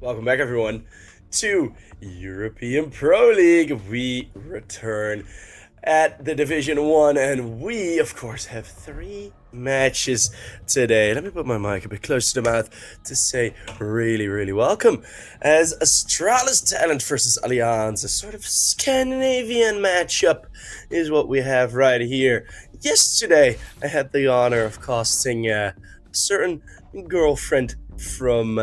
Welcome back, everyone, to European Pro League. We return at the Division 1, and we, of course, have 3 matches today. Let me put my mic a bit closer to the mouth to say really welcome. As Astralis Talent versus Allianz, a sort of Scandinavian matchup is what we have right here. Yesterday, I had the honor of casting a certain girlfriend from,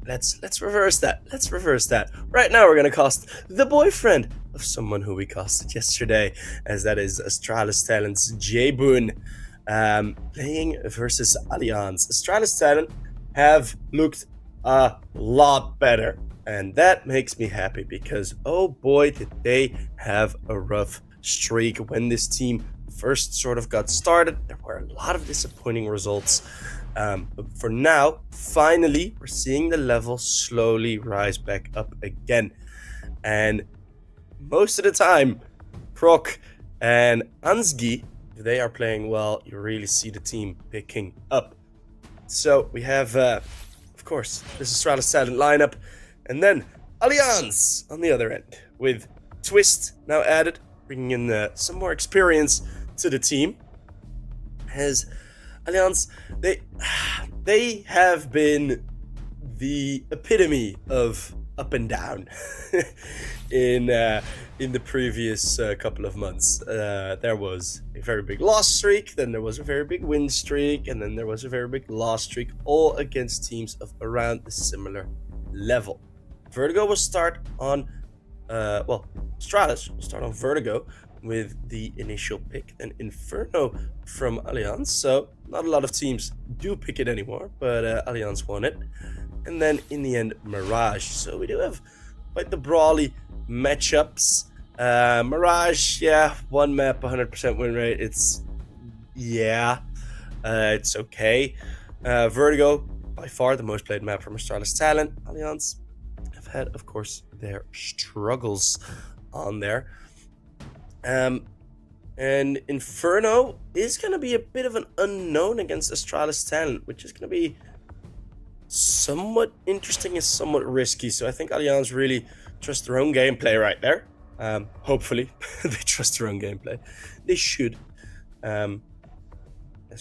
Let's reverse that. Right now we're gonna cast the boyfriend of someone who we casted yesterday, as that is Astralis Talent's J-Boon, playing versus Allianz. Astralis Talent have looked a lot better, and that makes me happy because oh boy did they have a rough streak when this team first sort of got started. There were a lot of disappointing results. But for now, finally, we're seeing the level slowly rise back up again. And most of the time, Krok and Ansgi, if they are playing well, you really see the team picking up. So we have, of course, this Astralis Talent lineup. And then Allianz on the other end, with Twist now added, bringing in some more experience to the team. As Allianz, they have been the epitome of up and down in the previous couple of months. There was a very big loss streak, then there was a very big win streak, and then there was a very big loss streak, all against teams of around the similar level. Vertigo will start on, Astralis will start on Vertigo with the initial pick, and Inferno from Allianz. So not a lot of teams do pick it anymore, but Allianz won it. And then in the end, Mirage. So we do have quite the brawly matchups. Mirage, yeah, one map, 100% win rate. It's okay. Vertigo, by far the most played map from Astralis Talent. Allianz have had, of course, their struggles on there. And Inferno is going to be a bit of an unknown against Astralis Talent, which is going to be somewhat interesting and somewhat risky. So I think Allianz really trust their own gameplay right there. Hopefully they trust their own gameplay. They should. As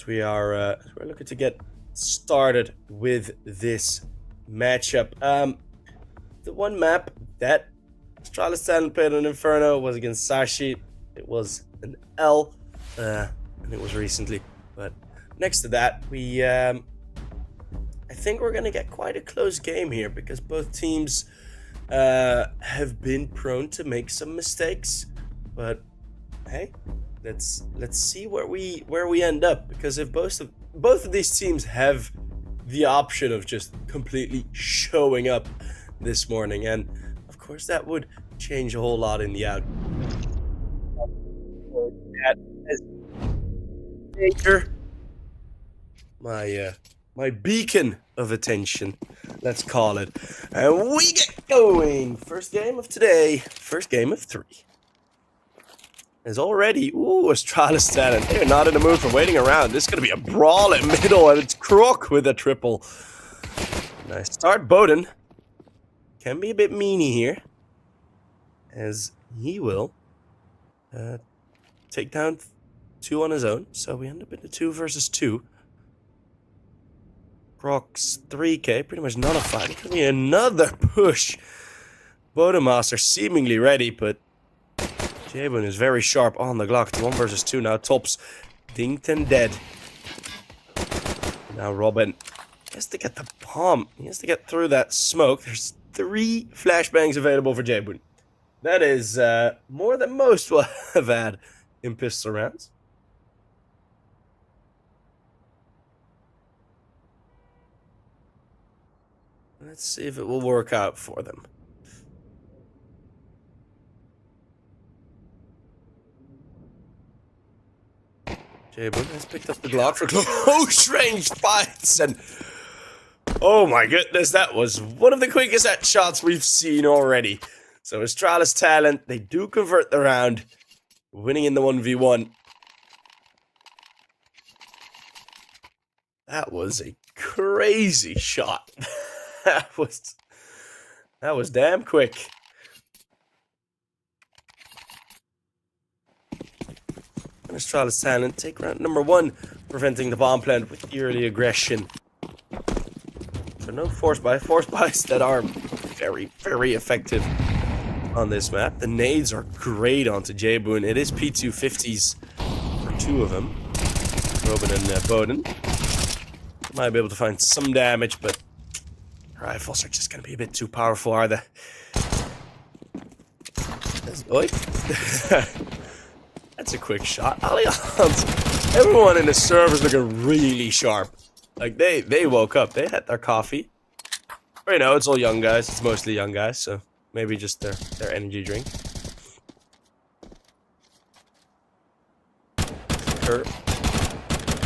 we're looking to get started with this matchup. The one map that Astralis Talent played on Inferno was against Sashi. It was an L, and it was recently. But next to that, I think we're going to get quite a close game here because both teams have been prone to make some mistakes. But hey, let's see where we end up, because if both of these teams have the option of just completely showing up this morning, and of course that would change a whole lot in the outcome. That is major. My beacon of attention, let's call it. And we get going. First game of today. First game of 3. Is already, Astralis Talent. They're not in the mood for waiting around. This is going to be a brawl in middle, and it's Krok with a triple. Nice start. Bowden can be a bit meany here, as he will take down 2 on his own. So we end up in a 2 versus 2. Krok's 3k, pretty much nullified. It could be another push. Bodemaster seemingly ready, but J-Boon is very sharp on the Glock. 1 versus 2 now. Tops Dington dead. Now Robin has to get the bomb. He has to get through that smoke. There's 3 flashbangs available for J-Boon. That is more than most will have had in pistol rounds. Let's see if it will work out for them. J-Boon has picked up the Glock for close range fights, and oh my goodness, that was one of the quickest headshots we've seen already. So Astralis Talent, they do convert the round, winning in the 1v1. That was a crazy shot. That was damn quick. Astralis talent take round number 1, preventing the bomb plant with early aggression. So no force buys that are very, very effective on this map. The nades are great onto J-Boon. It is P250s for 2 of them. Robin and Bowden. Might be able to find some damage, but rifles are just going to be a bit too powerful, are they? Oi. That's a quick shot. Allianz. Everyone in the server is looking really sharp. Like, they woke up. They had their coffee. Or, you know, it's all young guys. It's mostly young guys, so maybe just their energy drink.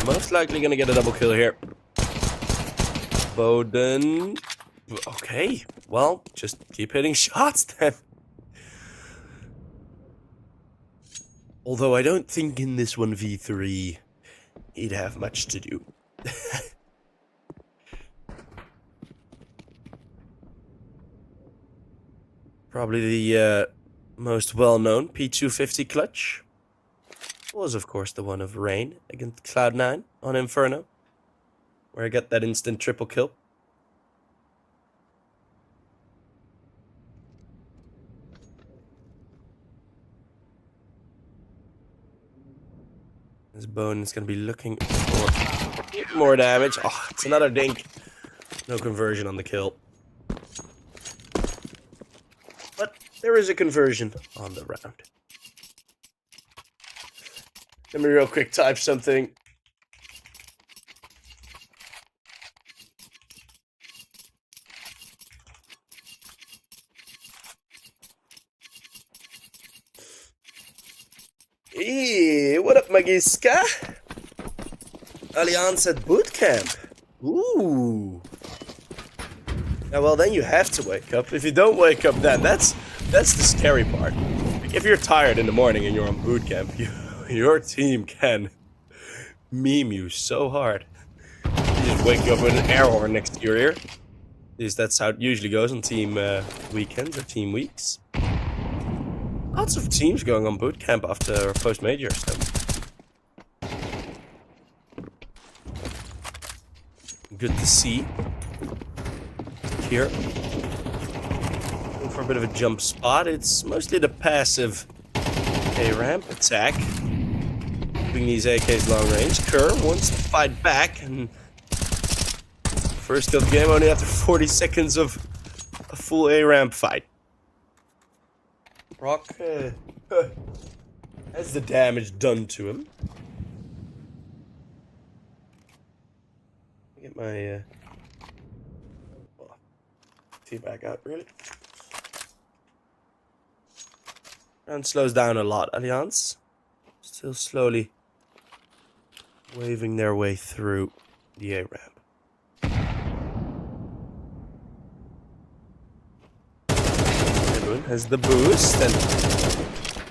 Most likely gonna get a double kill here. Bowden. Okay, well, just keep hitting shots then. Although I don't think in this 1v3 he'd have much to do. Probably the most well-known P250 clutch was, of course, the one of Rain against Cloud9 on Inferno, where I got that instant triple kill. This bone is going to be looking for more damage. Oh, it's another dink. No conversion on the kill. But there is a conversion on the round. Let me real quick type something. Hey, what up, Magiska? Allianz at bootcamp. Ooh. Now, well, then you have to wake up. If you don't wake up, then that's the scary part. Like, if you're tired in the morning and you're on bootcamp, your team can meme you so hard. You just wake up with an air horn next to your ear. At least that's how it usually goes on team weekends or team weeks. Lots of teams going on bootcamp after post-major. So. Good to see. Here. Looking for a bit of a jump spot. It's mostly the passive A-ramp attack. Keeping these AKs long range. Kerr wants to fight back. And first kill of the game only after 40 seconds of a full A-ramp fight. Rock has the damage done to him. Get my tea back out, really. Round slows down a lot. Allianz still slowly waving their way through the A-ramp. Has the boost, and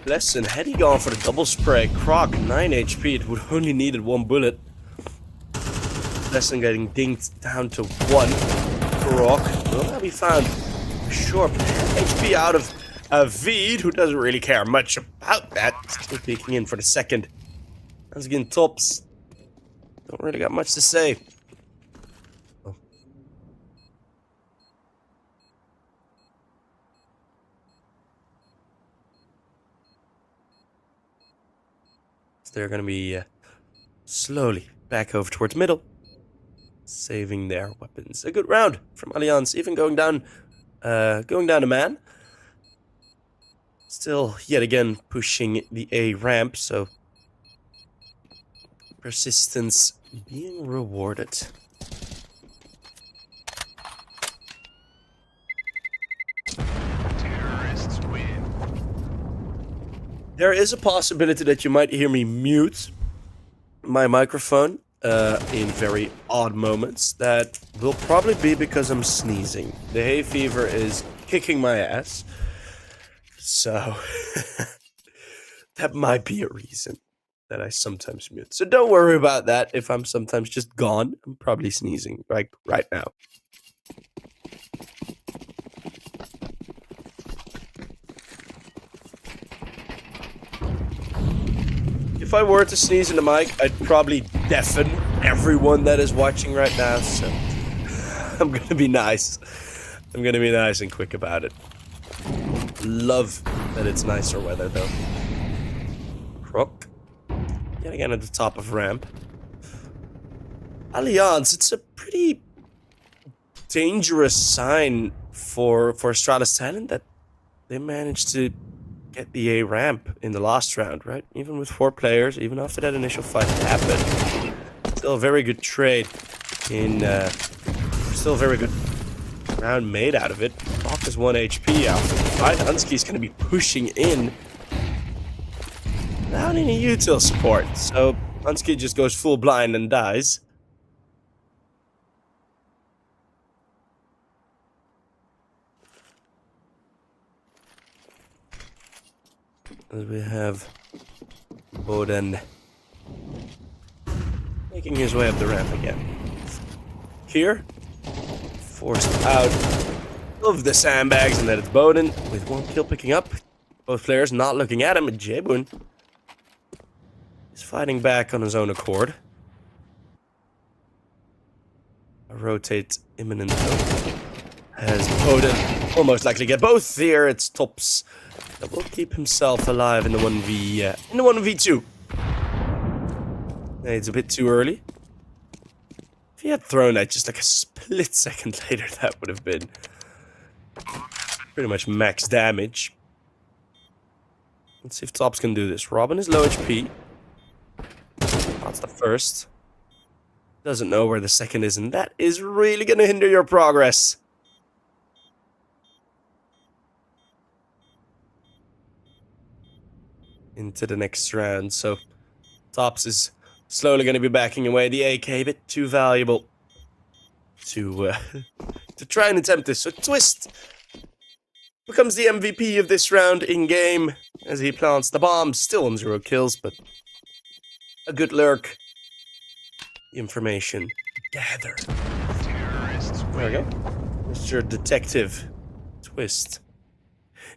Lesson had he gone for the double spray. Croc 9 HP, it would only needed 1 bullet. Lesson getting dinked down to 1. Croc will now be found short HP out of Veed, who doesn't really care much about that. Still peeking in for the second. That's getting tops. Don't really got much to say. They're going to be slowly back over towards middle, saving their weapons. A good round from Allianz, even going down to man. Still, yet again, pushing the A ramp, so persistence being rewarded. There is a possibility that you might hear me mute my microphone in very odd moments. That will probably be because I'm sneezing. The hay fever is kicking my ass. So that might be a reason that I sometimes mute. So don't worry about that if I'm sometimes just gone. I'm probably sneezing like right now. If I were to sneeze in the mic, I'd probably deafen everyone that is watching right now, so I'm gonna be nice. I'm gonna be nice and quick about it. Love that it's nicer weather, though. Crook. Yet again at the top of ramp. Allianz, it's a pretty dangerous sign for Astralis talent that they managed to get the A ramp in the last round, right? Even with 4 players, even after that initial fight happened. Still a very good trade in, still a very good round made out of it. Bach is 1 HP after the fight. Unsky's gonna be pushing in without any util support, so Unsky just goes full blind and dies. As we have Boden making his way up the ramp again. Here, forced out of the sandbags, and then it's Boden with 1 kill picking up. Both players not looking at him, and Jebun is fighting back on his own accord. A rotate imminent though, as Boden will most likely get both here. It's Tops that will keep himself alive in the 1v2. It's a bit too early. If he had thrown that just like a split second later, that would have been pretty much max damage. Let's see if Tops can do this. Robin is low HP. That's the first. Doesn't know where the second is, and that is really going to hinder your progress. Into the next round, so Tops is slowly going to be backing away. The AK a bit too valuable to try and attempt this. So Twist becomes the MVP of this round in game as he plants the bomb. Still on 0 kills, but a good lurk. The information gathered. There we go, Mr. Detective Twist.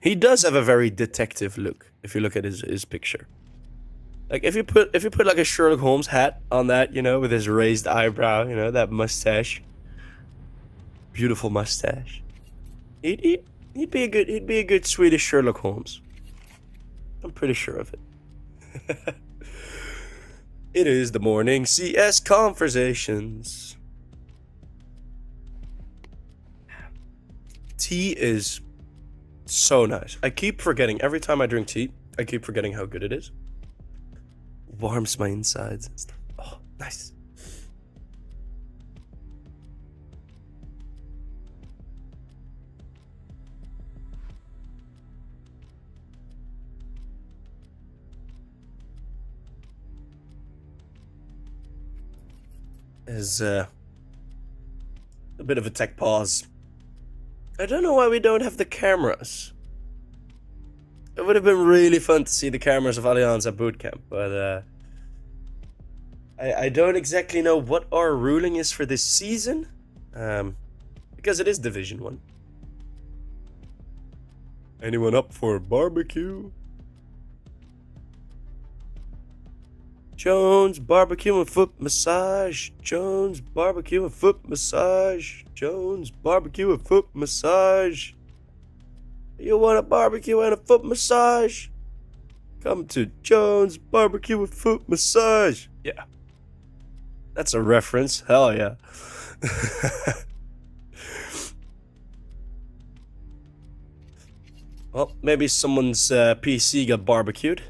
He does have a very detective look, if you look at his picture. Like, if you put like a Sherlock Holmes hat on that, you know, with his raised eyebrow, you know, that mustache. Beautiful mustache. He'd be a good Swedish Sherlock Holmes. I'm pretty sure of it. It is the morning CS conversations. Tea is so nice. I keep forgetting, every time I drink tea, I keep forgetting how good it is. Warms my insides and stuff. Oh, nice. Is a bit of a tech pause. I don't know why we don't have the cameras. It would have been really fun to see the cameras of Allianz at bootcamp, but I don't exactly know what our ruling is for this season, because it is Division 1. Anyone up for a barbecue? Jones barbecue and foot massage. Jones barbecue and foot massage. Jones barbecue and foot massage. You want a barbecue and a foot massage? Come to Jones barbecue and foot massage. Yeah, that's a reference. Hell yeah. Well, maybe someone's PC got barbecued.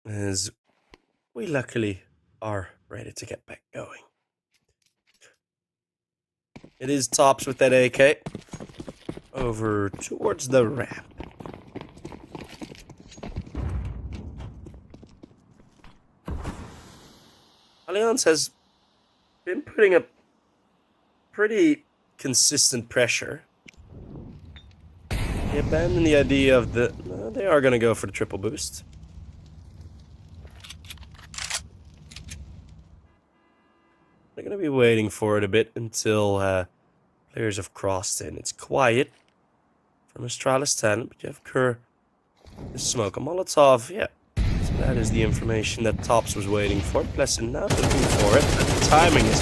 As we luckily are ready to get back going. It is Tops with that AK. Over towards the ramp. Allianz has been putting up pretty consistent pressure. They abandoned the idea of the... No, they are going to go for the triple boost. We're going to be waiting for it a bit until players have crossed in. It's quiet from Astralis talent, but you have Kerr, the smoke, a Molotov, yeah. So that is the information that Tops was waiting for. Pleasant not looking for it. The timing is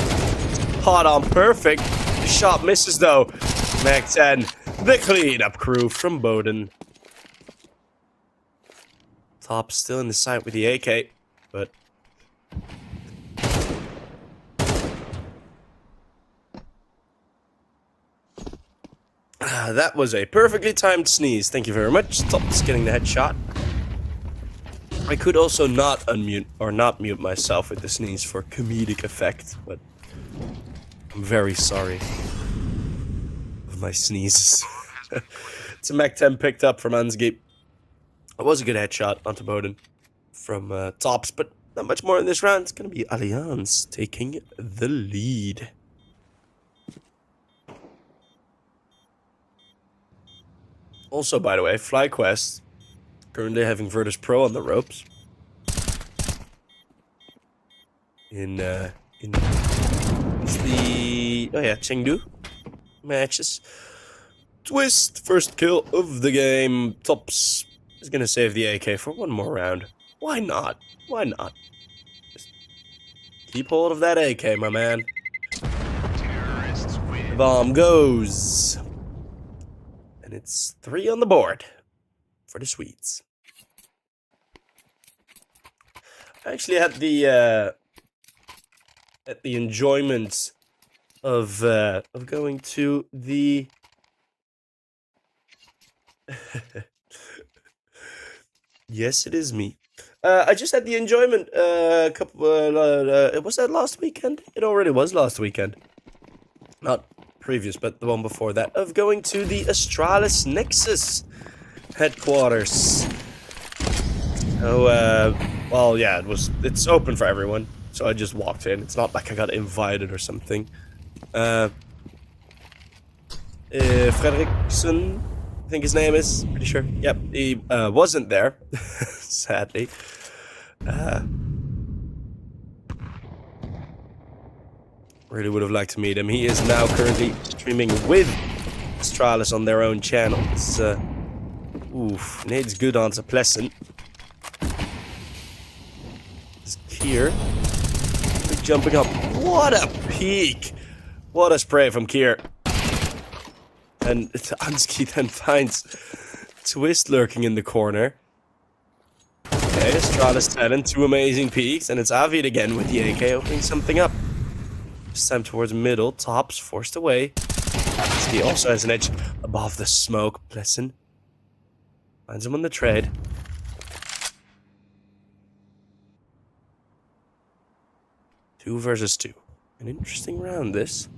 hot on perfect. The shot misses though. Mag 10, the cleanup crew from Bowden. Tops still in the sight with the AK, but that was a perfectly timed sneeze. Thank you very much. Tops getting the headshot. I could also not unmute or not mute myself with the sneeze for comedic effect, but I'm very sorry for my sneezes. It's a Mac 10 picked up from Ansgi. It was a good headshot onto Bowden from Tops, but not much more in this round. It's going to be Allianz taking the lead. Also, by the way, FlyQuest currently having Virtus Pro on the ropes. It's the Chengdu matches. Twist, first kill of the game. Tops is gonna save the AK for one more round. Why not? Why not? Just keep hold of that AK, my man. The bomb goes. And it's 3 on the board for the Swedes. I actually had the enjoyment of going to the yes, it is me. I just had the enjoyment was that last weekend? It already was last weekend. Not previous, but the one before that, of going to the Astralis Nexus headquarters. So, well, yeah, it's open for everyone, so I just walked in. It's not like I got invited or something. Fredrickson, I think his name is, pretty sure. Yep, he wasn't there, sadly. Really would have liked to meet him. He is now currently streaming with Astralis on their own channel. It's, oof, nades good onto Pleasant. It's Kier. Jumping up. What a peek! What a spray from Kier. And Ansky then finds Twist lurking in the corner. Okay, Astralis talent, 2 amazing peeks, and it's Avid again with the AK opening something up. This time towards middle, Tops forced away. He also has an edge above the smoke. Pleasant finds him on the trade. Two versus 2. An interesting round, this.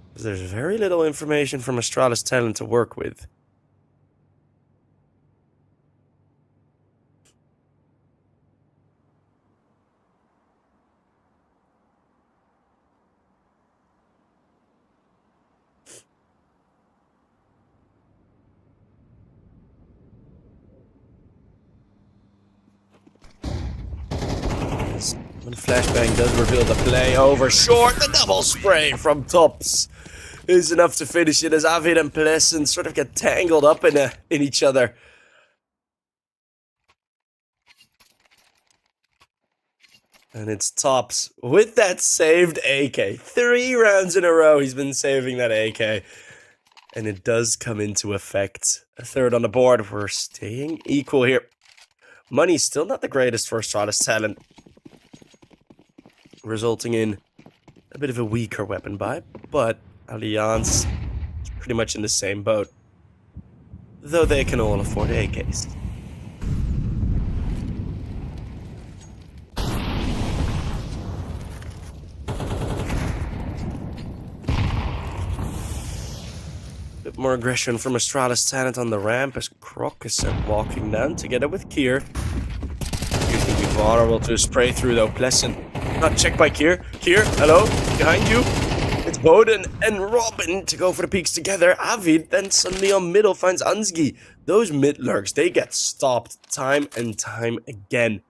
Because there's very little information from Astralis talent to work with. When flashbang does reveal the play over short, the double spray from Tops is enough to finish it as Avid and Pleasant sort of get tangled up in each other. And it's Tops with that saved AK. 3 rounds in a row he's been saving that AK. And it does come into effect. A 3rd on the board. We're staying equal here. Money's still not the greatest for Astralis talent, resulting in a bit of a weaker weapon buy, but Allianz is pretty much in the same boat, though they can all afford AKs. Bit more aggression from Astralis talent on the ramp as Croc is walking down together with Kier. Kier's gonna be vulnerable to a spray through though. Pleasant not checked by Kier. Kier, hello, behind you. It's Bowden and Robin to go for the peaks together. Avid then suddenly on middle finds Ansgi. Those mid lurks, they get stopped time and time again.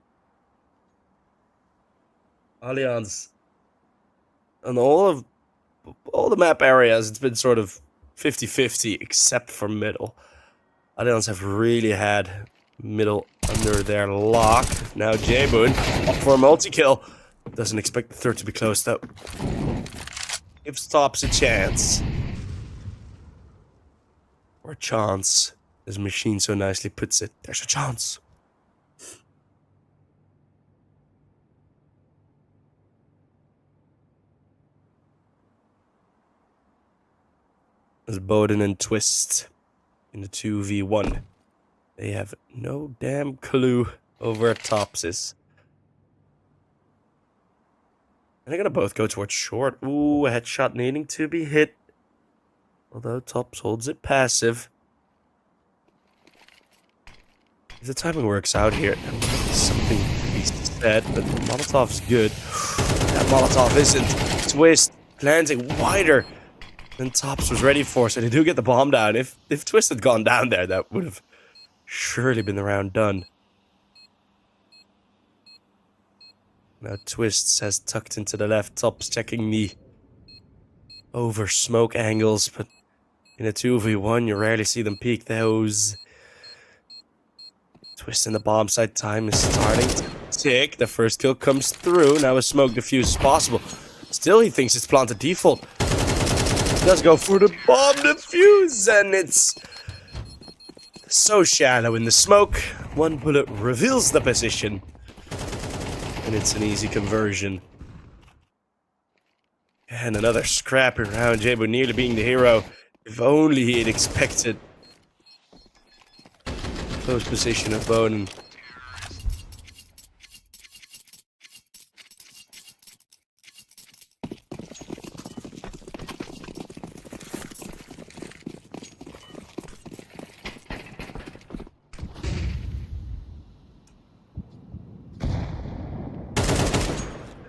Allianz on all the map areas, it's been sort of 50-50, except for middle. aTTaX have really had middle under their lock. Now J-Boon up for a multi-kill. Doesn't expect the third to be close, though. Gives Tops a chance. Or a chance, as Machine so nicely puts it. There's a chance. As Bowden and Twist in the 2v1. They have no damn clue over where Tops is. And they're gonna both go towards short. Ooh, a headshot needing to be hit. Although Tops holds it passive. If the timing works out here, something to be said, but Molotov's good. That Molotov isn't. Twist landing wider than Tops was ready for, so they do get the bomb down. If Twist had gone down there, that would have surely been the round done. Now Twist has tucked into the left. Tops checking the over smoke angles, but in a 2v1, you rarely see them peek those. Twist in the bomb site, time is starting to tick. The first kill comes through. Now a smoke defuse is possible. Still, he thinks it's planted default. He does go for the bomb defuse, and it's so shallow in the smoke. One bullet reveals the position, and it's an easy conversion. And another scrappy round. J-Boon nearly being the hero. If only he had expected close position of Bowden.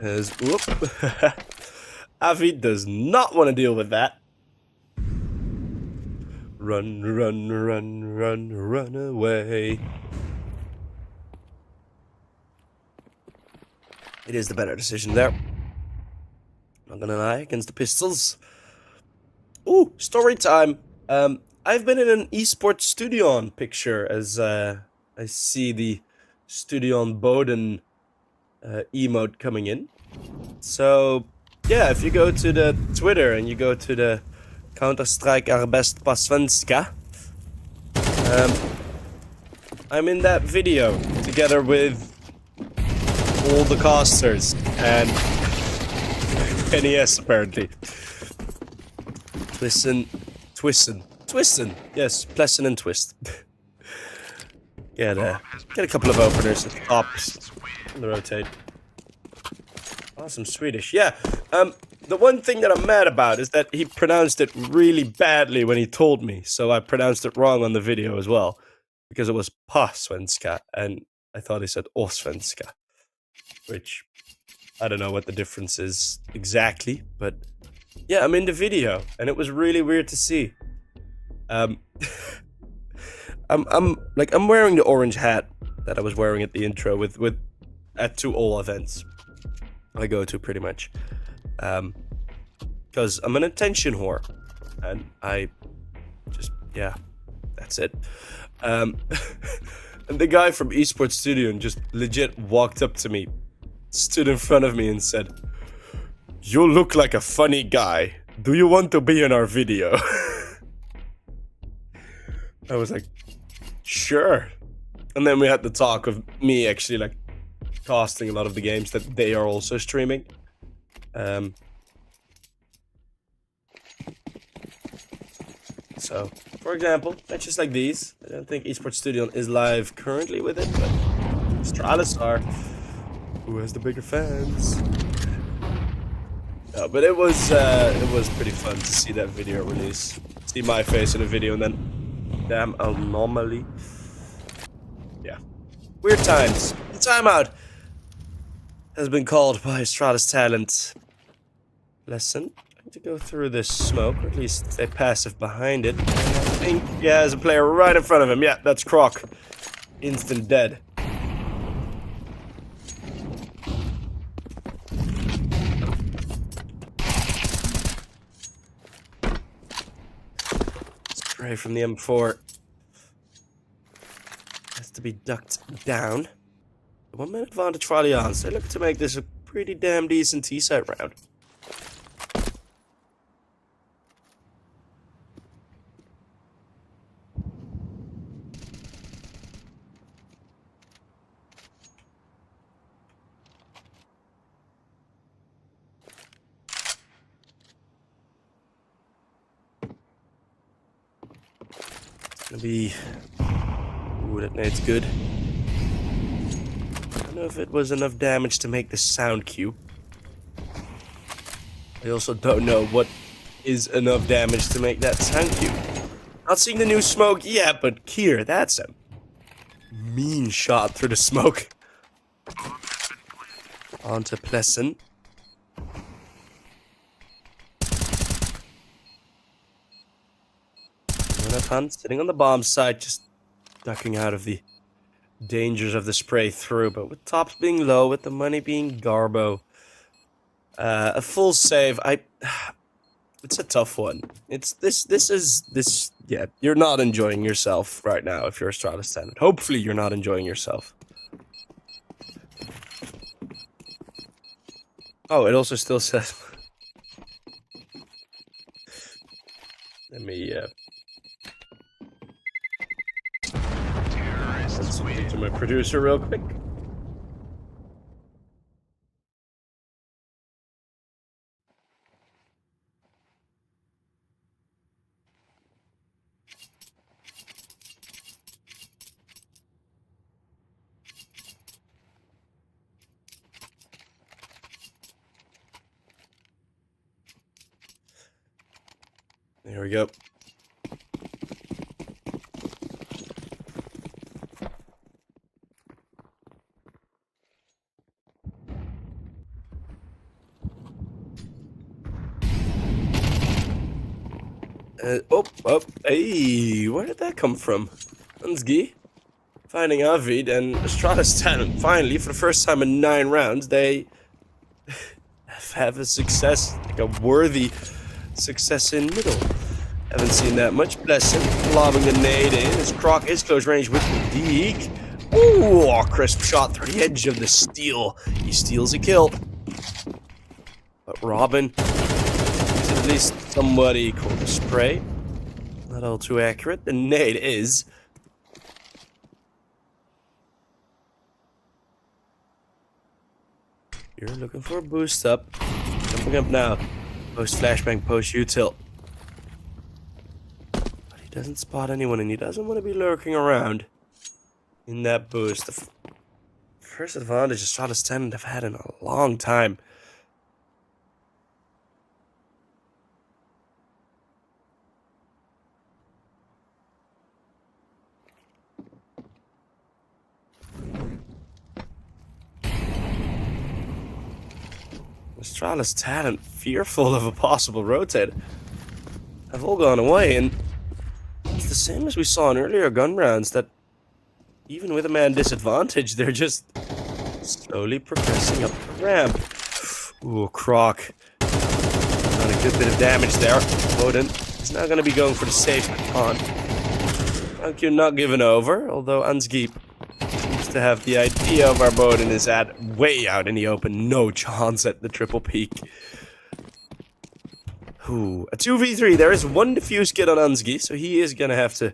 As whoop. Avi does not want to deal with that. Run, run, run, run, run away. It is the better decision there. Not gonna lie, against the pistols. Ooh, story time. I've been in an esports studio on picture as I see the studio on Bowden emote coming in. So yeah, if you go to the Twitter and you go to the Counter-Strike Arbest på svenska. I'm in that video together with all the casters and NES apparently. Twistin. Yes, Pleasant and Twist. Get a couple of openers at the tops on the rotate. Awesome Swedish, yeah. The one thing that I'm mad about is that he pronounced it really badly when he told me, so I pronounced it wrong on the video as well, because it was på svenska, and I thought he said å svenska, which I don't know what the difference is exactly, but yeah, I'm in the video, and it was really weird to see. I'm wearing the orange hat that I was wearing at the intro to all events I go to pretty much. Because I'm an attention whore, and I just, yeah, that's it. And the guy from Esports Studio just legit walked up to me, stood in front of me and said, "You look like a funny guy. Do you want to be in our video?" I was like, sure. And then we had the talk of me actually like casting a lot of the games that they are also streaming. So, for example, matches like these. I don't think Esports Studio is live currently with it, but Astralis are. Who has the bigger fans? No, but it was pretty fun to see that video release. See my face in a video and then, damn anomaly. Yeah, weird times. The timeout has been called by Astralis talent. Lesson. To go through this smoke, or at least stay passive behind it. I think, yeah, there's a player right in front of him. Yeah, that's Croc. Instant dead. spray from the M4 has to be ducked down. 1 minute advantage for Allianz. They're looking to make this a pretty damn decent T-side round. It's gonna be... Ooh, that nade's good. I don't know if it was enough damage to make the sound cue. I also don't know what is enough damage to make that sound cue. Not seeing the new smoke yet, but Kier, that's a mean shot through the smoke. Onto Pleasant. Jonathan sitting on the bomb side, just ducking out of the dangers of the spray through, but with tops being low, with the money being Garbo, a full save. It's a tough one. Yeah, you're not enjoying yourself right now if you're Astralis Talent. Hopefully you're not enjoying yourself. Oh, it also still says... Let me, speak to my producer real quick. There we go. Hey, where did that come from? Hansgi finding Avid and Astralis Talent. Finally, for the first time in 9 rounds, they have a success, like a worthy success in middle. Haven't seen that much. Blessing, lobbing the nade in. His Croc is close range with the Deke. Ooh, a crisp shot through the edge of the steel. He steals a kill. But Robin is at least somebody called a spray. Not all too accurate. The nade is. You're looking for a boost up. Jumping up now. Post flashbang, post util. But he doesn't spot anyone and he doesn't want to be lurking around in that boost. The first advantage Astralis Talent have had in a long time. Astralis Talent, fearful of a possible rotate, have all gone away, and it's the same as we saw in earlier gun rounds, that even with a man disadvantage, they're just slowly progressing up the ramp. Ooh, Croc. Not a good bit of damage there. Odin is now going to be going for the safe con. You're not giving over, although Ansgeep seems to have the idea of our Bodin is at way out in the open. No chance at the triple peak. Ooh, a 2v3. There is one defuse kit on Ansgi, so he is going to have to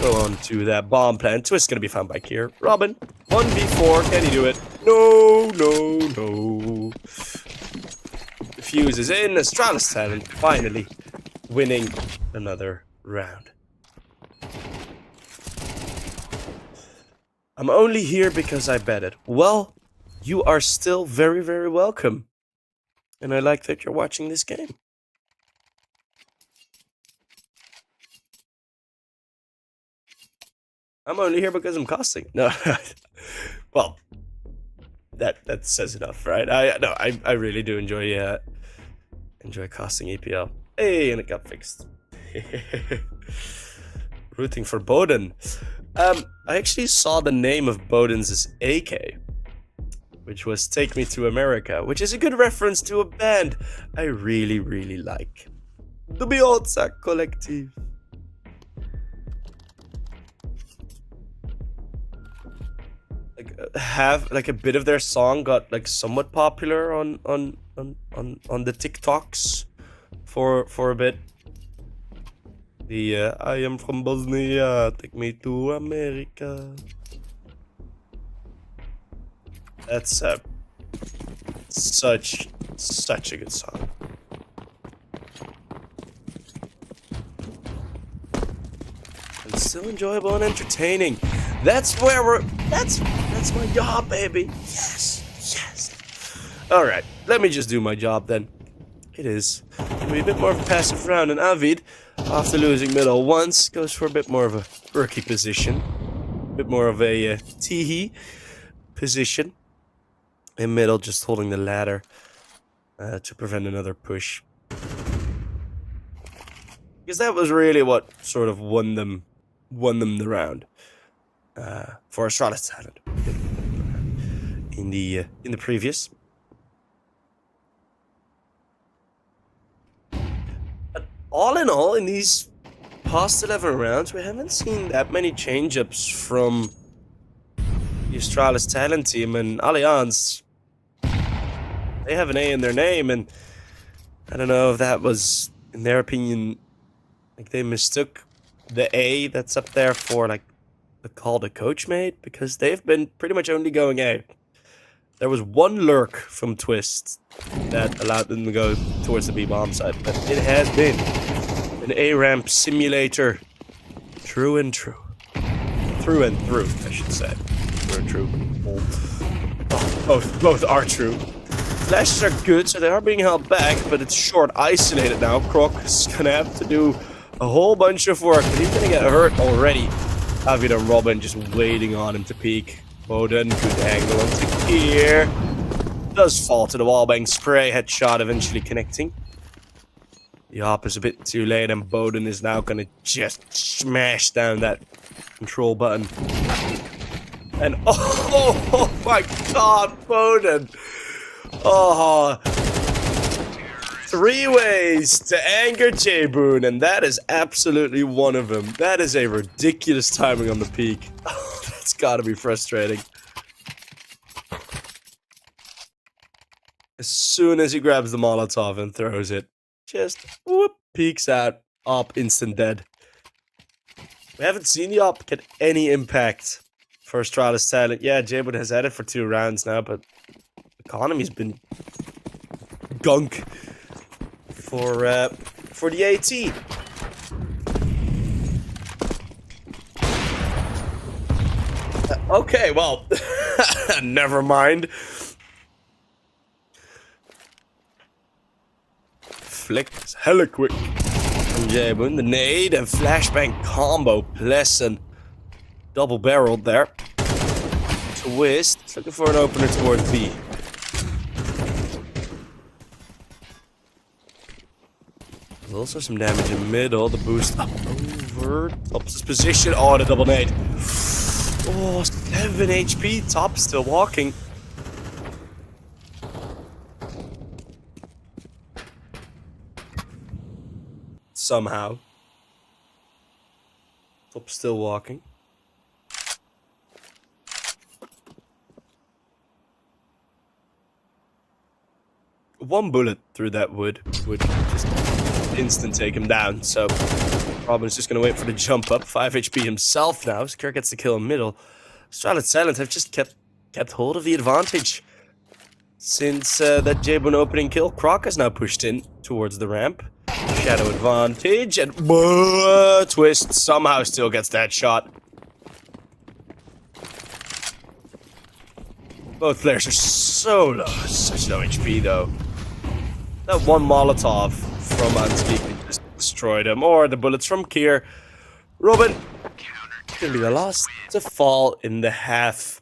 go on to that bomb plant. Twist going to be found by Kier. Robin, 1v4. Can he do it? No, no, no. Defuse is in. Astralis Talent finally winning another round. I'm only here because I betted. Well, you are still very, very welcome. And I like that you're watching this game. I'm only here because I'm costing. No, well, that says enough, right? I really do enjoy costing EPL. Hey, and it got fixed. Rooting for Bodin. I actually saw the name of Bodin's as AK, which was Take Me to America, which is a good reference to a band I really, really like. The Biotsa Collective. have like a bit of their song got like somewhat popular on the TikToks for a bit. The I am from Bosnia, take me to America. That's such a good song. And still enjoyable and entertaining. That's where that's my job, baby. Yes. Alright, let me just do my job then. It is gonna be a bit more of a passive round, and Avid, after losing middle once, goes for a bit more of a rookie position. A bit more of a teehee position. In middle, just holding the ladder to prevent another push. Because that was really what sort of won them the round. For Astralis talent. In the previous. But all in all, in these past 11 rounds, we haven't seen that many change-ups from the Astralis talent team, and Allianz, they have an A in their name, and I don't know if that was, in their opinion, like they mistook the A that's up there for like the call the coach made, because they've been pretty much only going A. There was one lurk from Twist that allowed them to go towards the B bomb side, but it has been an A ramp simulator, true and true. Through and through, I should say. True and true. Both are true. Flashes are good, so they are being held back, but it's short isolated now. Croc is gonna have to do a whole bunch of work, but he's gonna get hurt already. Avid and Robin just waiting on him to peek. Bowden, good angle onto here. Does fall to the wallbang spray, headshot eventually connecting. The op is a bit too late, and Bowden is now gonna just smash down that control button. And oh my god, Bowden! Oh, 3 ways to anger J-Boon, and that is absolutely one of them. That is a ridiculous timing on the peak. Oh, that's gotta be frustrating. As soon as he grabs the Molotov and throws it, just whoop, peeks out, op instant dead. We haven't seen the op get any impact for Astralis talent. Yeah, J-Boon has had it for 2 rounds now, but economy's been gunk for the AT. Okay, well, never mind. Flick is hella quick from J-Boon. The nade and flashbang combo, pleasant. Double-barreled there. Twist, looking for an opener towards B. There's also some damage in middle. The boost up over. Top's his position. Oh, the double nade. Oh, 7 HP. Top still walking. Somehow. Top still walking. One bullet through that wood would just instant take him down, so Robin's just gonna wait for the jump up. 5 HP himself now. Skir gets the kill in middle. Astralis Silent have just kept hold of the advantage. Since that J-Boon opening kill, Croc has now pushed in towards the ramp. Shadow advantage, and Twist somehow still gets that shot. Both players are so low, such low HP though. That one Molotov from Ansky just destroyed him, or the bullets from Kier. Robin gonna be the last to fall in the half.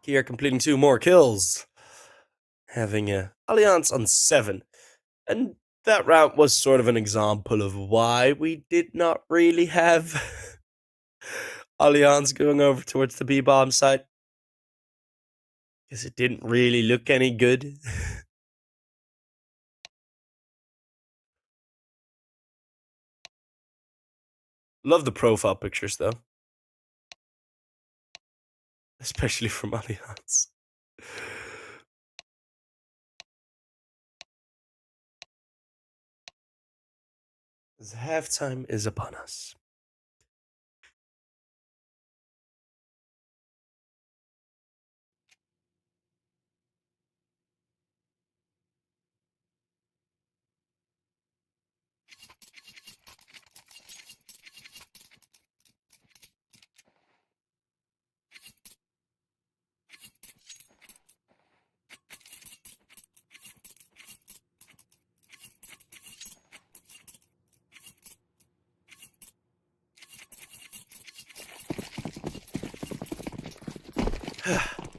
Kier completing 2 more kills, having a Allianz on 7. And that round was sort of an example of why we did not really have Allianz going over towards the B-bomb site. Because it didn't really look any good. Love the profile pictures though. especially from Allianz. As halftime is upon us.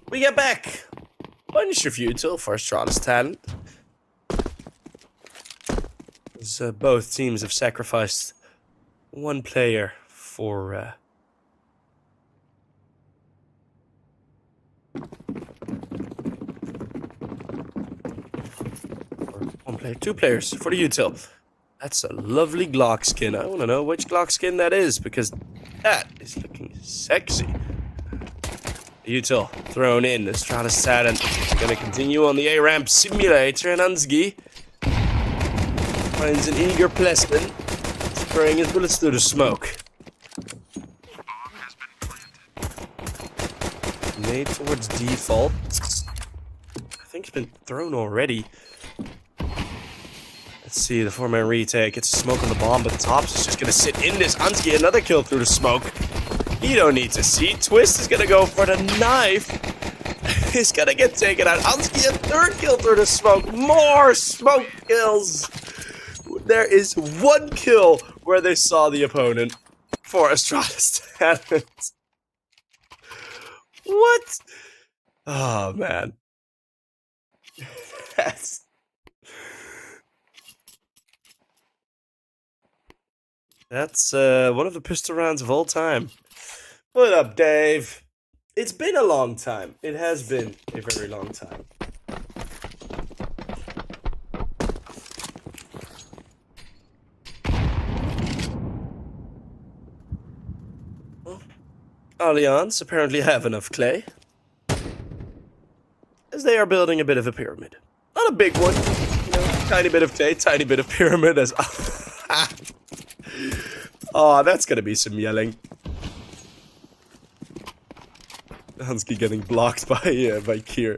We get back. Bunch of util for Astralis talent. As, both teams have sacrificed one player for one player, two players for the util. That's a lovely Glock skin. I want to know which Glock skin that is because that is looking sexy. Util thrown in. Astralis talent gonna continue on the A-ramp simulator, and Ansgi finds an eager Plessman throwing his bullets through the smoke. Made towards default. I think it's been thrown already. Let's see, the 4-man retake. It's a smoke on the bomb, but Tops is just gonna sit in this. Ansgi, another kill through the smoke. You don't need to see. Twist is gonna go for the knife. He's gonna get taken out. Ansgi, a third kill through the smoke. More smoke kills. There is one kill where they saw the opponent for Astralis talent. What? Oh, man. That's one of the pistol rounds of all time. What up, Dave? It's been a long time. It has been a very long time. Well, Allianz apparently have enough clay, as they are building a bit of a pyramid. Not a big one, you know, tiny bit of clay, tiny bit of pyramid as... Oh, that's gonna be some yelling. Hansky getting blocked by Kier.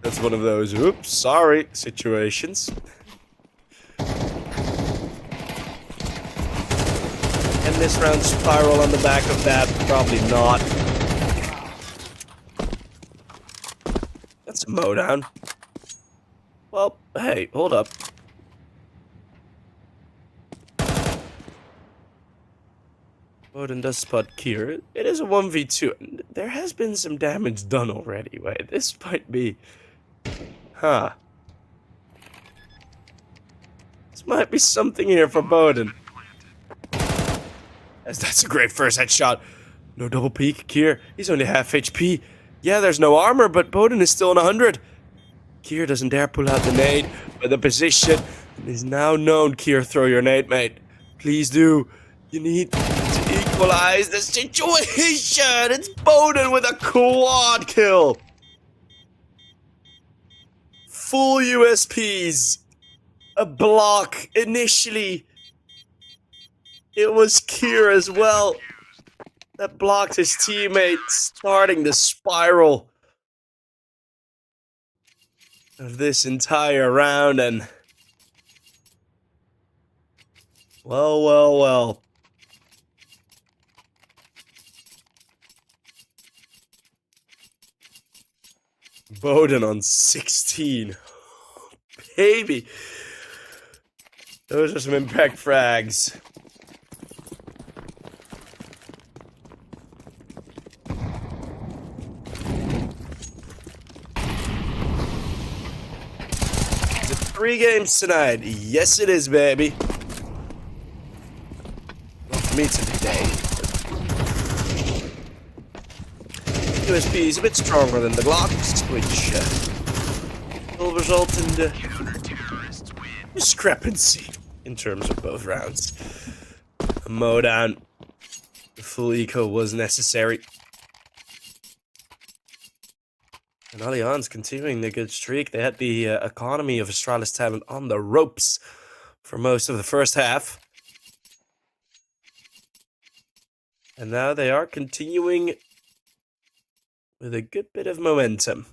That's one of those oops, sorry situations. And this round spiral on the back of that, probably not. That's a mow down. Well, hey, hold up. Odin does spot Kier. It is a 1v2. And there has been some damage done already. Wait, this might be... Huh. This might be something here for Bowden. As that's a great first headshot. No double peek. Kier, he's only half HP. Yeah, there's no armor, but Bowden is still on 100. Kier doesn't dare pull out the nade, but the position is now known. Kier, throw your nade, mate. Please do. You need to equalize the situation. It's Bowden with a quad kill. Full USPs. A block. Initially, it was Kier as well that blocked his teammate, starting the spiral of this entire round. And well. Bowden on 16. Baby. Those are some impact frags. Is it 3 games tonight? Yes, it is, baby. Not for me today. USP is a bit stronger than the Glocks, which will result in discrepancy in terms of both rounds. A mow down, the full full eco was necessary. And Allianz continuing their good streak. They had the economy of Astralis talent on the ropes for most of the first half. And now they are continuing with a good bit of momentum.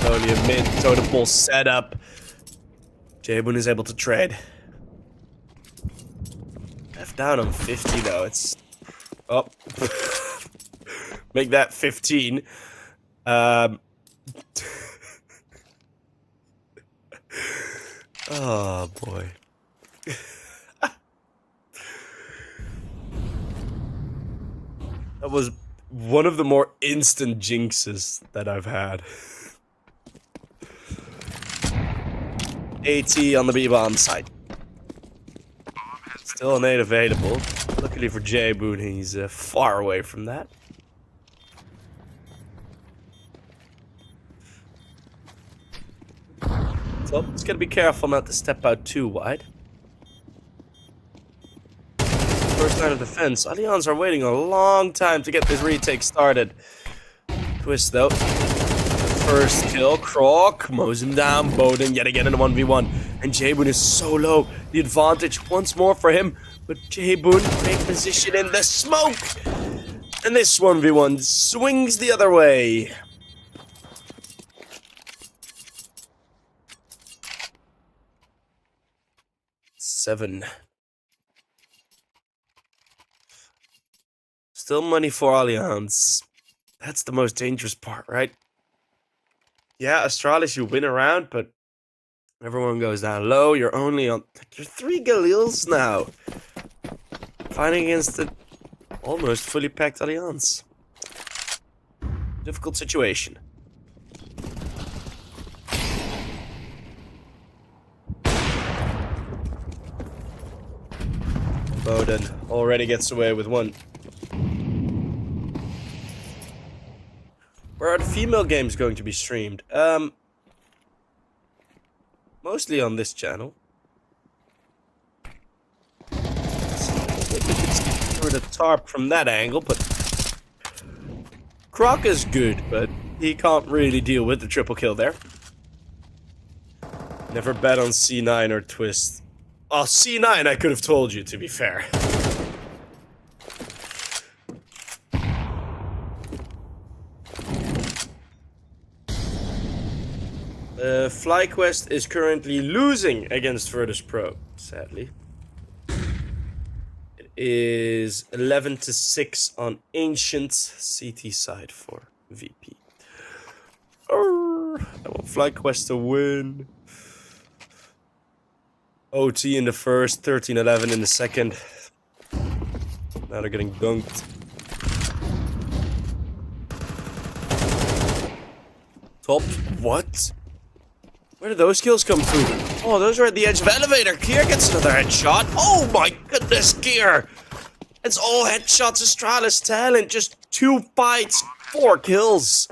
Only a mid-totem pole setup. Jabun is able to trade. F down on 50 though. It's oh, make that 15. Oh boy. That was one of the more instant jinxes that I've had. AT on the B-bomb side. Still a nade available. Luckily for Jabun, he's far away from that. So, just gotta be careful not to step out too wide. First line of defense. Allianz are waiting a long time to get this retake started. Twist though. First kill, Croc mows him down. Bowden yet again in a 1v1. And Jabun is so low. The advantage once more for him. But Jabun great position in the smoke. And this 1v1 swings the other way. Seven. Still money for Allianz. That's the most dangerous part, right? Yeah, Astralis, you win a round, but everyone goes down low. You're only on... You're 3 Galils now. Fighting against the almost fully packed Allianz. Difficult situation. Bowden already gets away with one. Where are the female games going to be streamed? Mostly on this channel. Through the tarp from that angle, but Croc is good, but he can't really deal with the triple kill there. Never bet on C9 or Twist. Oh, C9 I could have told you, to be fair. FlyQuest is currently losing against Virtus Pro, sadly. It is 11-6 on Ancient CT side for VP. I want FlyQuest to win. OT in the first, 13-11 in the second. Now they're getting dunked. Top, what? Where did those kills come through? Oh, those are at the edge of elevator. Kier gets another headshot. Oh my goodness, Kier! It's all headshots, Astralis talent. Just 2 fights, 4 kills.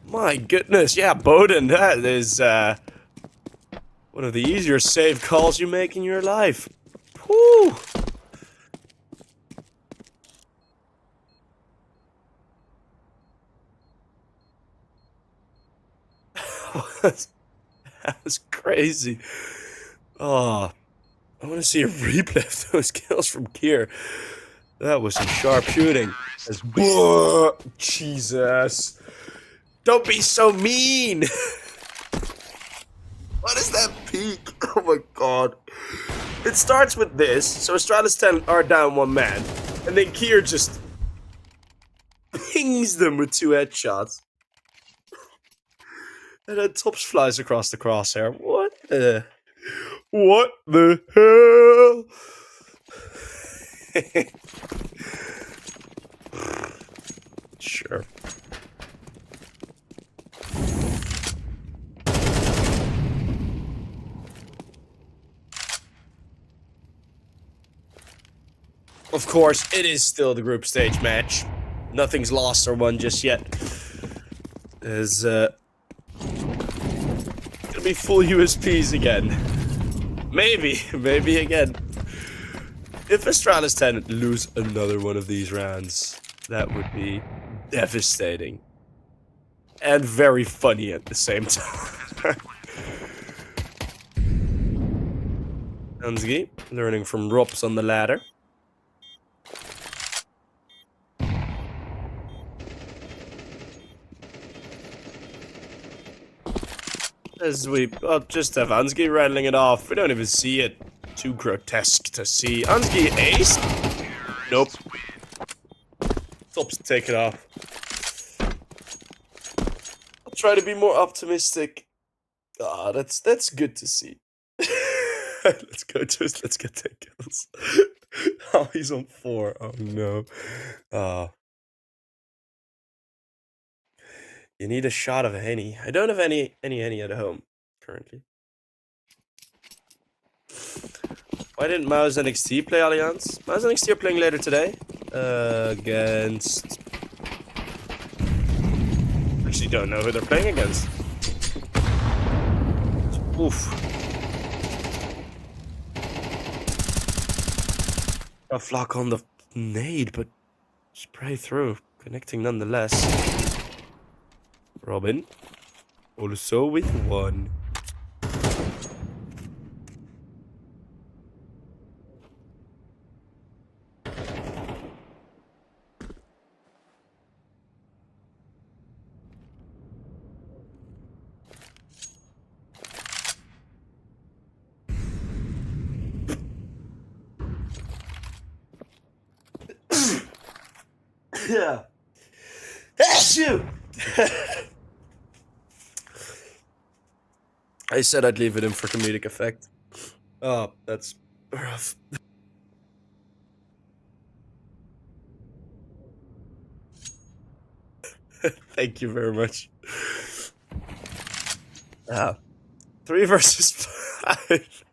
My goodness, yeah, Bowden, that is one of the easier save calls you make in your life. Whew! That was crazy. Oh, I want to see a replay of those kills from Kier. That was some sharp shooting. Jesus. Don't be so mean. What is that peak? Oh my god. It starts with this. So Astralis 10 are down 1 man. And then Kier just pings them with 2 headshots. And then Tops flies across the crosshair. What the hell? Sure. Of course, it is still the group stage match. Nothing's lost or won just yet. There's gonna be full USPs again. Maybe again. If Astralis 10 lose another one of these rounds, that would be devastating. And very funny at the same time. Hansgi, learning from Rops on the ladder. As we just have Hansgi rattling it off. We don't even see it. Too grotesque to see. Hansgi ace? Nope. Tops take it off. I'll try to be more optimistic. Ah, that's good to see. Let's get 10 kills. Oh, he's on 4. Oh no. You need a shot of Henny. I don't have any Henny at home currently. Why didn't MOUZ NXT play Allianz? MOUZ NXT are playing later today. Against... Actually don't know who they're playing against. Oof. A flock on the nade, but spray through. Connecting nonetheless. Robin. Also with 1. Yeah. Shoot. I said I'd leave it in for comedic effect. Oh, that's rough. Thank you very much. 3 versus 5.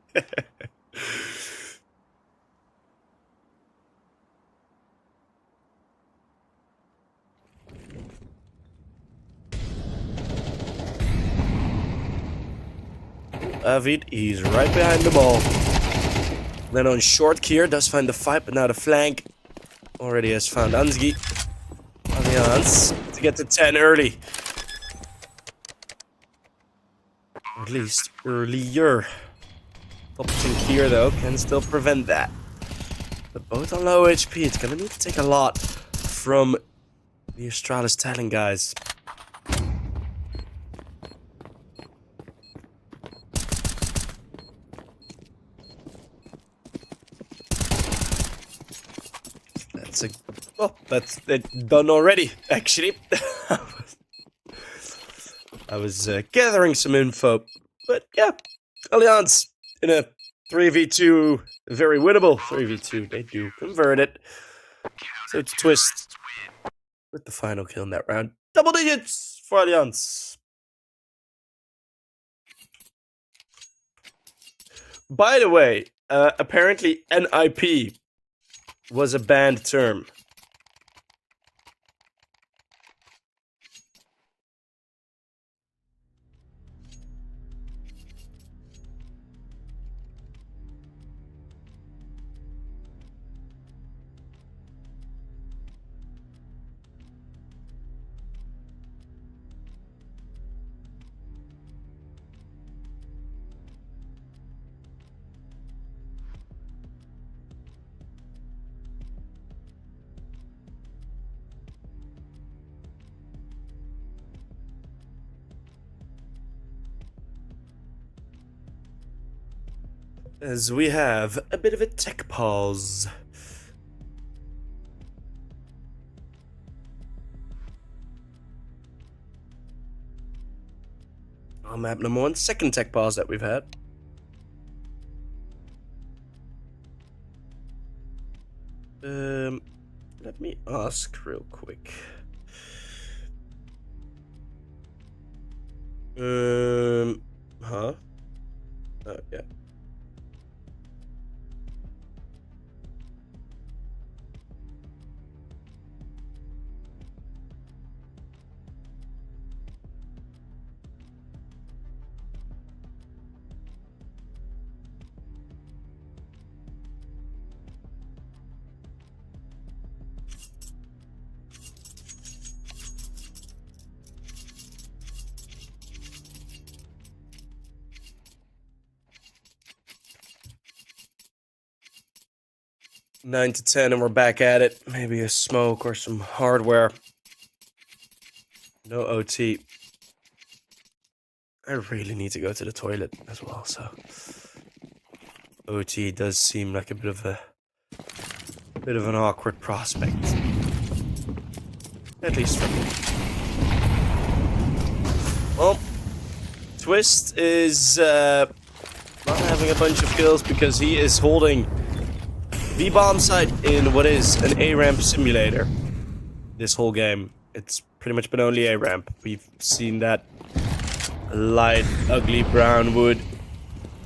Avid, he's right behind the ball. Then on short, Kier does find the fight, but now the flank already has found Hansgi. Allianz to get to 10 early. At least earlier. Topping Kier, though, can still prevent that. But both on low HP, it's gonna need to take a lot from the Astralis talent guys. That's done already, actually. I was gathering some info. But yeah, Allianz in a 3v2, very winnable 3v2. They do convert it. So it's Twist with the final kill in that round. Double digits for Allianz. By the way, apparently NIP was a banned term. As we have a bit of a tech pause. On map number 1, second tech pause that we've had. Let me ask real quick. Huh? Oh, yeah. 9 to 10 and we're back at it. Maybe a smoke or some hardware. No OT. I really need to go to the toilet as well, so OT does seem like a bit of an awkward prospect. At least for me. Well, Twist is not having a bunch of kills because he is holding the bomb site in what is an A-ramp simulator. This whole game, it's pretty much been only A-ramp. We've seen that light, ugly brown wood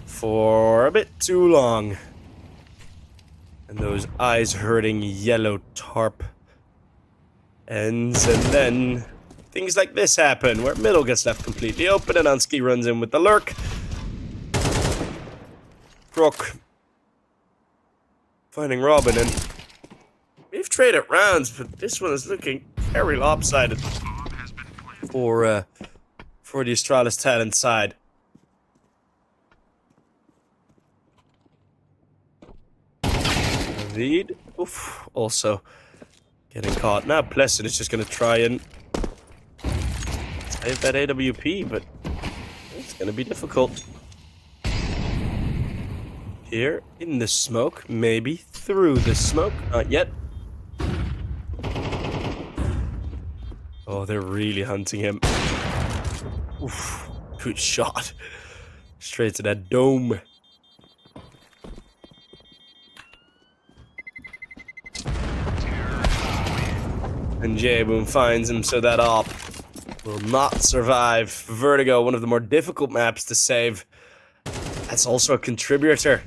for a bit too long. And those eyes-hurting yellow tarp ends, and then things like this happen, where middle gets left completely open, and Ansky runs in with the lurk. Croc finding Robin, and we've traded rounds, but this one is looking very lopsided for the Astralis talent side. Lead. Oof. Also getting caught. Now Pleasant is just going to try and save that AWP, but it's going to be difficult. Here in the smoke, maybe through the smoke. Not yet. Oh, they're really hunting him. Oof. Good shot. Straight to that dome. And J-Boom finds him, so that op will not survive. Vertigo, one of the more difficult maps to save. That's also a contributor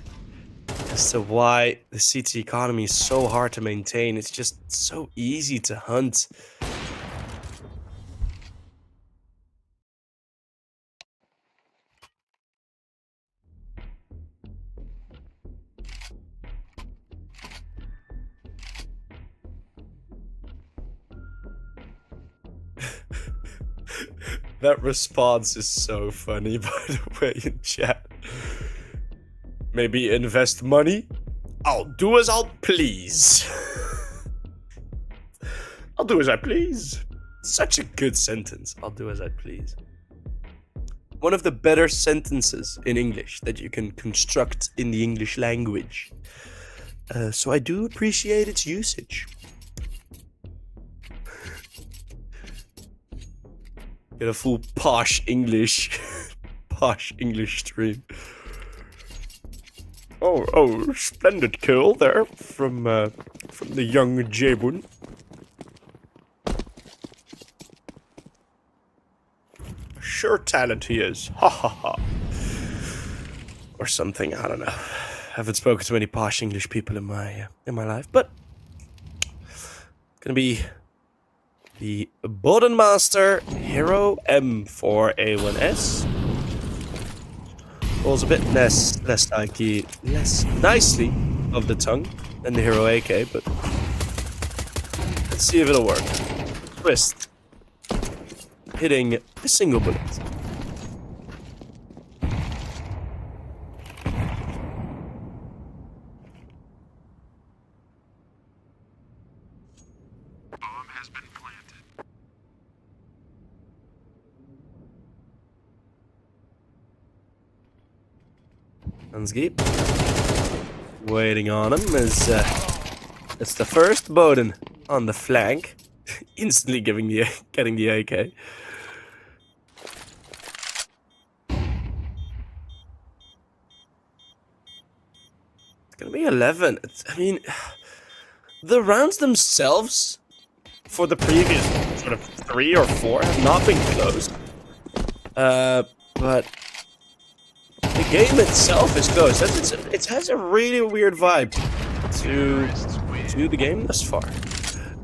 as to why the CT economy is so hard to maintain. It's just so easy to hunt. That response is so funny, by the way, in chat. Maybe invest money? I'll do as I'll please. I'll do as I please. Such a good sentence. I'll do as I please. One of the better sentences in English that you can construct in the English language. So I do appreciate its usage. Get a full posh English stream. Oh, splendid kill there from the young J-Boon. Sure talent he is. Ha ha ha. Or something, I don't know. Haven't spoken to many posh English people in my life, but gonna be the Bodenmaster Hero M for A1S. Rolls a bit less nicely of the tongue than the Hero AK, but let's see if it'll work. Twist. Hitting a single bullet. Ansky waiting on him as it's the first Boden on the flank, instantly getting the AK. It's gonna be 11. I mean, the rounds themselves for the previous sort of 3 or 4 have not been close, but the game itself is close. It has a really weird vibe to the game thus far.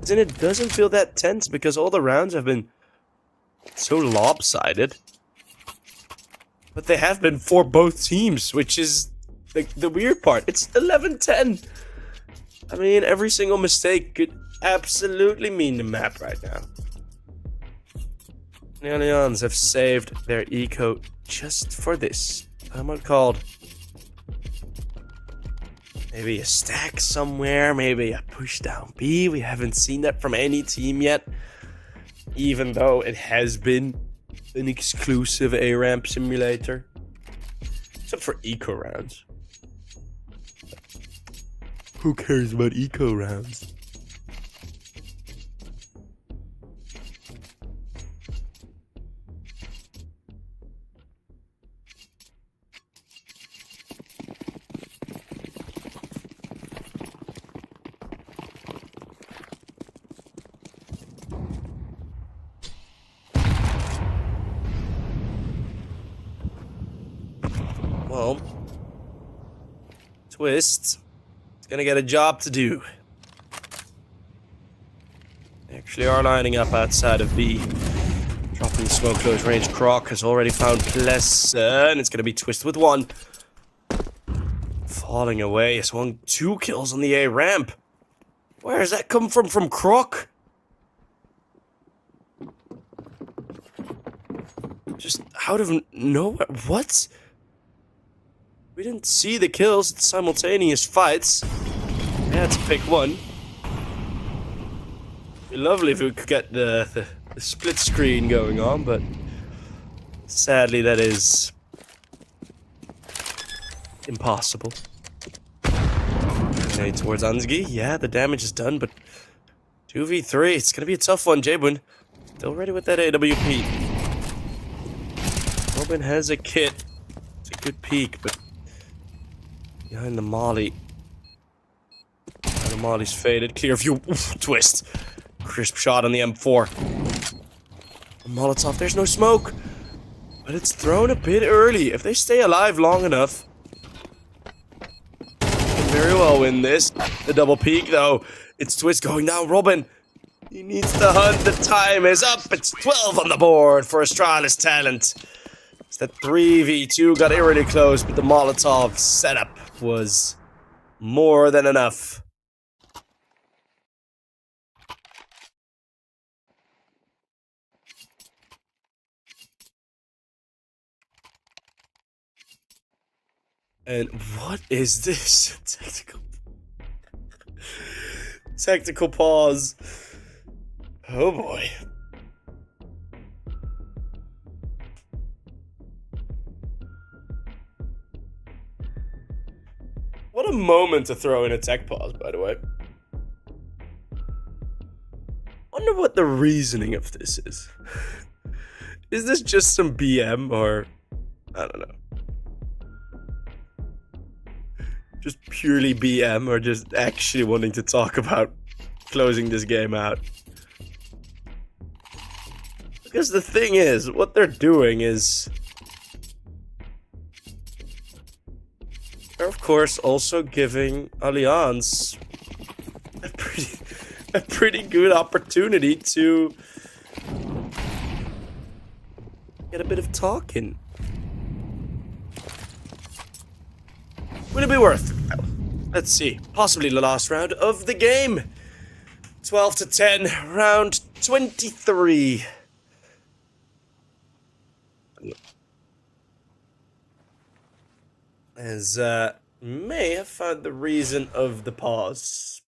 And it doesn't feel that tense because all the rounds have been so lopsided. But they have been for both teams, which is the weird part. It's 11-10. I mean, every single mistake could absolutely mean the map right now. The Allianz have saved their eco just for this. I'm called Maybe a stack somewhere, maybe a push down B. We haven't seen that from any team yet, even though it has been an exclusive A-ramp simulator. Except for eco rounds. Who cares about eco rounds? Well, Twist is gonna get a job to do. They actually are lining up outside of B. Dropping smoke close range. Croc has already found Plessa, and it's gonna be Twist with one. Falling away. He swung 2 kills on the A ramp. Where does that come from? From Croc? Just out of nowhere. What? We didn't see the kills. It's simultaneous fights. I had to pick one. It'd be lovely if we could get the split screen going on, but sadly that is impossible. Okay, towards Ansgi. Yeah, the damage is done, but 2v3. It's gonna be a tough one. Jabun still ready with that AWP. Robin has a kit. It's a good peek, but behind the molly. The molly's faded. Clear view. Oof, Twist. Crisp shot on the M4. The Molotov. There's no smoke. But it's thrown a bit early. If they stay alive long enough, they can very well win this. The double peek, though. It's Twist going down. Robin. He needs to hunt. The time is up. It's 12 on the board for Astralis talent. It's that 3v2 got eerily close, but the Molotov setup was more than enough. And what is this? Tactical pause. Oh boy. What a moment to throw in a tech pause, by the way. Wonder what the reasoning of this is. Is this just some BM or I don't know. Just purely BM or just actually wanting to talk about closing this game out? Because the thing is, what they're doing is they're of course also giving Allianz a pretty good opportunity to get a bit of talking. Would it be worth it? Let's see. Possibly the last round of the game. 12-10, round 23. As may have found the reason of the pause.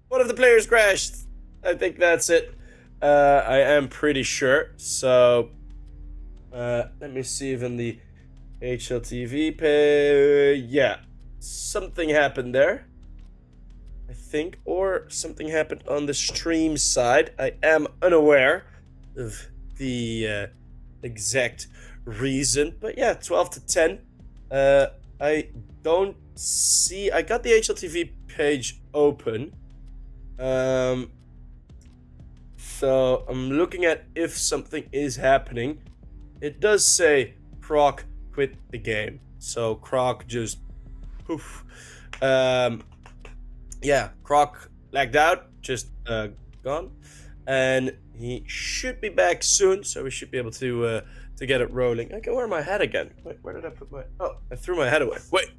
One of the players crashed. I think that's it. I am pretty sure. So let me see if in the HLTV page. Yeah, something happened there, I think, or something happened on the stream side. I am unaware of the exact reason, but yeah, 12-10. I don't see. I got the HLTV page open. So I'm looking at if something is happening. It does say Croc quit the game. So Croc just poof. Yeah, Croc lagged out, just gone. And he should be back soon, so we should be able to get it rolling. I can wear my hat again. Wait, where did I put my... Oh, I threw my hat away. Wait,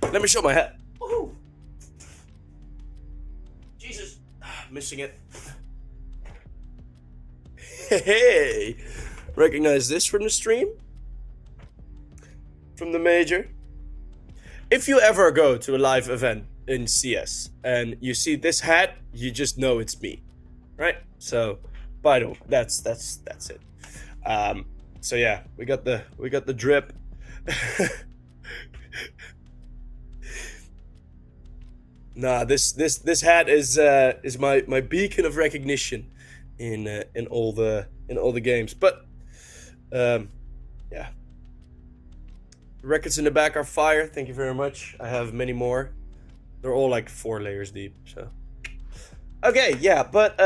let me show my hat. Ooh. Jesus, missing it. Hey, recognize this from the stream? from the major. If you ever go to a live event in CS and you see this hat, you just know it's me, right? So, by the way, that's it. So yeah, we got the drip. Nah, this hat is my beacon of recognition in all the games. But yeah. The records in the back are fire. Thank you very much. I have many more. They're all like 4 layers deep. So okay, yeah, but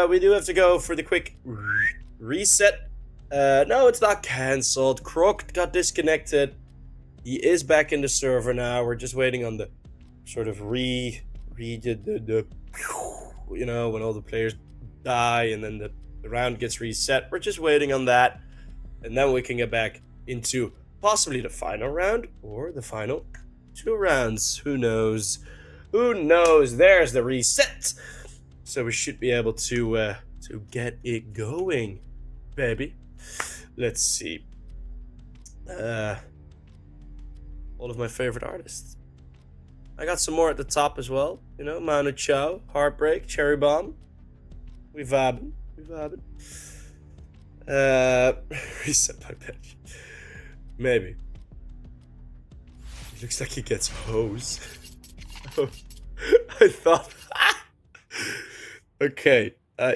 we do have to go for the quick reset. No, it's not cancelled. Croc got disconnected. He is back in the server now. We're just waiting on the sort of the you know, when all the players die and then the round gets reset. We're just waiting on that, and then we can get back into possibly the final round or the final 2 rounds. Who knows? Who knows? There's the reset. So we should be able to get it going, baby. Let's see. All of my favorite artists. I got some more at the top as well. You know, Manu Chao, Heartbreak, Cherry Bomb. We vibing. Reset my bench. Maybe. It looks like he gets hose. Oh, I thought. Okay. I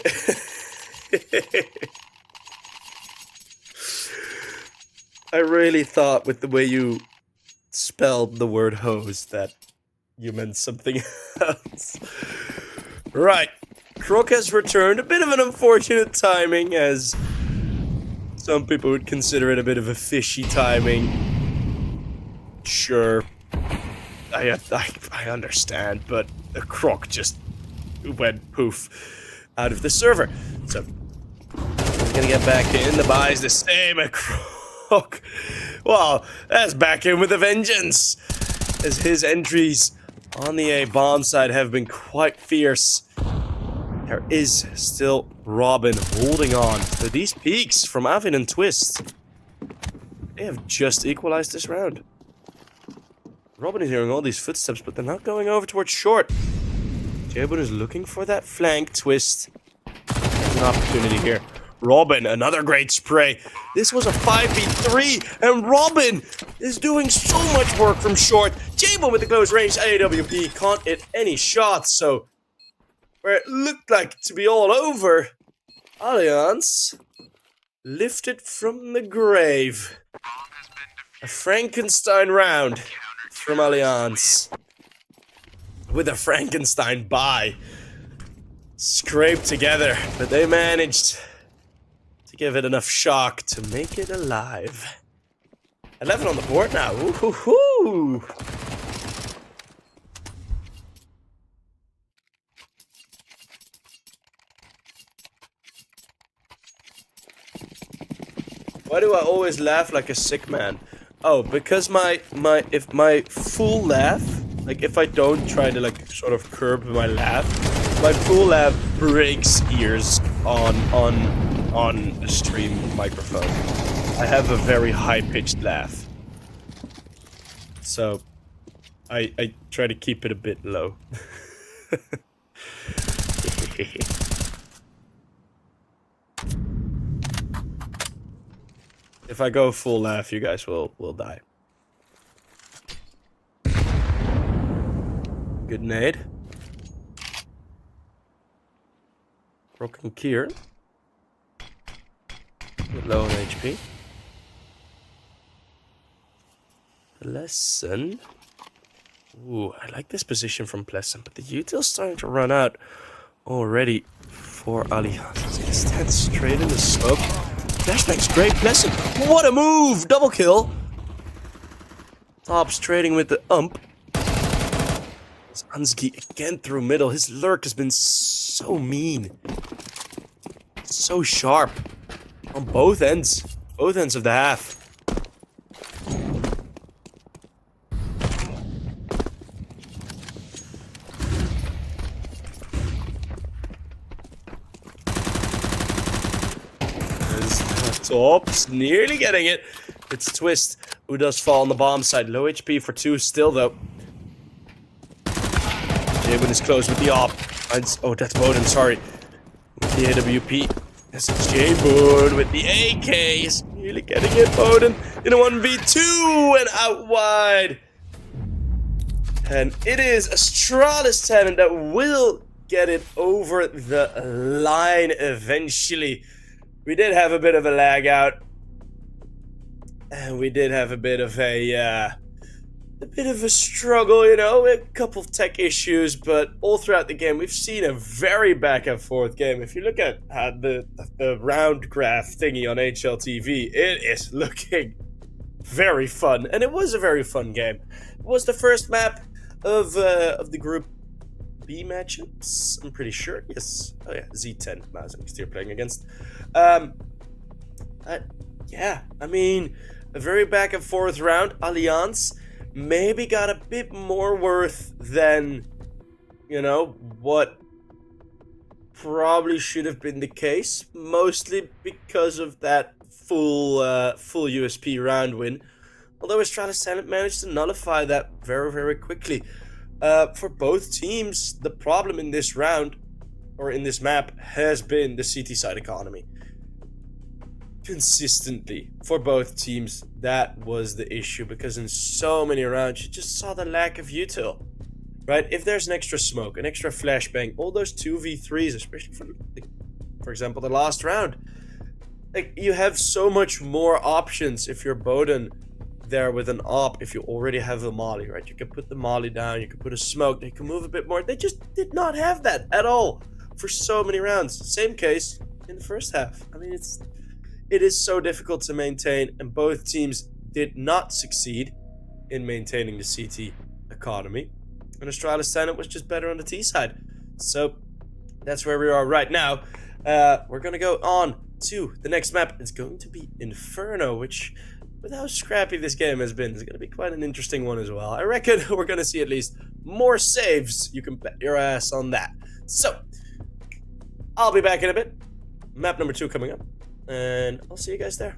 really thought with the way you spelled the word hose that you meant something else. Right. Croc has returned. A bit of an unfortunate timing, as some people would consider it a bit of a fishy timing. Sure. I understand, but the Croc just went poof out of the server. So he's gonna get back in. The buy is the same. A Croc, well, that's back in with a vengeance, as his entries on the A bomb side have been quite fierce. There is still Robin holding on to these peaks from Avin and Twist. They have just equalized this round. Robin is hearing all these footsteps, but they're not going over towards short. Jabun is looking for that flank. Twist. There's an opportunity here. Robin, another great spray. This was a 5v3, and Robin is doing so much work from short. Jabun with the close range AWP can't hit any shots, so where it looked like to be all over, Alliance lifted from the grave. A Frankenstein round from Alliance, with a Frankenstein buy scraped together, but they managed to give it enough shock to make it alive. 11 on the board now. Ooh-hoo-hoo. Why do I always laugh like a sick man? Oh, because my full laugh, like if I don't try to like sort of curb my laugh, my full laugh breaks ears on the stream microphone. I have a very high-pitched laugh, so I try to keep it a bit low. If I go full laugh, you guys will die. Good nade. Broken Kier. Low on HP. Pleasant. Ooh, I like this position from Pleasant, but the util's starting to run out already for Alliance. He's gonna stand straight in the smoke. Flashbang's great. Pleasant. What a move! Double kill. Tops trading with the ump. Ansgi again through middle. His lurk has been so mean. So sharp. On both ends. Both ends of the half. Tops nearly getting it. It's Twist who does fall on the bomb side. Low HP for 2 still, though. Jabun is close with the op. Oh, that's Bowden, sorry. With the AWP. Yes, it's Jabun with the AK. He's really getting it, Bowden. In a 1v2 and out wide. And it is Astralis Talent that will get it over the line eventually. We did have a bit of a lag out. And we did have a bit of a struggle, you know, a couple of tech issues, but all throughout the game, we've seen a very back and forth game. If you look at the round graph thingy on HLTV, it is looking very fun, and it was a very fun game. It was the first map of the Group B matchups, I'm pretty sure. Yes. Oh yeah, Z10 MOUZ NXT you're playing against. Yeah, I mean, a very back and forth round. Alliance maybe got a bit more worth than, you know, what probably should have been the case, mostly because of that full USP round win. Although Astralis Talent managed to nullify that very, very quickly. For both teams, the problem in this round, or in this map, has been the CT side economy. Consistently, for both teams, that was the issue, because in so many rounds, you just saw the lack of util. Right? If there's an extra smoke, an extra flashbang, all those 2v3s, especially for example, the last round, like, you have so much more options if you're Bowden there with an op. If you already have a molly, right? You can put the molly down, you can put a smoke, they can move a bit more. They just did not have that at all for so many rounds. Same case in the first half. I mean, it is so difficult to maintain, and both teams did not succeed in maintaining the CT economy. And Astralis Talent was just better on the T side. So that's where we are right now. We're gonna go on to the next map. It's going to be Inferno, which, with how scrappy this game has been, is going to be quite an interesting one as well. I reckon we're going to see at least more saves. You can bet your ass on that. So, I'll be back in a bit. Map number 2 coming up. And I'll see you guys there.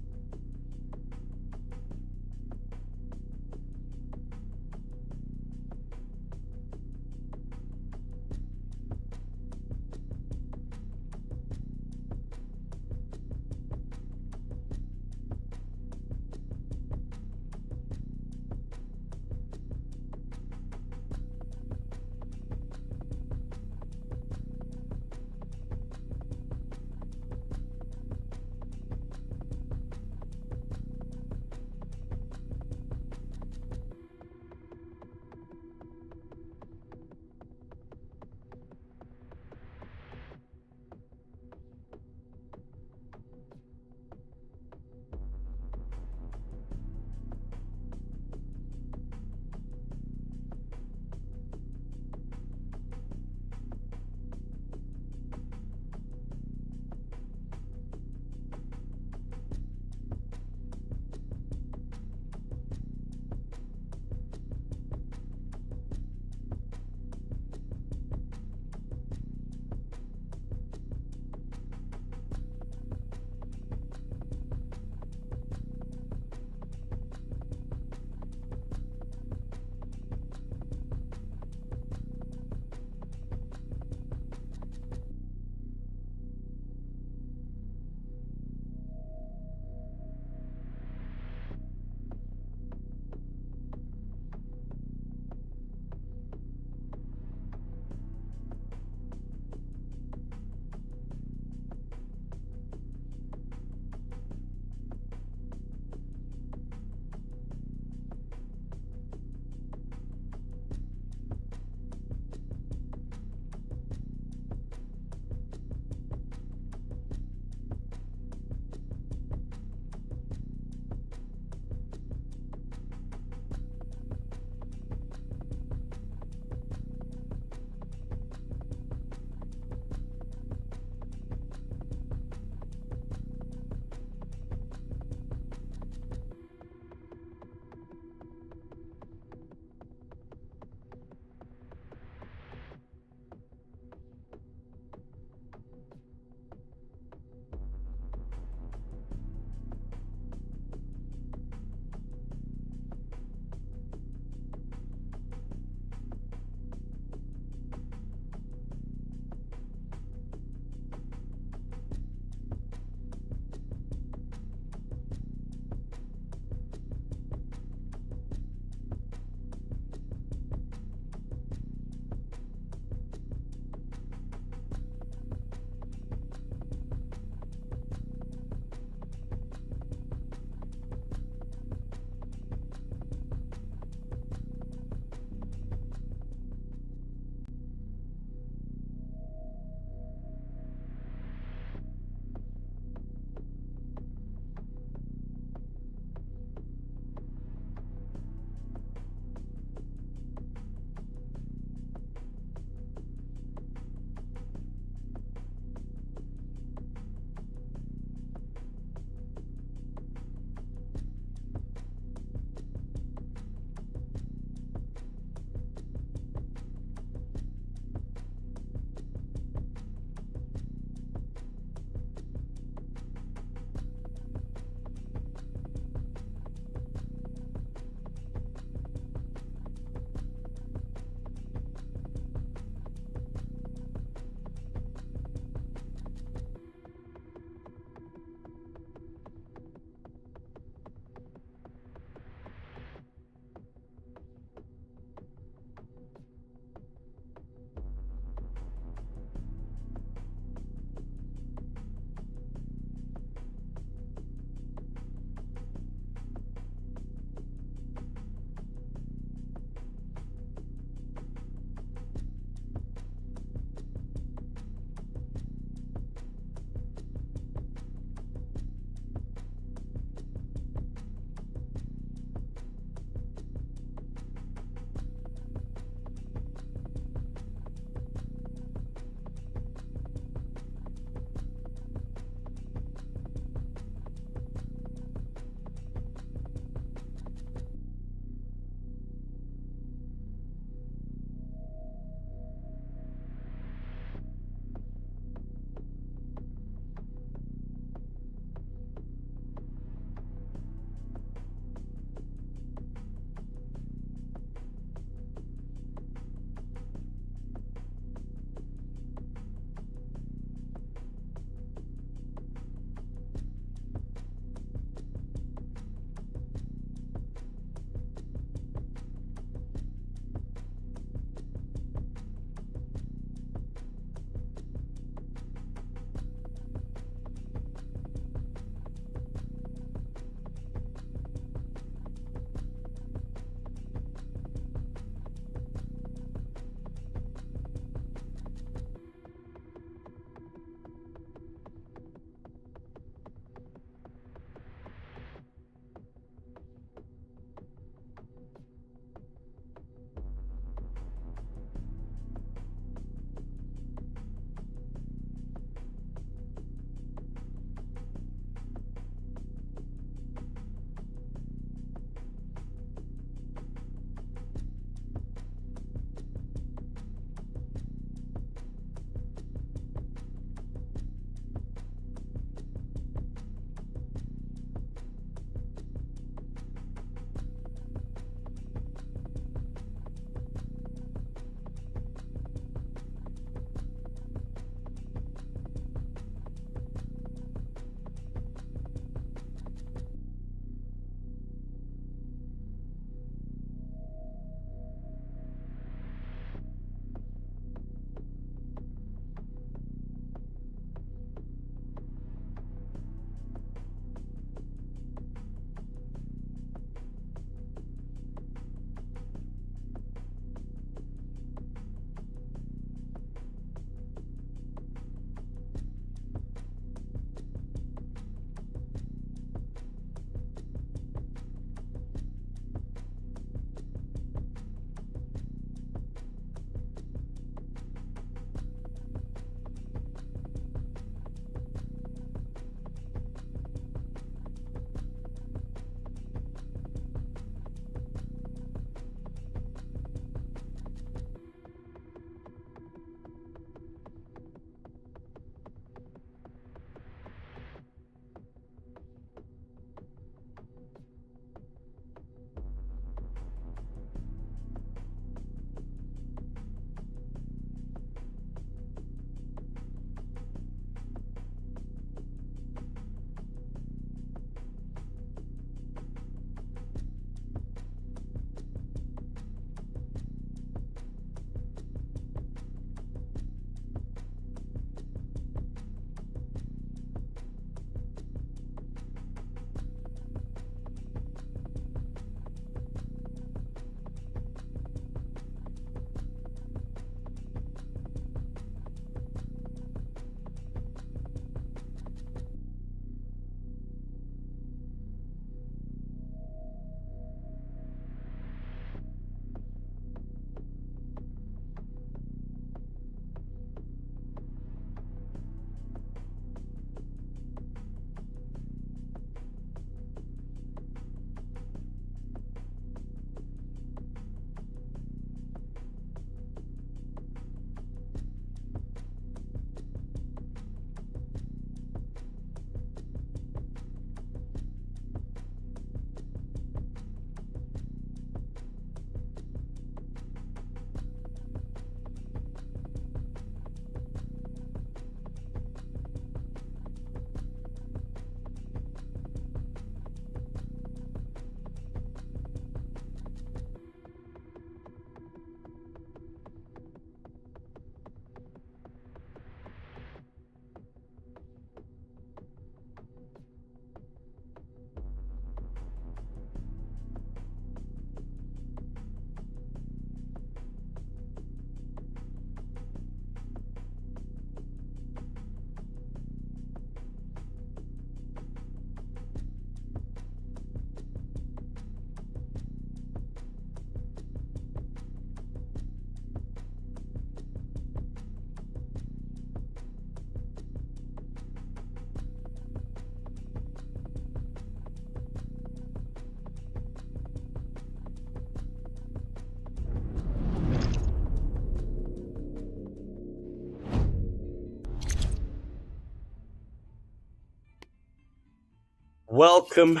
Welcome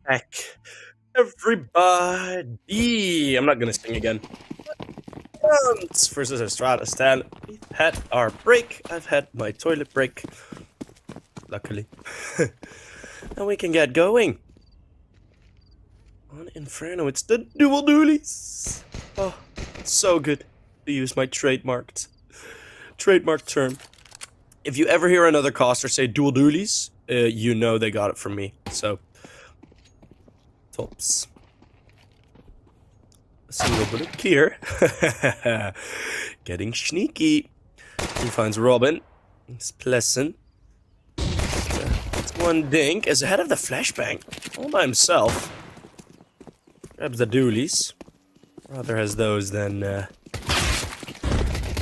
back, everybody. I'm not gonna sing again. MOUZ versus Astralis. We've had our break. I've had my toilet break, luckily. And we can get going. On Inferno, it's the dual dualies. Oh, it's so good to use my trademark term. If you ever hear another caster say dual dualies, you know they got it from me. So, tops. A single bullet here. Getting sneaky. He finds Robin. It's pleasant. It's one dink is ahead of the flashbang. All by himself. Grabs the dualies. Rather has those than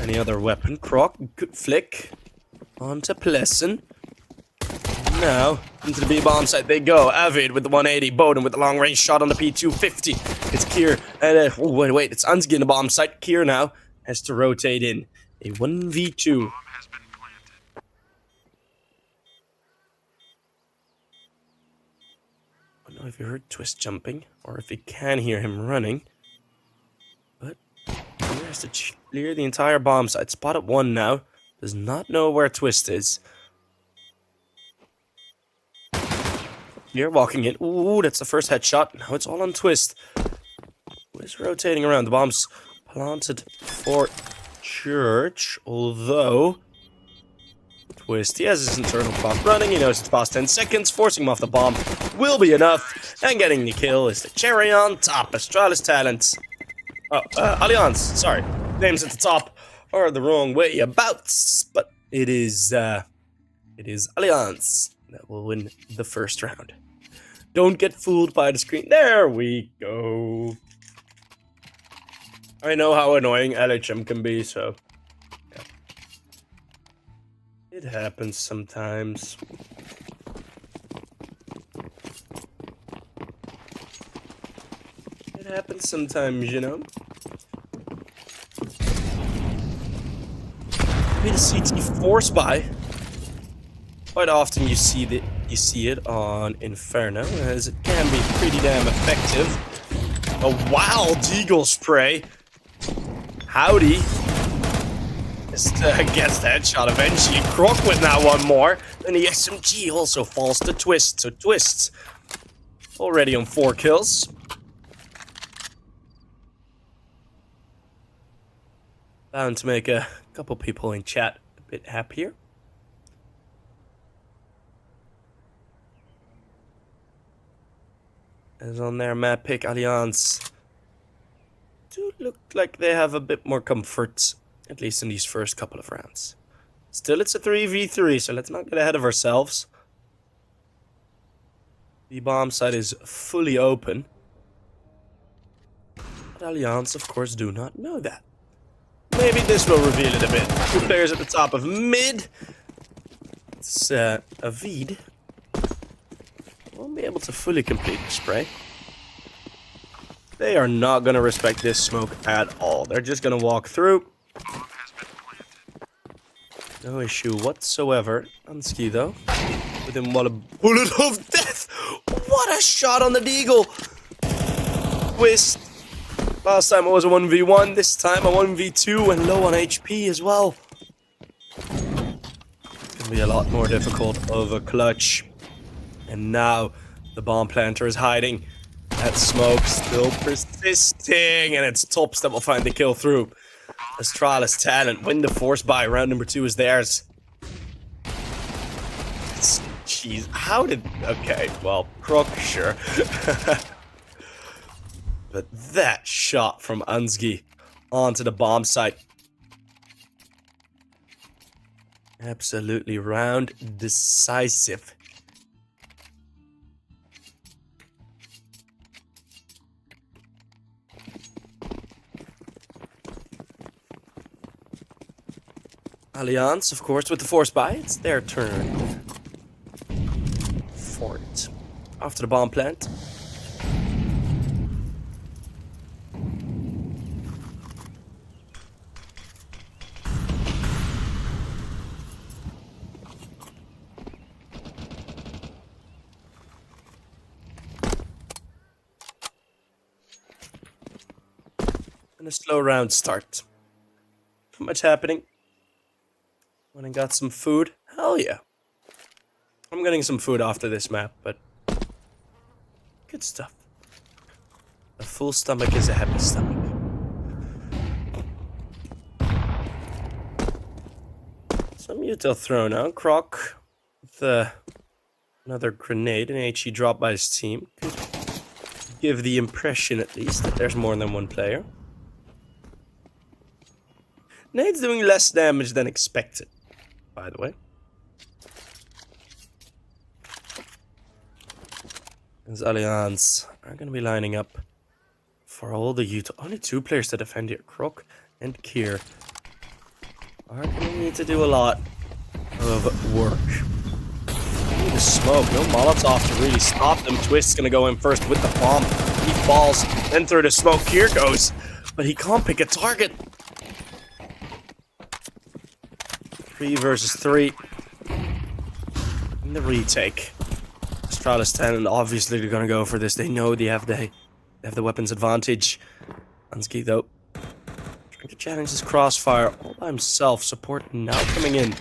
any other weapon. Croc, good flick. Onto Pleasant. Now, into the B-bomb site they go. Avid with the 180. Bowden with the long-range shot on the P250. It's Kier. And, oh, wait. It's Unsgi in the bomb site. Kier now has to rotate in. A 1v2. I don't know if you heard Twist jumping, or if you can hear him running. But, he has to clear the entire bomb site. Spot at 1 now. Does not know where Twist is. Here, walking in. Ooh, that's the first headshot. Now it's all on Twist. Twist rotating around. The bomb's planted for Church. Although, Twist, he has his internal clock running. He knows it's past 10 seconds. Forcing him off the bomb will be enough. And getting the kill is the cherry on top. Astralis talents. Oh, Allianz. Sorry. Names at the top are the wrong way about. But it is Allianz that will win the first round. Don't get fooled by the screen. There we go. I know how annoying LHM can be, so yeah. It happens sometimes. It happens sometimes, you know. Maybe the CT force buy. Quite often you see it on Inferno, as it can be pretty damn effective. A wild eagle spray. Howdy. Just gets the headshot eventually. Croc with now one more. And the SMG also falls to Twist. So Twist already on 4 kills. Bound to make a couple people in chat a bit happier. As on their map pick, Allianz do look like they have a bit more comfort, at least in these first couple of rounds. Still, it's a 3v3, so let's not get ahead of ourselves. The bomb site is fully open. But Allianz, of course, do not know that. Maybe this will reveal it a bit. 2 players at the top of mid. It's Avid. Won't be able to fully complete the spray. They are not going to respect this smoke at all. They're just going to walk through. No issue whatsoever. Unsgi though. With him, what a bullet of death! What a shot on the deagle! Twist. Last time it was a 1v1. This time a 1v2 and low on HP as well. It's going to be a lot more difficult of a clutch. And now, the bomb planter is hiding. That smoke still persisting. And it's Tops that will find the kill through. Astralis talent. Win the force buy. Round number 2 is theirs. Jeez. How did... Okay, well, Croc, sure. But that shot from Unsgi onto the bomb site. Absolutely round decisive. Allianz, of course, with the force buy. It's their turn. Fort. After the bomb plant. And a slow round start. Not much happening. Went and got some food. Hell yeah. I'm getting some food after this map, but good stuff. A full stomach is a happy stomach. Some util thrown out. Croc with another grenade, an HE drop by his team. Could give the impression, at least, that there's more than one player. Nade's doing less damage than expected, by the way. As Allianz are going to be lining up for all the util. Only 2 players to defend here. Croc and Kier are going to need to do a lot of work. The smoke, no Molotov to really stop them. Twist's gonna go in first with the bomb. He falls, then through the smoke, Kier goes, but he can't pick a target. 3 versus 3. In the retake. Astralis 10, and obviously they're gonna go for this. They know they have the weapons advantage. Ansky though, trying to challenge his crossfire all by himself. Support now coming in.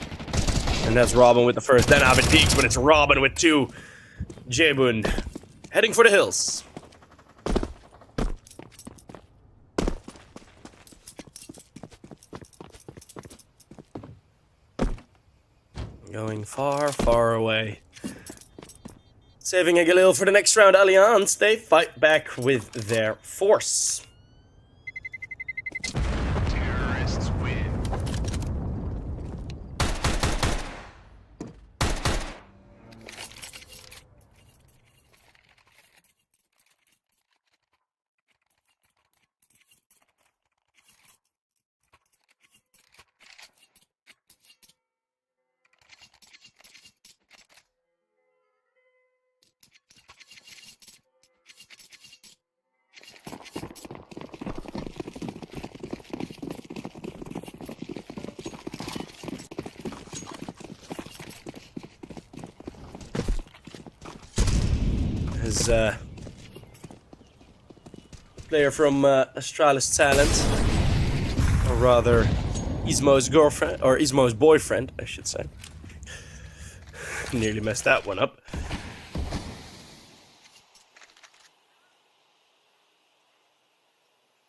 And that's Robin with the first, then aTTaX, but it's Robin with 2. Jebun heading for the hills. Going far, far away. Saving a Galil for the next round. Allianz, they fight back with their force. Terrorists win. As player from Astralis Talent, or rather Ismo's girlfriend, or Ismo's boyfriend, I should say. Nearly messed that one up.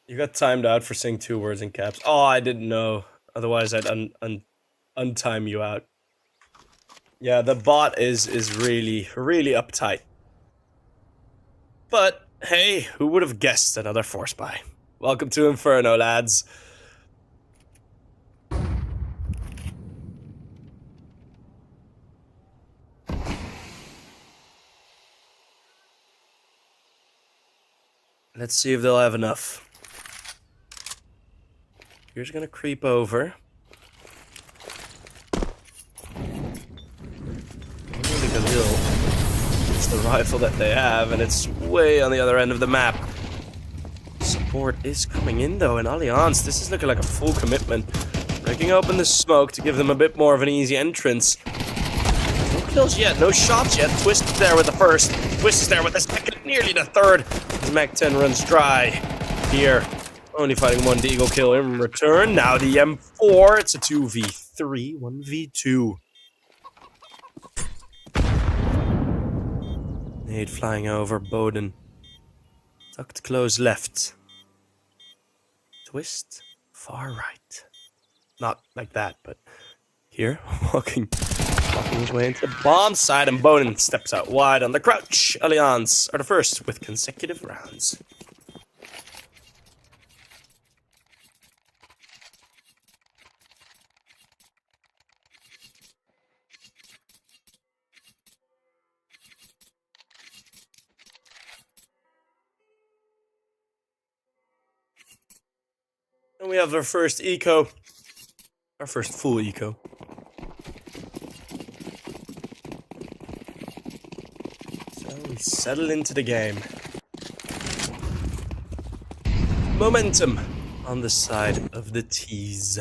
You got timed out for saying 2 words in caps. Oh, I didn't know. Otherwise, I'd untime you out. Yeah, the bot is really, really uptight. But, hey, who would have guessed another force buy? Welcome to Inferno, lads. Let's see if they'll have enough. Here's gonna creep over. It's the rifle that they have, and it's way on the other end of the map. Support is coming in though, and Allianz, this is looking like a full commitment. Breaking open the smoke to give them a bit more of an easy entrance. No kills yet, no shots yet. Twist is there with the first. Twist is there with the second, nearly the third. As Mac 10 runs dry. Here, only fighting 1 Deagle kill in return. Now the M4, it's a 2v3, 1v2. Nade flying over, Bowden. Tucked close left. Twist, far right. Not like that, but here, walking his way into the bomb side, and Bowden steps out wide on the crouch. Allianz are the first with consecutive rounds. And we have our first eco. Our first full eco. So we settle into the game. Momentum on the side of the T's.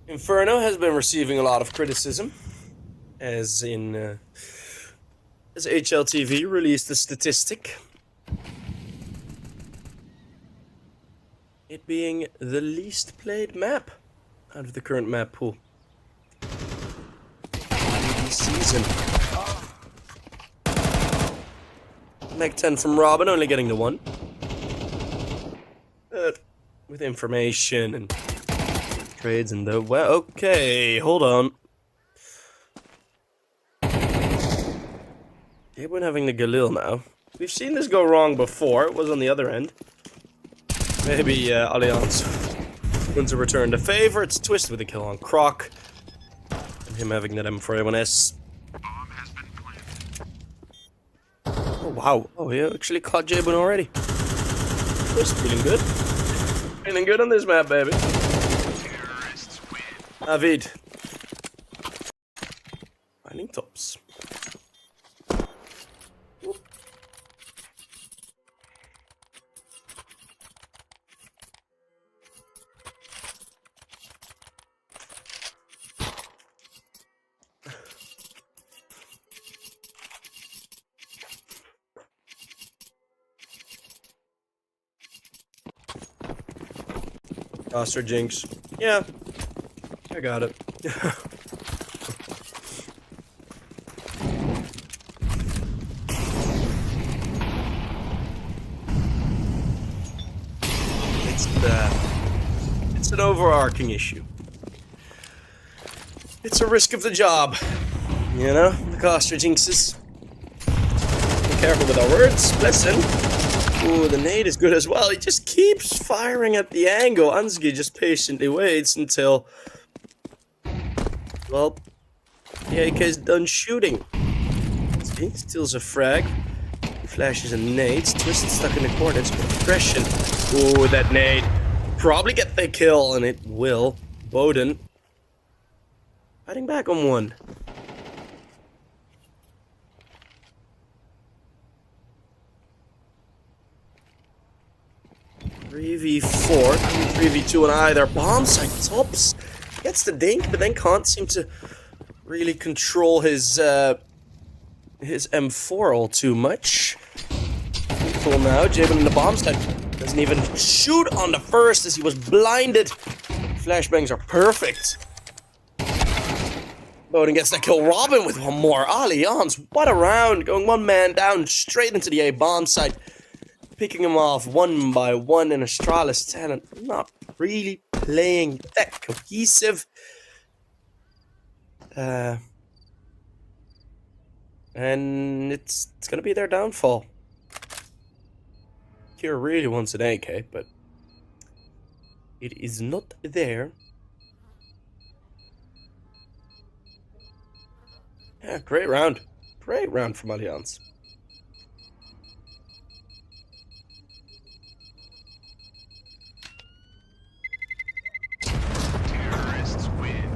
Inferno has been receiving a lot of criticism. as HLTV released a statistic, it being the least played map out of the current map pool this season. Meg 10 from Robin, only getting the 1. With information and trades and the... Well, okay, hold on. Everyone having the Galil now. We've seen this go wrong before. It was on the other end. Maybe Allianz wants to return the favor. It's Twist with a kill on Croc. And him having that M4A1S. Bomb has been planted. Oh, wow. Oh, he actually caught Jabun already. Twist feeling good. Feeling good on this map, baby. Terrorists win. Avid. Finding tops. Oster Jinx. Yeah. I got it. It's an overarching issue. It's a risk of the job. You know? The Oster Jinxes. Be careful with our words. Listen. Ooh, the nade is good as well. He just keeps firing at the angle. Ansgi just patiently waits until... Well, the AK is done shooting. Ansgi steals a frag. Flashes and nades. Twisted stuck in the corner. It's progression. Ooh, that nade. Probably get the kill, and it will. Bowden. Fighting back on 1. 3v4, 3v2 on either bomb site. Tops gets the dink, but then can't seem to really control his M4 all too much. Cool now, Jabin in the bomb site doesn't even shoot on the first as he was blinded. Flashbangs are perfect. Bowden gets that kill. Robin with one more. Allianz, what a round. Going 1 man down straight into the A bomb site. Picking him off 1 by 1 in Astralis talent. Not really playing that cohesive. And it's gonna be their downfall. Kira really wants an AK, but it is not there. Yeah, great round. Great round from Allianz. Terrorists win.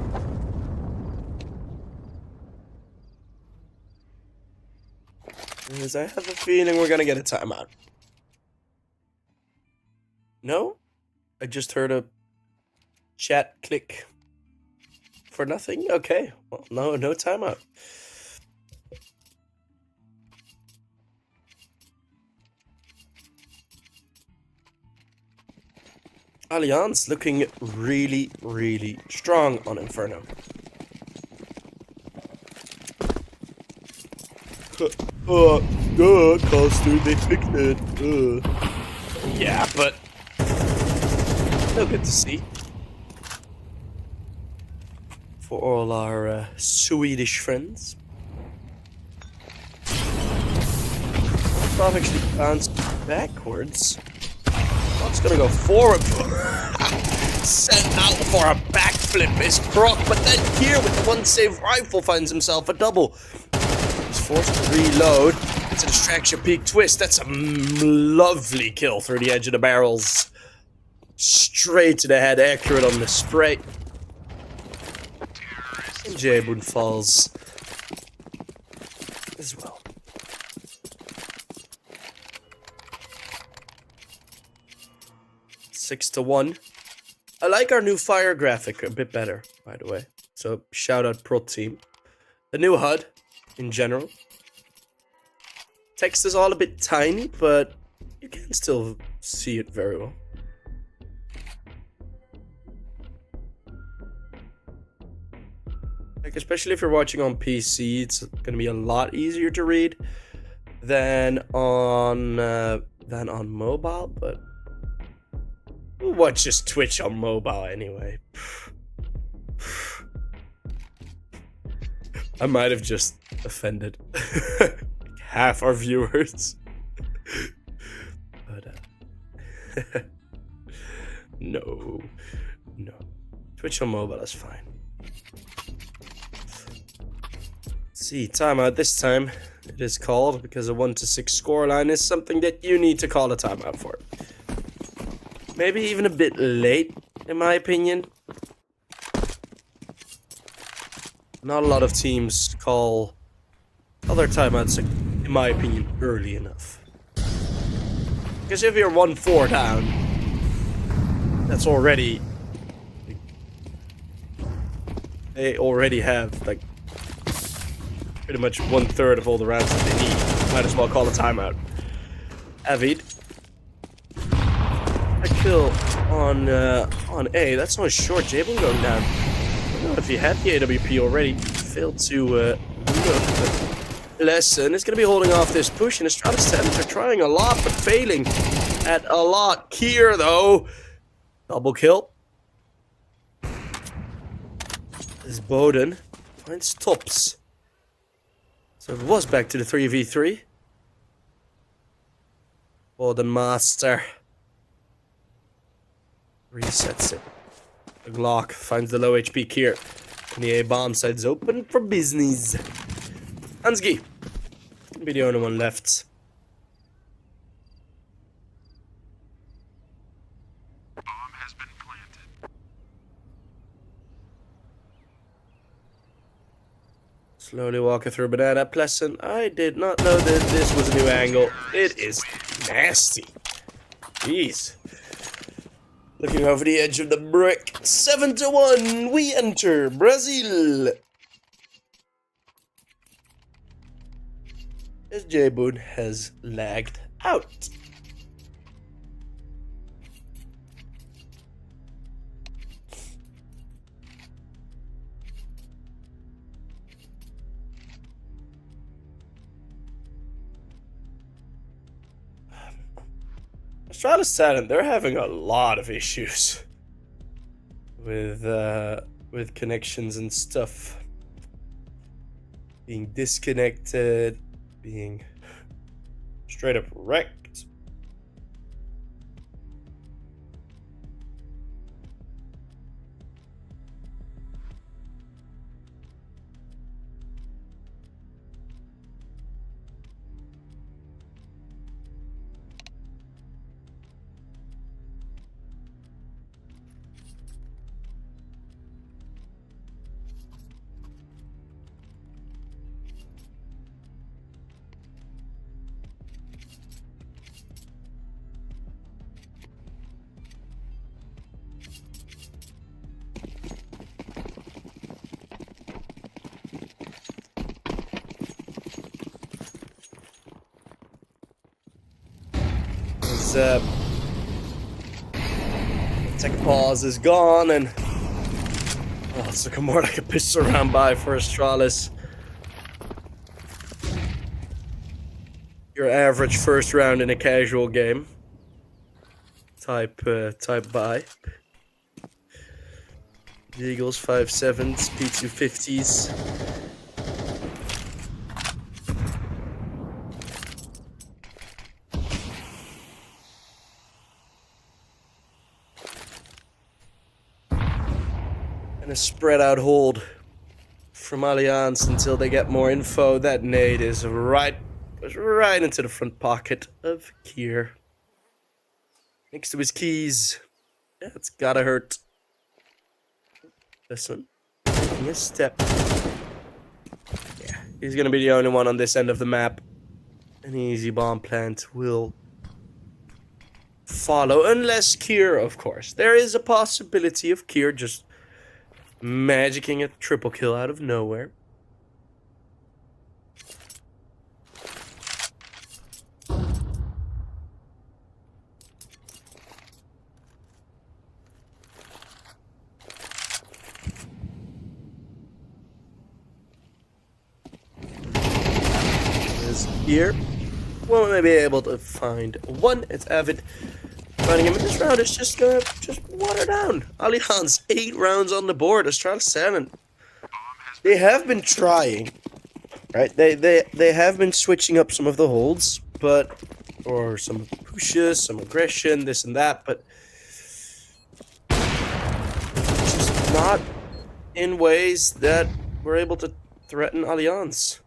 As I have a feeling we're gonna get a timeout. No? I just heard a chat click for nothing? Okay. Well, no timeout. Allianz looking really, really strong on Inferno. Costume, they fixed it. Yeah, but no good to see. For all our Swedish friends. Bob actually bounced backwards. Bob's gonna go forward. Sent out for a backflip is Croc, but then here with the 1 save rifle finds himself a double. He's forced to reload. It's a distraction peak twist. That's a lovely kill through the edge of the barrels. Straight to the head, accurate on the spray. And Jabun falls as well. Six to 1. I like our new fire graphic a bit better, by the way. So shout out Pro Team. the new HUD in general. Text is all a bit tiny, but you can still see it very well. Like, especially if you're watching on PC, it's gonna be a lot easier to read than on mobile. But who watches Twitch on mobile anyway? I might have just offended half our viewers. But no. Twitch on mobile is fine. Let's see, timeout this time. It is called because a 1-6 scoreline is something that you need to call a timeout for. Maybe even a bit late, in my opinion. Not a lot of teams call other timeouts, in my opinion, early enough. Because if you're 1-4 down, that's already... They already have, like, pretty much 1/3 of all the rounds that they need. Might as well call a timeout. Avid. A kill on A. That's not a short. Jabin going down. I don't know if he had the AWP already. Failed to look. Lesson is going to be holding off this push, and Astralis are trying a lot, but failing at a lot. Kier, though. Double kill. This Bowden finds Tops. So it was back to the 3v3. Bowden Master. Resets it. The Glock finds the low HP Kier. And the A bomb side's open for business. Hansky. Gonna be the only one left. Bomb has been planted. Slowly walking through banana. Pleasant. I did not know that this was a new angle. It is nasty. Jeez. Looking over the edge of the brick. 7-1. We enter Brazil. As J-Boon has lagged out. Astralis Talent, they're having a lot of issues with connections and stuff. Being disconnected, being straight up wrecked. Tech pause is gone, and it's looking more like a pistol round by for Astralis. Your average first round in a casual game type buy. The Eagles 5.7s, P250s. And a spread out hold from Allianz until they get more info. That nade is goes right into the front pocket of Kier. Next to his keys. Yeah, it's gotta hurt. Listen, taking a step. Yeah, he's gonna be the only one on this end of the map. An easy bomb plant will follow, unless Kier, of course. There is a possibility of Kier just magicking a triple kill out of nowhere. here. Won't be able to find one. It's Avid. Finding him in this round is just gonna water down. Allianz 8 rounds on the board. Astralis 7. They have been trying, right? They have been switching up some of the holds, but or some pushes, some aggression, this and that, but just not in ways that were able to threaten Allianz.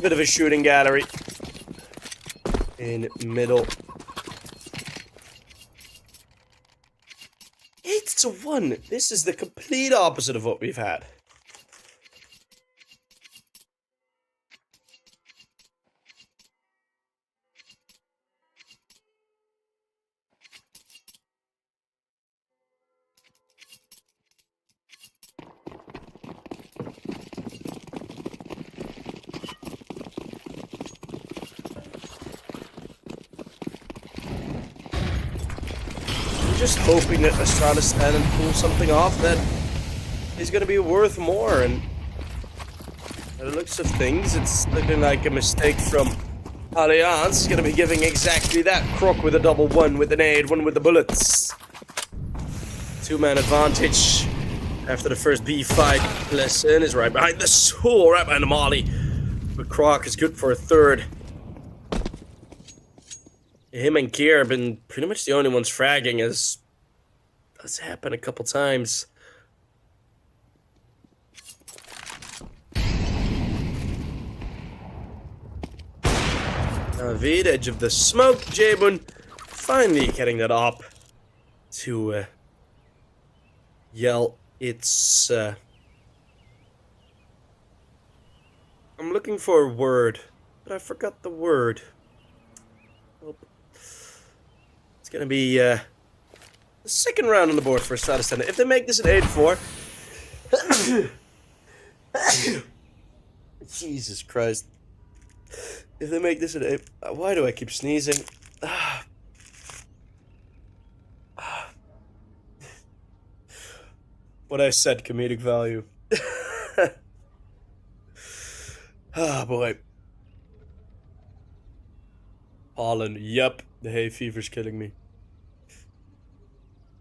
Bit of a shooting gallery in middle. 8-1. This is the complete opposite of what we've had. Just hoping that Astralis can pull something off that is going to be worth more, and by the looks of things, it's looking like a mistake from Allianz. Is going to be giving exactly that. Croc with a double, one with the nade, one with the bullets. 2-man advantage after the first B fight. Lesson is right behind the soul, right behind the molly. But Croc is good for a third. Him and Kier have been pretty much the only ones fragging, as that's happened a couple times. Vid, edge of the smoke. Jabun finally getting that up to yell. It's I'm looking for a word, but I forgot the word. It's gonna be the second round on the board for Astralis. If they make this an 8-4, Jesus Christ! If they make this an 8, why do I keep sneezing? What I said, comedic value. Ah, boy. Pollen, yep. The hay fever's killing me.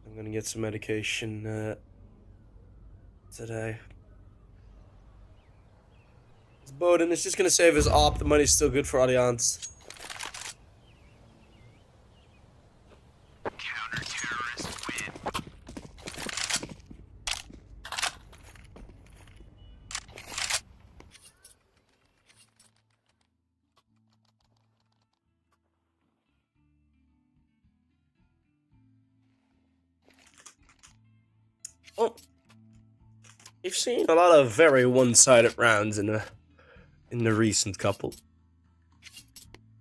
I'm gonna get some medication today. It's Bowden. It's just gonna save his op. The money's still good for Allianz. Counter-terrorist win. Well, we've seen a lot of very one-sided rounds in the recent couple.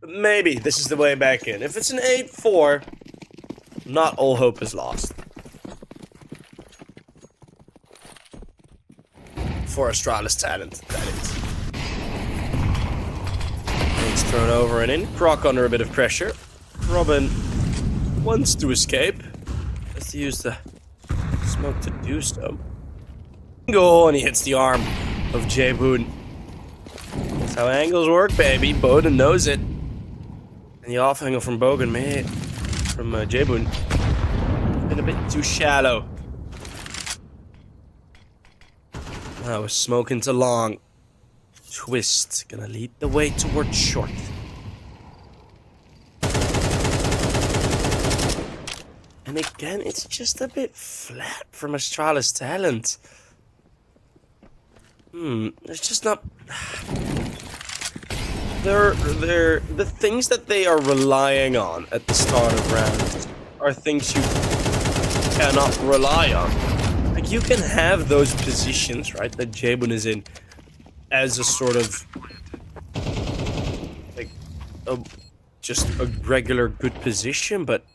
But maybe this is the way back in. If it's an 8-4, not all hope is lost. For Astralis talent, that is. He's thrown over and in. Croc under a bit of pressure. Robin wants to escape. Has to use the smoke to do so. Go, and he hits the arm of Jabun. That's how angles work, baby. Bowden knows it. And the off angle from Bogan, man, from Jabun, been a bit too shallow. Now smoke into long. Twist gonna lead the way towards short. And again, it's just a bit flat from Astralis talent. There's just not. The things that they are relying on at the start of rounds are things you cannot rely on. Like, you can have those positions, right, that Jabun is in as a sort of like just a regular good position, but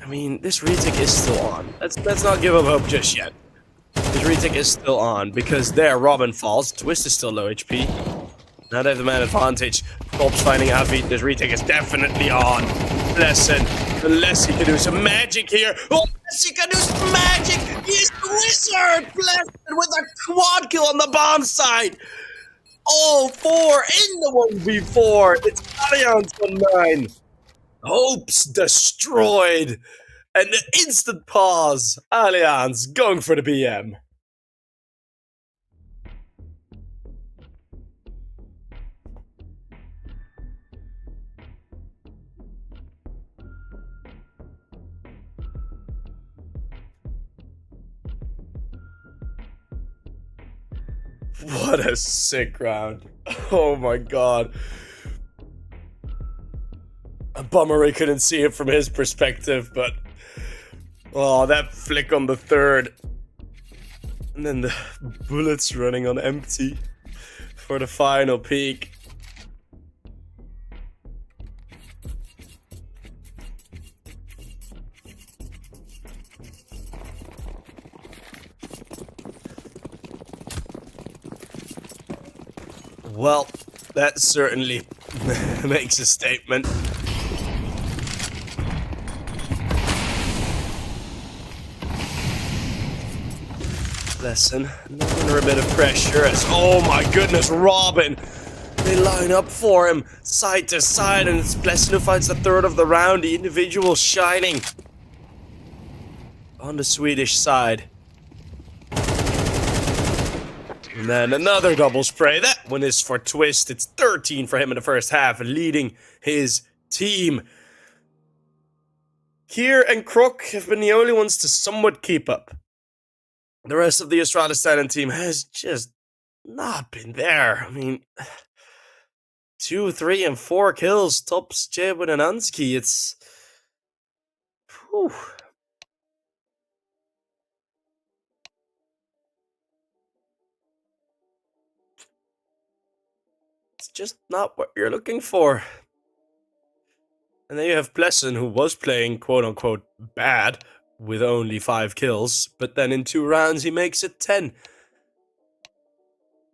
I mean, this retake is still on. Let's not give up hope just yet. This retake is still on because there Robin falls. Twist is still low HP. Now they have the man advantage. Bob's finding Avi. This retake is definitely on. Lesson. Unless he can do some magic here. Oh, unless he can do some magic. He's the wizard. Blessed with a quad kill on the bomb side. All four in the 1v4. It's Allianz on 9. Hopes destroyed. An instant pause. Allianz going for the BM. What a sick round. Oh my god. A bummer we couldn't see it from his perspective, but oh, that flick on the third. And then the bullets running on empty for the final peak. Well, that certainly makes a statement. Lesson, under a bit of pressure as, oh my goodness, Robin! They line up for him, side to side, and it's Blessin who finds the third of the round, the individual shining on the Swedish side. And then another double spray. That one is for Twist. It's 13 for him in the first half, leading his team. Kier and Crook have been the only ones to somewhat keep up. The rest of the Astralis talent team has just not been there. I mean, 2, 3, and 4 kills tops Jebun and Ansky. It's... whew. It's just not what you're looking for. And then you have Plessen, who was playing quote-unquote bad with only 5 kills, but then in 2 rounds he makes it 10.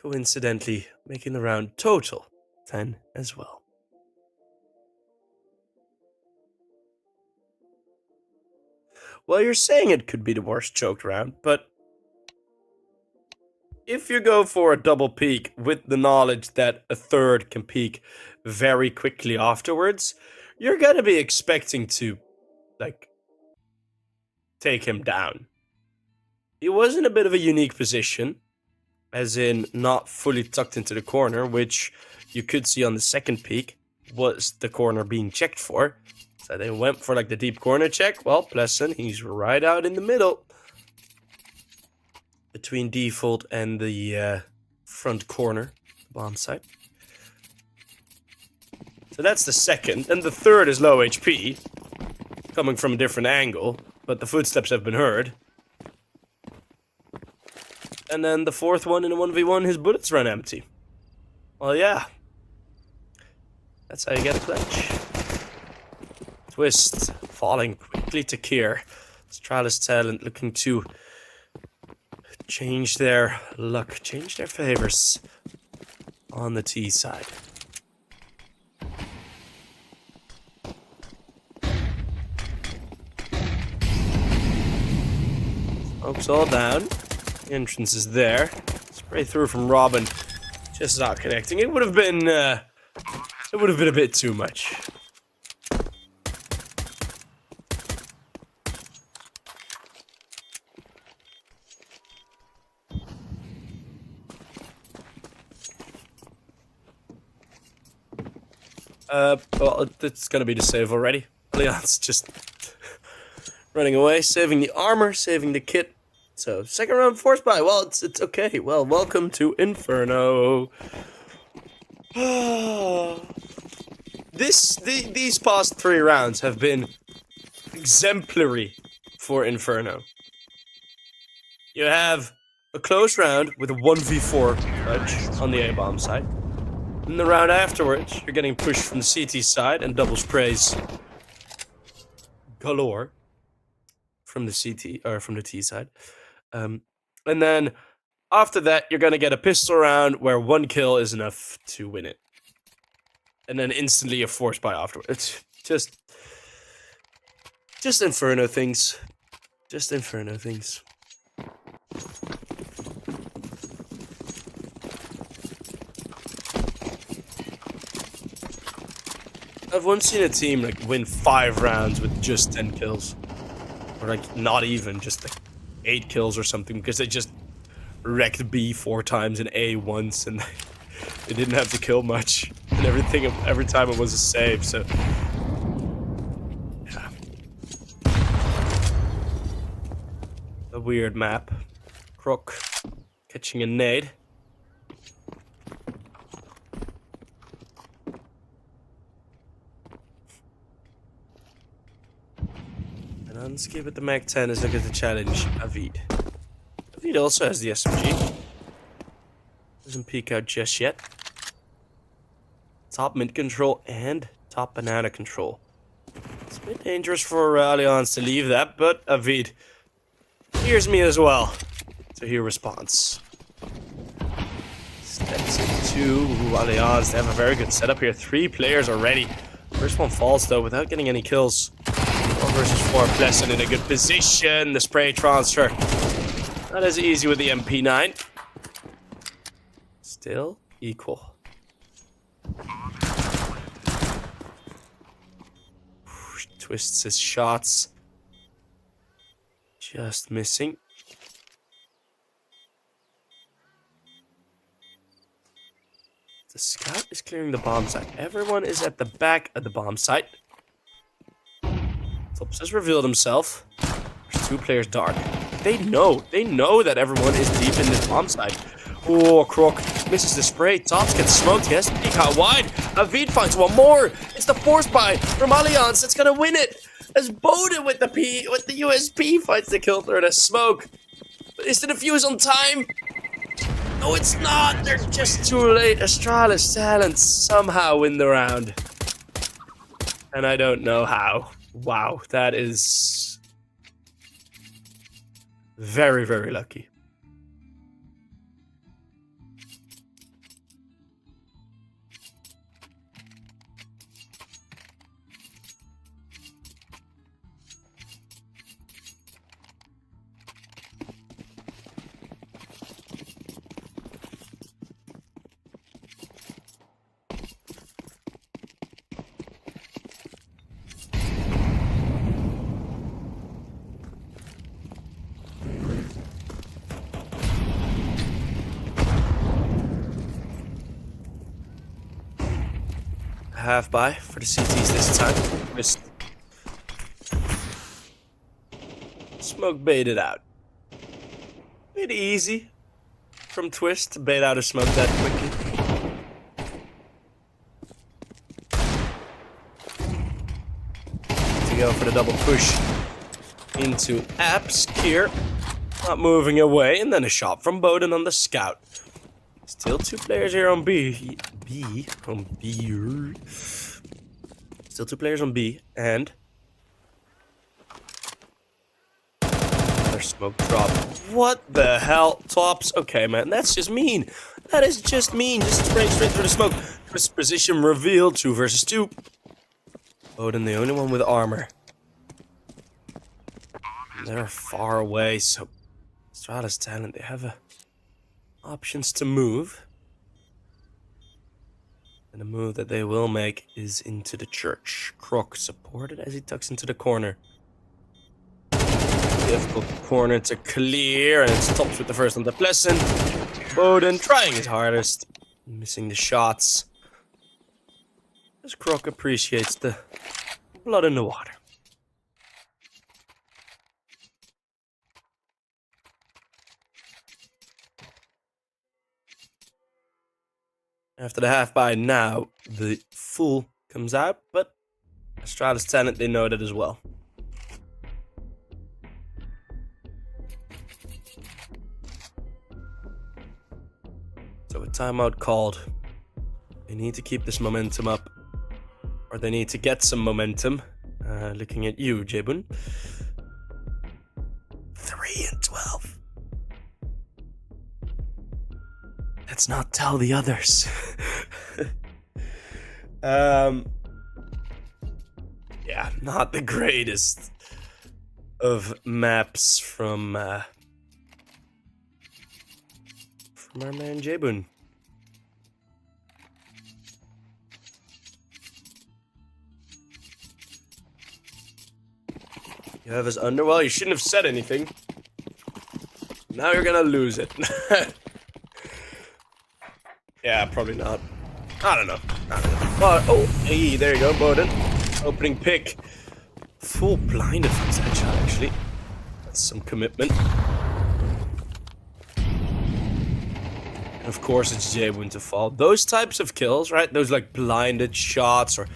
Coincidentally, making the round total 10 as well. Well, you're saying it could be the worst choked round, but if you go for a double peak with the knowledge that a third can peak very quickly afterwards, you're gonna be expecting to, like, take him down. He was in a bit of a unique position, as in not fully tucked into the corner, which you could see on the second peak was the corner being checked for. So they went for like the deep corner check. Well, Plessen, he's right out in the middle between default and the front corner, bomb site. So that's the second, and the third is low HP, coming from a different angle, but the footsteps have been heard. And then the fourth one in a 1v1, his bullets run empty. Well, yeah. That's how you get a clutch. Twist falling quickly to Kier. Astralis talent looking to change their luck, change their favors on the T side. Smoke's all down. The entrance is there. Spray through from Robin. Just not connecting. It would have been a bit too much. Well, it's gonna be the save already. Leon's just running away, saving the armor, saving the kit. So, second round force buy. Well, it's okay. Well, welcome to Inferno. These past 3 rounds have been exemplary for Inferno. You have a close round with a 1v4 clutch on the A-bomb side. In the round afterwards, you're getting pushed from the CT side and double sprays galore from the CT or from the T side. And then after that, you're gonna get a pistol round where 1 kill is enough to win it. and then instantly a force buy afterwards. It's just Inferno things. Just Inferno things. I've once seen a team like win 5 rounds with just 10 kills. Or like not even, just like 8 kills or something, because they just wrecked B 4 times and A once, and they didn't have to kill much. And every time it was a save, so yeah. A weird map. Crook catching a nade. And Unskip at the Mag 10 is looking to challenge Avid. Avid also has the SMG. Doesn't peek out just yet. Top mid control and top banana control. It's a bit dangerous for Allianz to leave that, but Avid hears me as well. So he responds. Steps into Allianz. They have a very good setup here. 3 players already. First one falls though without getting any kills. 4 versus 4. Pleasant in a good position. The spray transfer. Not as easy with the MP9. Still equal. Twists his shots. Just missing. The scout is clearing the bomb site. Everyone is at the back of the bomb site. Tops has revealed himself. There's 2 players dark. They know that everyone is deep in this bomb site. Oh, Crook misses the spray. Tops gets smoked. He has to peek out wide. Avid finds one more. It's the force buy from Allianz that's gonna win it. As Bowden with the USP finds the kill through the smoke. But is the defuse on time? No, it's not. They're just too late. Astralis Talents somehow win the round. And I don't know how. Wow, that is very, very lucky. Half buy for the CTs this time. Just smoke baited out. Bit easy from Twist to bait out a smoke that quickly. To go for the double push into Apps here. Not moving away, and then a shot from Bowden on the scout. Still 2 players here on B. Still 2 players on B, and another smoke drop. What the hell? Tops. Okay, man, that's just mean. That is just mean. Just spraying straight through the smoke. First position revealed. 2 versus 2. Bowden, the only one with armor. They're far away, so Astralis Talent, they have options to move. And the move that they will make is into the church. Crook supported as he tucks into the corner. Difficult corner to clear, and it's Tops with the first on the Pleasant. Bowden trying his hardest, missing the shots. As Crook appreciates the blood in the water. After the half buy now, the full comes out, but Astralis Talent, they know that as well. So a timeout called. They need to keep this momentum up, or they need to get some momentum. Looking at you, Jebun. 3-12. Let's not tell the others. Yeah, not the greatest of maps from our man Jabun. You have his underwell. You shouldn't have said anything. Now you're gonna lose it. Yeah, probably not. I don't know. But, oh, hey, there you go, Bowden. Opening pick. Full blind defense headshot, actually. That's some commitment. And of course, it's Jabun to fall. Those types of kills, right? Those like blinded shots or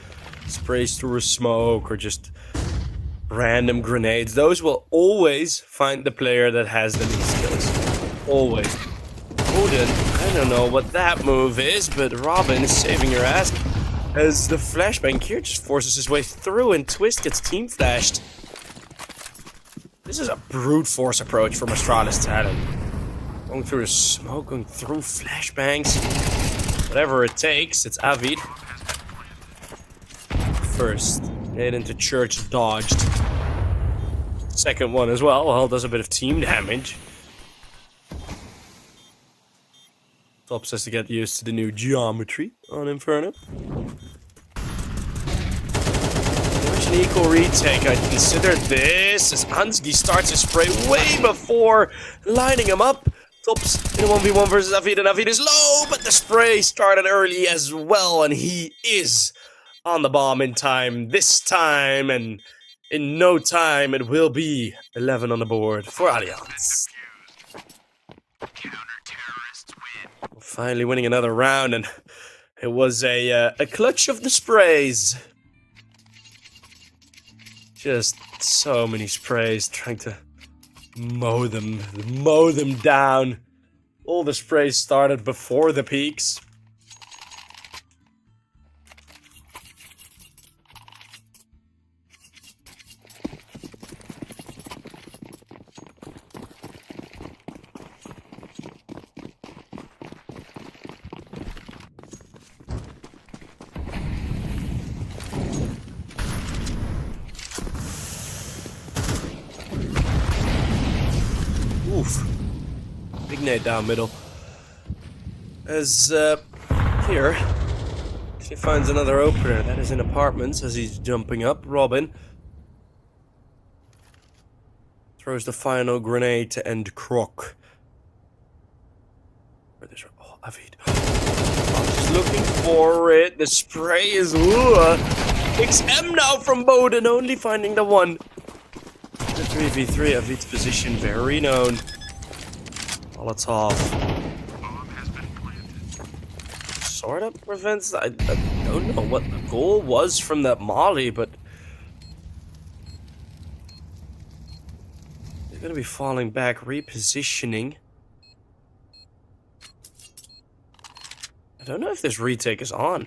sprays through a smoke or just random grenades. Those will always find the player that has the least kills. Always. Bowden, I don't know what that move is, but Robin is saving your ass as the flashbang here just forces his way through and Twist gets team flashed. This is a brute force approach from Astralis talent. Going through the smoke, going through flashbangs. Whatever it takes, it's Avid. First, made into church, dodged. Second one as well does a bit of team damage. Tops has to get used to the new geometry on Inferno. An equal retake, I'd consider this as Hansky starts his spray way before lining him up. Tops in a 1v1 versus Avid, and Avid is low, but the spray started early as well, and he is on the bomb in time this time, and in no time it will be 11 on the board for Allianz. Finally winning another round, and it was a clutch of the sprays. Just so many sprays trying to mow them down. All the sprays started before the peaks. Oof. Big nade down middle. As here, she finds another opener. That is in apartments as he's jumping up. Robin throws the final grenade to end Croc. Oh, Avid. I'm just looking for it. The spray is XM now from Bowden, only finding the one. The 3v3 of its position, very known. Molotov. Sort of prevents. I don't know what the goal was from that molly, but they're gonna be falling back, repositioning. I don't know if this retake is on.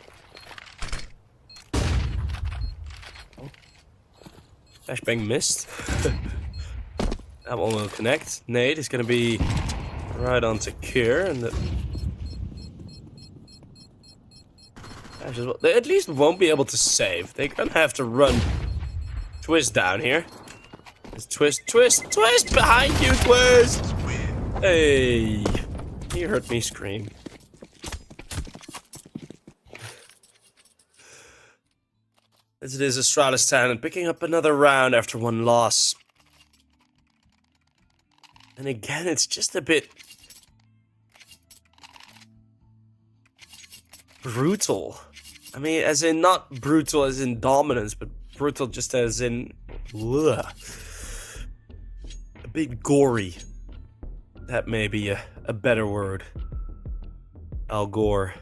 Flashbang missed. That one will connect. Nade is going to be right onto Kier, and they at least won't be able to save. They're going to have to run Twist down here. It's Twist behind you, Twist! Hey, you heard me scream. As it is Astralis talent picking up another round after one loss. And again, it's just a bit brutal. I mean, as in not brutal as in dominance, but brutal just as in a bit gory. That may be a better word. Al Gore.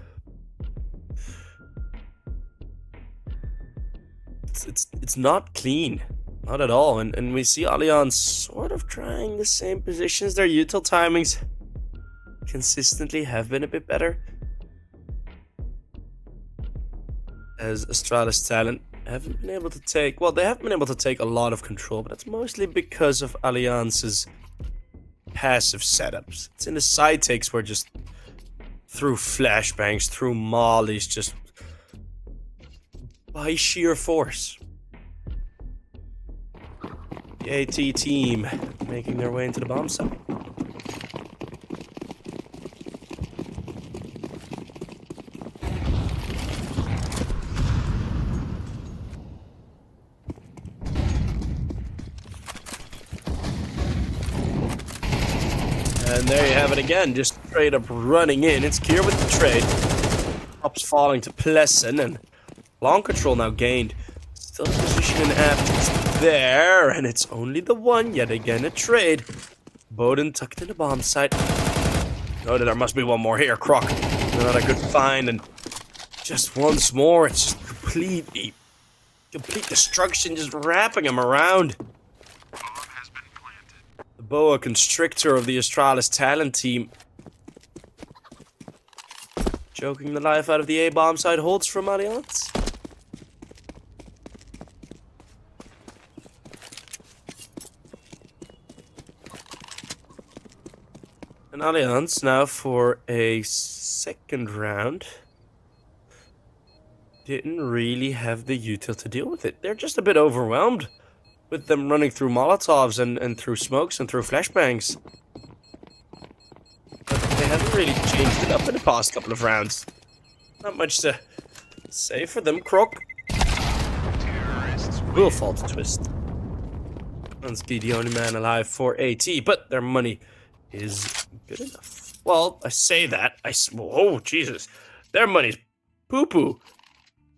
It's not clean, not at all, and we see Allianz sort of trying the same positions. Their util timings consistently have been a bit better, as Astralis talent haven't been able to take. Well, they have been able to take a lot of control, but it's mostly because of Allianz's passive setups. It's in the side takes where just through flashbangs, through mollies, just by sheer force. The AT team making their way into the bomb site. And there you have it again, just straight up running in. It's Kier with the trade. Ups falling to Plessen, and long control now gained. Still in position in app. It's there, and it's only the one. Yet again, a trade. Bowden tucked in the bomb site. Oh, there must be one more here, Croc. Not a good find, and just once more, it's just complete destruction, just wrapping him around. The boa constrictor of the Astralis talent team. Choking the life out of the A bomb side holds from Allianz. And Allianz now for a second round didn't really have the util to deal with it. They're just a bit overwhelmed with them running through Molotovs and through smokes and through flashbangs. But they haven't really changed it up in the past couple of rounds. Not much to say for them. Croc will fall to twist. Unsky the only man alive for AT, but their money is good enough. Well, I say that. Oh, Jesus. Their money's poo-poo.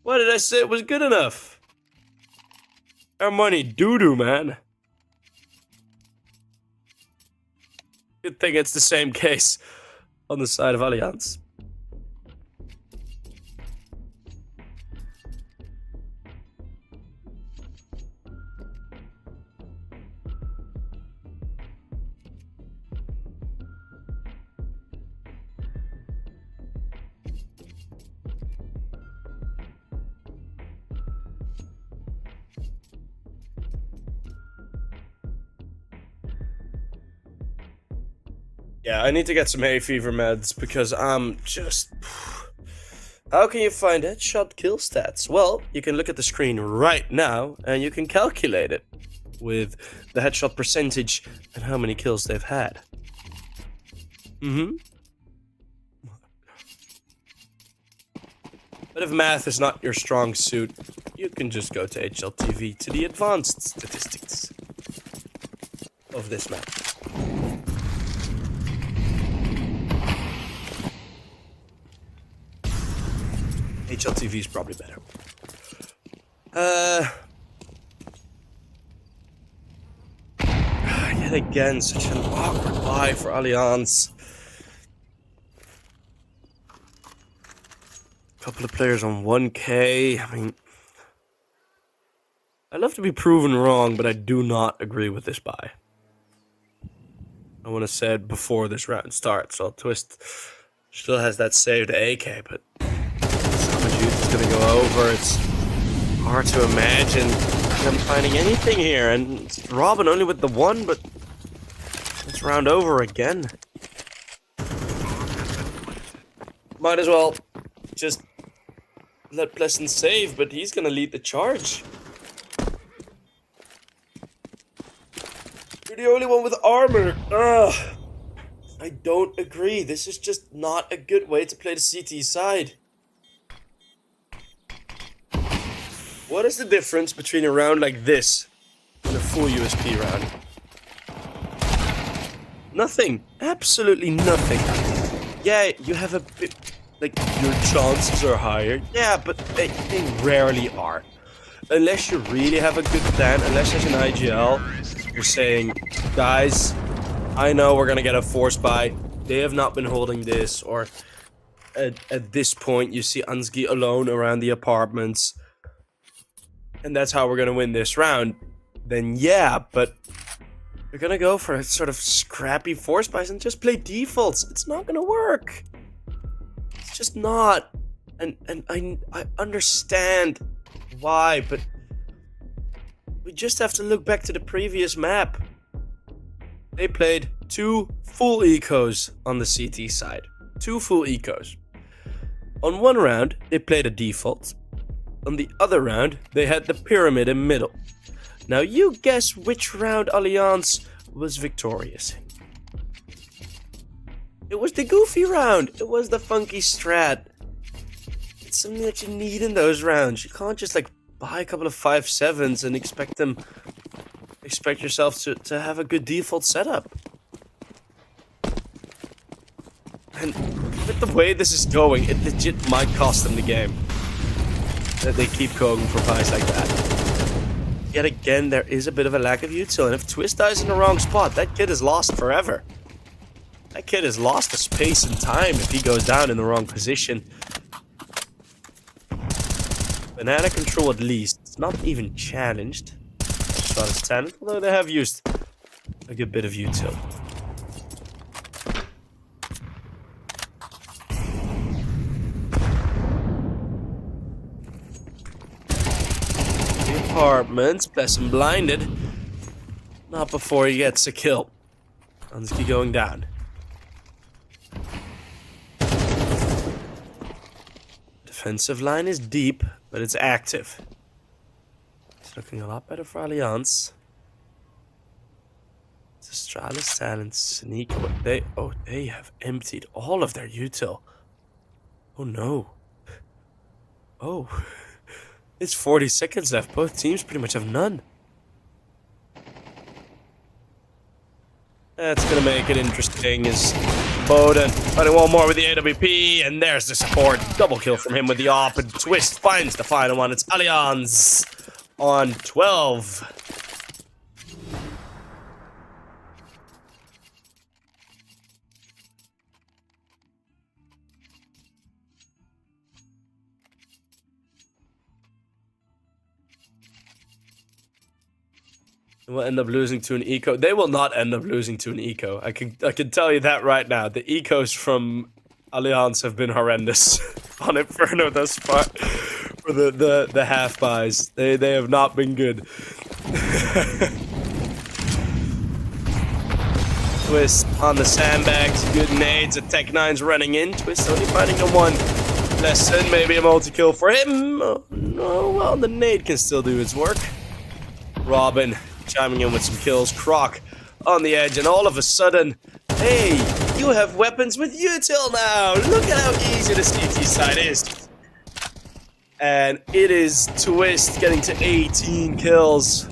Why did I say it was good enough? Their money doo-doo, man. Good thing it's the same case on the side of Allianz. Yeah, I need to get some hay fever meds because I'm just... How can you find headshot kill stats? Well, you can look at the screen right now and you can calculate it with the headshot percentage and how many kills they've had. But if math is not your strong suit, you can just go to HLTV to the advanced statistics of this map. HLTV is probably better. Yet again, such an awkward buy for Allianz. Couple of players on 1k. I mean, I love to be proven wrong, but I do not agree with this buy. I want to say it before this round starts. So Twist still has that saved AK, but so much youth is going to go over. It's hard to imagine them finding anything here. And it's Robin only with the one, but it's round over again. Might as well just let Pleasant save, but he's going to lead the charge. You're the only one with armor. Ugh. I don't agree. This is just not a good way to play the CT side. What is the difference between a round like this and a full USP round? Nothing. Absolutely nothing. Yeah, you have a bit... Like, your chances are higher. Yeah, but they rarely are. Unless you really have a good plan, unless there's an IGL, you're saying, guys, I know we're going to get a force buy. They have not been holding this. Or at this point, you see Ansgi alone around the apartments. And that's how we're going to win this round. Then yeah, but you're going to go for a sort of scrappy force buys and just play defaults. It's not going to work. It's just not. And I understand why, but we just have to look back to the previous map. They played 2 full ecos on the CT side. 2 full ecos. On one round, they played a default. On the other round, they had the pyramid in middle. Now you guess which round Allianz was victorious in. It was the goofy round. It was the funky strat. It's something that you need in those rounds. You can't just like buy a couple of 5-7s and expect yourself to have a good default setup. And with the way this is going, it legit might cost them the game. That they keep going for buys like that. Yet again, there is a bit of a lack of util, and if Twist dies in the wrong spot, that kid is lost forever. That kid has lost the space and time if he goes down in the wrong position. Banana control at least. It's not even challenged. Astralis talent, although they have used a good bit of util. The apartments, Blessing blinded. Not before he gets a kill. Hansky going down. Defensive line is deep, but it's active. It's looking a lot better for Allianz. It's Astralis talent sneak. They have emptied all of their util. Oh no. Oh. It's 40 seconds left. Both teams pretty much have none. That's gonna make it interesting. Is Bowden fighting one more with the AWP, and there's the support. Double kill from him with the AWP, and Twist finds the final one. It's Allianz on 12. We'll end up losing to an eco. They will not end up losing to an eco. I can tell you that right now. The ecos from Allianz have been horrendous on Inferno thus far. For the half buys, they have not been good. Twist on the sandbags, good nades. aTTaX running in. Twist only finding a one. Lesson, maybe a multi-kill for him. Oh, no, well, the nade can still do its work. Robin chiming in with some kills. Croc on the edge, and all of a sudden, hey, you have weapons with util now. Look at how easy the CT side is. And it is Twist getting to 18 kills.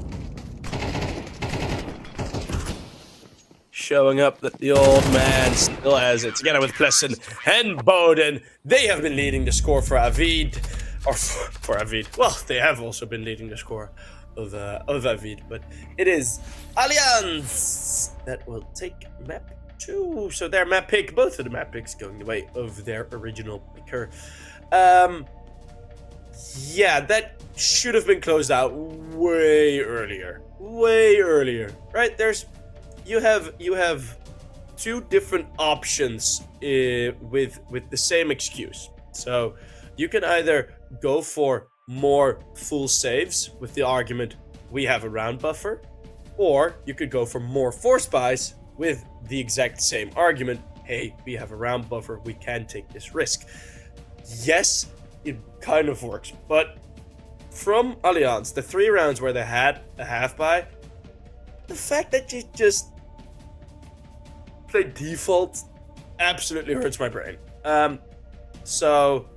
Showing up that the old man still has it. Together with Plessen and Bowden, they have been leading the score for Avid. Or for Avid. Well, they have also been leading the score of Avid, but it is Allianz that will take map 2. So their map pick, both of the map picks going the way of their original picker. Yeah, that should have been closed out way earlier. Right? You have two different options with the same excuse. So you can either go for more full saves with the argument we have a round buffer, or you could go for more force buys with the exact same argument. Hey, we have a round buffer, we can take this risk. Yes, it kind of works, but from Allianz, the 3 rounds where they had a half buy, the fact that you just play default absolutely hurts my brain. So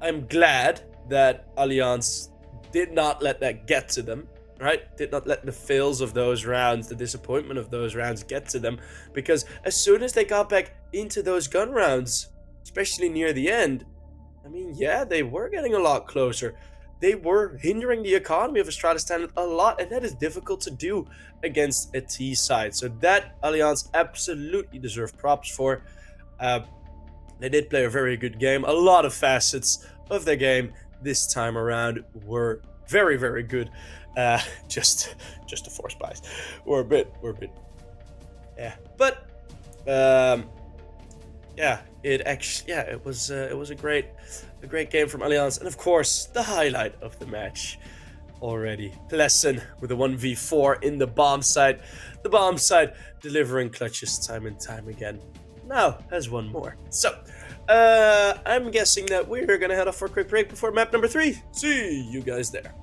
I'm glad that Allianz did not let that get to them, right? Did not let the fails of those rounds, the disappointment of those rounds get to them, because as soon as they got back into those gun rounds, especially near the end, I mean, yeah, they were getting a lot closer. They were hindering the economy of Astralis talent a lot, and that is difficult to do against a T side. So that Allianz absolutely deserve props for. They did play a very good game. A lot of facets of their game this time around were very, very good. Just the force buys were a bit, yeah. But yeah, it was a great game from Allianz, and of course the highlight of the match already, Plessen with a 1v4 in the bomb site. The bomb site delivering clutches time and time again. Now has one more. So I'm guessing that we're gonna head off for a quick break before map number 3. See you guys there.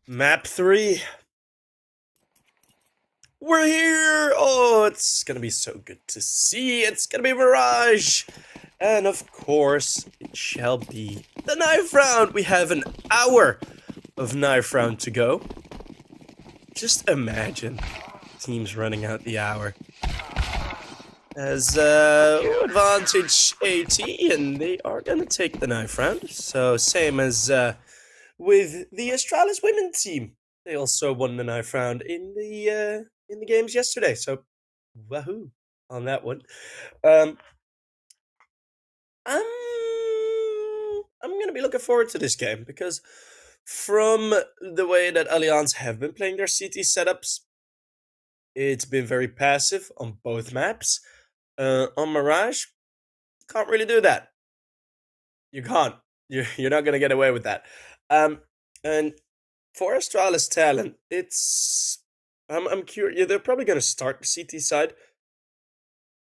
Map 3. We're here! Oh, it's gonna be so good to see. It's gonna be Mirage. And of course, it shall be the knife round. We have an hour of knife round to go. Just imagine teams running out the hour. As advantage AT, and they are gonna take the knife round. So same as with the Astralis women team. They also won the knife round in the games yesterday. So wahoo on that one. I'm I'm gonna be looking forward to this game because from the way that Allianz have been playing their CT setups, it's been very passive on both maps. On Mirage, can't really do that. You can't. You're not gonna get away with that. And for Astralis talent, I'm curious. They're probably gonna start the CT side,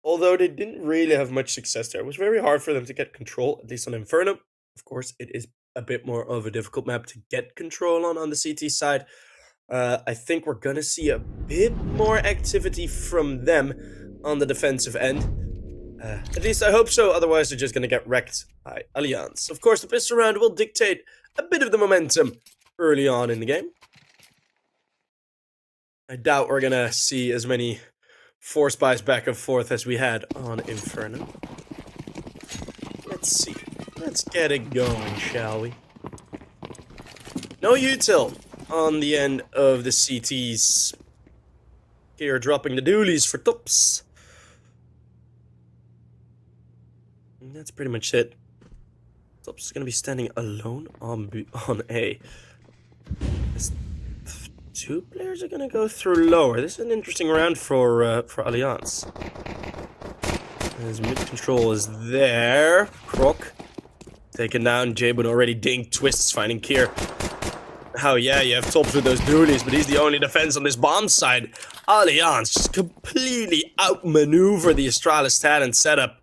although they didn't really have much success there. It was very hard for them to get control, at least on Inferno. Of course, it is a bit more of a difficult map to get control on the CT side. I think we're gonna see a bit more activity from them on the defensive end. At least I hope so, otherwise they're just gonna get wrecked by Allianz. Of course, the pistol round will dictate a bit of the momentum early on in the game. I doubt we're gonna see as many force buys back and forth as we had on Inferno. Let's see. Let's get it going, shall we? No util on the end of the CTs. Here, dropping the dualies for tops. And that's pretty much it. Tops is gonna be standing alone on A. This two players are gonna go through lower. This is an interesting round for Allianz. His mid control is there. Croc taken down. Jabun already dinked. Twists finding Kier. Oh yeah, you have tops with those dualies, but he's the only defense on this bomb side. Allianz just completely outmaneuver the Astralis talent setup.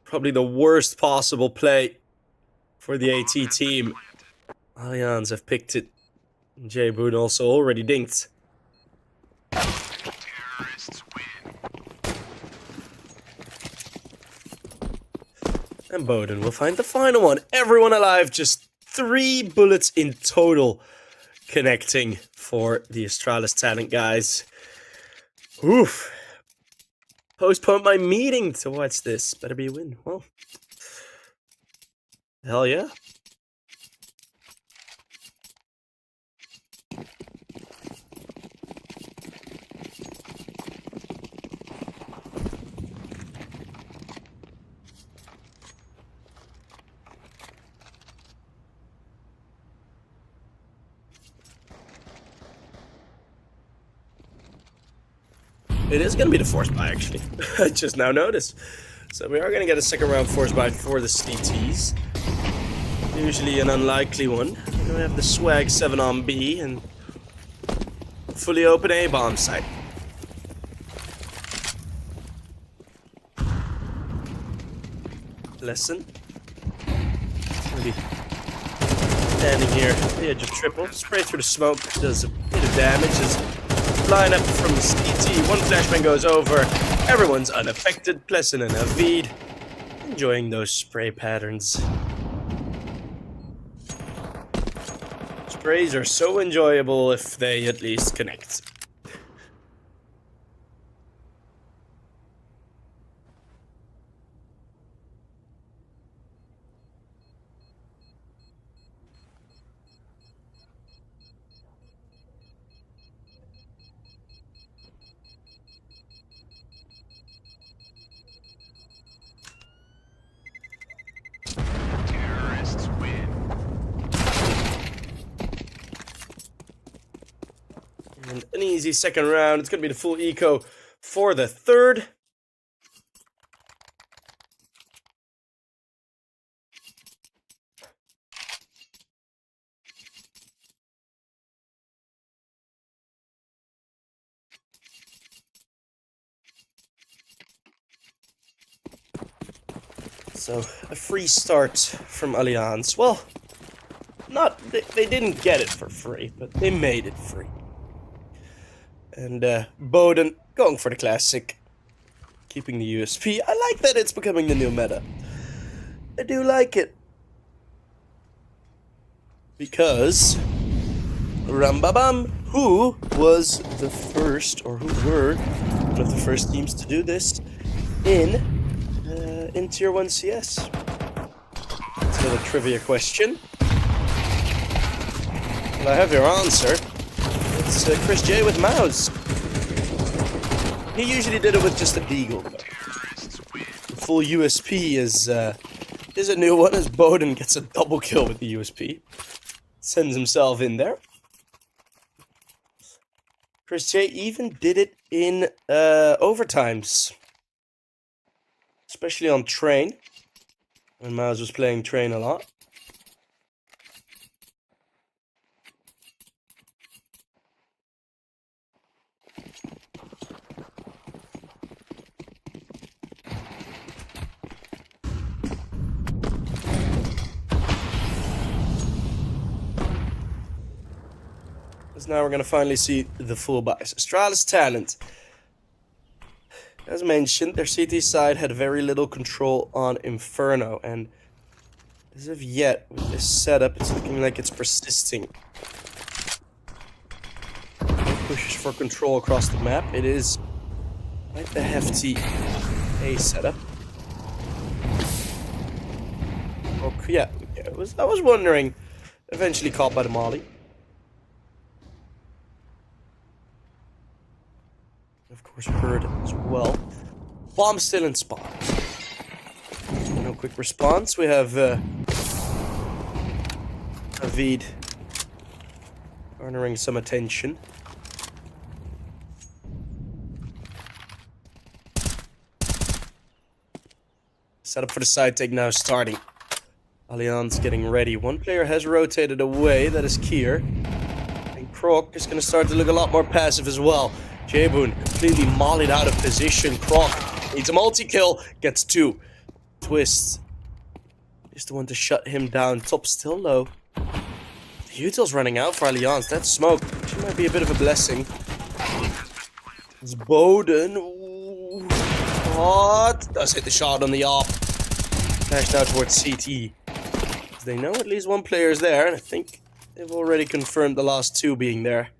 Probably the worst possible play for the AT team. Allianz have picked it. Jabun also already dinked. Terrorists win. And Bowden will find the final one. Everyone alive, just 3 bullets in total connecting for the Astralis talent guys. Oof. Postponed my meeting to watch this. Better be a win. Well, hell yeah. It is going to be the force buy, actually. I just now noticed. So we are going to get a second round force buy for the CTs. Usually an unlikely one. We have the swag 7 on B and fully open A bomb site. Lesson. Maybe standing here at the edge of triple. Spray through the smoke. Does a bit of damage. Line up from the CT, one flashbang goes over, everyone's unaffected, Pleasant and Avid, enjoying those spray patterns. Sprays are so enjoyable if they at least connect. Terrorists win. And an easy second round. It's going to be the full eco for the third. So, a free start from Allianz. Well, They didn't get it for free, but they made it free. And Bowden going for the classic, keeping the USP. I like that it's becoming the new meta. I do like it. Because Rambabam, who was the first, or who were one of the first teams to do this in Tier 1 CS? Let's get a trivia question. Well, I have your answer. It's Chris J with MOUZ. He usually did it with just a deagle. The full USP is a new one, as Bowden gets a double kill with the USP. Sends himself in there. Chris J even did it in overtimes. Especially on Train. When MOUZ was playing Train a lot. Now we're going to finally see the full buys. Astralis talent. As mentioned, their CT side had very little control on Inferno, and as of yet, with this setup, it's looking like it's persisting. Pushes for control across the map. It is quite the hefty A setup. Oh, yeah, I was wondering. Eventually caught by the Molly. Of course, Bird as well. Bomb still in spawn. No quick response. We have Avid garnering some attention. Setup for the side take now starting. Allianz getting ready. One player has rotated away. That is Kier. And Croc is going to start to look a lot more passive as well. Jayboon completely mollied out of position. Croc needs a multi-kill. Gets 2. Twist is the one to shut him down. Top still low. The util's running out for Allianz. That smoke actually might be a bit of a blessing. It's Bowden. Ooh. What? Does hit the shot on the op. Flashed out towards CT. They know at least one player is there, and I think they've already confirmed the last 2 being there.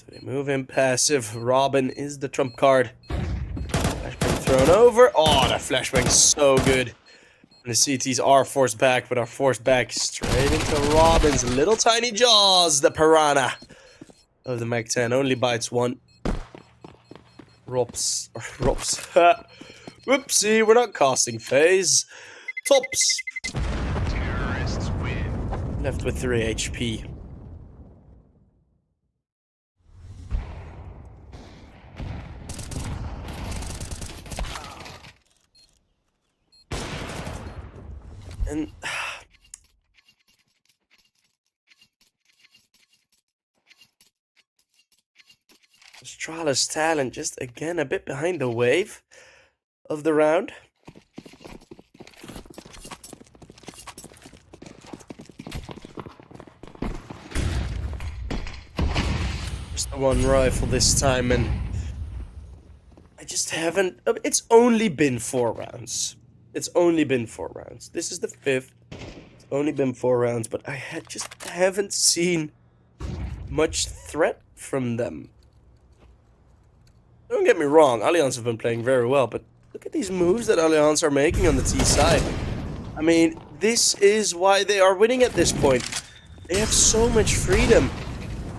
They move in passive. Robin is the trump card. Flashbang thrown over. Oh, that flashbang's so good. And the CTs are forced back, but are forced back straight into Robin's little tiny jaws. The piranha of the Mag 10 only bites 1. Rops. Whoopsie, we're not casting phase. Tops. Terrorists win. Left with 3 HP. And Astralis talent just again a bit behind the wave of the round. Just the 1 rifle this time, and I just haven't. It's only been 4 rounds. It's only been 4 rounds. This is the 5th. It's only been 4 rounds, but I just haven't seen much threat from them. Don't get me wrong, Allianz have been playing very well, but look at these moves that Allianz are making on the T side. I mean, this is why they are winning at this point. They have so much freedom.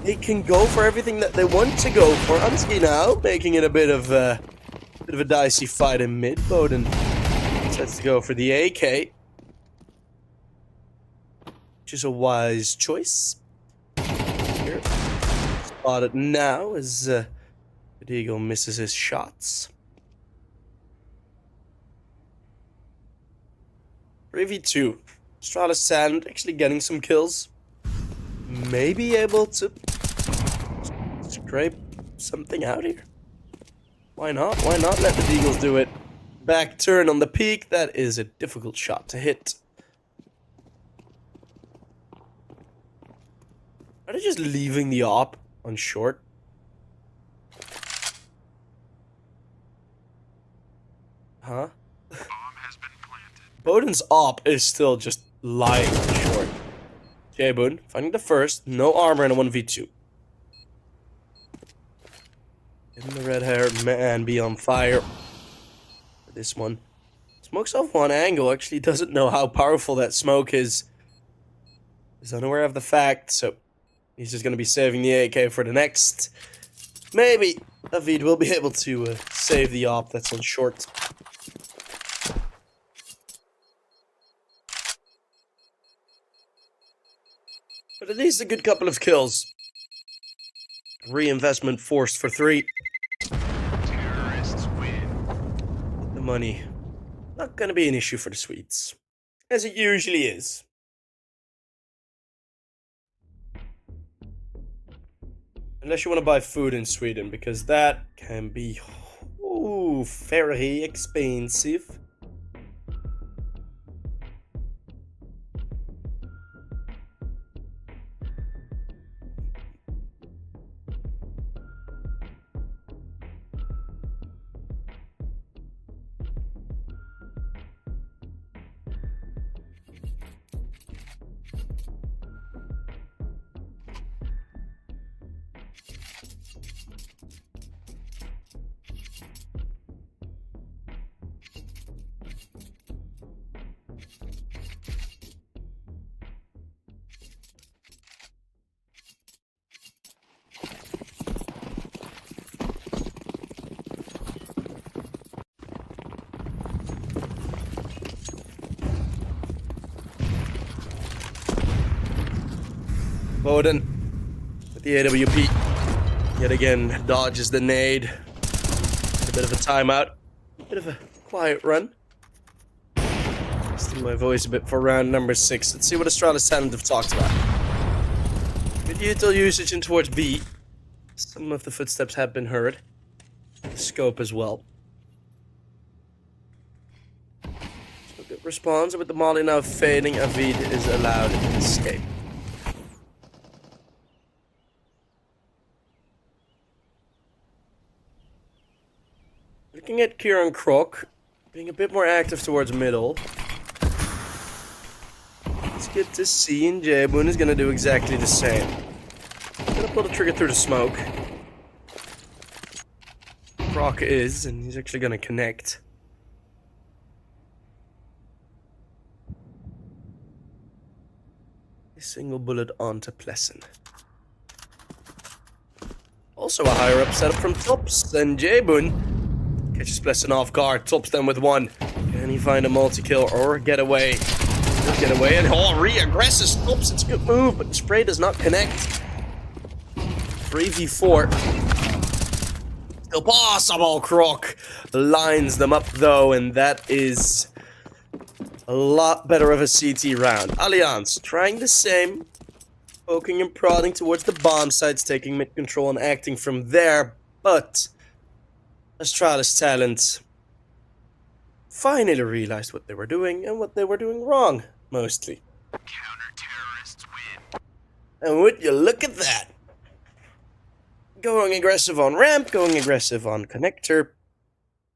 They can go for everything that they want to go for. Ansky now making it a bit of a dicey fight in mid. Bowden decides to go for the AK, which is a wise choice. Here, spotted now as the Eagle misses his shots. 3v2. Astralis Sand actually getting some kills. Maybe able to scrape something out here. Why not? Why not let the Eagles do it? back turn on the peak. That is a difficult shot to hit. Are they just leaving the op on short? Huh? Bomb has been planted. Boden's op is still just lying short. Jabun finding the first. No armor in a 1v2. Getting the red-haired man be on fire. This one. Smokes off one angle. Actually doesn't know how powerful that smoke is. He's unaware of the fact, so he's just going to be saving the AK for the next. Maybe Avid will be able to save the op that's on short. But at least a good couple of kills. Reinvestment forced for 3. Terrorists win. The money. Not going to be an issue for the Swedes. As it usually is. Unless you want to buy food in Sweden, because that can be very expensive. Boden with the AWP yet again dodges the nade. A bit of a timeout, a bit of a quiet run. Still my voice a bit for round number 6. Let's see what Astralis talent have talked about. Good util usage in towards B. Some of the footsteps have been heard. The scope as well. So good response with the molly now fading. Avid is allowed to escape. Looking at Kieran Krok, being a bit more active towards middle. It's good to see, and Jabun is going to do exactly the same. Going to pull the trigger through the smoke. Krok is, and he's actually going to connect. A single bullet onto Plessen. Also a higher up setup from Tops, and Jabun catches Plessen off guard, tops them with 1. Can he find a multi-kill or get away? He'll get away, and re-aggresses Tops. It's a good move, but the spray does not connect. 3v4. Still possible, Krok lines them up though, and that is a lot better of a CT round. Allianz trying the same. Poking and prodding towards the bomb sites, taking mid control and acting from there, but Astralis talent finally realized what they were doing and what they were doing wrong, mostly. Counter-terrorists win. And would you look at that? Going aggressive on ramp, going aggressive on connector.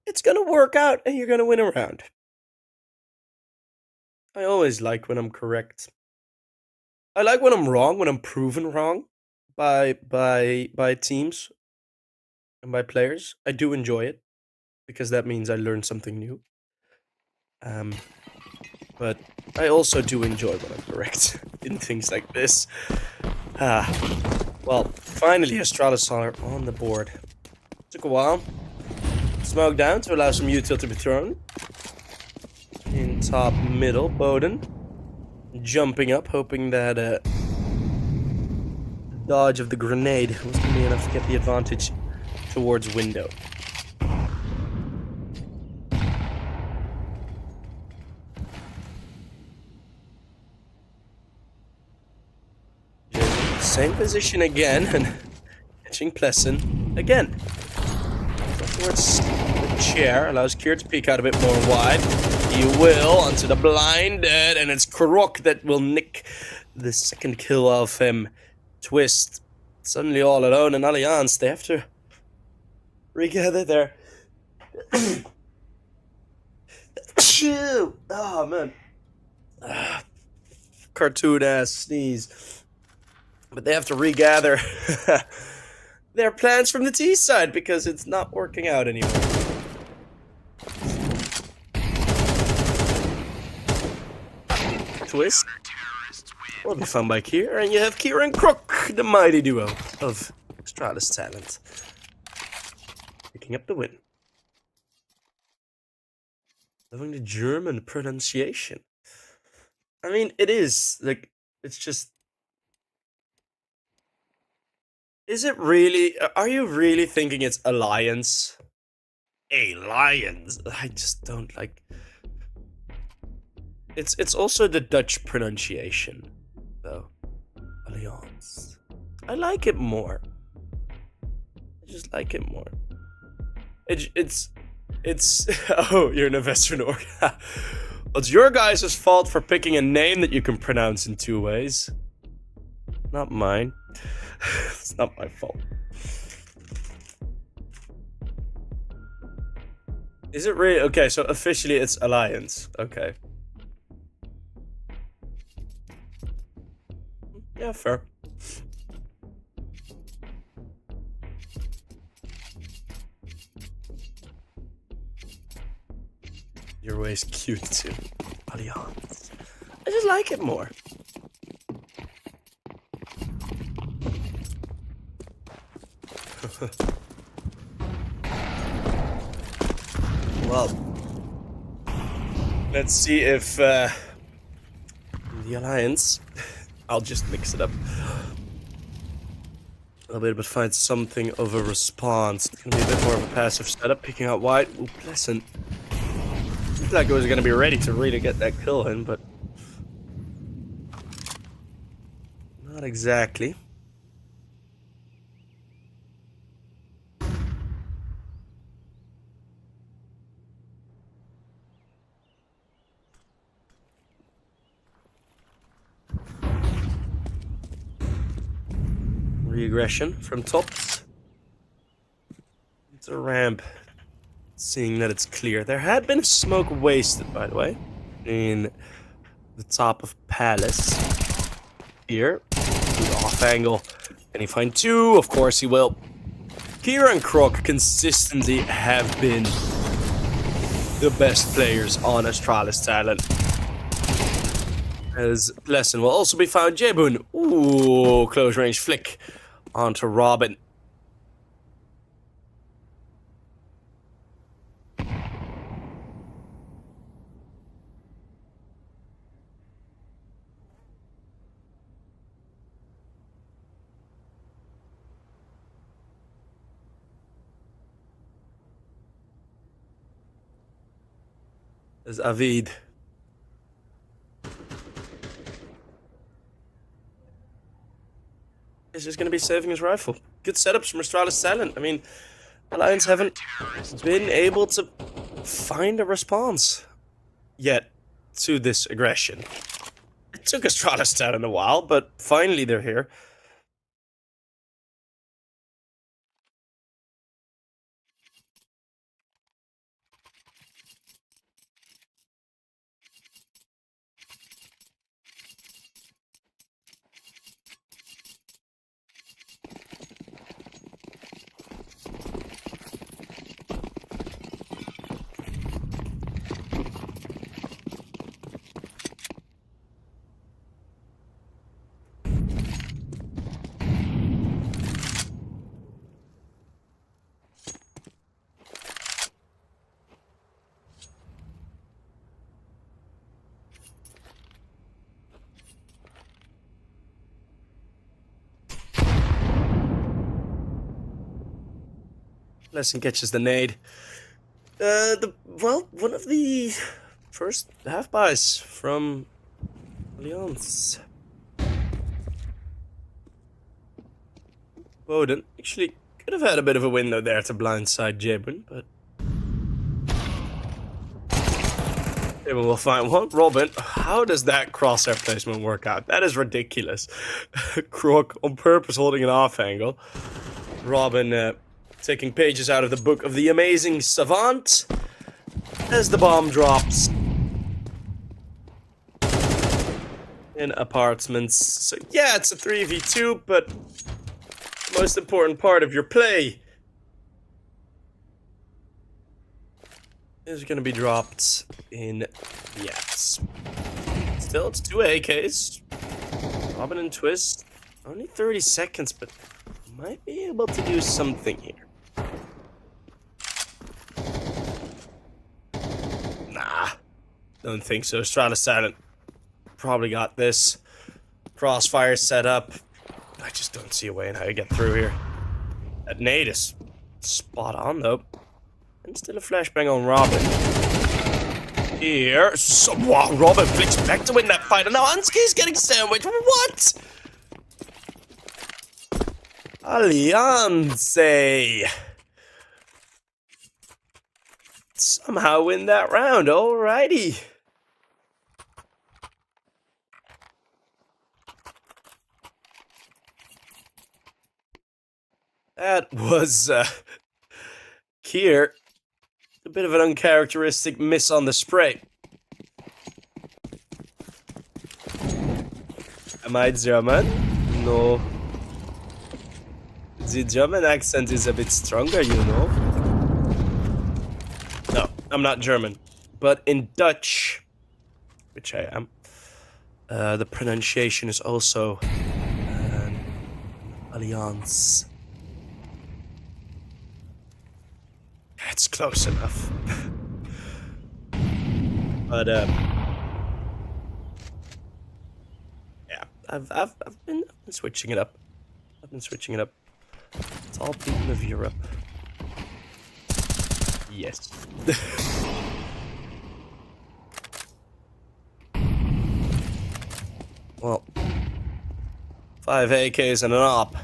It's gonna work out and you're gonna win a round. I always like when I'm correct. I like when I'm wrong, when I'm proven wrong by teams and by players. I do enjoy it because that means I learn something new. But I also do enjoy when I'm correct in things like this. Well, finally Astralis are on the board. Took a while. Smoke down to allow some util to be thrown. In top middle, Boden jumping up, hoping that dodge of the grenade was going to be enough to get the advantage towards window. Same position again, and catching Plessen again. Towards the chair. Allows Kier to peek out a bit more wide. He will onto the blinded, and it's Krok that will nick the second kill of him. Twist suddenly all alone in Allianz. They have to regather there. Oh man. Cartoon ass sneeze. But they have to regather their plans from the T side because it's not working out anymore. Twist will be found by Kier, and you have Kier and Krok, the mighty duo of Astralis talent, picking up the win. Loving the German pronunciation. I mean, it is like it's just. Is it really? Are you really thinking it's Alliance? Alliance. I just don't like. It's also the Dutch pronunciation, though. Alliance. I like it more. I just like it more. It's. Oh, you're an investor in org. Well, it's your guys' fault for picking a name that you can pronounce in two ways. Not mine. It's not my fault. Is it really? Okay, so officially it's Alliance. Okay. Yeah, fair. Your way is cute too. Alliance. I just like it more. Well, let's see if the Alliance, I'll just mix it up a little bit, but find something of a response. It's gonna be a bit more of a passive setup, picking out wide. Ooh, pleasant. Looked like it was gonna be ready to really get that kill in, but not exactly. Regression from tops. It's a ramp. Seeing that it's clear. There had been smoke wasted, by the way, in the top of Palace. Here. Off angle. Can he find two? Of course he will. Kier and Krok consistently have been the best players on Astralis talent. As Lesson will also be found. Jebun. Ooh, close range flick onto Robin. As Avid. He's just going to be saving his rifle. Good setups from Astralis talent. I mean, Alliance haven't been able to find a response yet to this aggression. It took Astralis talent a while, but finally they're here. Lesson catches the nade. One of the first half buys from Alliance. Woden actually could have had a bit of a window there to blindside Jebun, but Maybe we'll find one. Robin, how does that crosshair placement work out? That is ridiculous. Crook on purpose holding an off angle. Robin taking pages out of the book of the amazing savant as the bomb drops in apartments. So yeah, it's a 3v2, but the most important part of your play is going to be dropped in the X. Still, it's 2 AKs. Robin and Twist. Only 30 seconds, but might be able to do something here. Nah. Don't think so. Astralis silent. Probably got this. Crossfire set up. I just don't see a way in how you get through here. That nade is spot on, though. And still a flashbang on Robin. Here. Wow, Robin flicks back to win that fight. And now Ansky's getting sandwiched. What? Alliance. Somehow win that round. Alrighty. That was Kier. A bit of an uncharacteristic miss on the spray. Am I German? No. The German accent is a bit stronger, you know. No, I'm not German. But in Dutch, which I am, the pronunciation is also Alliance. It's close enough. But yeah, I've been switching it up. I've been switching it up. It's all people of Europe. Yes. Well, 5 AKs and an op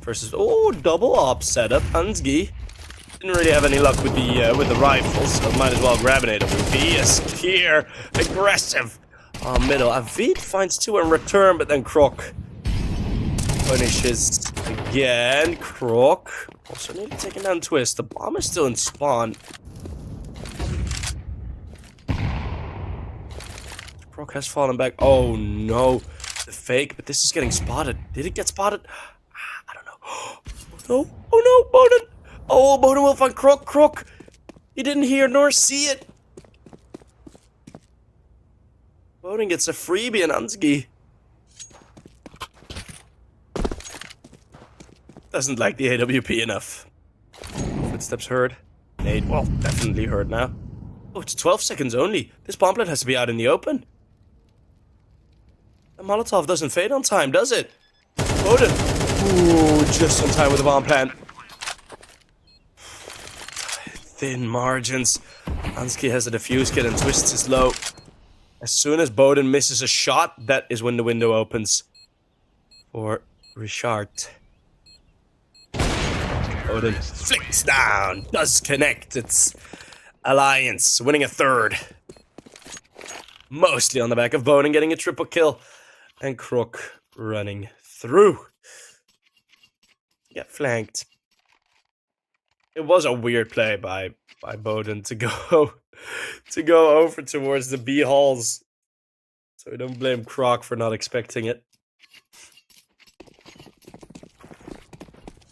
versus double op setup. Ansky didn't really have any luck with the rifles, so might as well grab an AWP. Yes, here, aggressive. Middle. Avid finds 2 in return, but then Croc punishes again. Croc also nearly taking down Twist. The bomb is still in spawn. Croc has fallen back. Oh no, the fake, but this is getting spotted. Did it get spotted? I don't know. Oh no, oh no, Bowden. Oh, Bowden will find Croc. Croc. He didn't hear nor see it. Bowden gets a freebie and Ansky doesn't like the AWP enough. Footsteps heard. Nade, well, definitely heard now. Oh, it's 12 seconds only. This bomb plant has to be out in the open. The Molotov doesn't fade on time, does it? Bowden. Ooh, just on time with the bomb plant. Thin margins. Ansky has a defuse kit and Twist is low. As soon as Bowden misses a shot, that is when the window opens for Richard. Bowden flicks down, does connect. It's Alliance winning a third. Mostly on the back of Bowden getting a triple kill. And Crook running through. Get flanked. It was a weird play by Bowden to go over towards the B halls. So we don't blame Croc for not expecting it.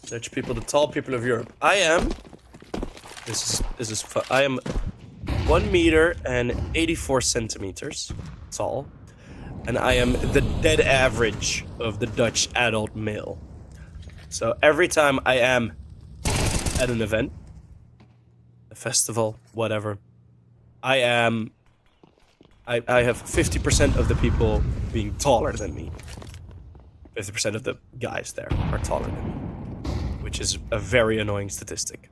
Dutch people, the tall people of Europe. I am 1 meter and 84 centimeters tall. And I am the dead average of the Dutch adult male. So every time I am at an event, a festival, whatever, I have 50% of the people being taller than me. 50% of the guys there are taller than me, which is a very annoying statistic.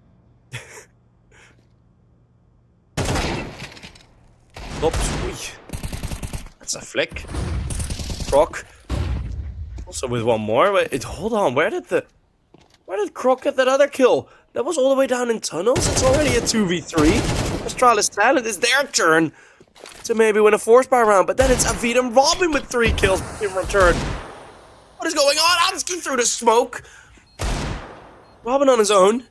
Oops, that's a flick. Croc. Also with one more. Wait, hold on, where did Croc get that other kill? That was all the way down in tunnels. It's already a 2v3. Astralis talent, it's their turn to maybe win a 4-star round, but then it's Avid and Robin with 3 kills in return. What is going on? Anski through the smoke. Robin on his own.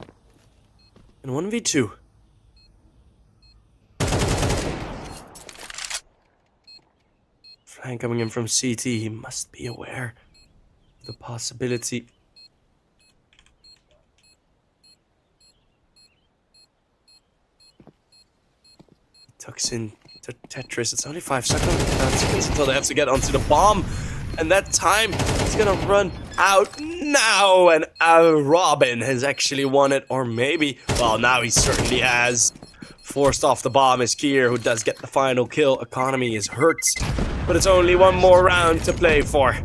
And 1v2. Flank coming in from CT. He must be aware of the possibility. Tucks in to Tetris. It's only 5 seconds until they have to get onto the bomb. And that time is gonna run out now. And Robin has actually won it. Or maybe, well, now he certainly has. Forced off the bomb is Kier, who does get the final kill. Economy is hurt. But it's only one more round to play for.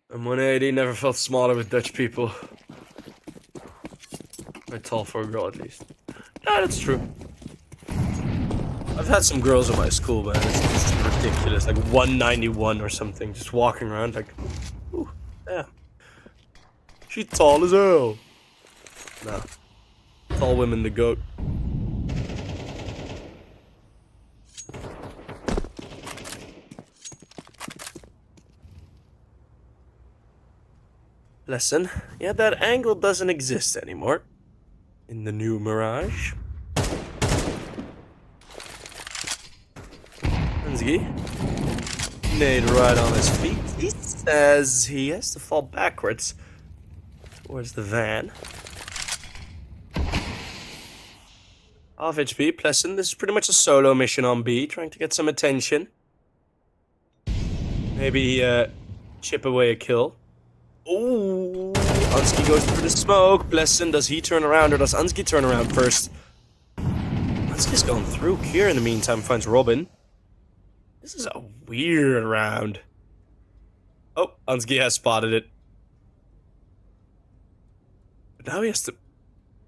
I'm 180, never felt smaller with Dutch people. Or tall for a girl, at least. Yeah, that's true. I've had some girls at my school, man. It's ridiculous. Like 191 or something, just walking around like, ooh, yeah. She's tall as hell. Nah. Tall women the goat. Lesson. Yeah, that angle doesn't exist anymore. In the new Mirage. Hansky. Nade right on his feet. He says he has to fall backwards towards the van. Off HP, Pleasant. This is pretty much a solo mission on B, trying to get some attention. Maybe chip away a kill. Ooh, Unsky goes through the smoke. Pleasant, does he turn around or does Unsky turn around first? Unsky's going through. Kier, in the meantime, finds Robin. This is a weird round. Oh, Unsky has spotted it. But now he has to...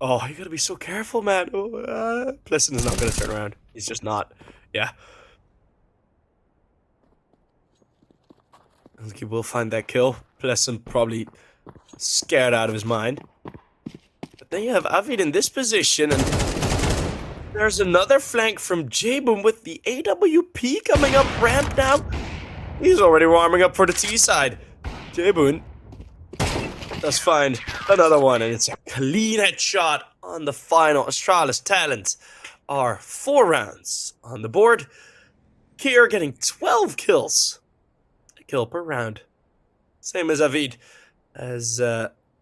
Oh, you gotta be so careful, man. Oh, Pleasant is not gonna turn around. He's just not. Yeah. Unsky will find that kill. Pleasant probably scared out of his mind. But then you have Avid in this position, and there's another flank from J-Boom with the AWP coming up ramp now. He's already warming up for the T side. J-Boom does find another one, and it's a clean headshot on the final. Astralis talents are 4 rounds on the board. Kier getting 12 kills. A kill per round. Same as Avid. As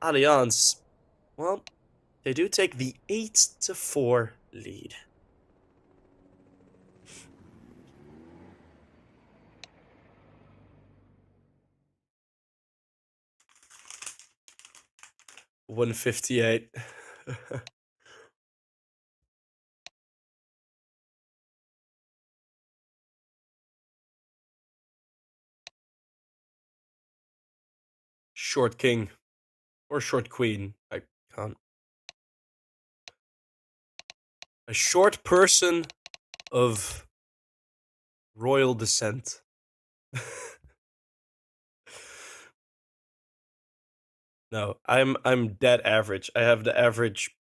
Allianz, well, they do take the 8-4 lead. $158. Short king. Or short queen. I can't. A short person of royal descent. No, I'm dead average. I have the average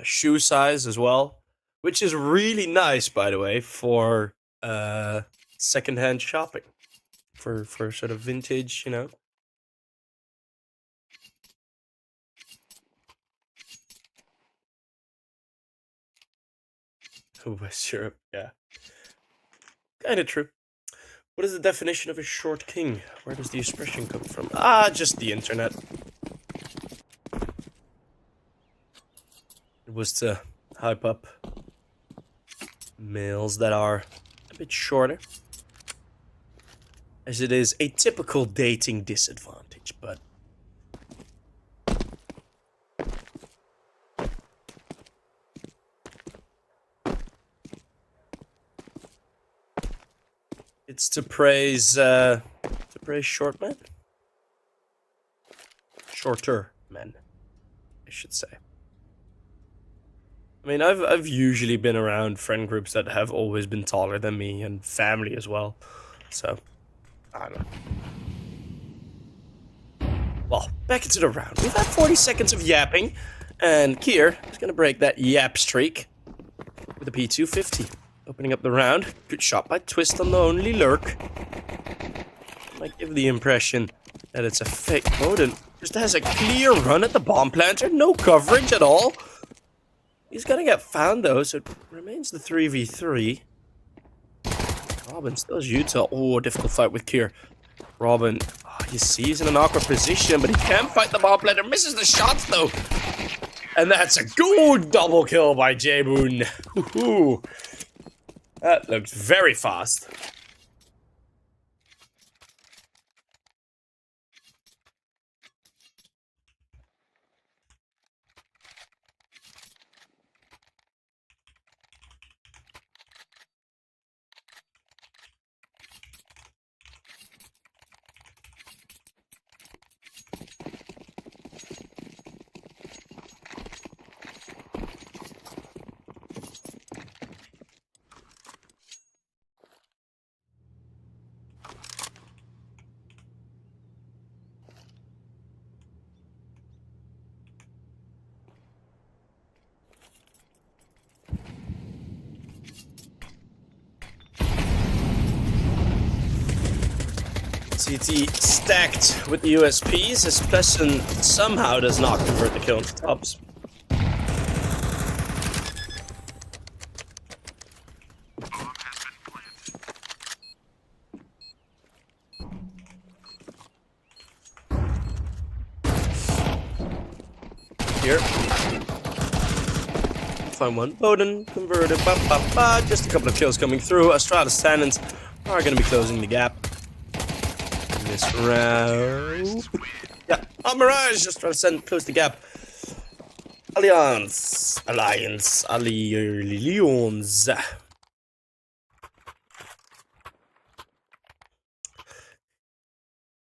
shoe size as well, which is really nice, by the way, for secondhand shopping, for sort of vintage, you know. West Europe, yeah, kind of true. What is the definition of a short king? Where does the expression come from? Ah, just the internet. It was to hype up males that are a bit shorter, as it is a typical dating disadvantage, but it's to praise short men. Shorter men, I should say. I mean, I've usually been around friend groups that have always been taller than me, and family as well. So, I don't know. Well, back into the round. We've had 40 seconds of yapping, and Kier is going to break that yap streak with a P250. Opening up the round. Good shot by Twist on the only lurk. Might give the impression that it's a fake. Odin just has a clear run at the bomb planter. No coverage at all. He's going to get found, though, so it remains the 3v3. Robin still has Utah. Oh, difficult fight with Kier. Robin, you see he's in an awkward position, but he can't fight the bomb planter. Misses the shots, though. And that's a good double kill by J-Boon. That looks very fast. CT stacked with the USPs. His Pleasant somehow does not convert the kill into tops. Here. Find one. Bowden converted. Just a couple of kills coming through. Astralis Tannins are going to be closing the gap. This round. Yeah, Mirage just trying to close the gap. Alliance.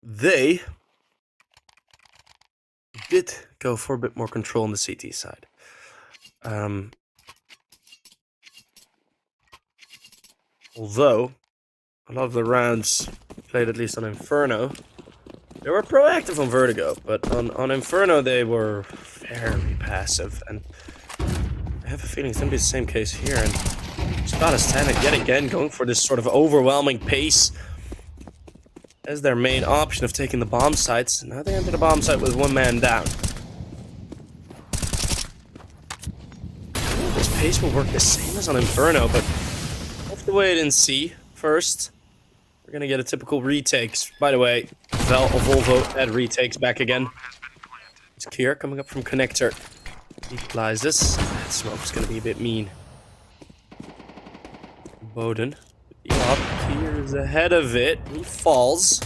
They did go for a bit more control on the CT side. Although a lot of the rounds played at least on Inferno, they were proactive on Vertigo, but on Inferno they were very passive, and I have a feeling it's going to be the same case here. And Astralis Tannins yet again going for this sort of overwhelming pace as their main option of taking the bomb sites. Now they enter the bomb site with one man down. This pace will work the same as on Inferno, but we'll have to wait and see. First, we're gonna get a typical retakes. By the way, Volvo at retakes back again. It's Kier coming up from connector. Equalizes. That smoke's gonna be a bit mean. Bowden. Yup, Kier is ahead of it. He falls.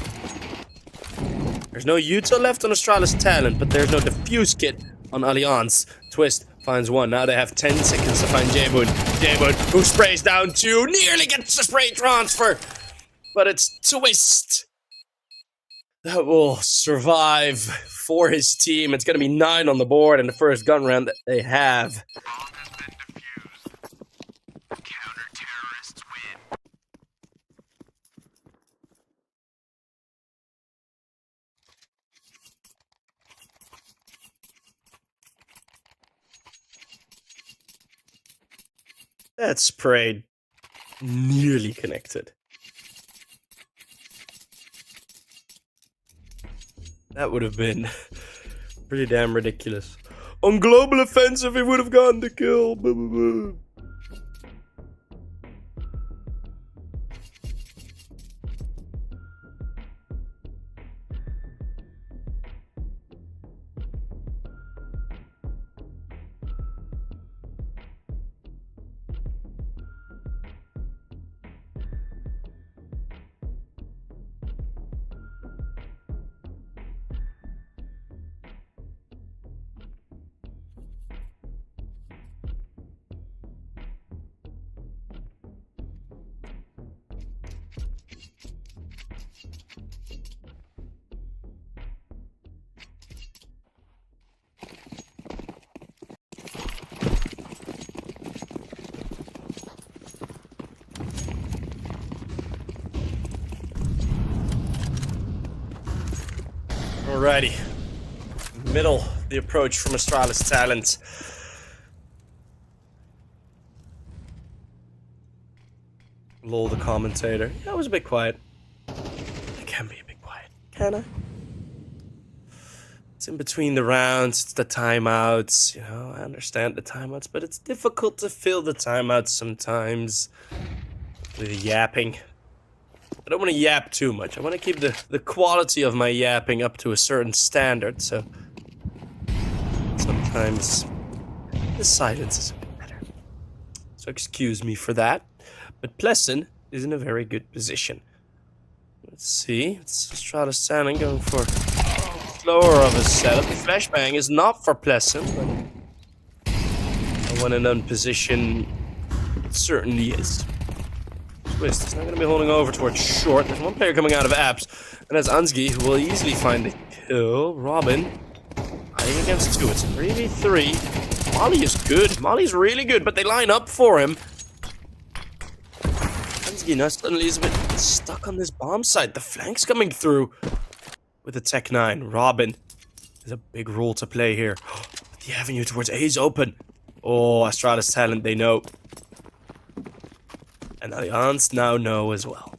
There's no Utah left on Astralis Talent, but there's no defuse kit on Alliance. Twist finds one. Now they have 10 seconds to find J-Boon. J-Boon, who sprays down two, nearly gets the spray transfer. But it's Twist that will survive for his team. It's going to be 9 on the board in the first gun round that they have. Counter-terrorists win. That spray nearly connected. That would have been pretty damn ridiculous. On global offensive, he would have gotten the kill. Blah, blah, blah. Alrighty. Middle, the approach from Astralis Talent. Lol, the commentator. Yeah, it was a bit quiet. It can be a bit quiet. Can I? It's in between the rounds, it's the timeouts. You know, I understand the timeouts, but it's difficult to fill the timeouts sometimes with yapping. I don't want to yap too much. I want to keep the quality of my yapping up to a certain standard, so sometimes the silence is a bit better. So excuse me for that. But Plessen is in a very good position. Let's see. It's Astralis Talent going for slower of a setup. The flashbang is not for Plessen, but a one and done position certainly is. Twist is not going to be holding over towards short. There's one player coming out of apps, and that's Ansgi, who will easily find the kill. Robin, fighting against two. It's 3v3. Molly is good. Molly's really good, but they line up for him. Ansgi now suddenly is a bit stuck on this bomb site. The flank's coming through with the Tech 9. Robin, there's a big role to play here. The avenue towards A is open. Oh, Astralis Talent, they know. And Allianz now know as well.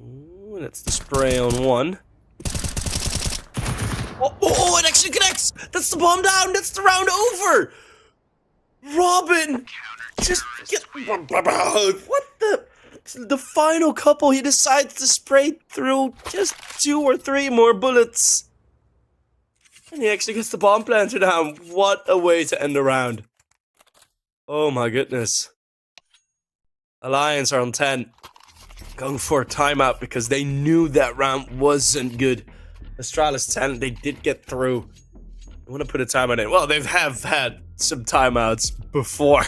Ooh, that's the spray on one. Oh, it actually connects! That's the bomb down! That's the round over! Robin! Just get... What the... The final couple, he decides to spray through just 2 or 3 more bullets. And he actually gets the bomb planter down. What a way to end the round. Oh my goodness. Alliance are on 10. Going for a timeout because they knew that round wasn't good. Astralis 10, they did get through. I want to put a timeout in. Well, they have had some timeouts before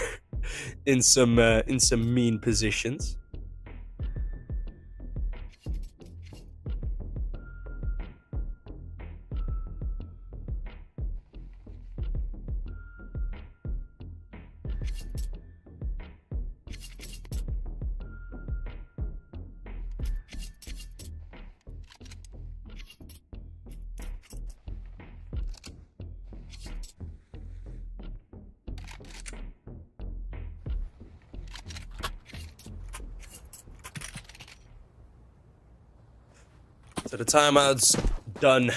in some mean positions. So the timeout's done.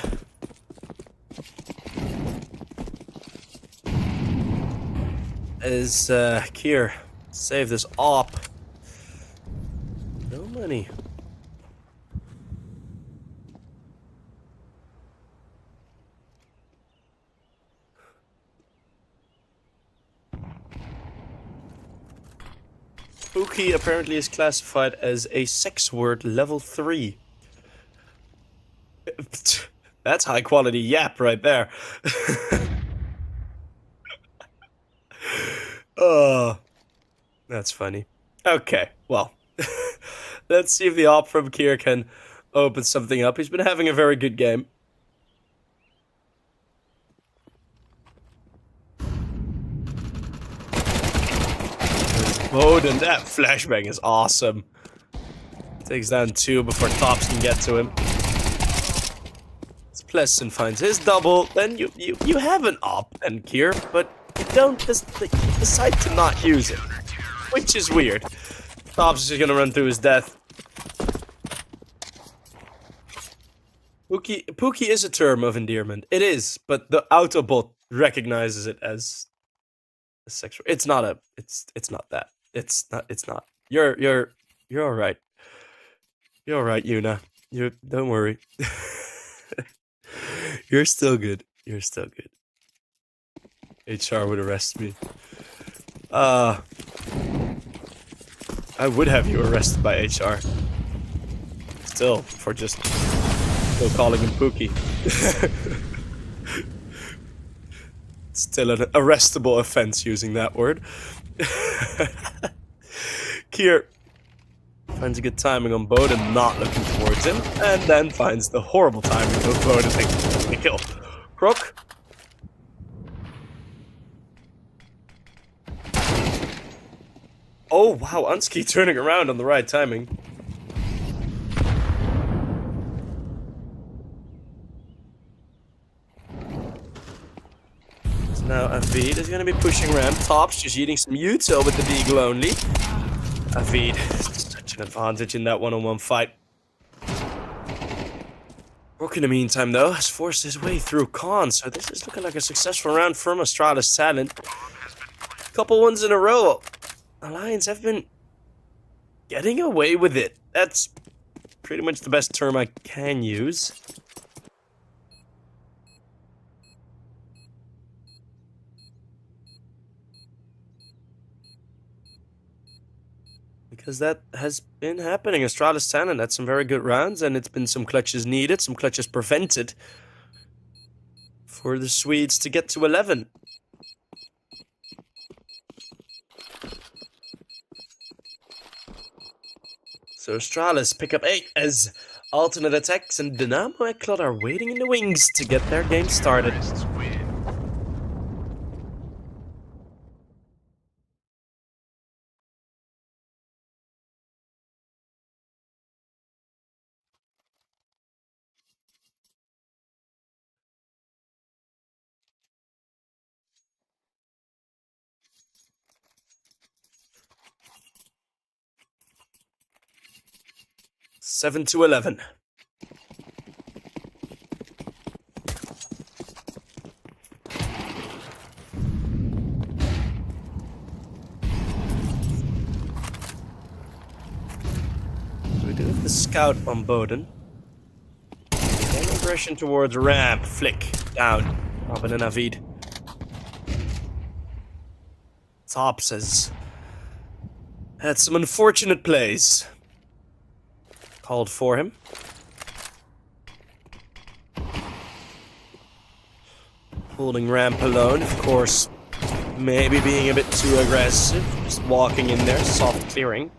As Kier save this op. No money. Pookie apparently is classified as a sex word level 3. That's high quality yap right there. Oh, that's funny. Okay, well, let's see if the op from Kier can open something up. He's been having a very good game. Bowden, that flashbang is awesome. Takes down 2 before Tops can get to him. Plessen finds his double, then you have an op and Kier, but you don't decide to not use it, which is weird. Tops is just gonna run through his death. Pookie is a term of endearment. It is, but the Autobot recognizes it as a sexual. It's not that. It's not. You're all right. You're all right, Yuna. Don't worry. You're still good. You're still good. HR would arrest me. I would have you arrested by HR. Still, for just still calling him Pookie. Still an arrestable offense using that word. Kier finds a good timing on Bowden, not looking towards him, and then finds the horrible timing of Bowden taking the kill. Crook. Oh, wow, Unsky turning around on the right timing. So now Avid is going to be pushing ramp. Tops just eating some util with the Beagle only. Avid, such an advantage in that one-on-one fight. Rook in the meantime, though, has forced his way through Khan, so this is looking like a successful round from Astralis Talent. Couple ones in a row. Alliance have been getting away with it. That's pretty much the best term I can use. Because that has been happening. Astralis Talent had some very good rounds, and it's been some clutches needed, some clutches prevented for the Swedes to get to 11. So Astralis pick up 8 as alternate aTTaX and Dynamo ECLOT are waiting in the wings to get their game started. Terrorists win. Seven to 11. So we do have the scout on Boden. Then aggression towards ramp. Flick. Down. Robin and Avid. Tops has had some unfortunate plays called for him. Holding ramp alone, of course. Maybe being a bit too aggressive. Just walking in there, soft clearing.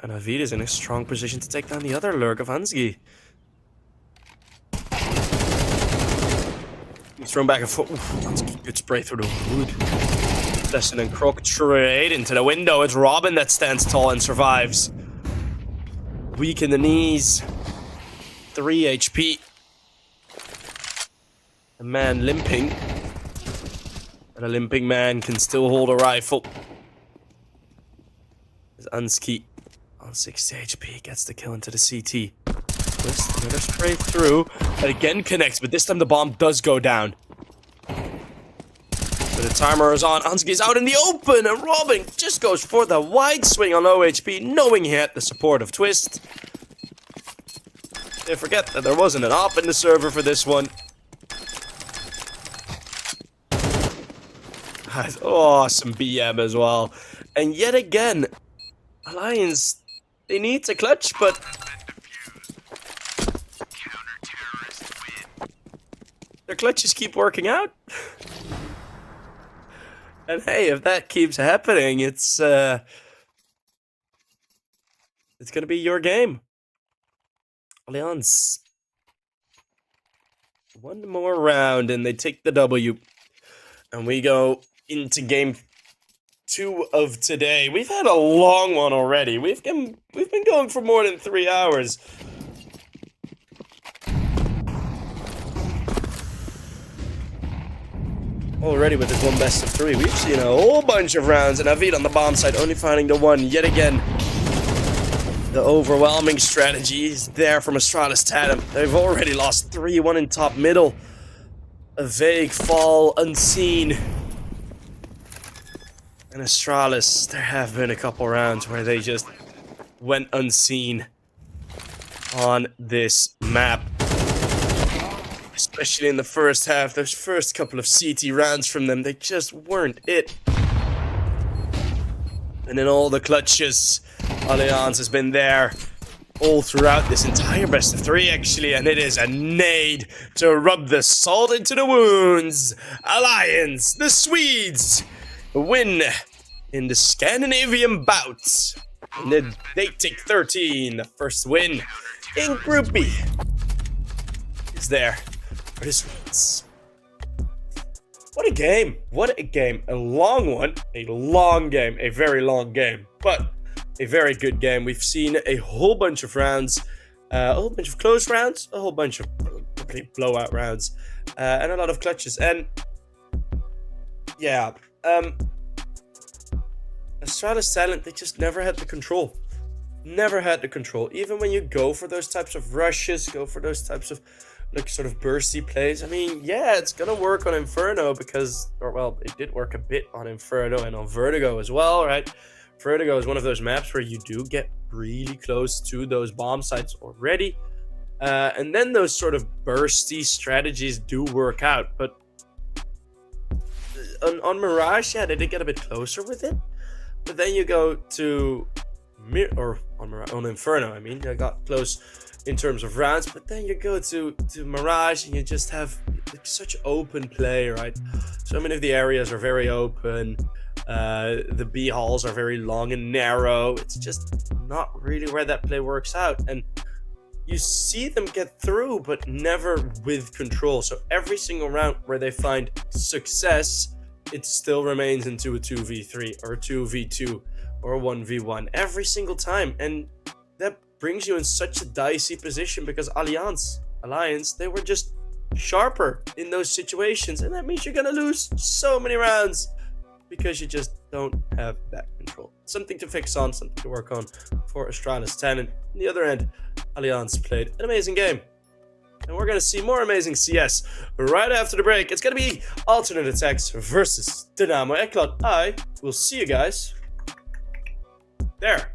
And Avid is in a strong position to take down the other lurk of Hansgi. He's thrown back and forth. Hansgi, good spray through the wood. Lesson and Croc trade into the window. It's Robin that stands tall and survives. Weak in the knees. 3 HP. A man limping. And a limping man can still hold a rifle. As Unsky on 60 HP gets the kill into the CT. Twist, another spray through. And again connects, but this time the bomb does go down. So the timer is on. Unsky's out in the open, and Robin just goes for the wide swing on low HP, knowing he had the support of Twist. They forget that there wasn't an op in the server for this one. Awesome BM as well. And yet again, Alliance, they need to clutch, but their clutches keep working out. And hey, if that keeps happening, it's gonna be your game. Alliance. One more round and they take the W. And we go into game 2 of today. We've had a long one already. We've been going for more than 3 hours. Already with this one best of 3, we've seen a whole bunch of rounds, and Avid on the bomb side only finding the one yet again. The overwhelming strategy is there from Astralis Talent. They've already lost 3-1 in top middle. A vague fall unseen. And Astralis, there have been a couple rounds where they just went unseen on this map. Especially in the first half, those first couple of CT rounds from them, they just weren't it. And in all the clutches, Alliance has been there all throughout this entire best of 3, actually, and it is a nade to rub the salt into the wounds. Alliance, the Swedes, win in the Scandinavian bouts. And they take 13, the first win in Group B is there for the Swedes. What a game. What a game. A long one. A long game. A very long game. But a very good game. We've seen a whole bunch of rounds. A whole bunch of close rounds. A whole bunch of complete blowout rounds. And a lot of clutches. And yeah. Astralis talent, they just never had the control. Never had the control. Even when you go for those types of rushes, go for those types of like sort of bursty plays. I mean, yeah, it's gonna work on Inferno because, or well, it did work a bit on Inferno and on Vertigo as well, right? Vertigo is one of those maps where you do get really close to those bomb sites already. And then those sort of bursty strategies do work out. But on Mirage, yeah, they did get a bit closer with it. But then you go to on Inferno, I mean, they got close in terms of rounds, but then you go to Mirage and you just have like, such open play, right? So many of the areas are very open. The B halls are very long and narrow. It's just not really where that play works out. And you see them get through, but never with control. So every single round where they find success, it still remains into a 2v3 or a 2v2 or a 1v1 every single time. And that brings you in such a dicey position because Alliance, they were just sharper in those situations. And that means you're going to lose so many rounds because you just don't have that control. Something to fix on, something to work on for Astralis 10. And on the other end, Alliance played an amazing game. And we're going to see more amazing CS right after the break. It's going to be aTTaX versus Dynamo ECLOT. I will see you guys there.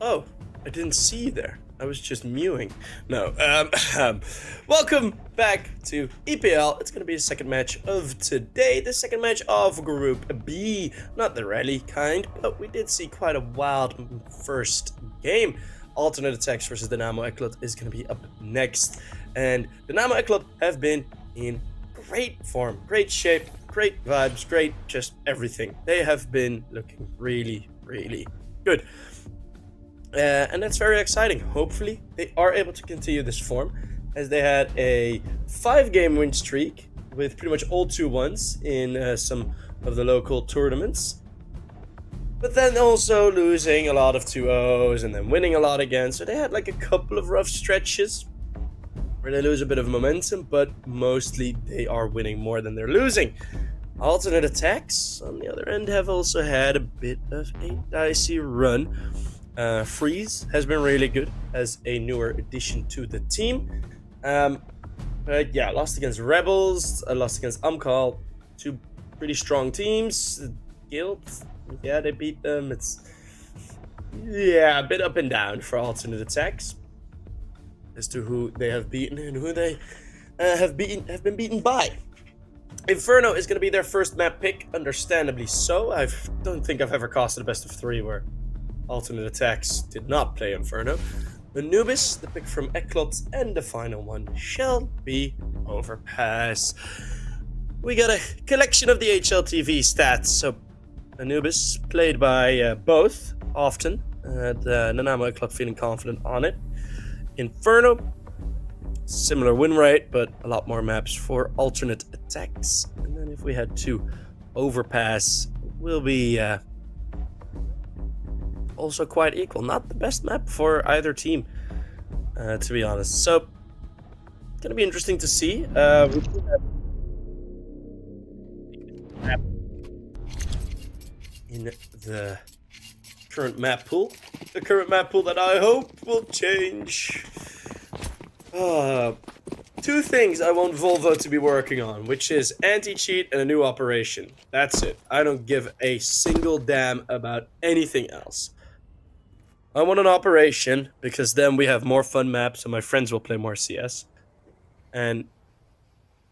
Oh, I didn't see you there. I was just mewing. No. Welcome back to EPL. It's going to be the second match of today. The second match of Group B. Not the rally kind, but we did see quite a wild first game. Alternate aTTaX versus Dynamo ECLOT is going to be up next. And Dynamo ECLOT have been in great form, great shape, great vibes, great just everything. They have been looking really, really good. And that's very exciting. Hopefully, they are able to continue this form, as they had a 5-game win streak with pretty much all 2-1s in some of the local tournaments. But then also losing a lot of 2-0s and then winning a lot again. So they had like a couple of rough stretches where they lose a bit of momentum, but mostly they are winning more than they're losing. Alternate aTTaX, on the other end, have also had a bit of a dicey run. Freeze has been really good as a newer addition to the team. But yeah, lost against Rebels, lost against Umcall, two pretty strong teams. Guild, yeah, they beat them. It's a bit up and down for alternate aTTaX as to who they have beaten and who they have been beaten by. Inferno is going to be their first map pick, understandably so. I don't think I've ever casted a best of 3 where alternate aTTaX did not play Inferno. Anubis, the pick from ECLOT, and the final one shall be Overpass. We got a collection of the HLTV stats. So Anubis played by both often. Dynamo ECLOT feeling confident on it. Inferno, similar win rate, but a lot more maps for alternate aTTaX. And then if we had 2 Overpass, will be also quite equal. Not the best map for either team, to be honest. So, it's gonna be interesting to see. We do have map in the current map pool. The current map pool that I hope will change. 2 things I want Volvo to be working on, which is anti-cheat and a new operation. That's it. I don't give a single damn about anything else. I want an operation, because then we have more fun maps and my friends will play more CS. And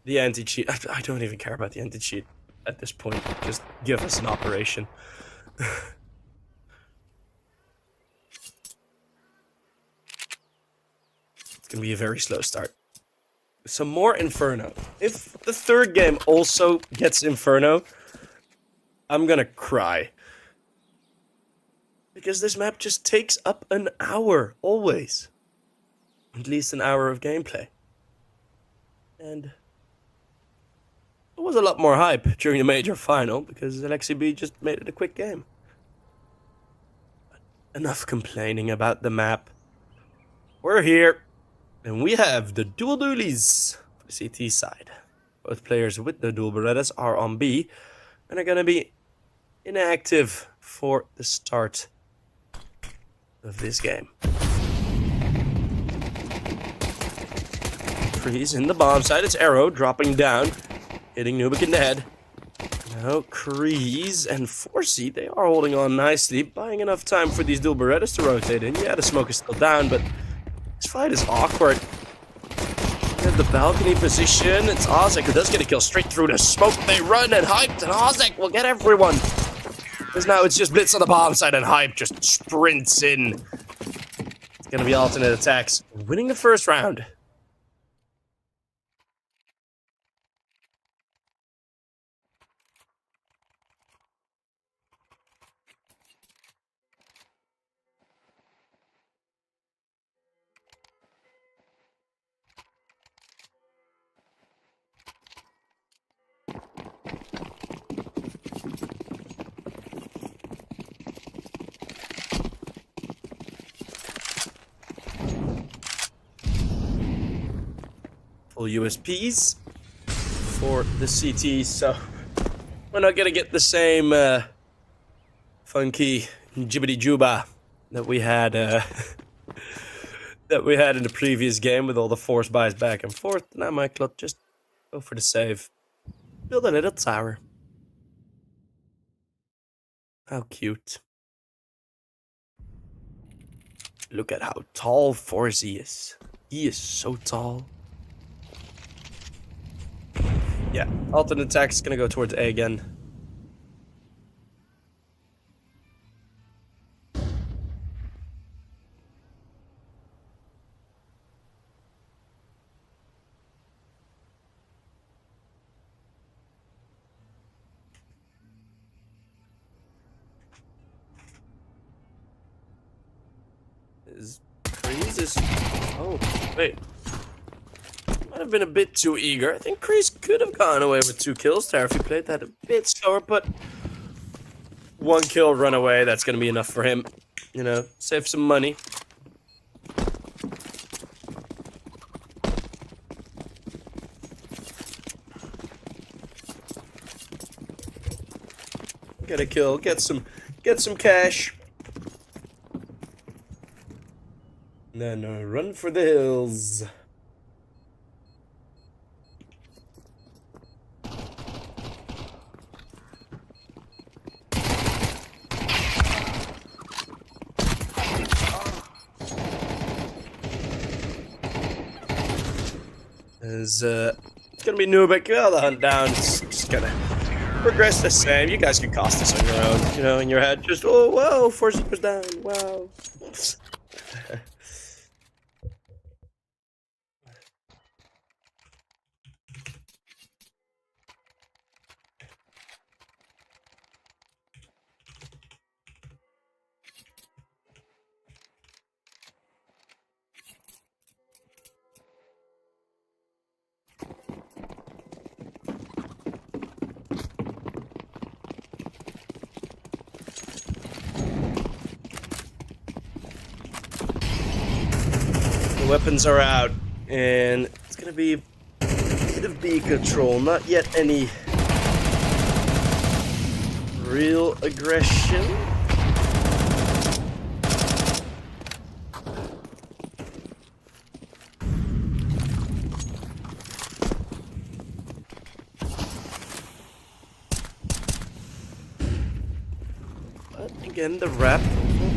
the anti-cheat, I don't even care about the anti-cheat at this point. Just give us an operation. It's gonna be a very slow start. Some more Inferno. If the 3rd game also gets Inferno, I'm gonna cry. Because this map just takes up an hour, always. At least an hour of gameplay. And it was a lot more hype during the major final, because LXCB just made it a quick game. But enough complaining about the map. We're here, and we have the dual dualies for the CT side. Both players with the dual Berettas are on B, and are going to be inactive for the start of this game. Freeze in the bomb side. It's Arrow dropping down, hitting Nubik in the head. Now Kreese and Forsey, they are holding on nicely, buying enough time for these dual Berettas to rotate in. Yeah, the smoke is still down, but this fight is awkward. We have the balcony position. It's aTTaX who does get a kill straight through the smoke. They run and Hyped, and aTTaX will get everyone. Because now it's just Blitz on the bomb side and Hype just sprints in. It's going to be alternate aTTaX, winning the first round. Full USPs for the CT, so we're not gonna get the same funky jibbity juba that we had that we had in the previous game with all the force buys back and forth. Now ECLOT just go for the save, build a little tower. How cute. Look at how tall Forzy is. He is so tall. Yeah, alternate attack is gonna go towards A again. His Kreese is... Oh, wait. Might have been a bit too eager. I think Kreese could have gotten away with 2 kills there if he played that a bit slower, but 1 kill run away, that's gonna be enough for him. You know, save some money. Get a kill, get some cash. And then run for the hills. It's gonna be Nubik. Well, the hunt down. It's just gonna progress the same. You guys can cost this on your own, you know, in your head. Just, oh, wow, 4 zippers down. Wow. Weapons are out, and it's gonna be a bit of B control. Not yet any real aggression. But again, the wrap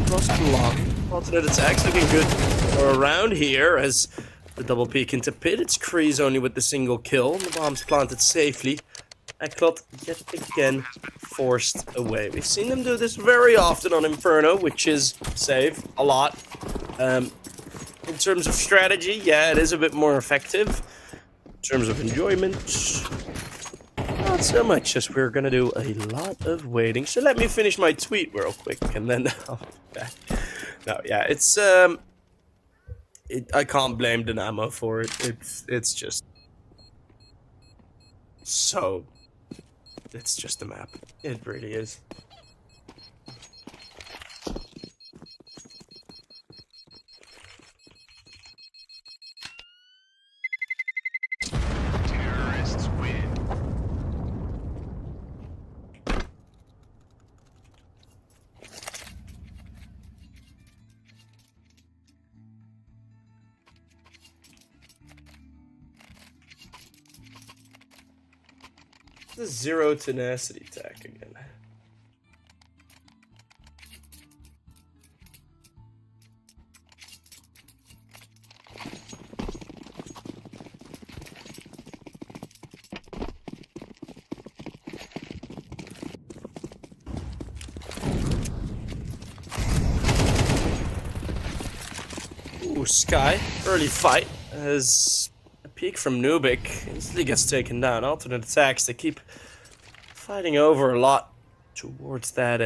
across the block. Alternate attacks looking good around here as the double peek into pit. It's Kreese only with the single kill. The bomb's planted safely. ECLOT yet again forced away. We've seen them do this very often on Inferno, which is save a lot. In terms of strategy, yeah, it is a bit more effective. In terms of enjoyment, not so much, as we're gonna do a lot of waiting. So let me finish my tweet real quick, and then I'll be back. No, yeah, it's I can't blame Dynamo for it. It's just so. It's just a map. It really is. Terrorists win. The 0 tenacity attack again. Ooh, Sky, early fight as a peek from Nubik instantly gets taken down. Alternate attacks, they keep fighting over a lot towards that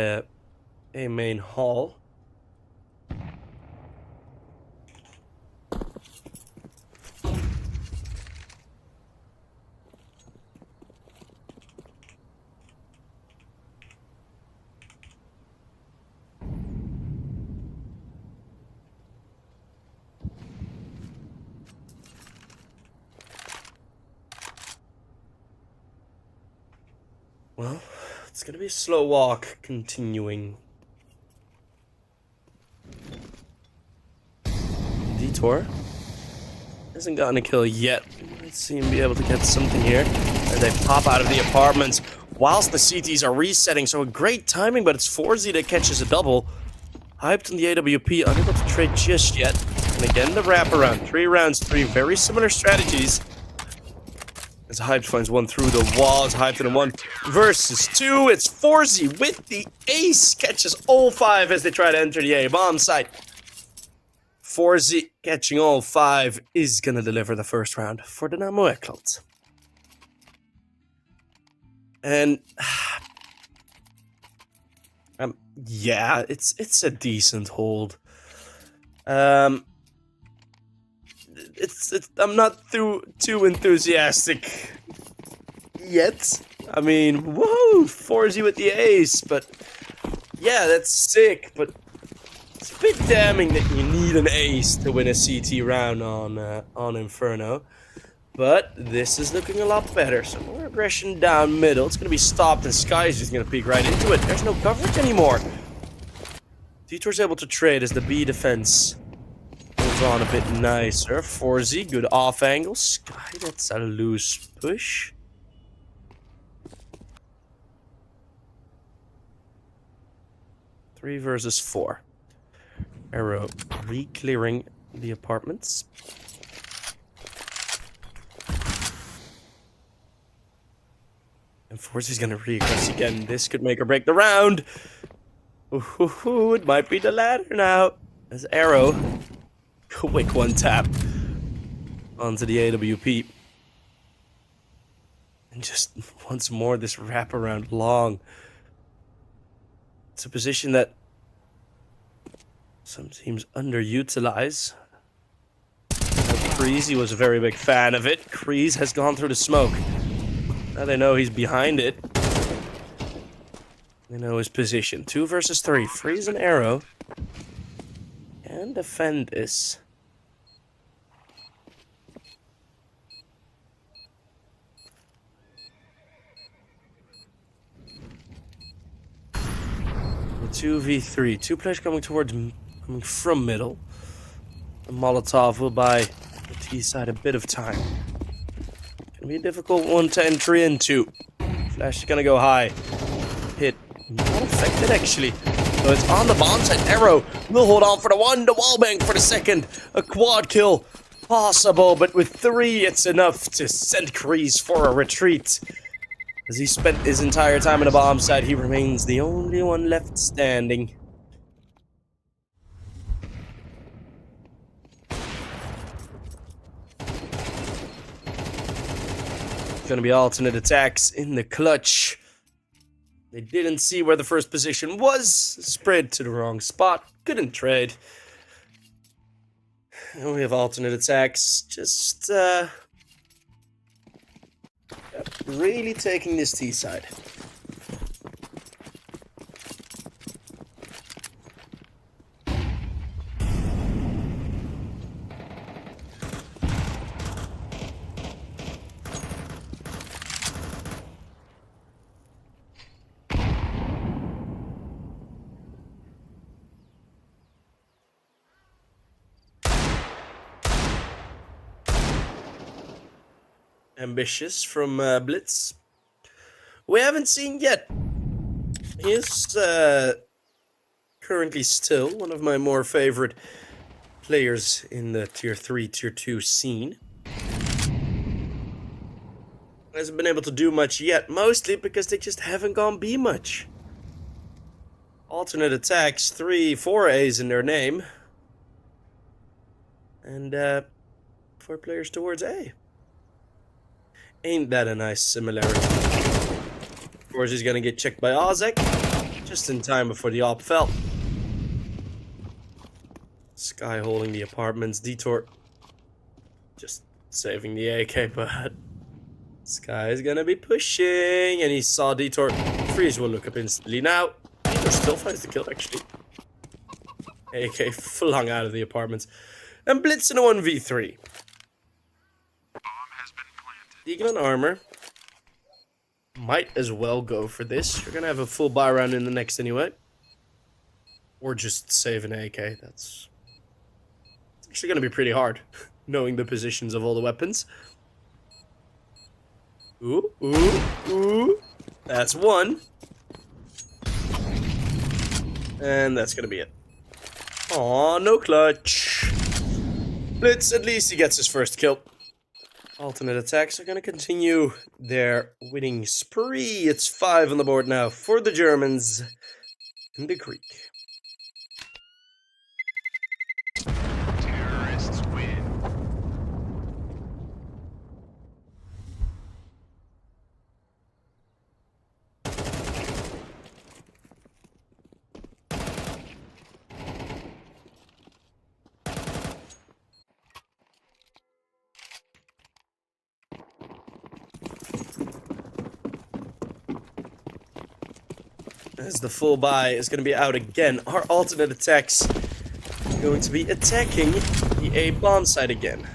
A main hall. Well, it's gonna be a slow walk, continuing. Detour hasn't gotten a kill yet. Might see him be able to get something here. As they pop out of the apartments whilst the CTs are resetting. So a great timing, but it's 4Z that catches a double. Hyped on the AWP, unable to trade just yet. And again, the wraparound. 3 rounds, 3 very similar strategies. As Hyped finds one through the walls, Hyped in 1 versus 2. It's Forzy with the ace. Catches all 5 as they try to enter the A bomb site. Forzy catching all 5 is going to deliver the first round for the ECLOT. And yeah, it's a decent hold. I'm not too enthusiastic yet. I mean, whoa, Forzy with the ace, but yeah, that's sick. But it's a bit damning that you need an ace to win a CT round on Inferno. But this is looking a lot better. Some more aggression down middle. It's going to be stopped, and Sky's just going to peek right into it. There's no coverage anymore. Detour's able to trade as the B defense goes on a bit nicer. Forzy, good off angle. Sky, that's a loose push. Three versus 4. Arrow re-clearing the apartments. And Forzy's gonna re-aggress again. This could make or break the round. Ooh, it might be the latter now. As Arrow, quick one tap onto the AWP. And just once more, this wraparound long. It's a position that some teams underutilize. Kreese, he was a very big fan of it. Kreese has gone through the smoke. Now they know he's behind it. They know his position. 2 versus 3. Freeze and Arrow. And defend this. The 2v3. 2 players coming from middle. The Molotov will buy the T side a bit of time. Gonna be a difficult one to enter into. Flash is gonna go high. Hit. Not affected actually. So it's on the bomb side. Arrow will hold on for the 1. The wallbang for the 2nd. A quad kill possible, but with 3 it's enough to send Kreese for a retreat. As he spent his entire time in the bomb side, he remains the only one left standing. Gonna be alternate attacks in the clutch. They didn't see where the first position was. Spread to the wrong spot. Couldn't trade. And we have alternate attacks. Just really taking this T side. Ambitious from Blitz. We haven't seen yet. He is currently still one of my more favorite players in the tier 3, tier 2 scene. Hasn't been able to do much yet, mostly because they just haven't gone B much. Alternate attacks, 3, 4 A's in their name. And 4 players towards A. Ain't that a nice similarity? Of course, he's gonna get checked by Ozek just in time before the op fell. Sky holding the apartments. Detour just saving the AK, but Sky is gonna be pushing, and he saw Detour. Freeze will look up instantly. Now, Detour still finds the kill, actually. AK flung out of the apartments. And Blitz in a 1v3. Deacon on armor. Might as well go for this. You're gonna have a full buy round in the next anyway. Or just save an AK. That's actually gonna be pretty hard, knowing the positions of all the weapons. Ooh, ooh, ooh. That's 1. And that's gonna be it. Aw, no clutch. Blitz, at least he gets his first kill. Alternate attacks are going to continue their winning spree. It's 5 on the board now for the Germans in the Creek. Terrorists win. As the full buy is going to be out again, our alternate attacks are going to be attacking the A bomb site again.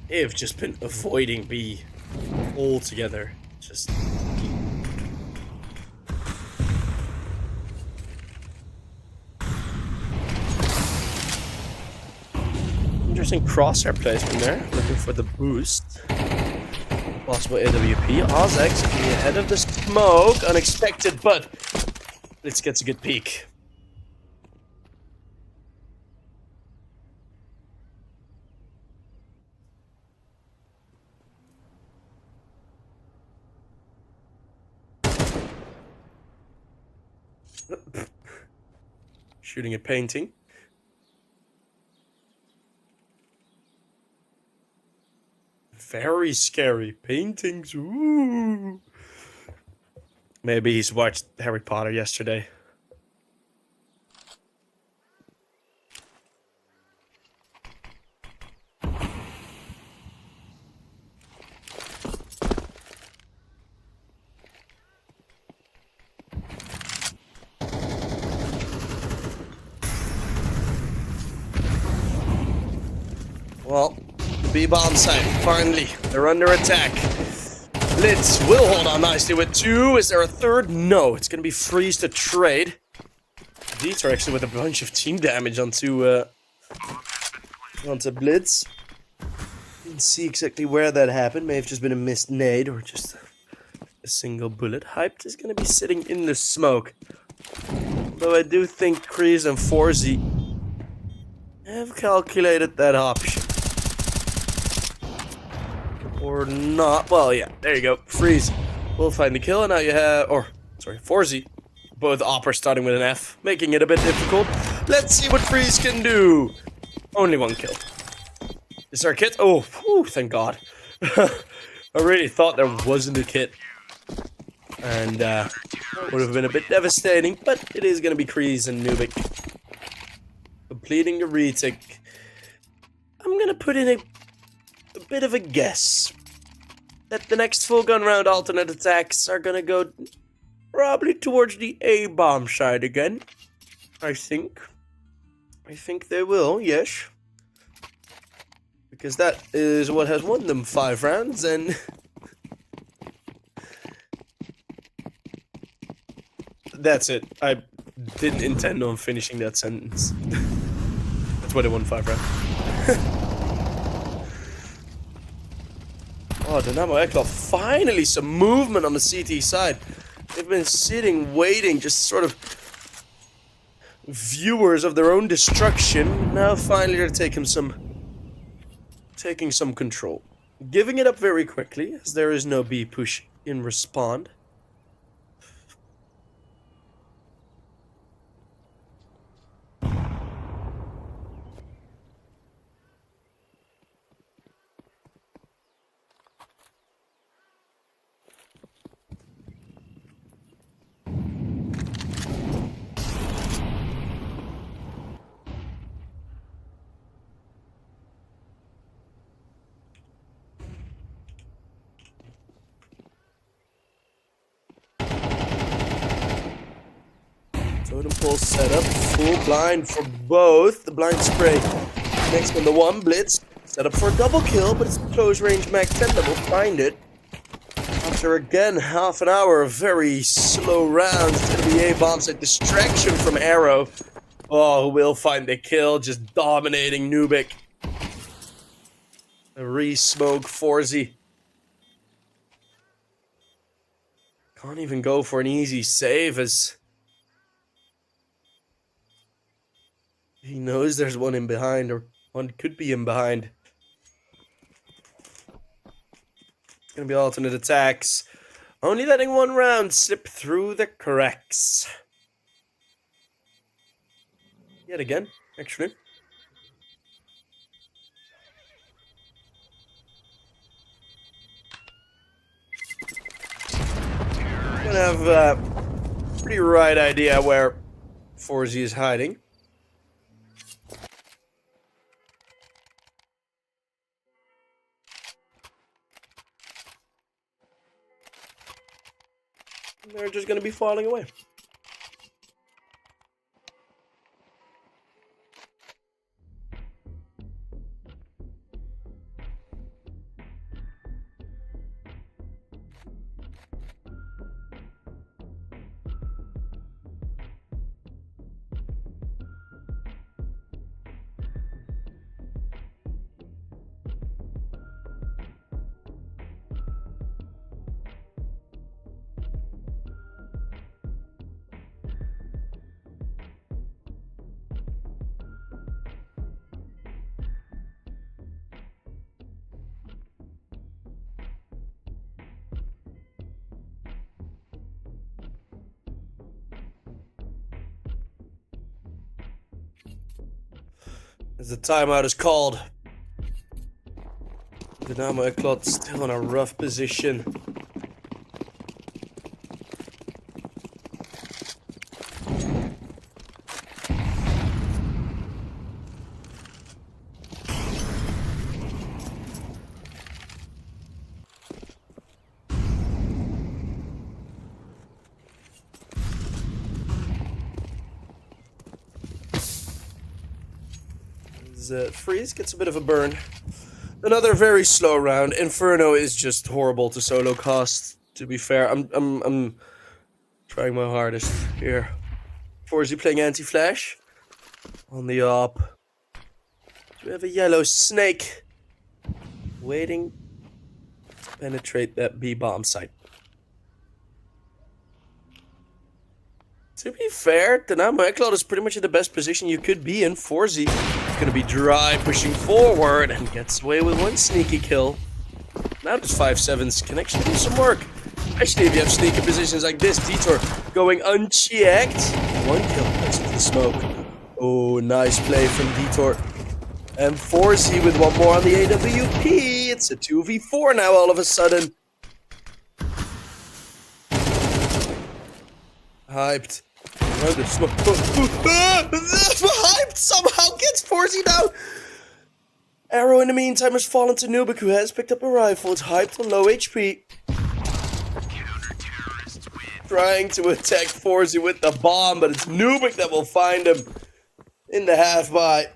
They've just been avoiding B altogether. Just interesting crosshair placement there, looking for the boost. Possible AWP. aTTaX can be ahead of the smoke. Unexpected, but Blitz gets a good peek. Shooting at painting. Very scary paintings. Ooh. Maybe he's watched Harry Potter yesterday. Well, B-bomb site, finally, they're under attack. Blitz will hold on nicely with 2. Is there a third? No, it's gonna be freeze to trade. These are actually with a bunch of team damage onto Blitz. Didn't see exactly where that happened. May have just been a missed nade or just a single bullet. Hyped is gonna be sitting in the smoke. Though I do think Kreese and Forzy have calculated that option. Or not. Well, yeah, there you go. Freeze will find the kill, and now you have, Forzy. Both oppers starting with an F, making it a bit difficult. Let's see what Freeze can do. Only 1 kill. Is there a kit? Oh, whew, thank God. I really thought there wasn't a kit. And would have been a bit devastating, but it is going to be Kreese and Nubik completing the retake. I'm going to put in a bit of a guess that the next full gun round alternate attacks are gonna go probably towards the A bomb side again. I think they will, yes, because that is what has won them 5 rounds. And that's it. I didn't intend on finishing that sentence. That's why they won 5 rounds. Oh, Dynamo ECLOT, finally some movement on the CT side. They've been sitting, waiting, just sort of viewers of their own destruction. Now finally they're taking some control. Giving it up very quickly, as there is no B push in respond. Totem pole setup, full blind for both. The blind spray next on the 1, Blitz. Set up for a double kill, but it's close range Mac 10 that will find it. After again half an hour of very slow rounds, it's going to be A bomb site distraction from Arrow. Oh, who will find the kill, just dominating Nubik. A re-smoke Forzy. Can't even go for an easy save as knows there's one in behind, or one could be in behind. It's gonna be alternate attacks. Only letting one round slip through the cracks. Yet again, actually. I'm gonna have a pretty right idea where Forzy is hiding. And they're just gonna be falling away. As the timeout is called, Dynamo ECLOT still in a rough position. Freeze gets a bit of a burn. Another very slow round. Inferno is just horrible to solo cast. To be fair, I'm trying my hardest here. Forzy playing anti-flash on the op. We have a yellow snake waiting to penetrate that B bomb site. To be fair, Dynamo ECLOT is pretty much in the best position you could be in. Forzy is going to be dry, pushing forward, and gets away with one sneaky kill. Now this 5-7s can actually do some work. Especially if you have sneaky positions like this. Detour going unchecked. One kill next to the smoke. Oh, nice play from Detour. And Forzy with one more on the AWP. It's a 2v4 now all of a sudden. Hyped. Hyped somehow gets Forzy down. Arrow in the meantime has fallen to Nubik, who has picked up a rifle. It's hyped on low HP. Trying to attack Forzy with the bomb, but it's Nubik that will find him in the half-by.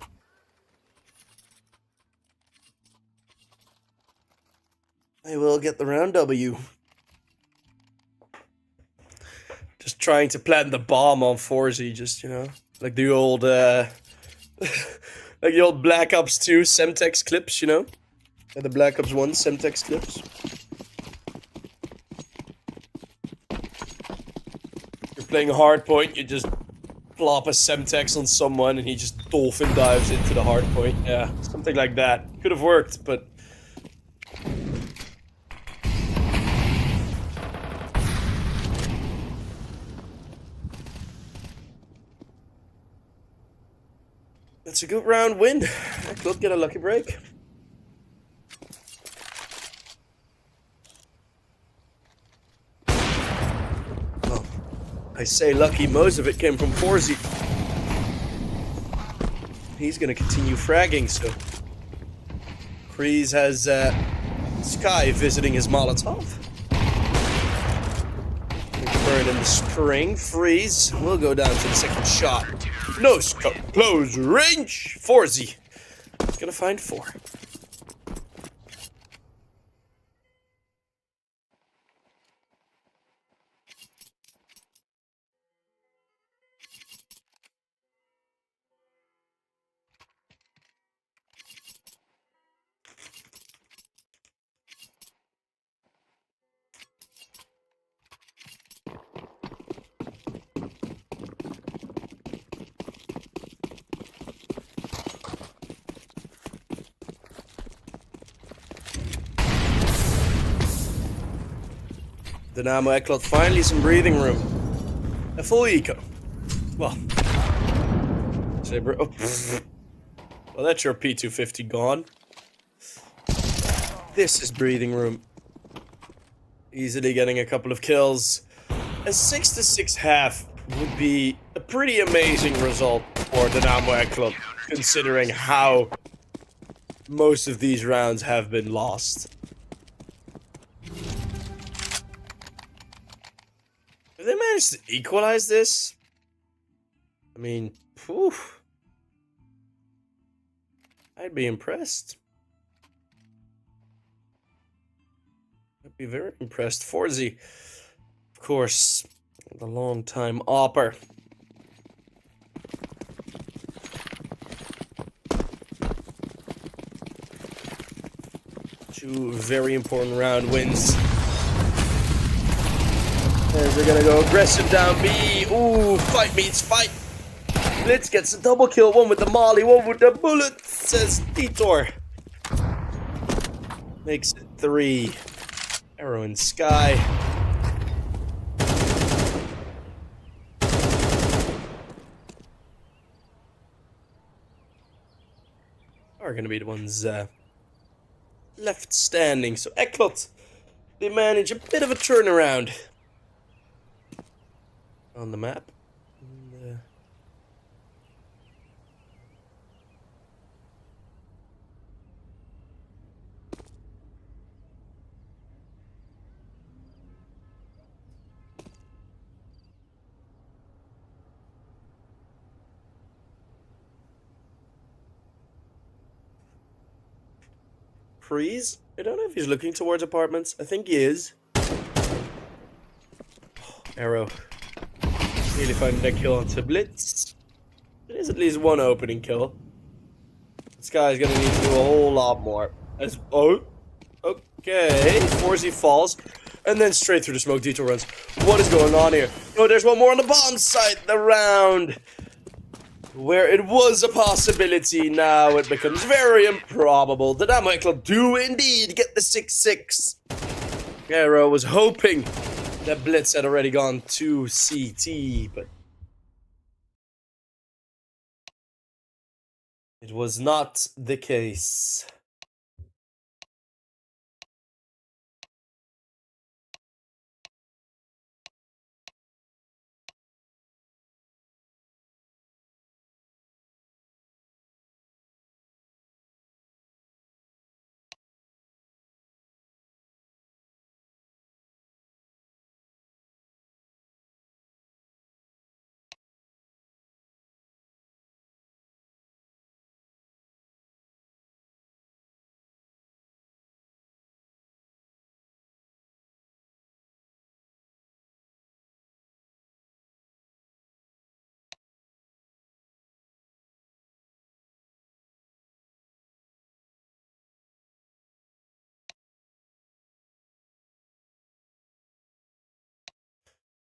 They will get the round W. Just trying to plant the bomb on Forzy, just, you know, like the old, like the old Black Ops 2 Semtex clips, you know? Like the Black Ops 1 Semtex clips. You're playing hardpoint, you just plop a Semtex on someone and he just dolphin dives into the hardpoint. Yeah, something like that. Could have worked, but... It's a good round win. I could get a lucky break. Well, I say lucky, most of it came from Forzy. He's going to continue fragging, so... Kreese has Sky visiting his Molotov. Burn in the spring. Freeze will go down to the second shot. No scope. Close range. Forzy. He's gonna find 4. Dynamo ECLOT, finally some breathing room. A full eco. Well, Saber. Oh, well, that's your P250 gone. This is breathing room. Easily getting a couple of kills. A 6-6 half would be a pretty amazing result for Dynamo ECLOT, considering how most of these rounds have been lost. Have they managed to equalize this? I mean, whew. I'd be impressed. I'd be very impressed. Forzy, of course, the long-time opper. Two very important round wins. As they're gonna go aggressive down B. Ooh, fight meets fight. Blitz gets a double kill. One with the molly, one with the bullet, says Titor. Makes it 3. Arrow in sky. Are gonna be the ones left standing. So ECLOT, they manage a bit of a turnaround on the map. And, Freeze? I don't know if he's looking towards apartments. I think he is. Arrow. Really finding that kill onto Blitz. It is at least one opening kill. This guy's gonna need to do a whole lot more. As okay. Forzy falls. And then straight through the smoke, Dito runs. What is going on here? Oh, there's one more on the bomb site. The round where it was a possibility, now it becomes very improbable. The Dynamo ECLOT do indeed get the 6-6. Arrow was hoping that Blitz had already gone to CT, but it was not the case.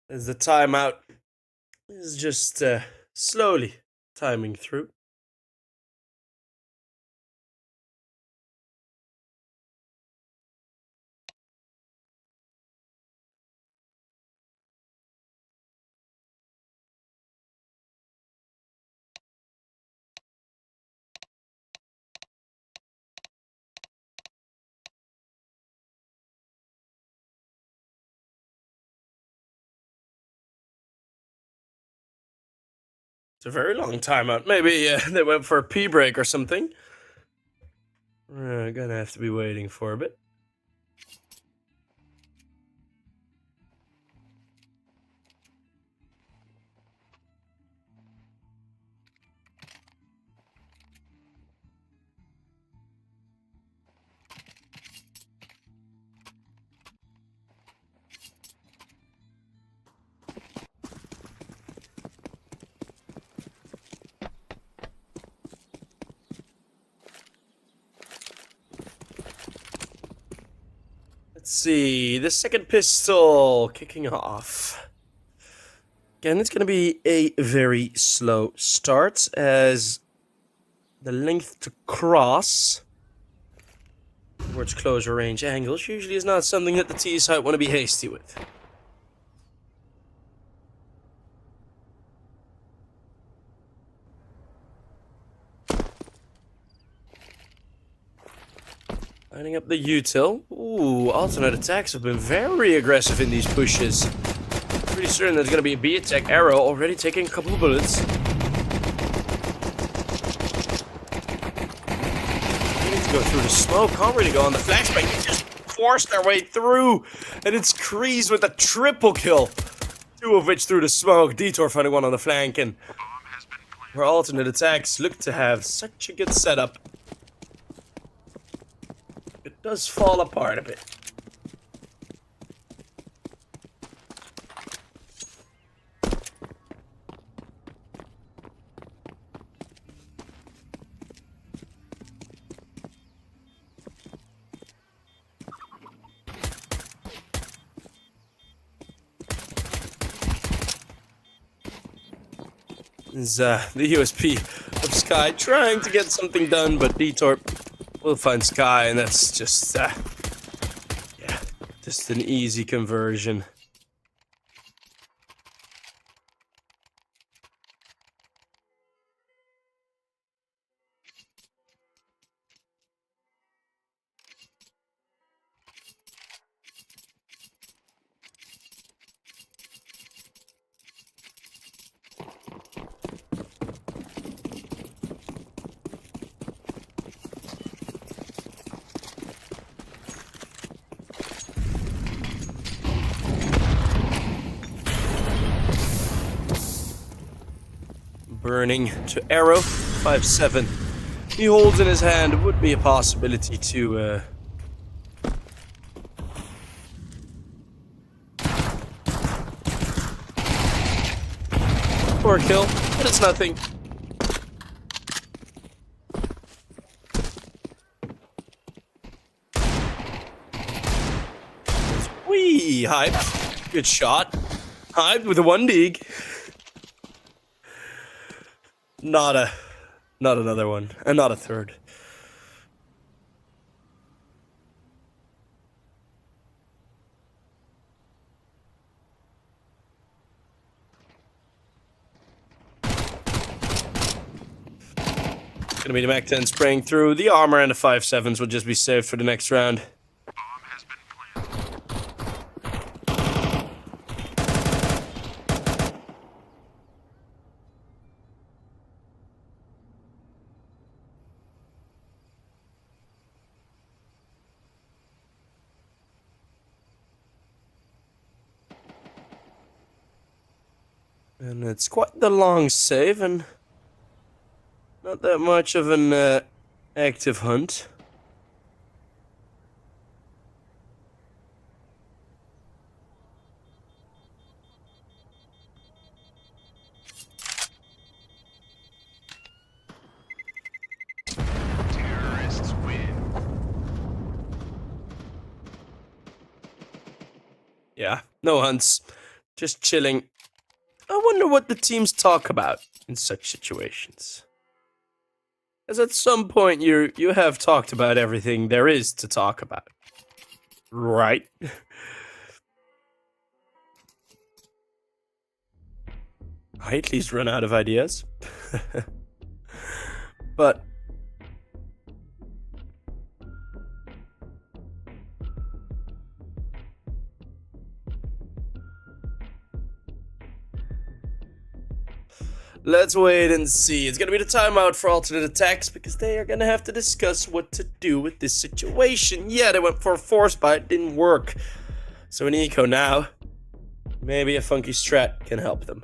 As the timeout is just slowly timing through. It's a very long timeout. Maybe they went for a pee break or something. We're gonna have to be waiting for a bit. Let's see, the second pistol kicking off. Again, it's going to be a very slow start, as the length to cross towards closer range angles usually is not something that the T side want to be hasty with. Lining up the util. Ooh, alternate attacks have been very aggressive in these pushes. Pretty certain there's gonna be a B-attack arrow already taking a couple of bullets. They need to go through the smoke. Can't really go on the flashbang. They just forced their way through. And it's Kreese with a triple kill. 2 of which through the smoke. Detour finding one on the flank. And our alternate attacks look to have such a good setup. It does fall apart a bit. Is the USP of Sky trying to get something done, but Detour will find Sky, and that's just, yeah, just an easy conversion. Burning to arrow, 5-7. He holds in his hand. It would be a possibility to, for a kill, but it's nothing. Whee! Hyped. Good shot. Hyped with a 1 dig. Not another one, and not a third. Gonna be the Mac 10 spraying through. The armor and the 5-7s will just be saved for the next round. And it's quite the long save, and not that much of an active hunt. Terrorists win. Yeah, no hunts, just chilling. I wonder what the teams talk about in such situations. As at some point you have talked about everything there is to talk about. Right? I at least run out of ideas. But let's wait and see. It's gonna be the timeout for alternate attacks because they are gonna have to discuss what to do with this situation. Yeah, they went for a force, but it didn't work. So an eco now. Maybe a funky strat can help them.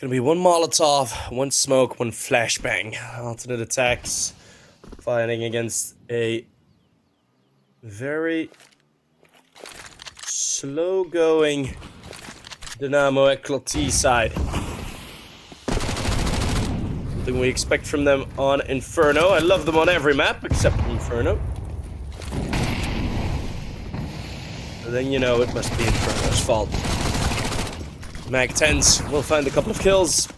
Gonna be one Molotov, one smoke, one flashbang. Alternate attacks. Fighting against a very slow going Dynamo ECLOT side. Something we expect from them on Inferno. I love them on every map except Inferno. And then you know it must be Inferno's fault. Mag 10s will find a couple of kills.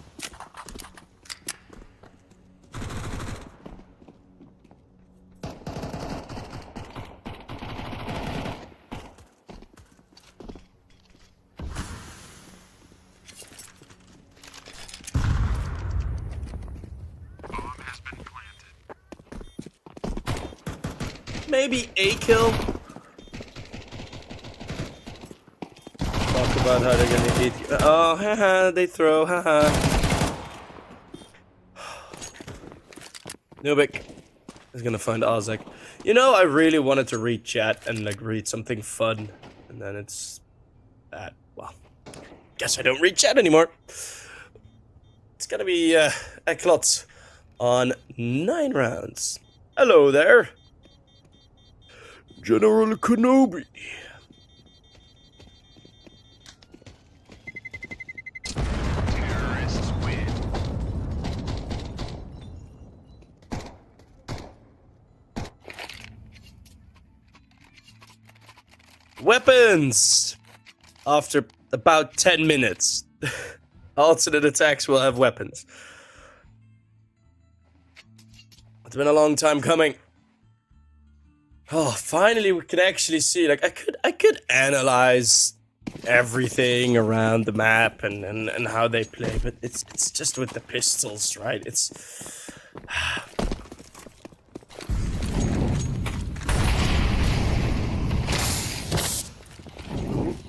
Maybe a kill. Talk about how they're gonna eat. Oh, haha, they throw, haha. Nubik is gonna find Ozek. You know, I really wanted to read chat and like read something fun, and then it's that. Well, guess I don't read chat anymore. It's gonna be ECLOT on 9 rounds. Hello there. General Kenobi. Terrorists win. Weapons! After about 10 minutes. Alternate attacks will have weapons. It's been a long time coming. Oh, finally we can actually see, like, I could analyze everything around the map and how they play, but it's just with the pistols, right? It's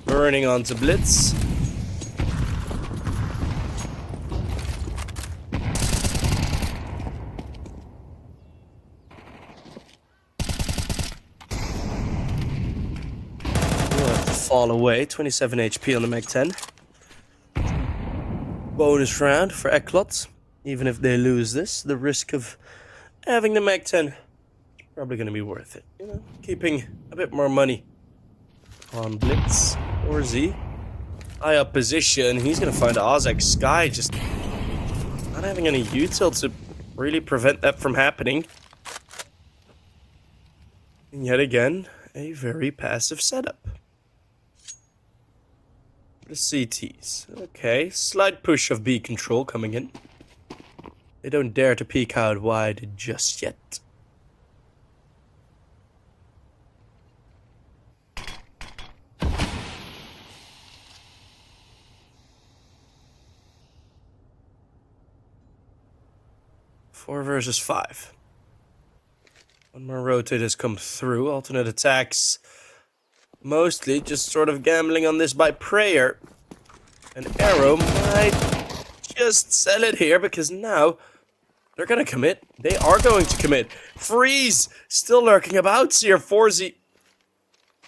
burning onto Blitz. Fall away, 27 HP on the Mag 10. Bonus round for ECLOT. Even if they lose this, the risk of having the Mag 10 is probably going to be worth it. You know, keeping a bit more money on Blitz or Z. High up position, he's going to find Ozek Sky, just not having any util to really prevent that from happening. And yet again, a very passive setup. The CTs. Okay, slight push of B control coming in. They don't dare to peek out wide just yet. Four versus 5. One more rotate has come through. Alternate attacks. Mostly just sort of gambling on this by prayer. And Arrow might just sell it here because now they're going to commit. They are going to commit. Freeze! Still lurking about here. Forzy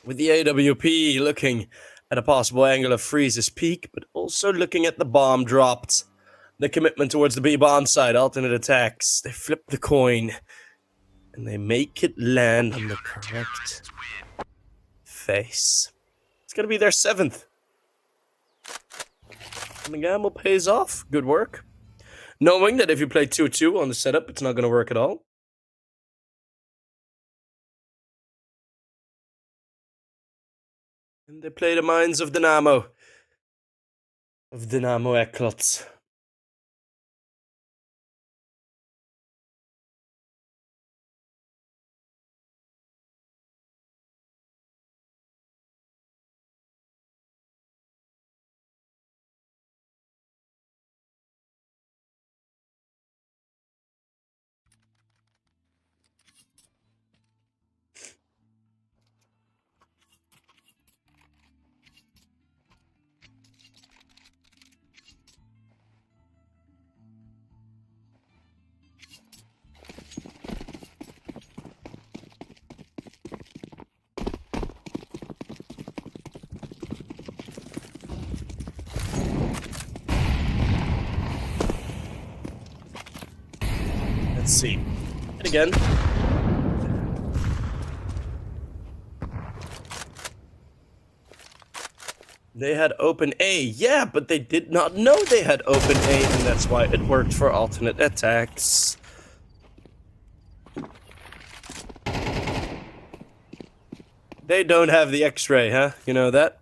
with the AWP looking at a possible angle of Freeze's peak, but also looking at the bomb dropped. The commitment towards the B bomb side. Alternate attacks. They flip the coin and they make it land on the correct face. It's going to be their 7th. And the gamble pays off. Good work. Knowing that if you play 2-2 on the setup, it's not going to work at all. And they play the minds of Dynamo. Of Dynamo ECLOT. Let's see. And again. They had open A, yeah, but they did not know they had open A, and that's why it worked for alternate attacks. They don't have the X-ray, huh? You know that?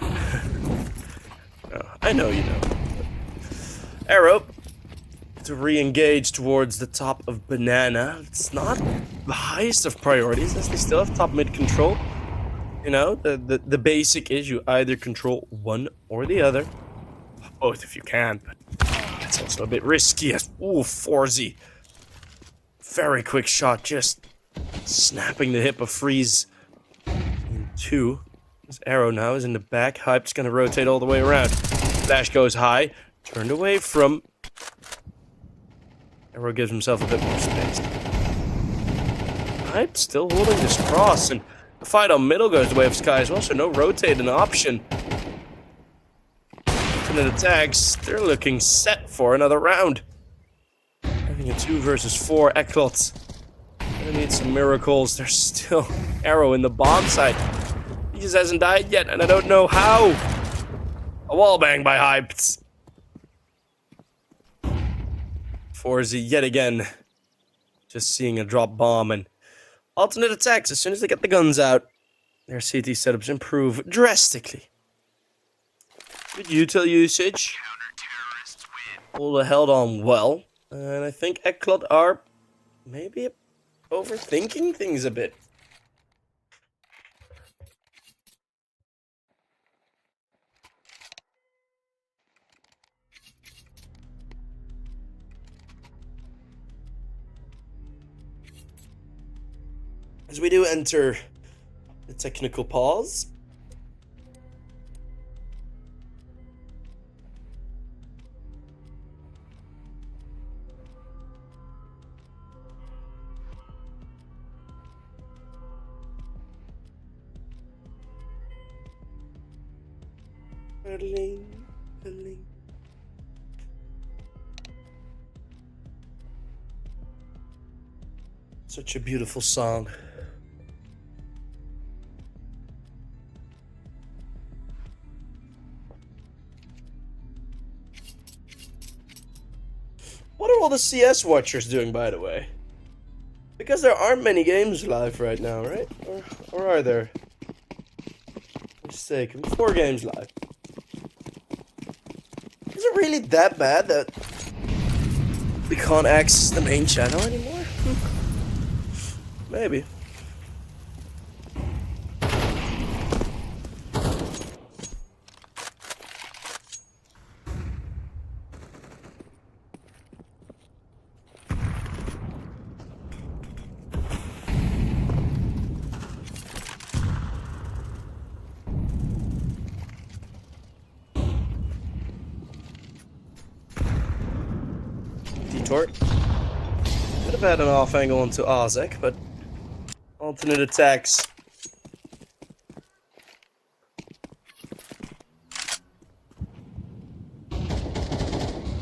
Oh, I know you know. Arrow to re-engage towards the top of banana. It's not the highest of priorities, as they still have top mid control. You know, the basic is you either control one or the other. Both if you can, but that's also a bit risky. Ooh, 4Z. Very quick shot, just snapping the hip of Freeze in 2. This arrow now is in the back. Hype's gonna rotate all the way around. Flash goes high, turned away from. Arrow gives himself a bit more space. Hype still holding this cross, and the fight on middle goes the way of Sky as well, so no rotating option. Alternate attacks, they're looking set for another round. Having a 2 versus 4 ECLOT. Gonna need some miracles. There's still Arrow in the bomb site. He just hasn't died yet, and I don't know how. A wallbang by Hyped. 4Z yet again. Just seeing a drop bomb, and alternate attacks, as soon as they get the guns out, their CT setups improve drastically. Good util usage. All held on well. And I think ECLOT are maybe overthinking things a bit. As we do enter the technical pause. Hurling. Such a beautiful song. What are all the CS watchers doing, by the way? Because there aren't many games live right now, right? Or are there? For mistaken, 4 games live. Is it really that bad that we can't access the main channel anymore? Maybe. Could have had an off angle onto Ozek, but alternate attacks.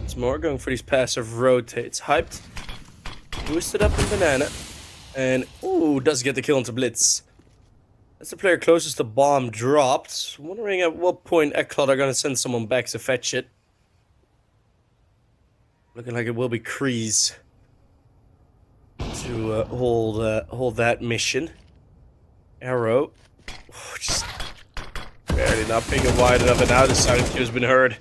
It's more going for these passive rotates. Hyped, boosted up in banana, and ooh, does get the kill into blitz. That's the player closest to bomb dropped. Wondering at what point ECLOT are gonna send someone back to fetch it. Looking like it will be Kreese to hold that mission. Arrow, just barely not being wide enough, and now the silent cue has been heard.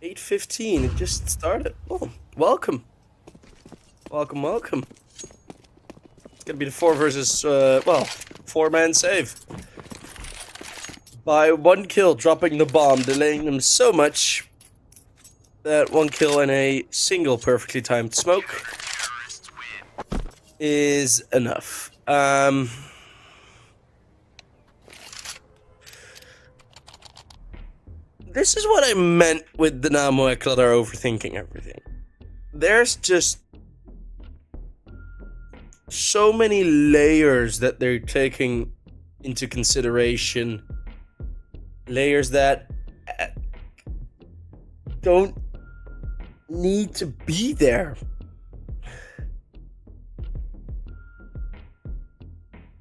$8:15. It just started. Oh, welcome. Welcome. It's gonna be the 4 versus, 4-man save. By 1 kill, dropping the bomb, delaying them so much that 1 kill and a single perfectly timed smoke is enough. This is what I meant with Dynamo ECLOT are overthinking everything. There's just so many layers that they're taking into consideration. Layers that don't need to be there.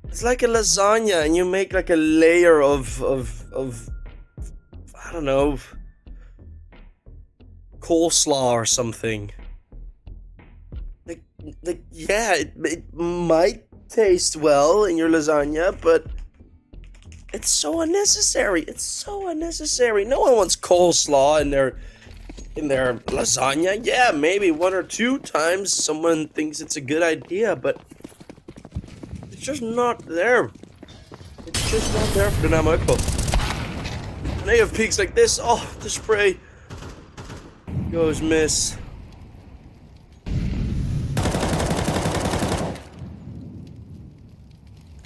It's like a lasagna and you make like a layer of I don't know, coleslaw or something. Like yeah, it might taste well in your lasagna, but it's so unnecessary. It's so unnecessary. No one wants coleslaw in their lasagna. Yeah, maybe 1 or 2 times someone thinks it's a good idea, but it's just not there. It's just not there for Dynamo ECLOT. When they have peaks like this, oh, the spray goes miss.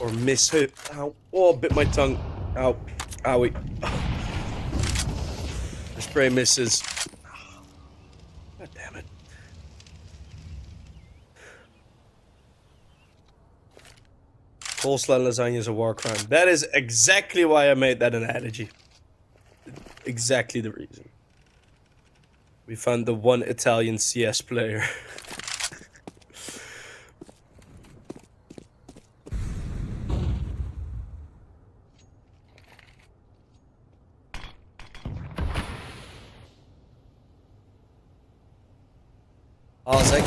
Or miss hit. Ow. Oh, bit my tongue. Ow. Owie. The spray misses. God damn it. Coleslaw and lasagna is a war crime. That is exactly why I made that analogy. Exactly the reason. We found the one Italian CS player. Ozek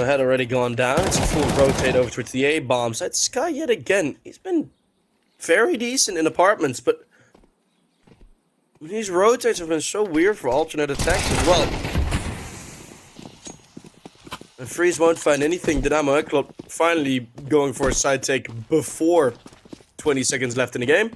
had already gone down. It's a full rotate over towards the A bomb side. Sky yet again. He's been very decent in apartments, but these rotates have been so weird for alternate attacks as well. And Freeze won't find anything. Dynamo ECLOT finally going for a side take before 20 seconds left in the game.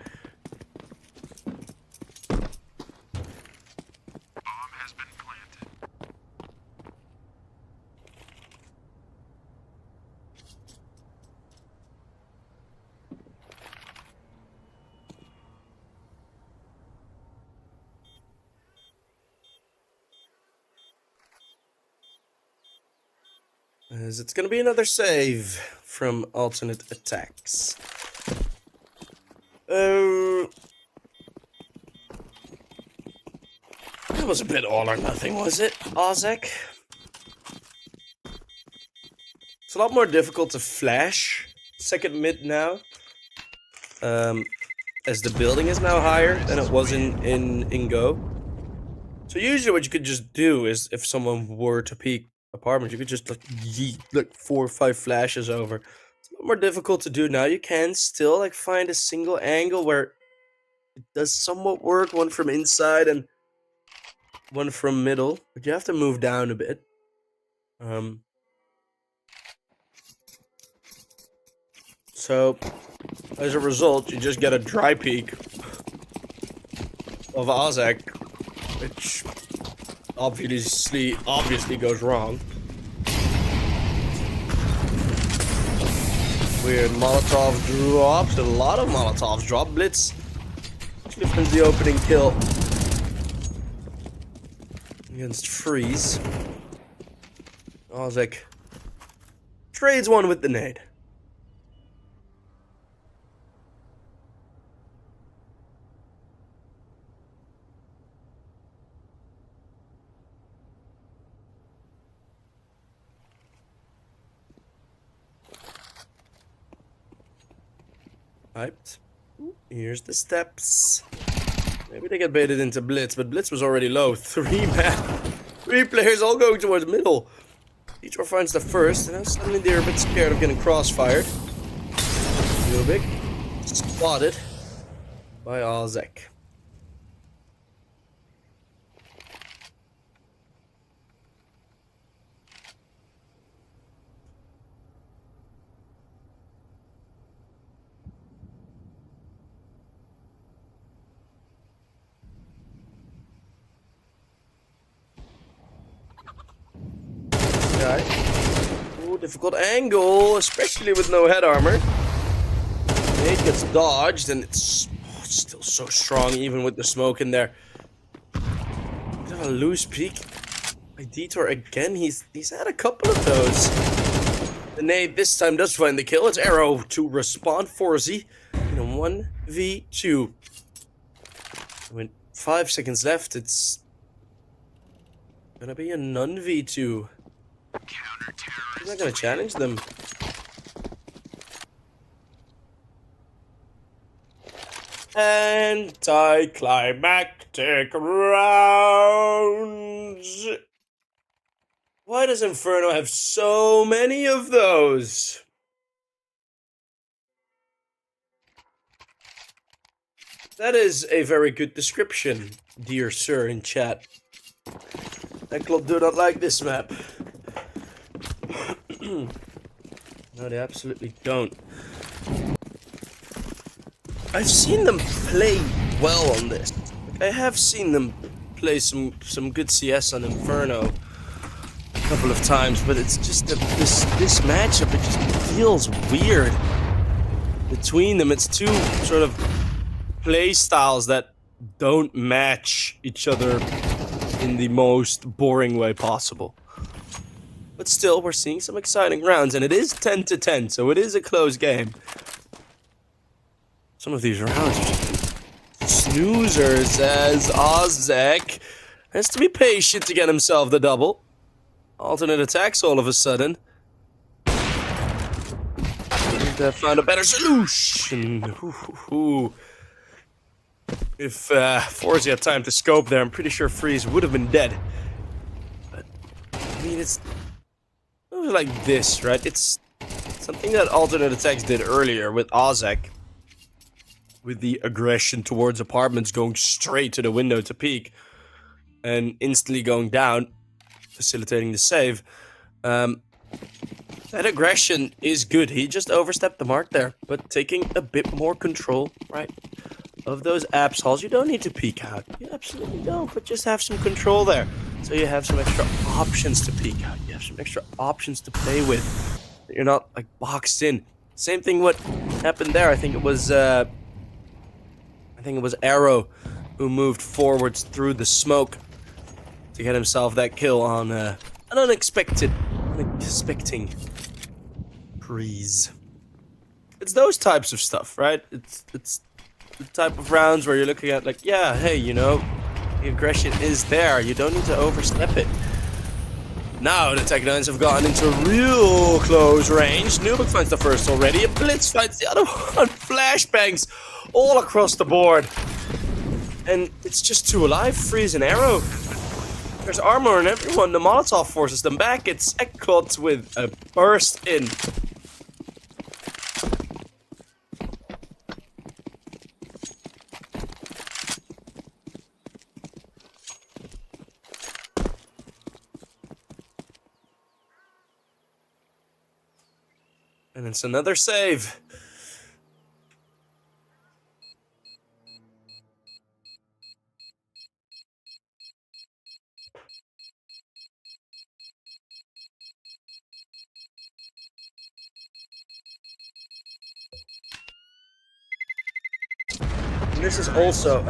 As it's gonna be another save from alternate attacks. That was a bit all or nothing, was it, Ozek? It's a lot more difficult to flash second mid now. As the building is now higher than it was in Go. So usually what you could just do is if someone were to peek apartment, you could just like yeet like 4 or 5 flashes over. It's a lot more difficult to do now. You can still like find a single angle where it does somewhat work, one from inside and one from middle, but you have to move down a bit. So as a result, you just get a dry peek of Ozek, which obviously goes wrong. Weird Molotov drops, a lot of Molotovs drop. Blitz actually finds the opening kill against Freeze. Ozek trades one with the nade. Hyped. Here's the steps. Maybe they get baited into Blitz, but Blitz was already low. 3 players all going towards middle. Each finds the first, and now suddenly they're a bit scared of getting crossfired. Ubik spotted by Ozek. Ooh, difficult angle, especially with no head armor. It gets dodged, and it's still so strong, even with the smoke in there. Bit of a loose peek by Detour again. He's had a couple of those. The nade this time does find the kill. It's Arrow to respond. 4Z in a 1v2. With 5 seconds left, it's Gonna be a non V2. He's not gonna challenge them. Anticlimactic rounds. Why does Inferno have so many of those? That is a very good description, dear sir in chat. ECLOT do not like this map. No, they absolutely don't. I've seen them play well on this. I have seen them play some good CS on Inferno a couple of times, but it's just that this matchup, it just feels weird between them. It's two sort of play styles that don't match each other in the most boring way possible. But still, we're seeing some exciting rounds, and it is 10-10, so it is a close game. Some of these rounds are just snoozers, as aTTaX has to be patient to get himself the double. Alternate attacks all of a sudden. And found a better solution. If Forzi had time to scope there, I'm pretty sure Freeze would have been dead. But, I mean, it was like this, right? It's something that alternate attacks did earlier with aTTaX. With the aggression towards apartments going straight to the window to peek. And instantly going down, facilitating the save. That aggression is good. He just overstepped the mark there. But taking a bit more control, right? Of those apps halls, you don't need to peek out. You absolutely don't, but just have some control there. So you have some extra options to peek out. You have some extra options to play with. You're not like boxed in. Same thing what happened there. I think it was Arrow who moved forwards through the smoke to get himself that kill on an unexpecting breeze. It's those types of stuff, right? It's the type of rounds where you're looking at like, yeah, hey, you know, the aggression is there. You don't need to overstep it. Now the Tech9s have gotten into real close range. Nubik finds the first already. And Blitz finds the other one. Flashbangs all across the board. And it's just two alive. Freeze and Arrow. There's armor on everyone. The Molotov forces them back. It's ECLOT with a burst in. And it's another save. And this is also...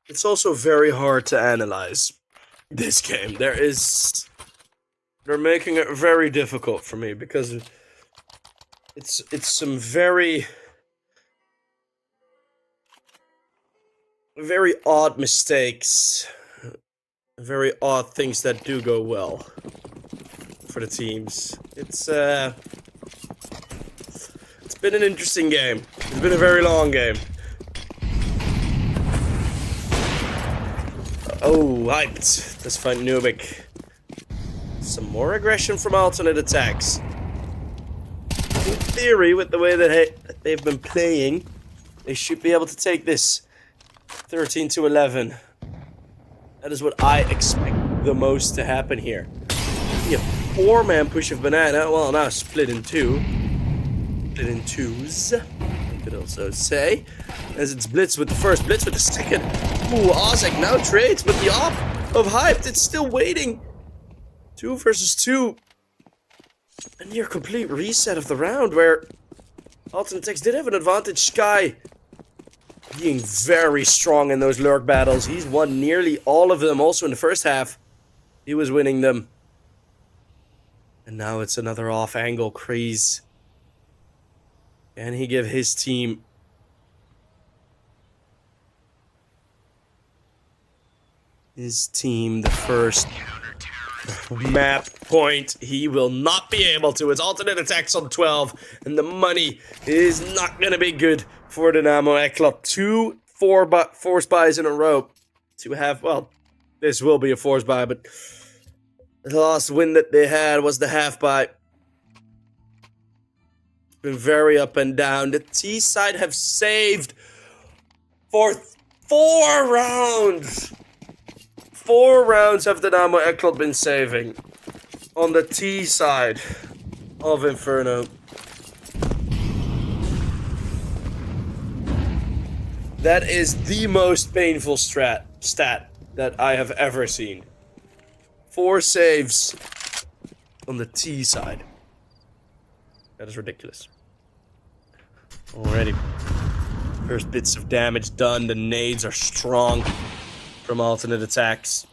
it's also very hard to analyze this game. They're making it very difficult for me because it's some very odd mistakes, very odd things that do go well for the teams. It's been an interesting game. It's been a very long game. Oh, hyped. Let's find Nubik. Some more aggression from alternate attacks. In theory, with the way that they've been playing, they should be able to take this 13-11. That is what I expect the most to happen here. Yeah, 4-man push of Banana. Well, now split in two. Split in twos. I could also say. As it's Blitz with the first, Blitz with the second. Ooh, aTTaX now trades, but the op of Hyped, it's still waiting. 2 versus 2. A near complete reset of the round where alternate attacks did have an advantage. Sky being very strong in those lurk battles. He's won nearly all of them. Also in the first half, he was winning them. And now it's another off-angle Kreese. Can he give his team his team the first map point. He will not be able to. It's alternate attacks on 12, and the money is not going to be good for Dynamo ECLOT. 2 force buys in a row to have, well, this will be a force buy, but the last win that they had was the half buy. It's been very up and down. The T side have saved for 4 rounds. 4 rounds have Dynamo ECLOT been saving on the T side of Inferno. That is the most painful stat that I have ever seen. 4 saves on the T side. That is ridiculous. Already. First bits of damage done. The nades are strong from alternate attacks.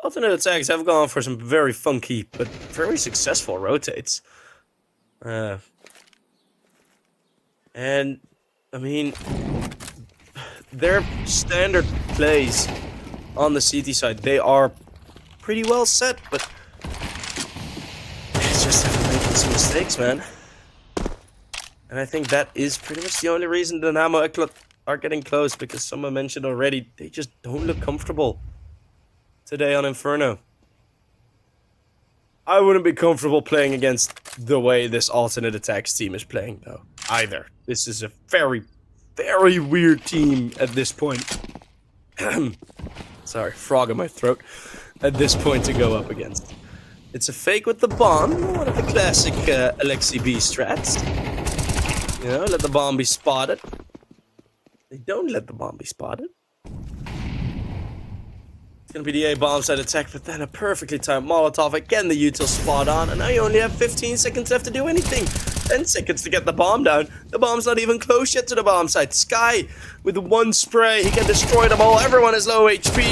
Alternate attacks have gone for some very funky but very successful rotates. And, I mean, their standard plays on the CT side, they are pretty well set, but it's just that they're making some mistakes, man. And I think that is pretty much the only reason Dynamo ECLOT are getting close, because someone mentioned already, they just don't look comfortable today on Inferno. I wouldn't be comfortable playing against the way this alternate attacks team is playing, though, either. This is a very, very weird team at this point. Sorry, frog in my throat. At this point to go up against. It's a fake with the bomb, one of the classic Alexi B strats. You know, let the bomb be spotted. They don't let the bomb be spotted. It's gonna be the A-bomb side attack, but then a perfectly timed Molotov. Again, the util spot on, and now you only have 15 seconds left to do anything. 10 seconds to get the bomb down. The bomb's not even close yet to the bomb site. Sky, with 1 spray, he can destroy them all. Everyone is low HP.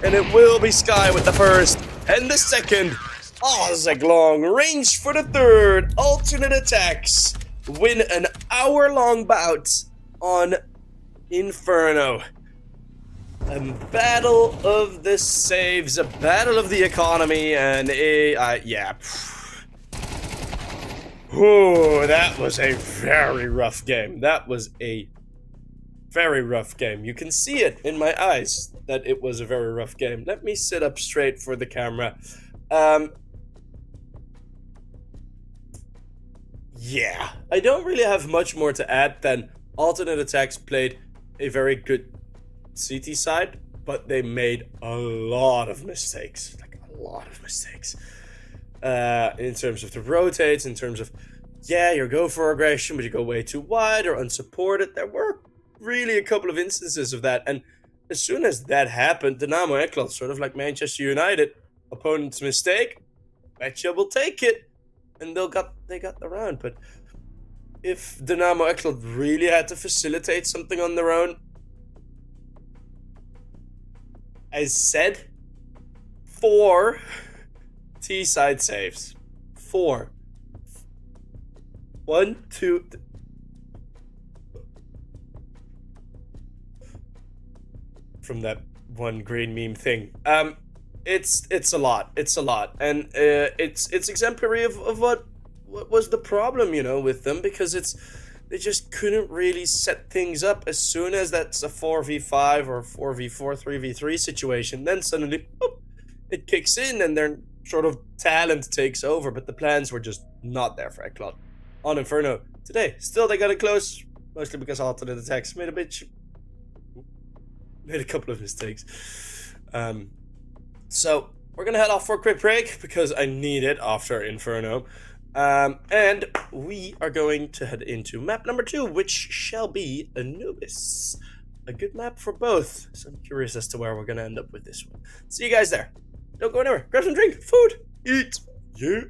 And it will be Sky with the first and the second. Ozek long range for the third. Alternate attacks win an hour-long bout on Inferno. A battle of the saves, a battle of the economy, and yeah. Ooh, that was a very rough game. That was a very rough game. You can see it in my eyes that it was a very rough game. Let me sit up straight for the camera. Yeah, I don't really have much more to add than alternate attacks played a very good CT side, but they made a lot of mistakes. Like, a lot of mistakes. In terms of the rotates, in terms of, yeah, you go for aggression, but you go way too wide or unsupported. There were really a couple of instances of that, and as soon as that happened, Dynamo ECLOT, sort of like Manchester United, opponent's mistake, betcha will take it, and they got the round. But if Dynamo ECLOT really had to facilitate something on their own, as said, 4 T-side saves. 4. 1, 2... From that one green meme thing. It's a lot. It's a lot. And it's exemplary of what was the problem, you know, with them, because they just couldn't really set things up. As soon as that's a 4v5 or 4v4, 3v3 situation, then suddenly, boop, it kicks in and their sort of talent takes over, but the plans were just not there for ECLOT on Inferno today. Still, they got it close, mostly because alternate attacks made a couple of mistakes. So we're gonna head off for a quick break because I need it after Inferno. And we are going to head into map number 2, which shall be Anubis. A good map for both, so I'm curious as to where we're gonna end up with this one. See you guys there. Don't go anywhere. Grab some drink, food, eat. Yeah.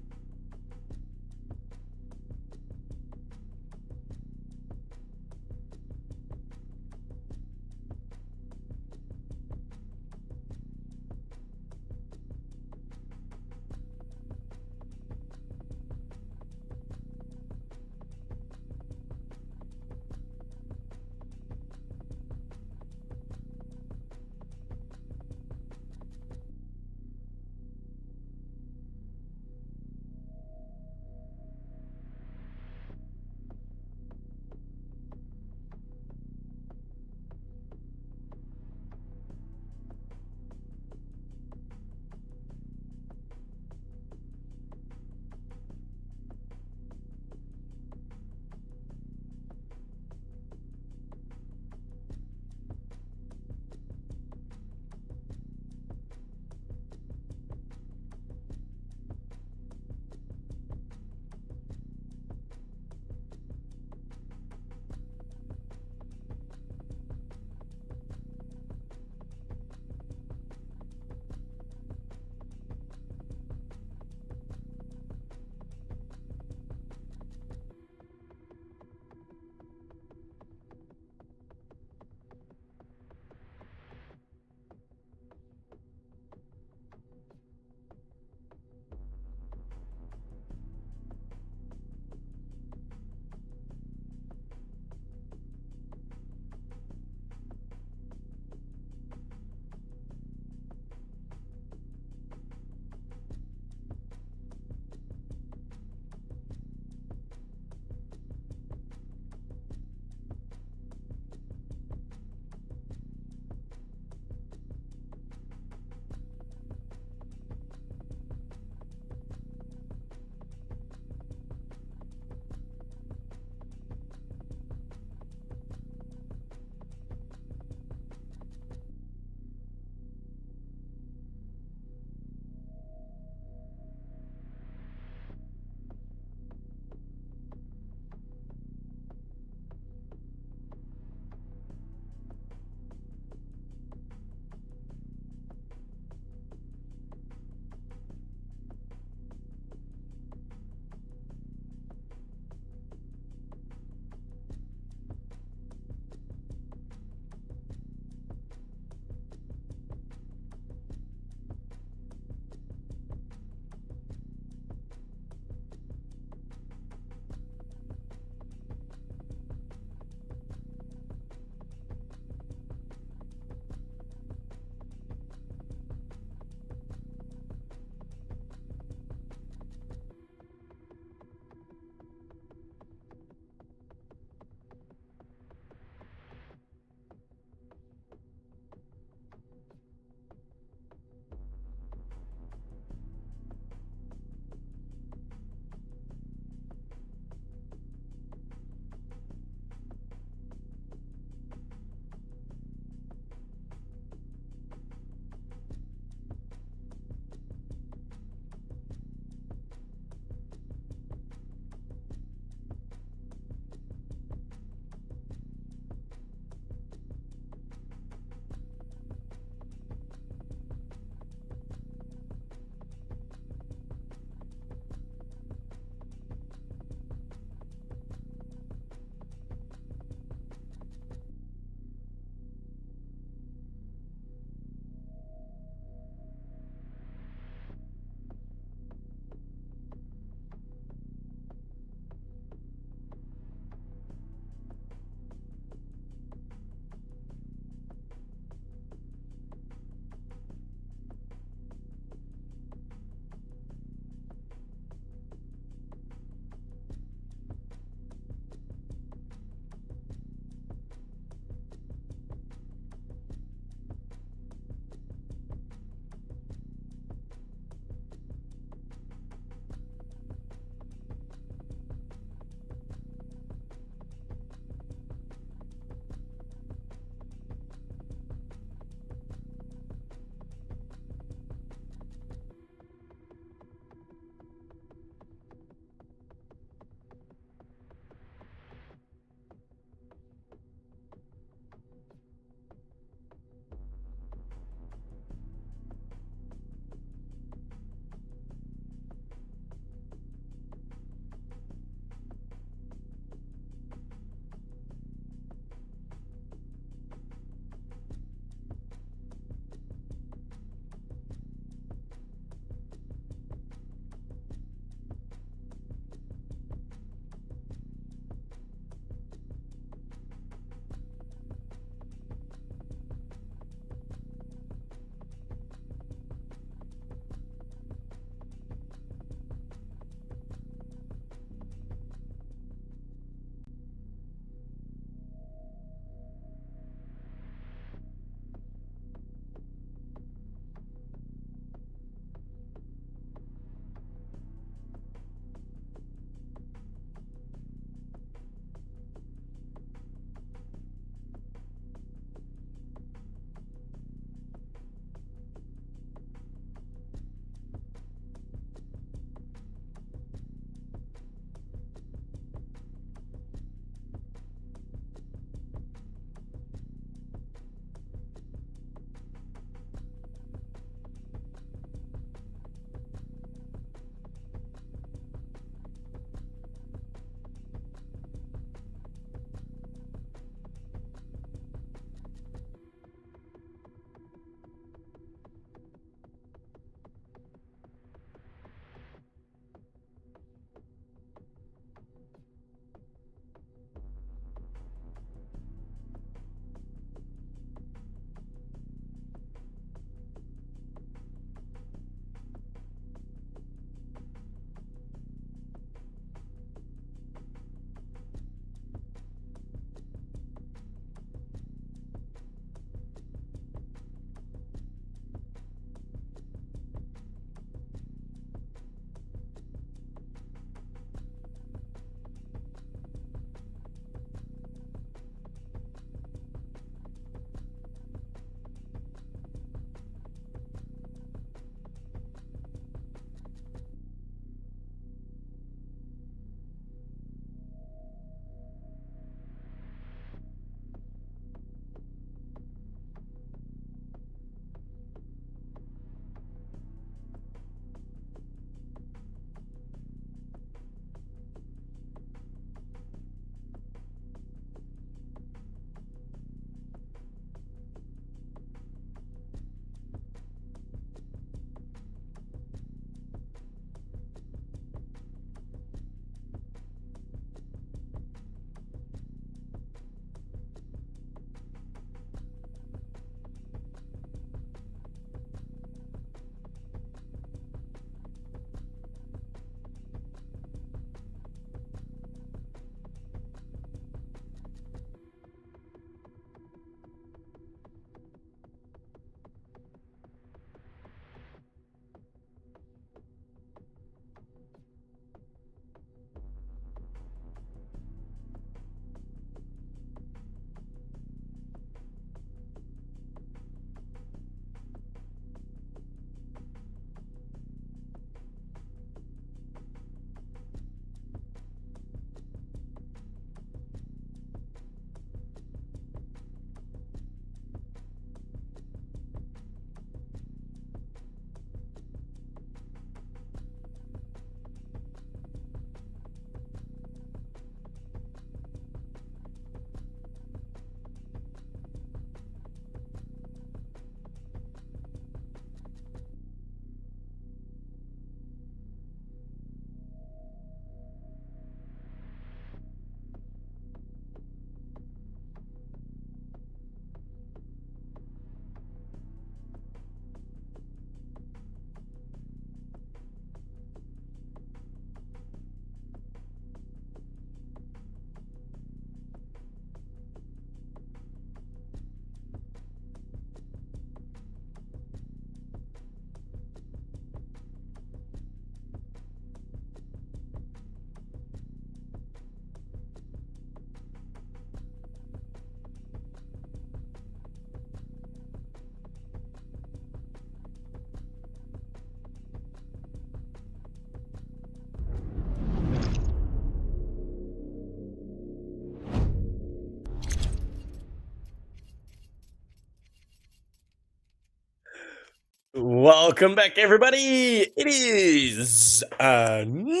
Welcome back, everybody. It is Newbies,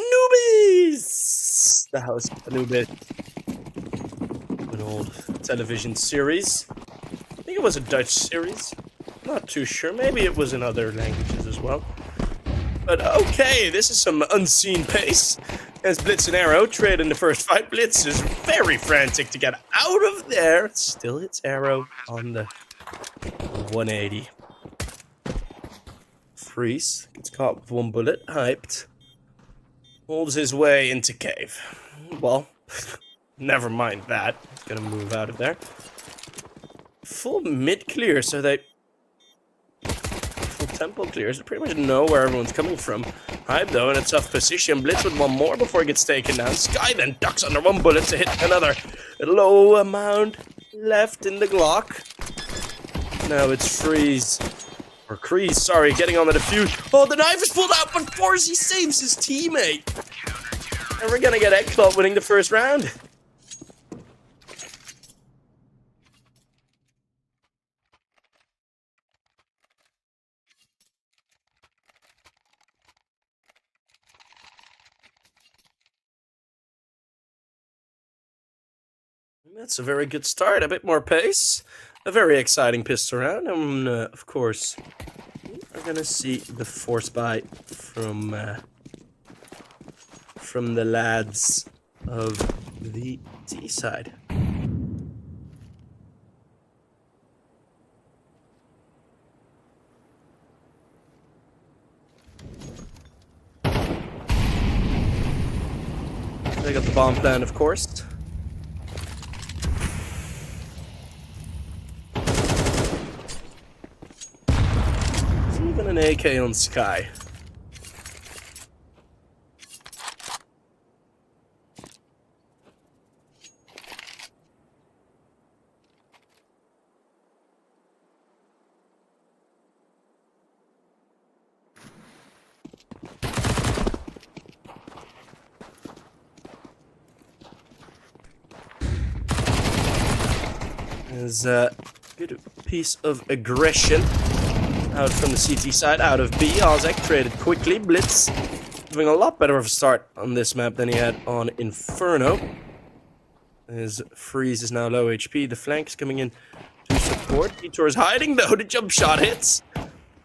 the House of Anubis, an old television series. I think it was a Dutch series. Not too sure. Maybe it was in other languages as well. But okay, this is some unseen pace. As Blitz and Arrow trade in the first fight. Blitz is very frantic to get out of there. Still hits Arrow on the 180. Freeze gets caught with one bullet. Hyped. Holds his way into cave. Well, never mind that. He's gonna move out of there. Full mid clear, so they... Full tempo clear, so pretty much know where everyone's coming from. Hype though in a tough position. Blitz with one more before he gets taken down. Sky then ducks under one bullet to hit another. Low amount left in the Glock. Now it's Freeze. Or Kreese, sorry, getting on the defuse. Oh, the knife is pulled out, but Forzy saves his teammate. And we're gonna get ECLOT winning the first round. That's a very good start. A bit more pace. A very exciting pistol round. And, of course, we're gonna see the force buy from the lads of the T side. They got the bomb plan, of course. Even an AK on Sky. There's a good piece of aggression out from the CT side, out of B. Ozek traded quickly. Blitz having a lot better of a start on this map than he had on Inferno. His Freeze is now low HP. The flank is coming in to support. Detour is hiding though. The jump shot hits.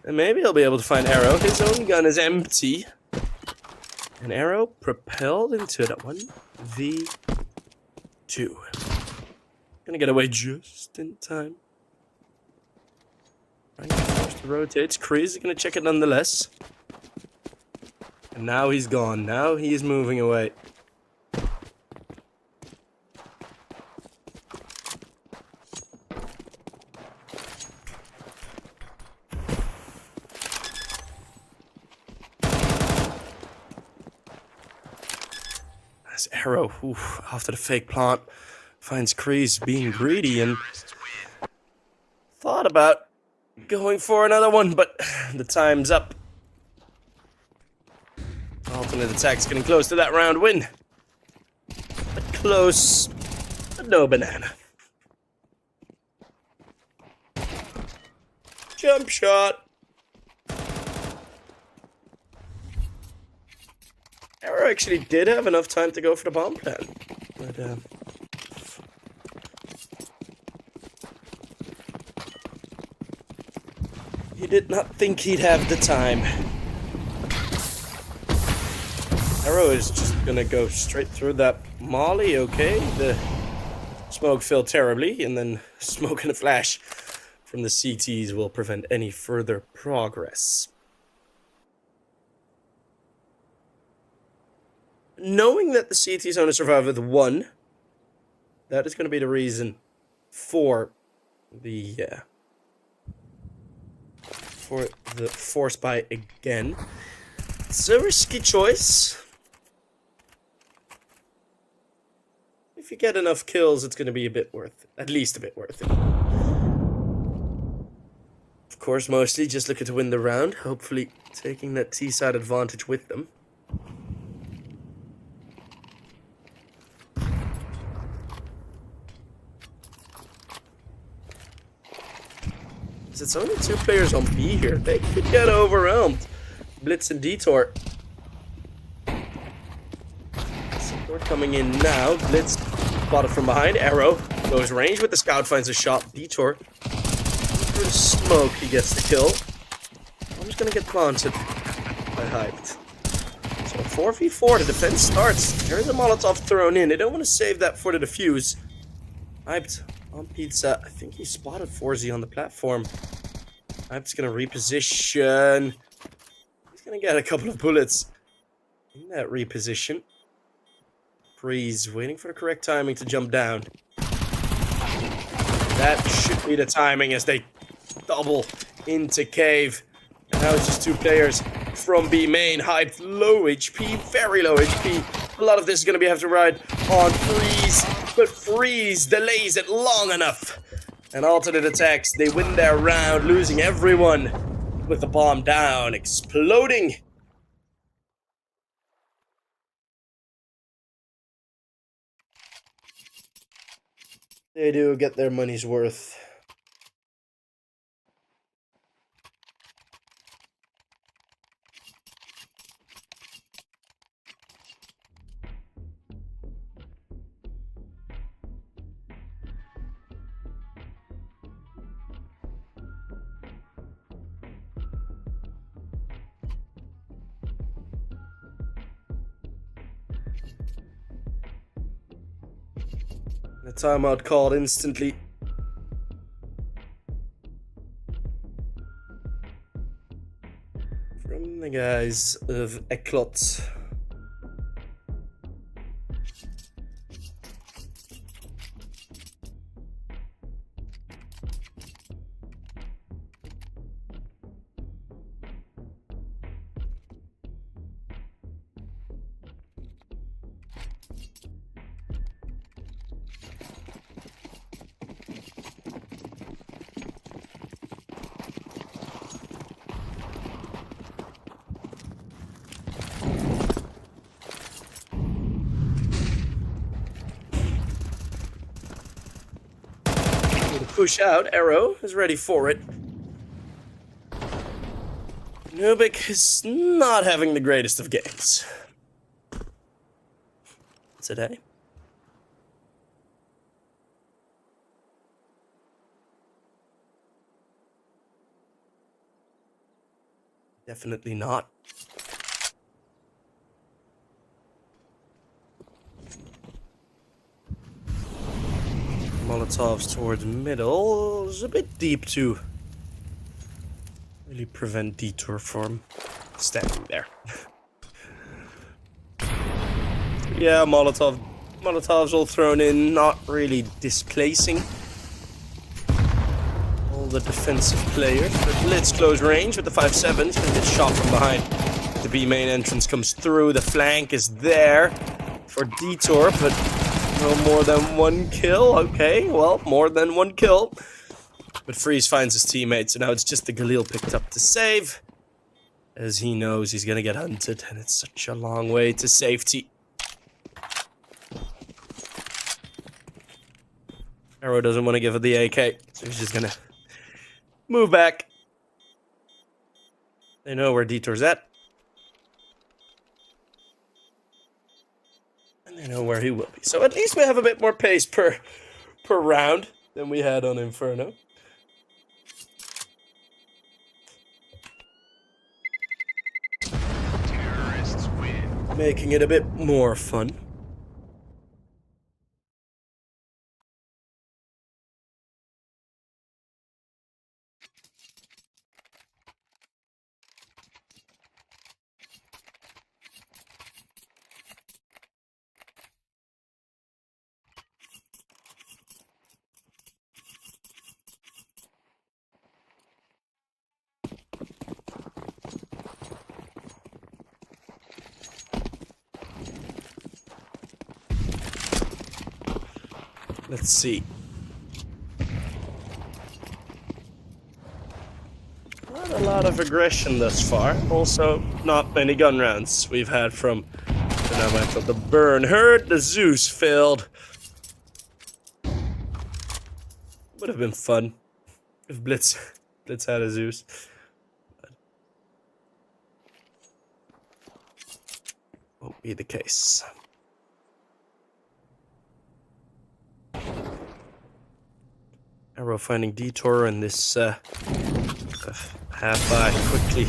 And maybe he'll be able to find Arrow. His own gun is empty. And Arrow propelled into the 1v2. Gonna get away just in time. Right, forced to rotate. Kreese is gonna check it nonetheless. And now he's gone. Now he's moving away. That's Arrow. Oof, after the fake plant. Finds Kreese being greedy and thought about going for another one, but the time's up. Alternate attacks getting close to that round win. But close, but no banana. Jump shot. Arrow actually did have enough time to go for the bomb plan, but he did not think he'd have the time. Arrow is just gonna go straight through that molly, okay? The smoke filled terribly, and then smoke and a flash from the CTs will prevent any further progress. Knowing that the CTs only survive with one, that is gonna be the reason for the force buy again. It's a risky choice. If you get enough kills, it's going to be a bit worth it. At least a bit worth it. Of course, mostly just looking to win the round. Hopefully taking that T-side advantage with them. Because it's only 2 players on B here. They could get overwhelmed. Blitz and Detour. Support coming in now. Blitz spotted from behind. Arrow goes range with the scout, finds a shot. Detour. Through the smoke, he gets the kill. I'm just gonna get planted. I hyped. So 4v4, the defense starts. There's a Molotov thrown in. They don't want to save that for the defuse. Hyped on pizza. I think he spotted 4Z on the platform. Hyped's gonna reposition. He's gonna get a couple of bullets in that reposition. Freeze, waiting for the correct timing to jump down. That should be the timing as they double into cave. And now it's just 2 players from B main. Hyped, low HP, very low HP. A lot of this is going to have to ride on Freeze, but Freeze delays it long enough. And alternate attacks, they win their round, losing everyone with the bomb down, exploding. They do get their money's worth. The timeout called instantly. From the guys of ECLOT. Push out, Arrow is ready for it. Nubik is not having the greatest of games today. Definitely not. Molotovs towards middle is a bit deep to really prevent Detour from standing there. Yeah, Molotovs all thrown in, not really displacing all the defensive players. But Blitz close range with the 5.7. He's gonna get shot from behind. The B main entrance comes through. The flank is there for Detour, but no more than 1 kill. Okay, well, more than 1 kill. But Freeze finds his teammates, so now it's just the Galil picked up to save. As he knows he's gonna get hunted, and it's such a long way to safety. Arrow doesn't want to give it the AK, so he's just gonna move back. They know where Detour's at. I know where he will be. So at least we have a bit more pace per round than we had on Inferno. Terrorists win. Making it a bit more fun. Let's see. Not a lot of aggression thus far. Also, not many gun rounds we've had from the burn. Heard the Zeus failed. Would have been fun if Blitz Blitz had a Zeus. Won't be the case. Arrow finding detour and this half-back quickly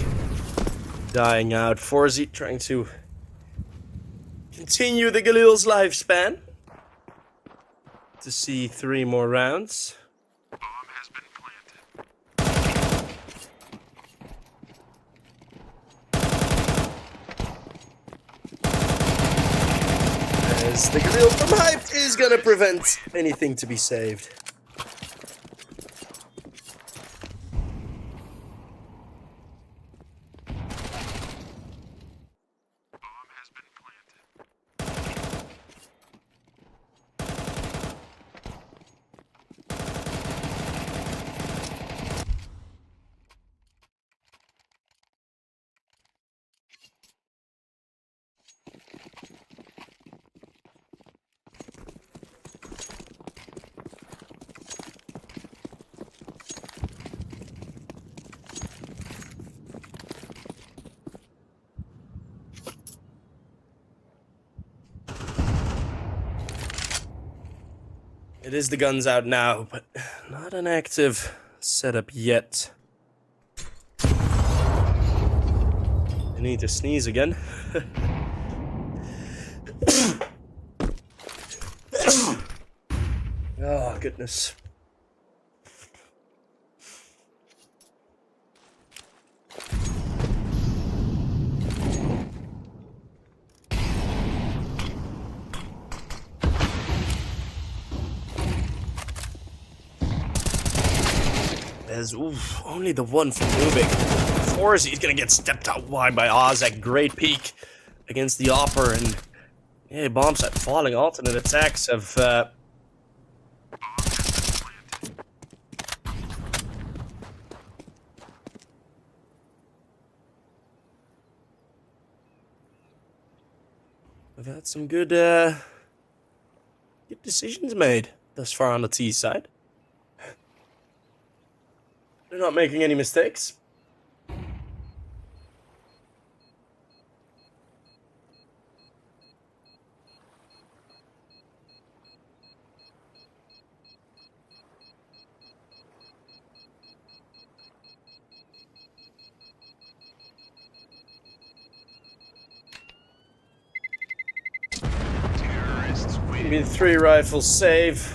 dying out. Forzy trying to continue the Galil's lifespan to see 3 more rounds. Bomb has been planted. As the Galil from Hype is gonna prevent anything to be saved. Bomb has been planted. It is the guns out now, but not an active setup yet. I need to sneeze again. Oh, goodness. As only the one from Nubik. Forzy, he's gonna get stepped out wide by Oz at great peak against the Opper, and yeah, bomb set falling. Alternate attacks have we've had some good decisions made thus far on the T side. They're not making any mistakes. Terrorists win. Maybe 3 rifles save.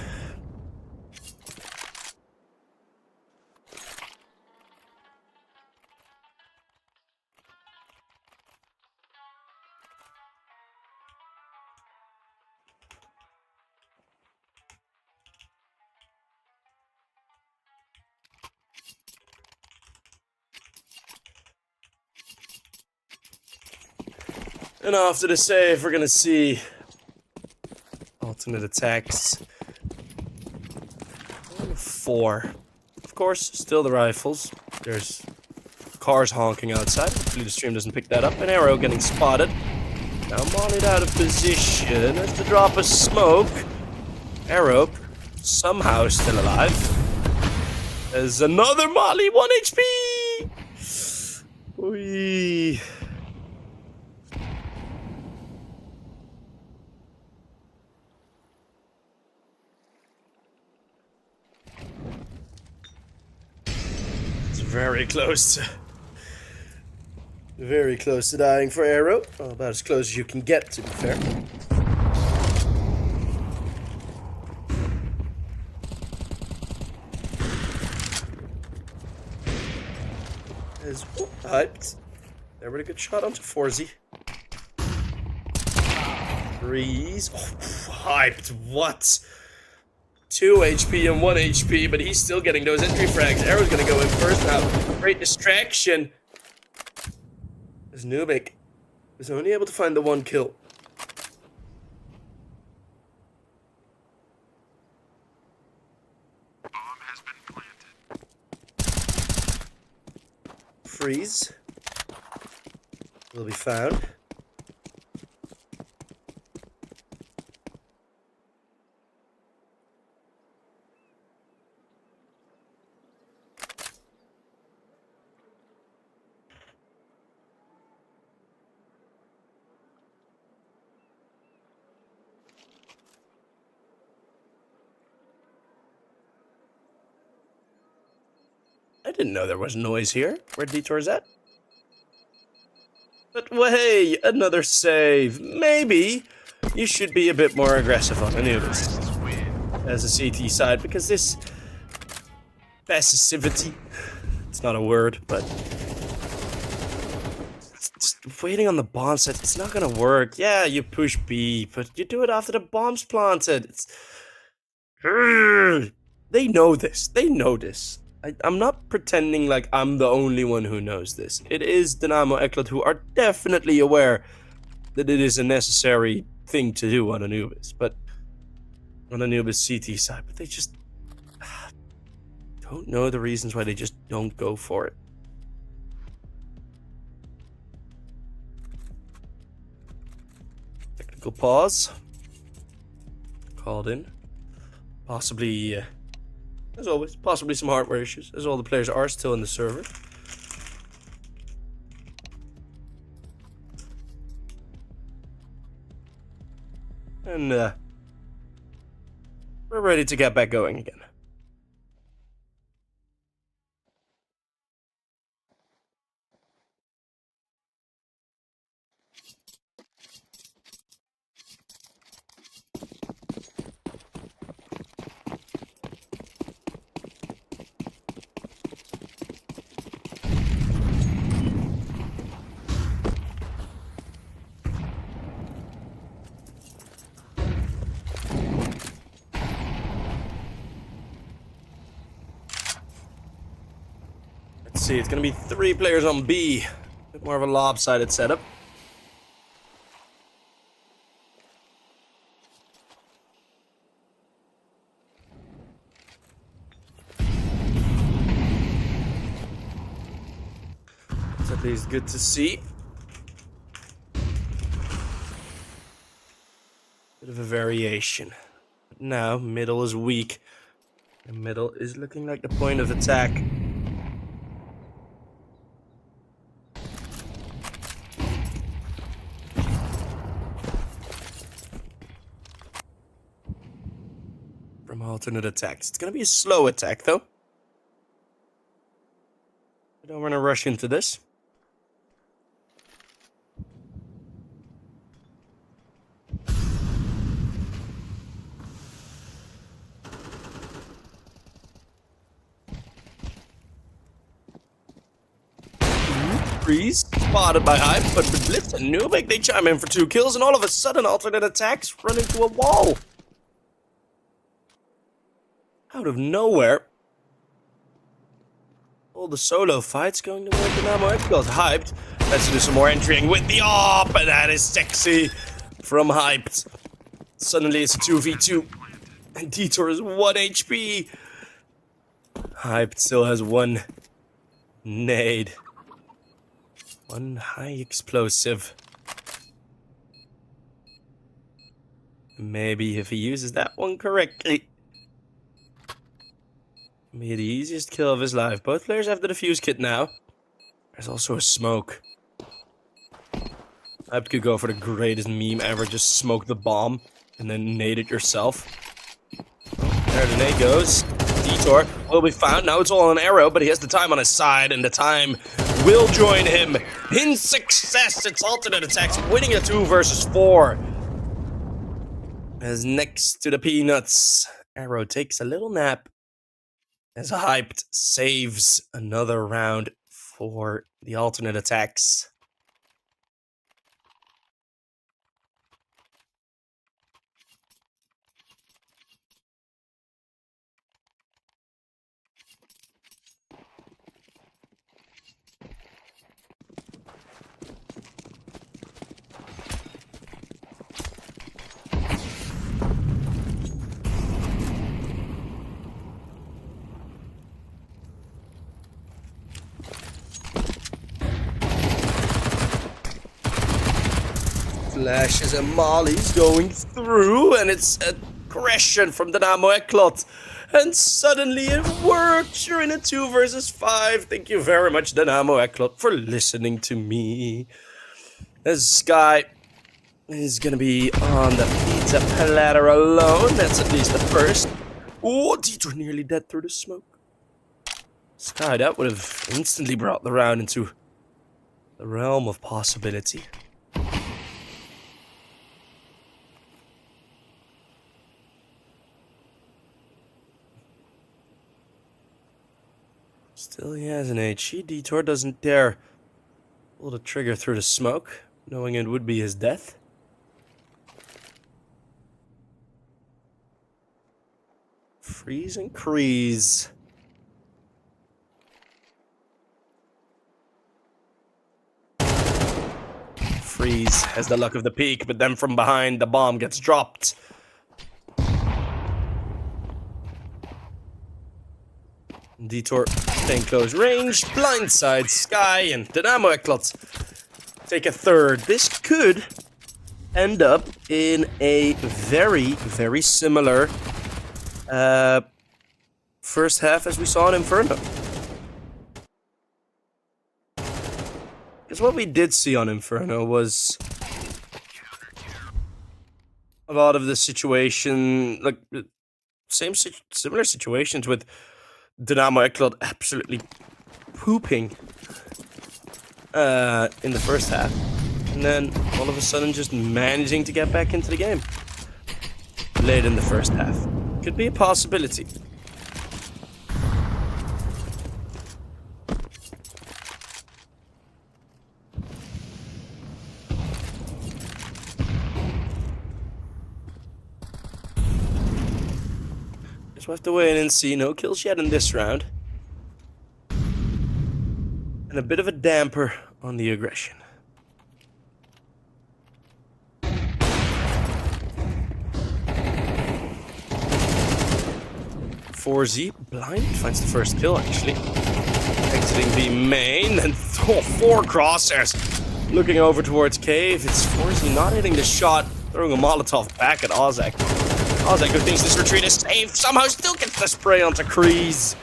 And after the save, we're gonna see alternate attacks. 4. Of course, still the rifles. There's cars honking outside. Hopefully the stream doesn't pick that up. An arrow getting spotted. Now Molly'd out of position as the drop of smoke. Arrow somehow still alive. There's another Molly, 1 HP! Whee. Very close to dying for Arrow. Well, about as close as you can get, to be fair. Is hyped. There, with a good shot onto Forzy. Freeze. Oh, hyped. What? 2 HP and 1 HP, but he's still getting those entry frags. Arrow's gonna go in first now. Great distraction. As Nubik was only able to find the 1 kill. Bomb has been planted. Freeze will be found. I didn't know there was noise here. Where Detour's at? But hey, another save. Maybe you should be a bit more aggressive on Anubis as a CT side, because this passivity, it's not a word, but just waiting on the bomb set, it's not gonna work. Yeah, you push B, but you do it after the bomb's planted. They know this. They know this. I'm not pretending like I'm the only one who knows this. It is Dynamo ECLOT who are definitely aware that it is a necessary thing to do on Anubis, but on Anubis CT side, but they just don't know the reasons why they just don't go for it. Technical pause. Called in. Possibly, as always, possibly some hardware issues, as all the players are still in the server. And, we're ready to get back going again. Let's see, it's gonna be 3 players on B. A bit more of a lopsided setup. It's at least good to see. Bit of a variation. But now, middle is weak. And middle is looking like the point of attack. From alternate attacks. It's gonna be a slow attack, though. I don't want to rush into this. Freeze, spotted by Hype, but with Blitz and Nubik, they chime in for 2 kills, and all of a sudden, alternate attacks run into a wall. Out of nowhere. All the solo fights going to work, and now Mark got Hyped. Let's do some more entering with the AWP, and that is sexy from Hyped. Suddenly it's a 2v2, and Detour is 1 HP. Hyped still has 1 nade. 1 high explosive. Maybe if he uses that one correctly, be the easiest kill of his life. Both players have the defuse kit now. There's also a smoke. I could go for the greatest meme ever. Just smoke the bomb and then nade it yourself. There the nade goes. Detour will be found. Now it's all an arrow, but he has the time on his side, and the time will join him in success. It's alternate attacks, winning a 2 versus 4. As next to the peanuts, Arrow takes a little nap. As Hyped saves another round for the alternate attacks. Flashes and mollies going through, and it's a aggression from Dynamo ECLOT. And suddenly it works. You're in a 2 versus 5. Thank you very much, Dynamo ECLOT, for listening to me. As Sky is gonna be on the pizza platter alone. That's at least the first. Oh, Detour nearly dead through the smoke. Sky, that would have instantly brought the round into the realm of possibility. Still he has an HE. Detour doesn't dare pull the trigger through the smoke, knowing it would be his death. Freeze and crease. Freeze has the luck of the peak, but then from behind the bomb gets dropped. Detour staying close range, blindside Sky, and Dynamo ECLOT take a third. This could end up in a very, very similar first half as we saw in Inferno. Because what we did see on Inferno was a lot of the situation, like similar situations with Dynamo ECLOT absolutely pooping in the first half, and then all of a sudden just managing to get back into the game late in the first half. Could be a possibility. Just have to wait and see. No kills yet in this round. And a bit of a damper on the aggression. FourZ blind finds the first kill actually. Exiting B main and 4 crosshairs. Looking over towards cave. It's FourZ not hitting the shot. Throwing a Molotov back at aTTaX. aTTaX, who thinks this retreat is safe, somehow still gets the spray onto Crease.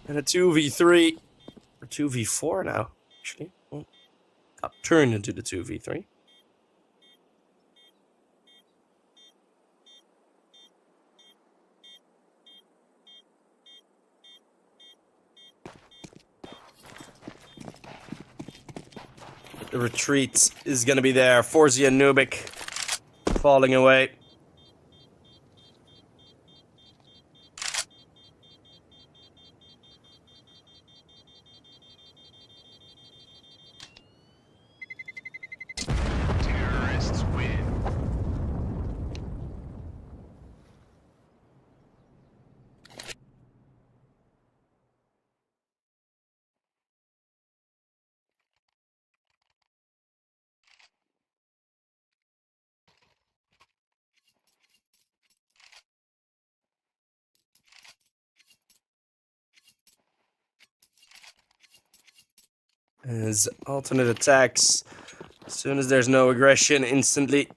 And a 2v3. Or 2v4 now, actually. Well, got turned into the 2v3. The retreat is going to be there. FourZ and Nubik falling away. Terrorists win. As alternate attacks, as soon as there's no aggression, instantly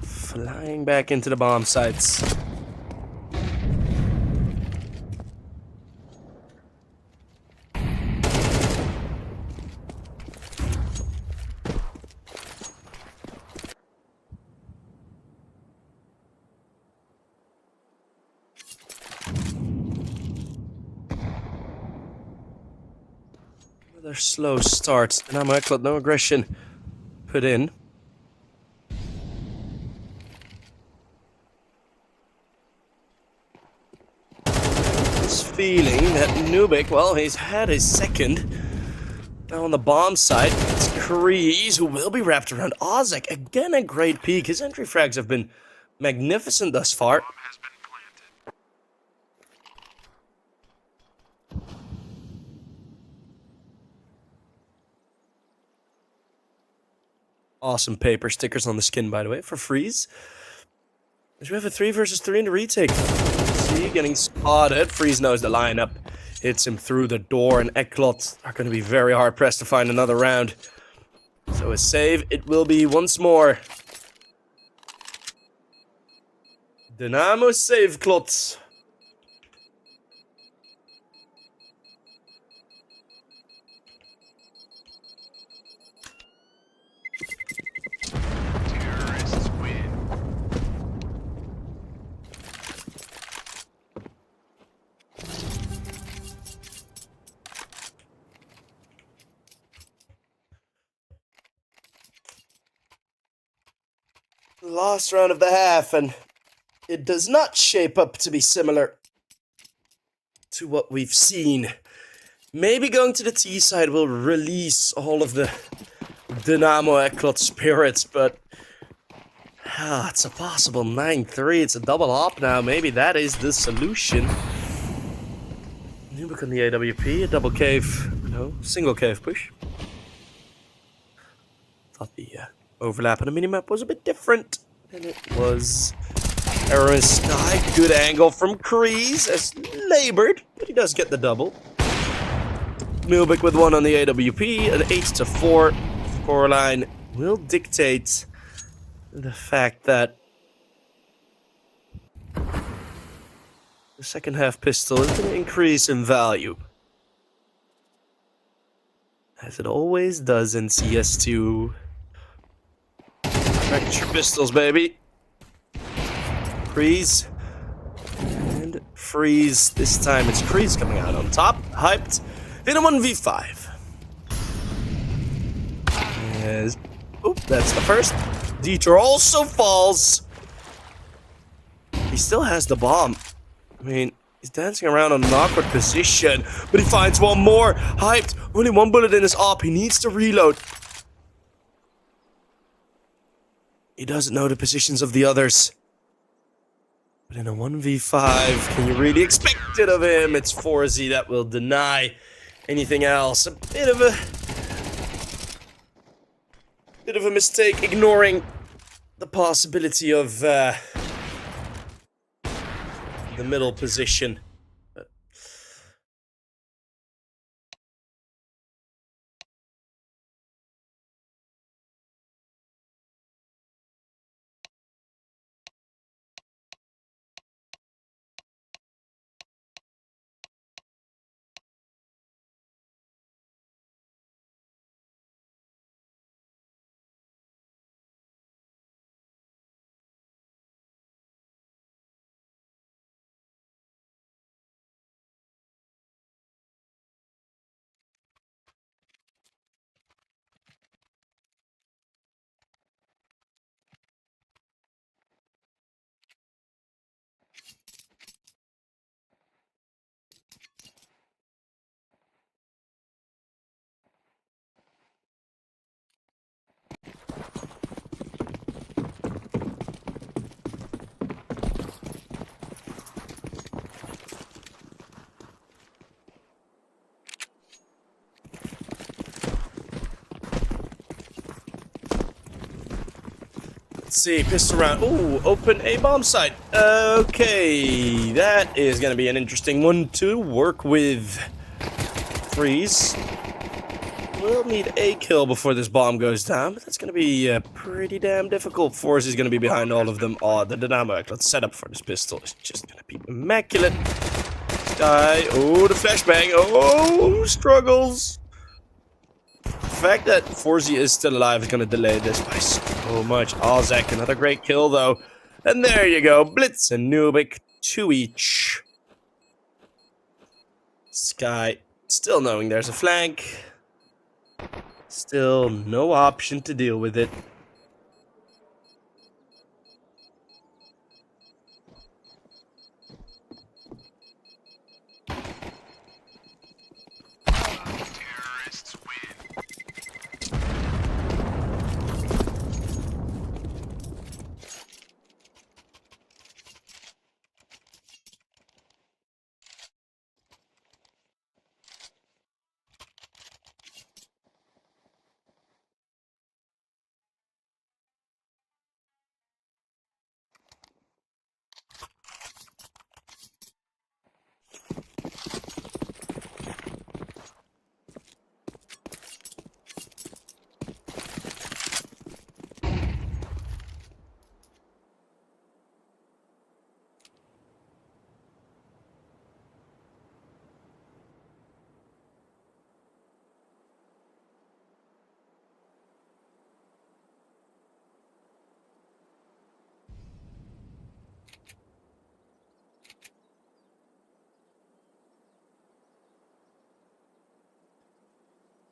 flying back into the bomb sites. Another slow start. Dynamo ECLOT, no aggression put in. This feeling that Nubik, well, he's had his second. Now on the bomb side, it's Crease who will be wrapped around aTTaX. Again, a great peak. His entry frags have been magnificent thus far. Bomb has been planted. Awesome paper stickers on the skin, by the way, for Freeze. As we have a 3 versus 3 in the retake. See, getting spotted. Freeze knows the lineup. Hits him through the door, and ECLOT are going to be very hard-pressed to find another round. So a save, it will be once more. Dynamo save ECLOT. Terrorists win. last round of the half, and it does not shape up to be similar to what we've seen. Maybe going to the T side will release all of the Dynamo ECLOT spirits, but it's a possible 9-3. It's a double up now. Maybe that is the solution. Nubic on the AWP, a double cave, no, single cave push. Thought the overlap on the minimap was a bit different, and it was. Error in Sky, good angle from Kreese, as labored, but he does get the double. Nubic with one on the AWP, an 8-4 scoreline will dictate the fact that the second half pistol is going to increase in value. As it always does in CS2. Extra pistols, baby. Freeze. And freeze. This time it's Kreese coming out on top. Hyped. In a 1v5. Yes. Oop, that's the first. Dieter also falls. He still has the bomb. I mean, he's dancing around on an awkward position, but he finds one more. Hyped. Only one bullet in his op. He needs to reload. He doesn't know the positions of the others. But in a 1v5, can you really expect it of him? It's 4Z that will deny anything else. A bit of a mistake, ignoring the possibility of the middle position. But let's see, pistol round. Ooh, open a bomb site. Okay, that is going to be an interesting one to work with. Freeze. We'll need a kill before this bomb goes down, but that's going to be pretty damn difficult. Force is going to be behind all of them. Oh, the Dynamo ECLOT setup for this pistol is just going to be immaculate. Sky. Oh, the flashbang. Oh, struggles. The fact that 4Z is still alive is going to delay this by so much. Ozek, another great kill, though. And there you go. Blitz and Nubic, 2 each. Sky, still knowing there's a flank. Still no option to deal with it. Terrorists win.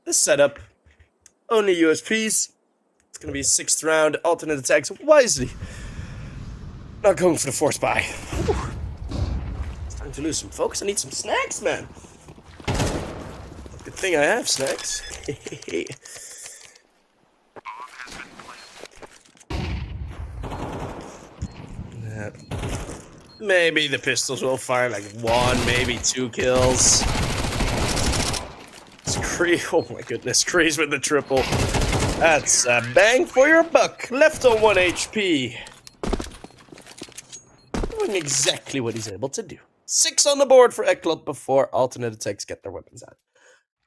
This setup, only USPs. It's gonna be a 6th round. Alternate attacks wisely. Not going for the force buy. It's time to lose some focus. I need some snacks, man. Good thing I have snacks. Maybe the pistols will fire like 1, maybe 2 kills. It's Kree. Oh my goodness, Kree's with the triple. That's a bang for your buck. Left on 1 HP. Doing exactly what he's able to do. 6 on the board for ECLOT before alternate attacks get their weapons out.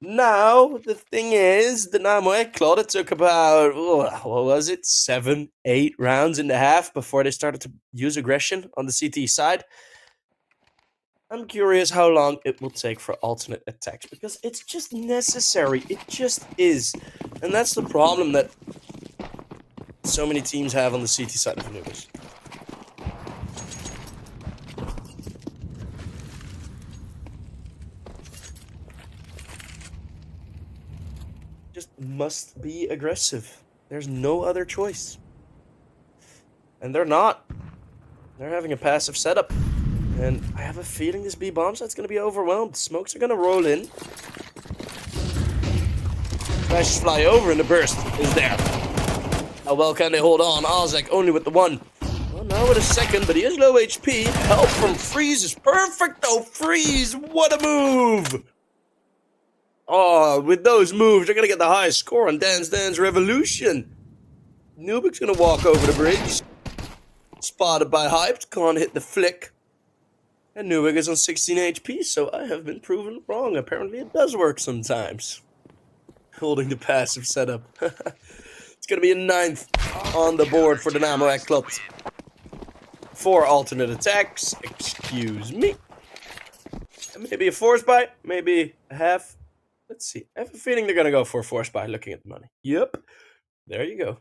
Now, the thing is, the Dynamo ECLOT, it took about, what was it, 7, 8 rounds and a half before they started to use aggression on the CT side. I'm curious how long it will take for alternate attacks, because it's just necessary. It just is. And that's the problem that so many teams have on the CT side of Anubis. Just must be aggressive. There's no other choice. And they're not. They're having a passive setup. And I have a feeling this B bomb site's going to be overwhelmed. Smokes are going to roll in. Flashes fly over and the burst is there. How well can they hold on? aTTaX only with the 1. Well, now with a 2nd, but he is low HP. Help from Freeze is perfect though. Freeze, what a move! Oh, with those moves, they're going to get the highest score on Dance Dance Revolution. Nubik's going to walk over the bridge. Spotted by Hyped, can't hit the flick. And Nubik is on 16 HP, so I have been proven wrong. Apparently it does work sometimes. Holding the passive setup. It's going to be a 9th on the board for Dynamo ECLOT. 4 alternate attacks. Excuse me. Maybe a force buy, maybe a half. Let's see. I have a feeling they're going to go for a force buy looking at the money. Yep. There you go.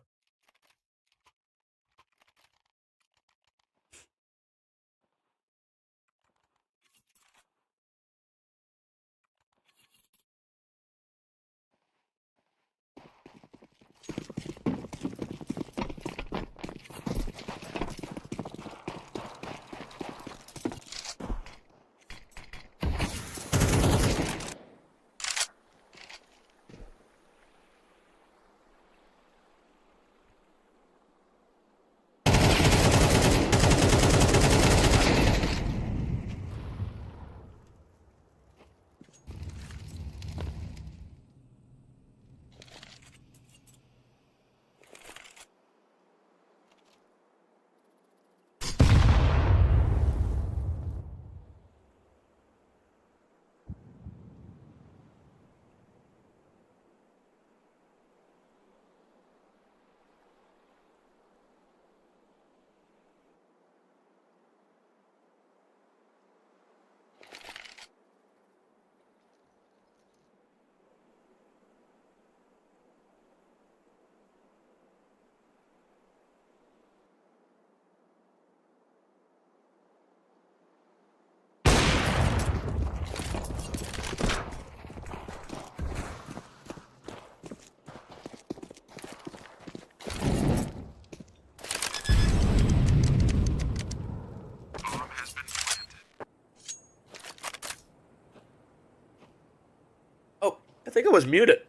I think I was muted.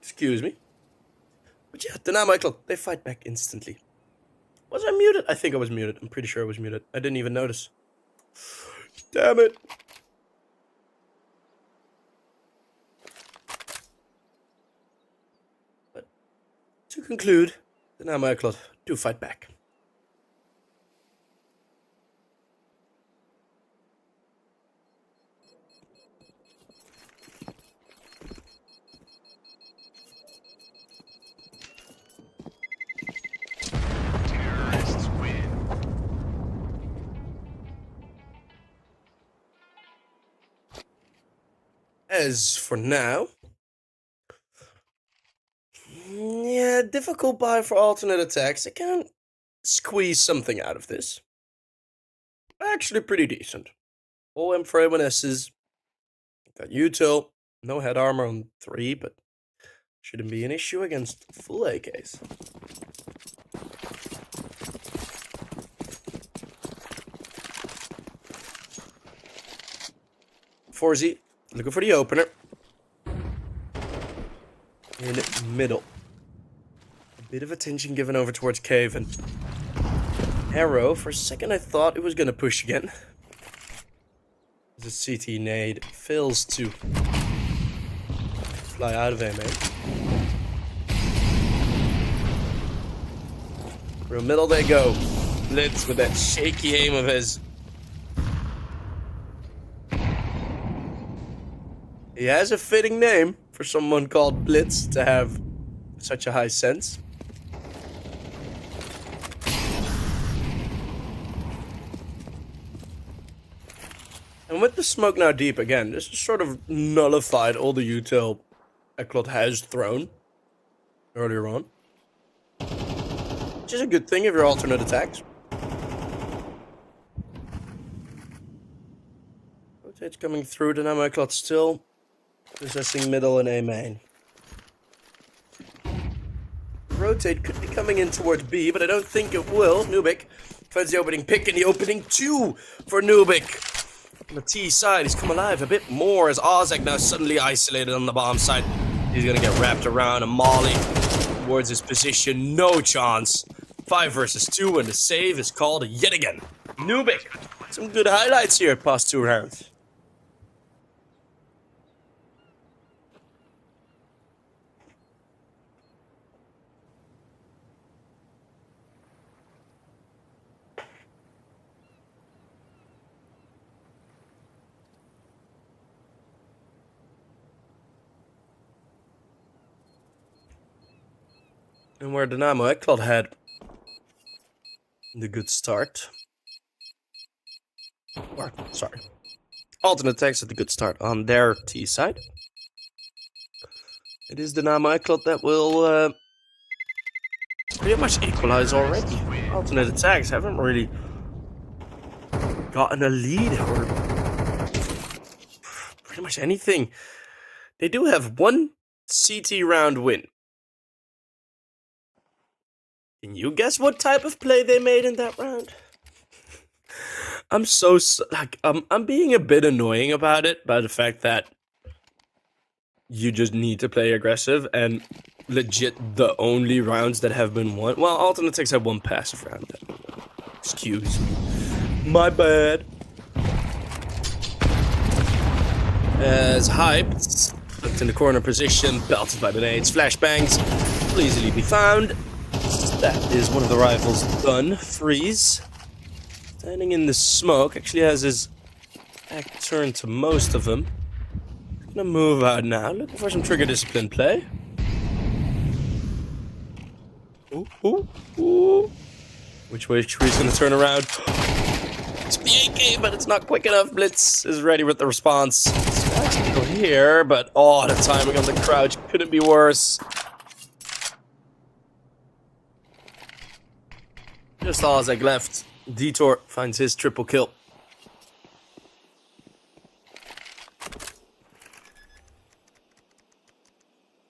Excuse me. But yeah, Dynamo ECLOT, they fight back instantly. Was I muted? I think I was muted. I'm pretty sure I was muted. I didn't even notice. Damn it. But to conclude, Dynamo ECLOT do fight back. Terrorists win. As for now, yeah, difficult buy for alternate attacks. I can squeeze something out of this. Actually pretty decent. All M4A1S's. Got util. No head armor on 3, but Shouldn't be an issue against full AKs. Forzy looking for the opener. In middle. A bit of attention given over towards Cave and Arrow. For a second I thought it was going to push again. The CT nade fails to fly out of aim. Through middle they go. Blitz with that shaky aim of his. He has a fitting name for someone called Blitz to have such a high sense. And with the smoke now deep again, this has sort of nullified all the util ECLOT has thrown earlier on. Which is a good thing if you're alternate attacks. Rotate's coming through, Dynamo ECLOT still possessing middle and A main. Rotate could be coming in towards B, but I don't think it will. Nubik finds the opening pick and the opening 2 for Nubik. On the T side, he's come alive a bit more as aTTaX now suddenly isolated on the bomb side. He's gonna get wrapped around a molly towards his position. No chance. 5 versus 2 and the save is called yet again. Nubik. Some good highlights here past 2 rounds. And where Dynamo ECLOT had the good start. Or, sorry. Alternate attacks at the good start on their T side. It is Dynamo ECLOT that will pretty much equalize already. Alternate attacks haven't really gotten a lead or pretty much anything. They do have one CT round win. Can you guess what type of play they made in that round? I'm I'm being a bit annoying about it, by the fact that you just need to play aggressive, and legit the only rounds that have been won. Well, alternate attacks have one passive round. Excuse me. My bad. As hyped, looked in the corner position, belted by the nades, flashbangs, will easily be found. That is one of the rifles done. Freeze. Standing in the smoke. Actually has his back turned to most of them. Gonna move out now. Looking for some trigger discipline play. Ooh, ooh, ooh. Which way he's gonna turn around? It's the AK, but it's not quick enough. Blitz is ready with the response. It's gonna go here, but oh, the timing on the crouch couldn't be worse. Just aTTaX left. Detour finds his triple kill.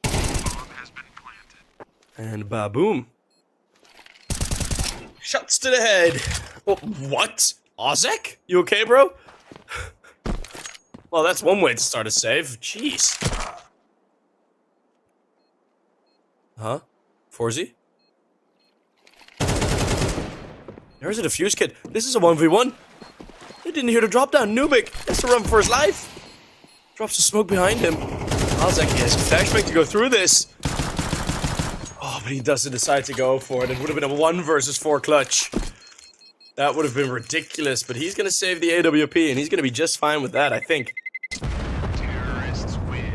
Bomb has been planted. And ba-boom. Shots to the head. Oh, what? aTTaX? You okay, bro? Well, that's one way to start a save. Jeez. Huh? Forzy? There's a defuse kit. This is a 1v1. He didn't hear the drop down. Nubik has to run for his life. Drops the smoke behind him. aTTaX has a flashbang to go through this. Oh, but he doesn't decide to go for it. It would have been a 1 versus 4 clutch. That would have been ridiculous, but he's going to save the AWP, and he's going to be just fine with that, I think. Terrorists win.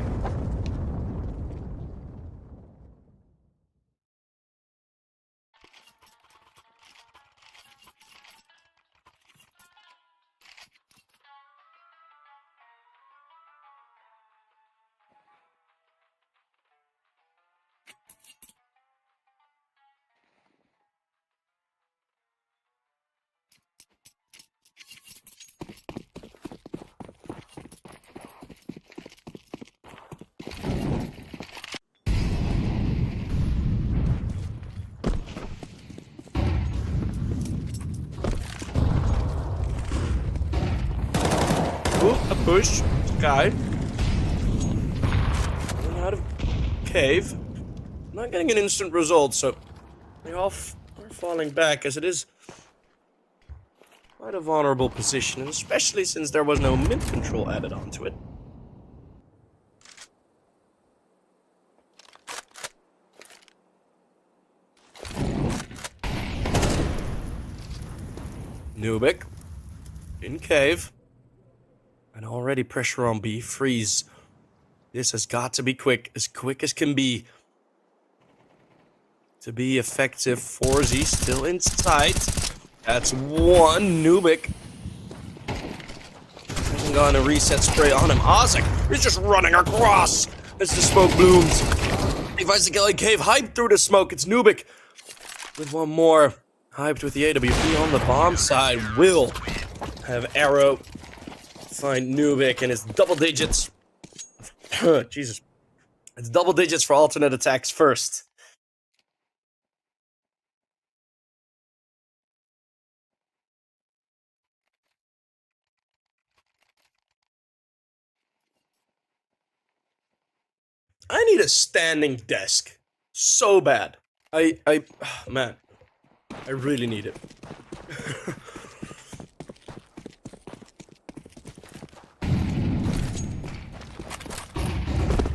Ooh, a push. Sky. Running out of cave. Not getting an instant result, so they all are falling back, as it is quite a vulnerable position, and especially since there was no mid control added onto it. Nubik in cave, and already pressure on B. Freeze. This has got to be quick as can be. To be effective, 4Z still in sight. That's one. Nubik hasn't gotten a reset spray on him. Ozek is just running across as the smoke blooms. He finds the Kelly Cave, hyped through the smoke. It's Nubik with one more. Hyped with the AWP on the bomb side. Will have Arrow find Nubik, and it's double digits. Jesus. It's double digits for alternate attacks first. I need a standing desk. So bad. Man. I really need it.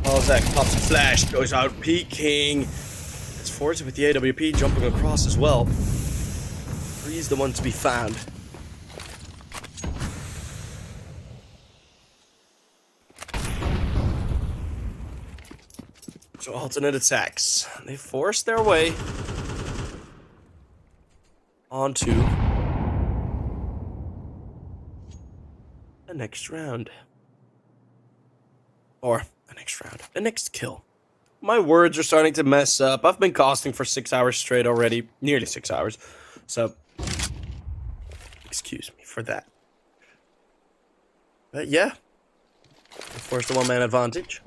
Oh, Zach pops a flash, goes out peeking. It's Forza with the AWP jumping across as well. He's the one to be found. So alternate attacks. They force their way onto the next round. Or the next round. The next kill. My words are starting to mess up. I've been casting for 6 hours straight already. Nearly 6 hours. So, excuse me for that. But yeah. They forced the one-man advantage.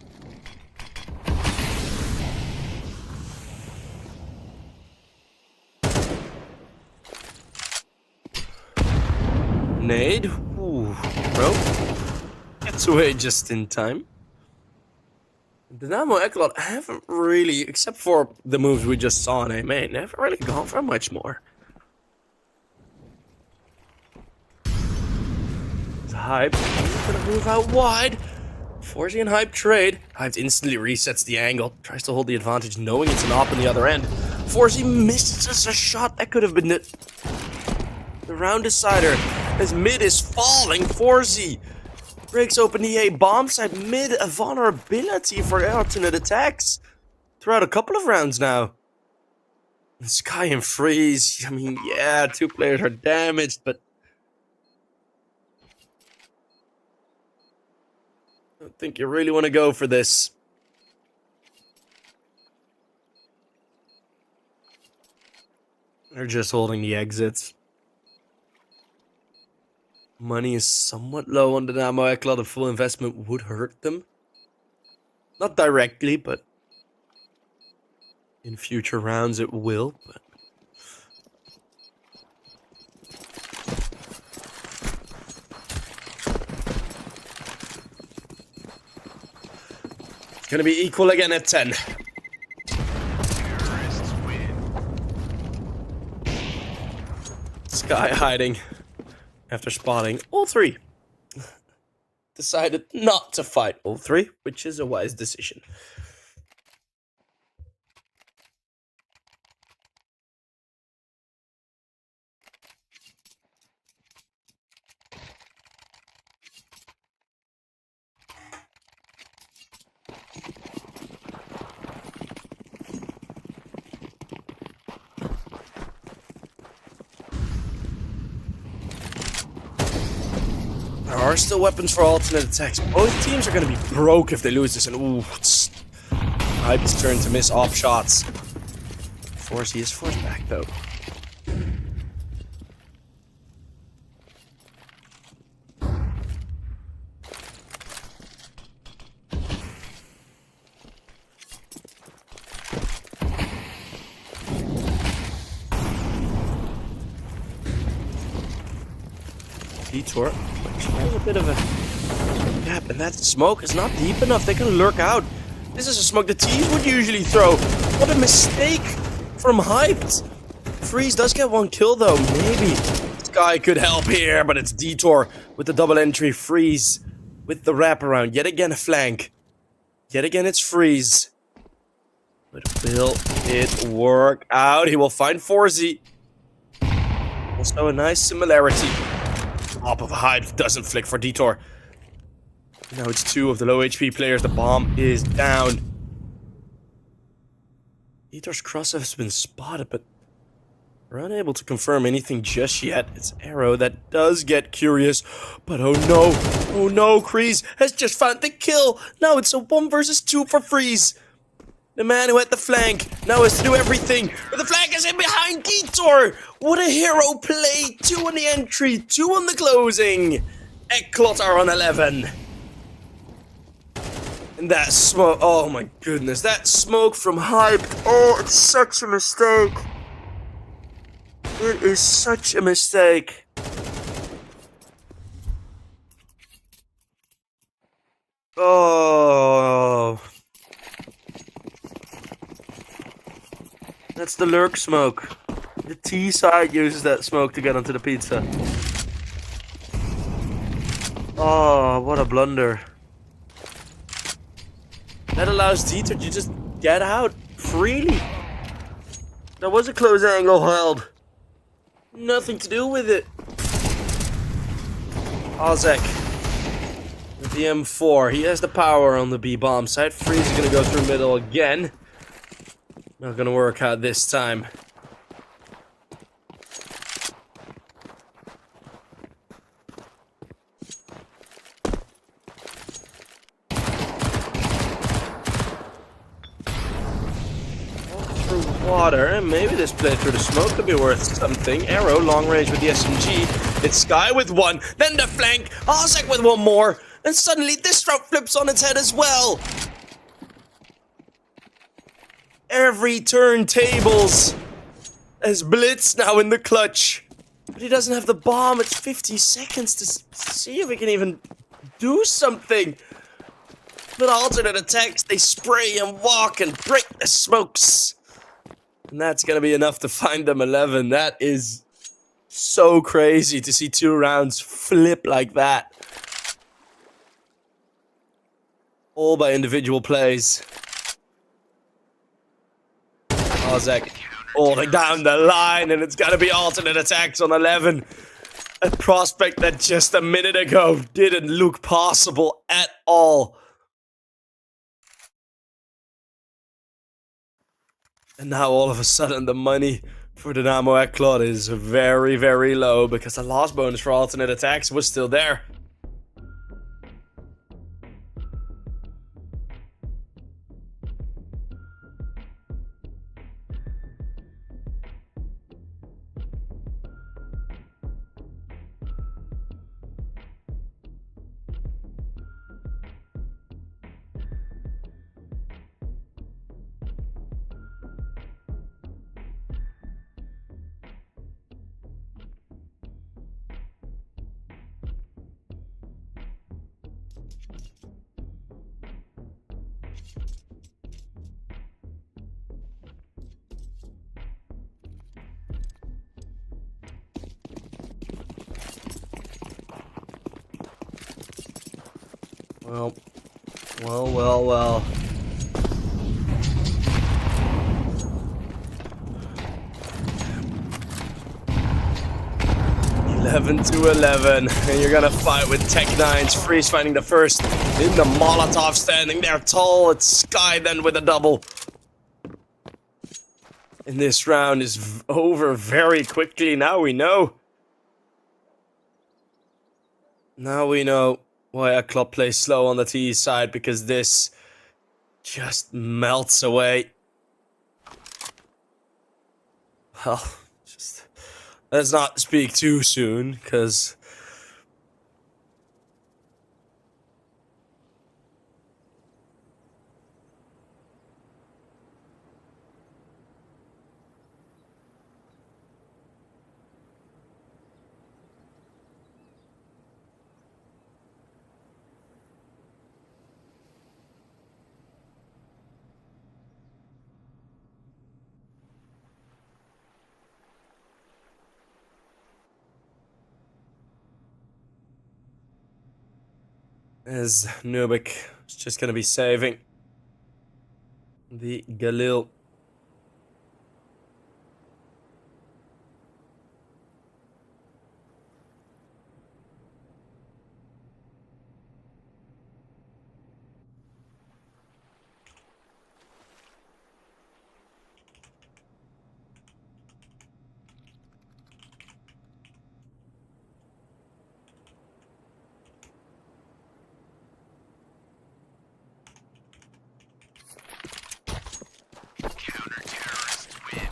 Nade. Ooh, bro. Gets away just in time. Dynamo ECLOT haven't really, except for the moves we just saw in A-Main, haven't really gone for much more. It's Hype. He's gonna move out wide. Forcing and Hype trade. Hype instantly resets the angle. Tries to hold the advantage, knowing it's an op on the other end. Forcey misses a shot that could have been it. The round decider. As mid is falling, Forcey breaks open the A bomb side. Mid, a vulnerability for alternate attacks throughout a couple of rounds now. Sky and Freeze. I mean, yeah, 2 players are damaged, but I don't think you really want to go for this. They're just holding the exits. Money is somewhat low on Dynamo ECLOT. A full investment would hurt them. Not directly, but in future rounds it will. But it's gonna be equal again at 10. Terrorists win. Sky hiding after spotting all 3. Decided not to fight all 3, which is a wise decision. There are still weapons for alternate attacks. Both teams are going to be broke if they lose this. And ooh, it's Hype's turn to miss off shots. He is forced back though. Detour. A bit of a trap, and that smoke is not deep enough. They can lurk out. This is a smoke the T's would usually throw. What a mistake from Hyped. Freeze does get one kill, though. Maybe Sky could help here, but it's Detour with the double entry. Freeze with the wraparound. Yet again, a flank. Yet again, it's Freeze. But will it work out? He will find 4Z. Also, a nice similarity. Top of a Hype doesn't flick for Detour. Now it's 2 of the low HP players. The bomb is down. Detour's cross has been spotted, but we're unable to confirm anything just yet. It's Arrow that does get curious. But oh no. Oh no, Kreese has just found the kill. Now it's a 1 versus 2 for Freeze. The man who had the flank now has to do everything. But the flank is in behind Detour. What a hero play. 2 on the entry, 2 on the closing. ECLOT are on 11. And that smoke, oh my goodness, that smoke from Hype, oh, it's such a mistake. It is such a mistake. Oh. That's the lurk smoke. The T side uses that smoke to get onto the pizza. Oh, what a blunder. That allows Dieter to just get out freely. There was a close angle held. Nothing to do with it. Ozek with the M4. He has the power on the B bomb side. Freeze is gonna go through middle again. Not gonna work out this time. Water, and maybe this play through the smoke could be worth something. Arrow, long range with the SMG. It's Sky with 1, then the flank. Ozek with 1 more, and suddenly this route flips on its head as well. Every turn tables as Blitz now in the clutch. But he doesn't have the bomb. It's 50 seconds to see if he can even do something. But alternate attacks, they spray and walk and break the smokes. And that's gonna be enough to find them 11. That is so crazy to see 2 rounds flip like that. All by individual plays. Ozek holding down the line, and it's gonna be alternate attacks on 11. A prospect that just a minute ago didn't look possible at all. And now all of a sudden the money for Dynamo ECLOT is very, very low because the loss bonus for alternate attacks was still there. Well. 11-11, and you're gonna fight with Tech9's Freeze finding the first in the Molotov, standing there tall. It's Sky then with a double. And this round is over very quickly. Now we know. Now we know why ECLOT plays slow on the T side, because this just melts away. Well, just let's not speak too soon, because as Nubik is just going to be saving the Galil. Counter-terrorists win.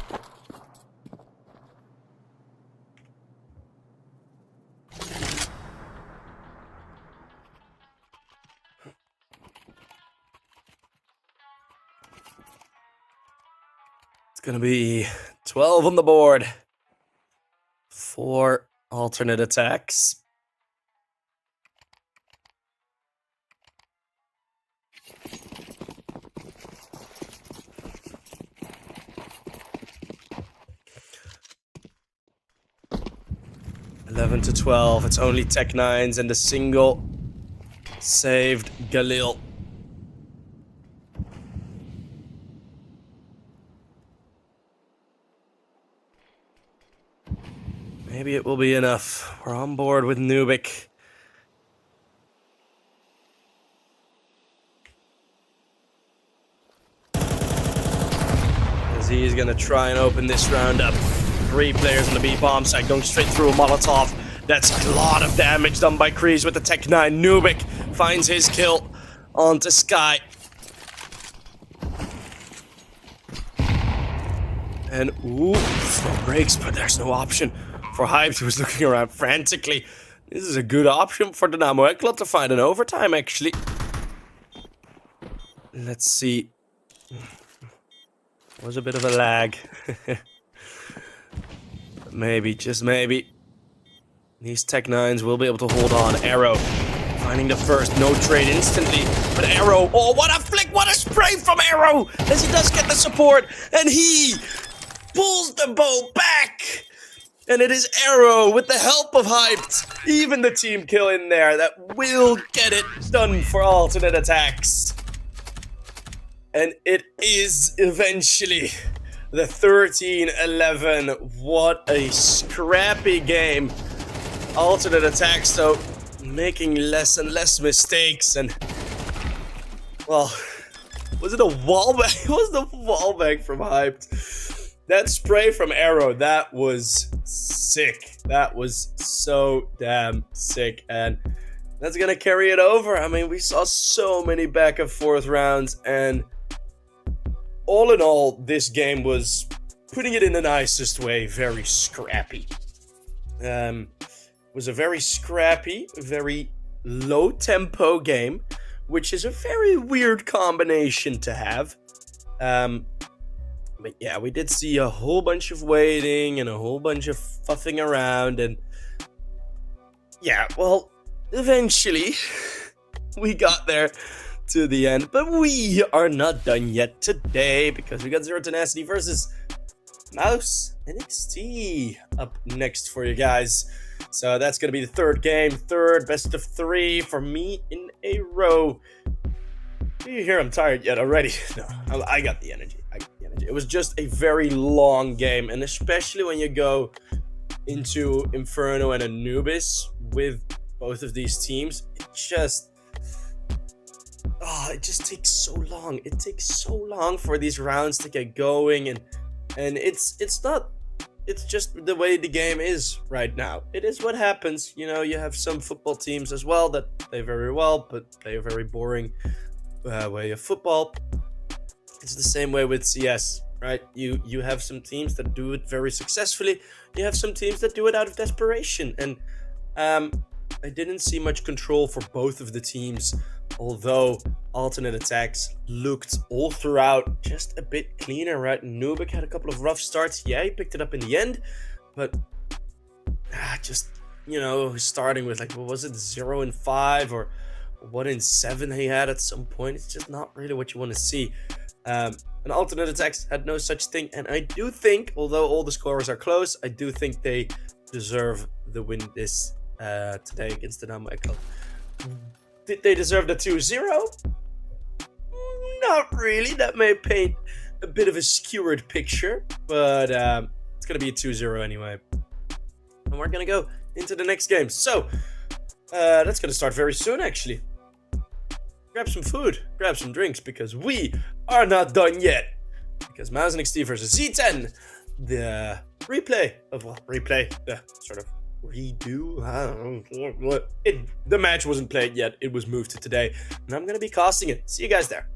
It's going to be 12 on the board for alternate attacks. $11 to 12. It's only Tech9s and a single saved Galil. Maybe it will be enough. We're on board with Nubik. As he's gonna try and open this round up. 3 players on the B bomb side going straight through a Molotov. That's a lot of damage done by Kreese with the Tech9. Nubik finds his kill onto Sky. And ooh, slow breaks, but there's no option for Hyped, who was looking around frantically. This is a good option for Dynamo ECLOT to find an overtime, actually. Let's see. Was a bit of a lag. Maybe, just maybe. These Tech9s will be able to hold on. Arrow finding the first. No trade instantly. But Arrow, oh, what a flick! What a spray from Arrow! As he does get the support. And he pulls the bow back. And it is Arrow with the help of Hyped. Even the team kill in there that will get it done for alternate attacks. And it is eventually the 13-11. What a scrappy game. Alternate attacks, though, making less and less mistakes. And, well, was it a wallbang? It was the wallbang from Hyped. That spray from Arrow, that was sick. That was so damn sick. And that's going to carry it over. I mean, we saw so many back and forth rounds. And all in all, this game was, putting it in the nicest way, very scrappy. Was a very scrappy, very low-tempo game, which is a very weird combination to have. But yeah, we did see a whole bunch of waiting and a whole bunch of fuffing around, and yeah, well, eventually we got there to the end, but we are not done yet today because we got Zero Tenacity versus MOUZ NXT up next for you guys. So that's going to be the third game, third best of 3 for me in a row. Do you hear I'm tired yet already? No, I got the energy. It was just a very long game, and especially when you go into Inferno and Anubis with both of these teams, it just takes so long. It takes so long for these rounds to get going, and it's just the way the game is right now. It is what happens. You know, you have some football teams as well that play very well, but play a very boring way of football. It's the same way with CS, right? You have some teams that do it very successfully. You have some teams that do it out of desperation. And I didn't see much control for both of the teams, although alternate attacks looked all throughout just a bit cleaner, right? Nubik had a couple of rough starts. Yeah, he picked it up in the end, but just, you know, starting with, like, what was it, 0 and 5 or 1 and 7 he had at some point. It's just not really what you want to see. And alternate attacks had no such thing, and I do think, although all the scores are close, I do think they deserve the win this today against Dynamo ECLOT. Did they deserve the 2-0? Not really. That may paint a bit of a skewered picture, but it's going to be a 2-0 anyway. And we're going to go into the next game. So, that's going to start very soon, actually. Grab some food, grab some drinks, because we are not done yet. Because MOUZ NXT versus Z10, the replay, the sort of redo, I don't know what. The match wasn't played yet, it was moved to today, and I'm going to be casting it. See you guys there.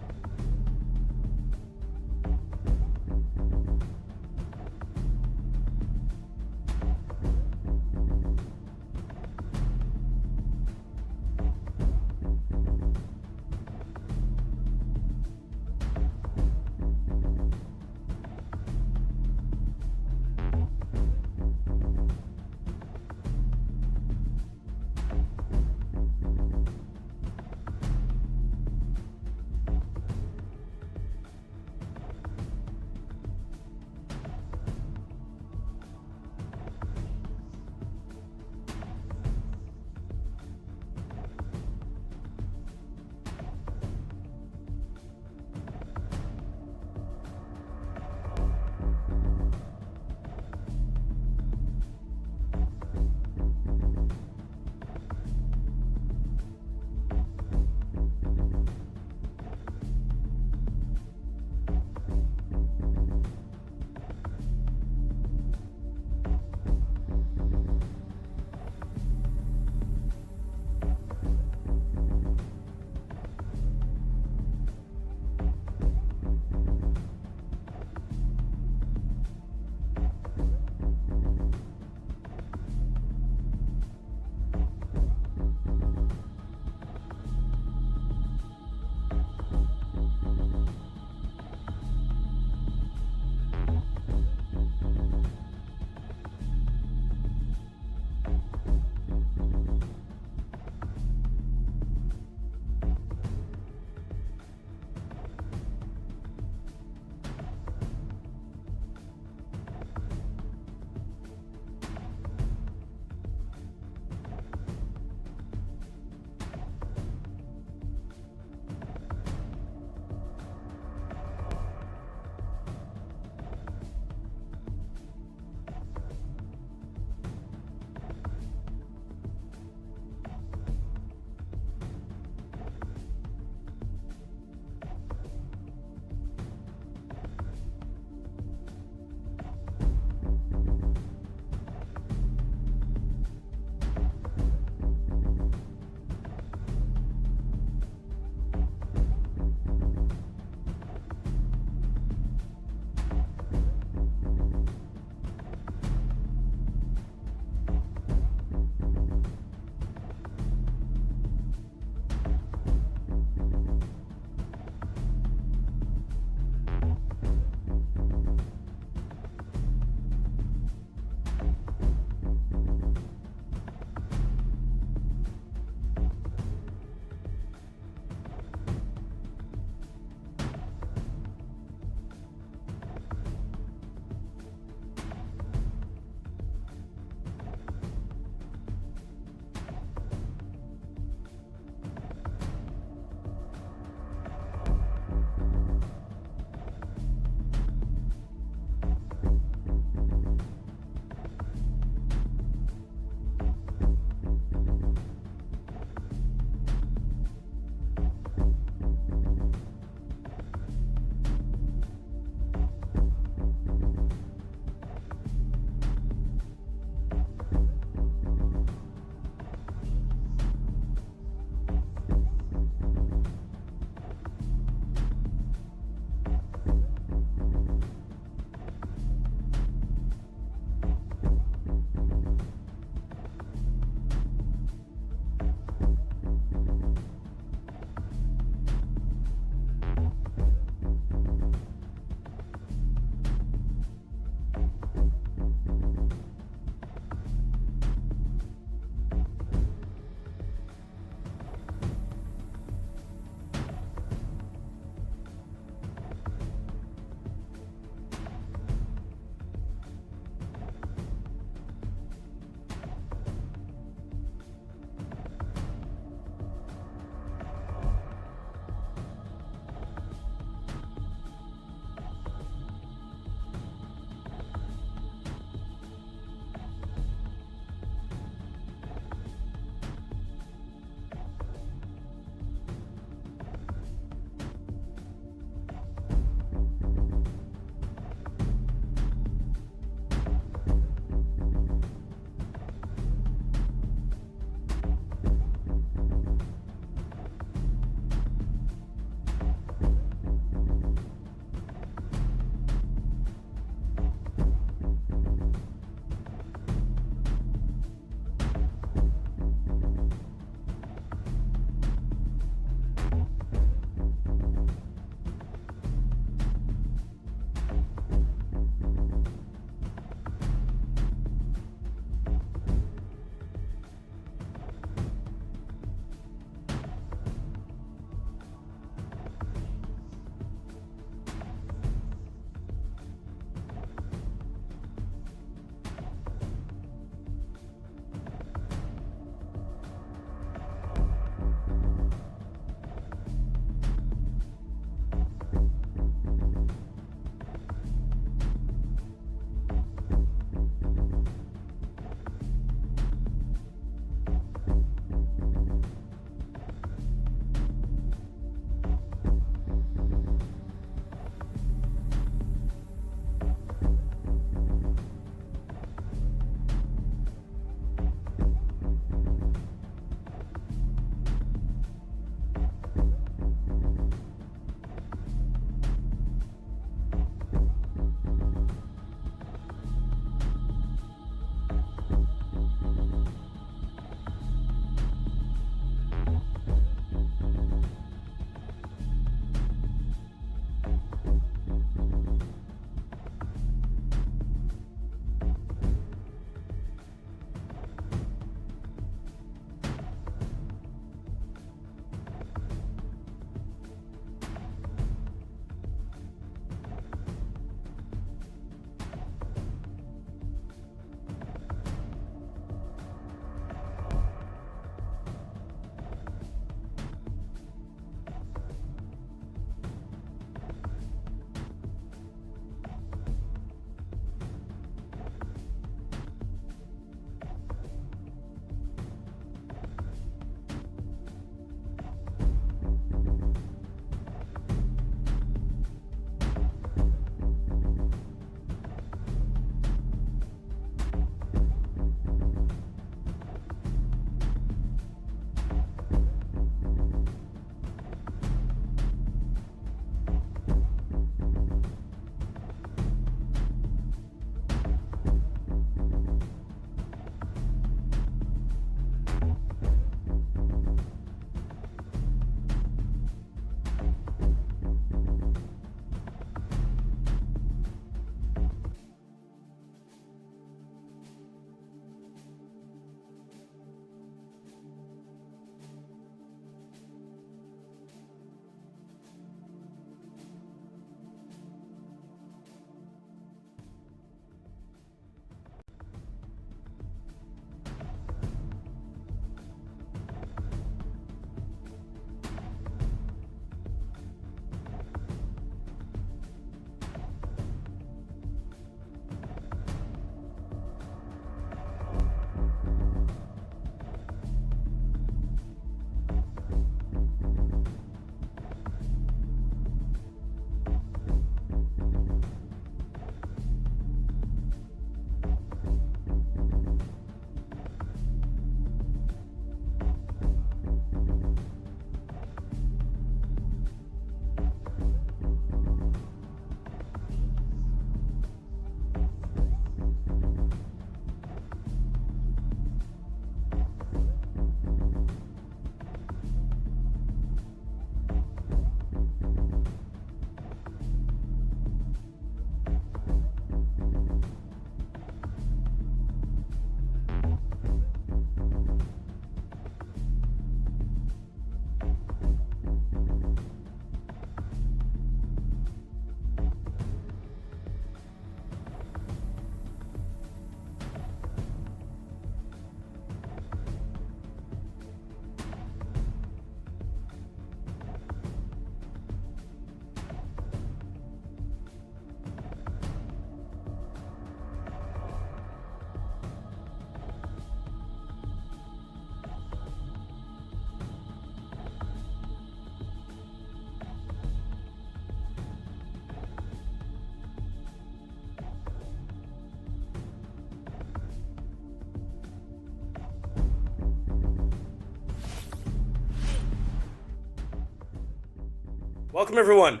Welcome everyone.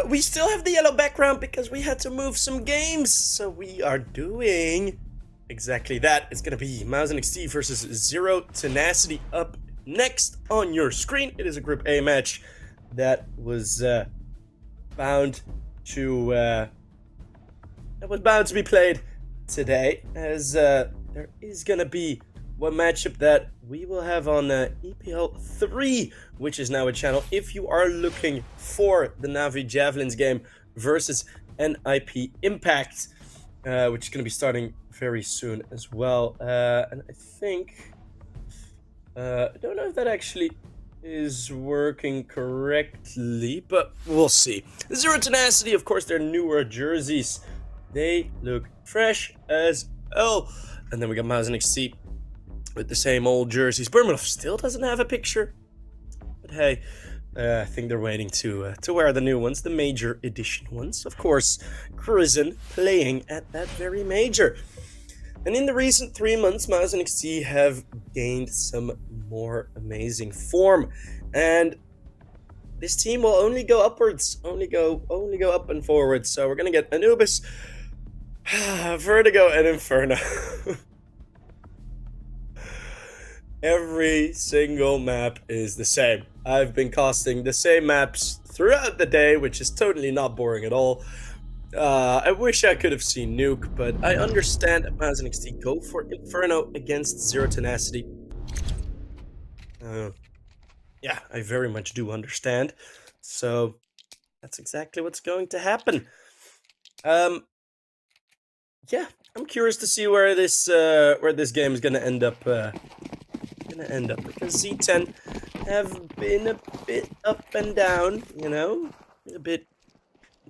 We still have the yellow background because we had to move some games, so we are doing exactly that. It's gonna be MOUZ NXT versus Zero Tenacity up next on your screen. It is a Group A match that was bound to be played today, as there is gonna be one matchup that we will have on EPL 3, which is now a channel if you are looking for the Navi Javelins game versus NIP Impact, which is going to be starting very soon as well. And I think, I don't know if that actually is working correctly, but we'll see. Zero Tenacity, of course, their newer jerseys, they look fresh as hell. And then we got MOUZ NXT with the same old jerseys. Bermanov still doesn't have a picture, but hey, I think they're waiting to wear the new ones, the major edition ones. Of course, Prison playing at that very major. And in the recent 3 months, MOUZ NXT have gained some more amazing form, and this team will only go upwards, only go up and forward. So we're gonna get Anubis, Vertigo, and Inferno. Every single map is the same. I've been casting the same maps throughout the day, which is totally not boring at all. I wish I could have seen Nuke, but I understand that MOUZ NXT go for Inferno against Zero Tenacity. Yeah, I very much do understand. So that's exactly what's going to happen. Yeah, I'm curious to see where this game is gonna end up. Because Z10 have been a bit up and down, you know, a bit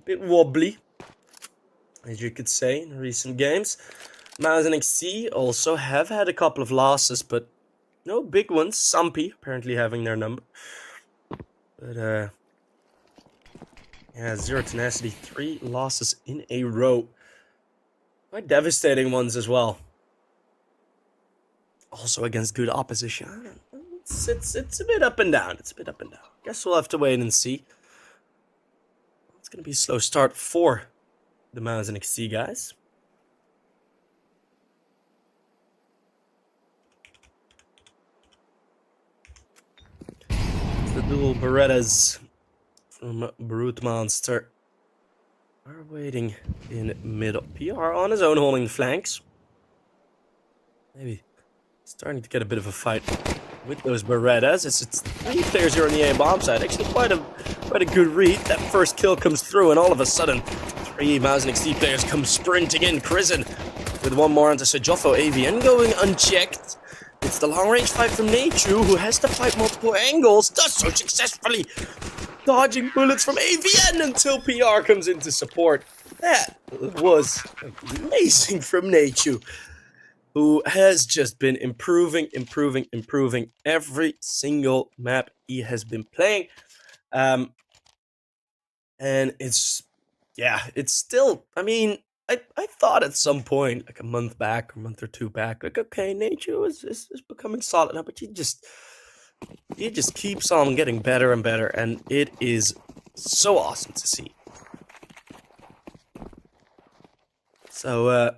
wobbly, as you could say, in recent games. MOUZ NXT also have had a couple of losses, but no big ones. Sumpy apparently having their number, but yeah, Zero Tenacity 3 losses in a row, quite devastating ones as well. Also against good opposition. It's a bit up and down. Guess we'll have to wait and see. It's gonna be a slow start for the MOUZ NXT guys. It's the dual Berettas from Brute Monster are waiting in middle. PR on his own, holding the flanks. Maybe starting to get a bit of a fight with those Berettas. It's 3 players here on the A bomb side. Actually, quite a good read. That first kill comes through, and all of a sudden, 3 MOUZ NXT players come sprinting in. Prison with one more onto Sejofo. AVN going unchecked. It's the long range fight from Nachu, who has to fight multiple angles. Does so successfully, dodging bullets from AVN until PR comes in to support. That was amazing from Nachu, who has just been improving every single map he has been playing. And it's still, I mean, I thought at some point, like a month or 2 back, like, okay, Nature is becoming solid now, but he just keeps on getting better and better, and it is so awesome to see. So,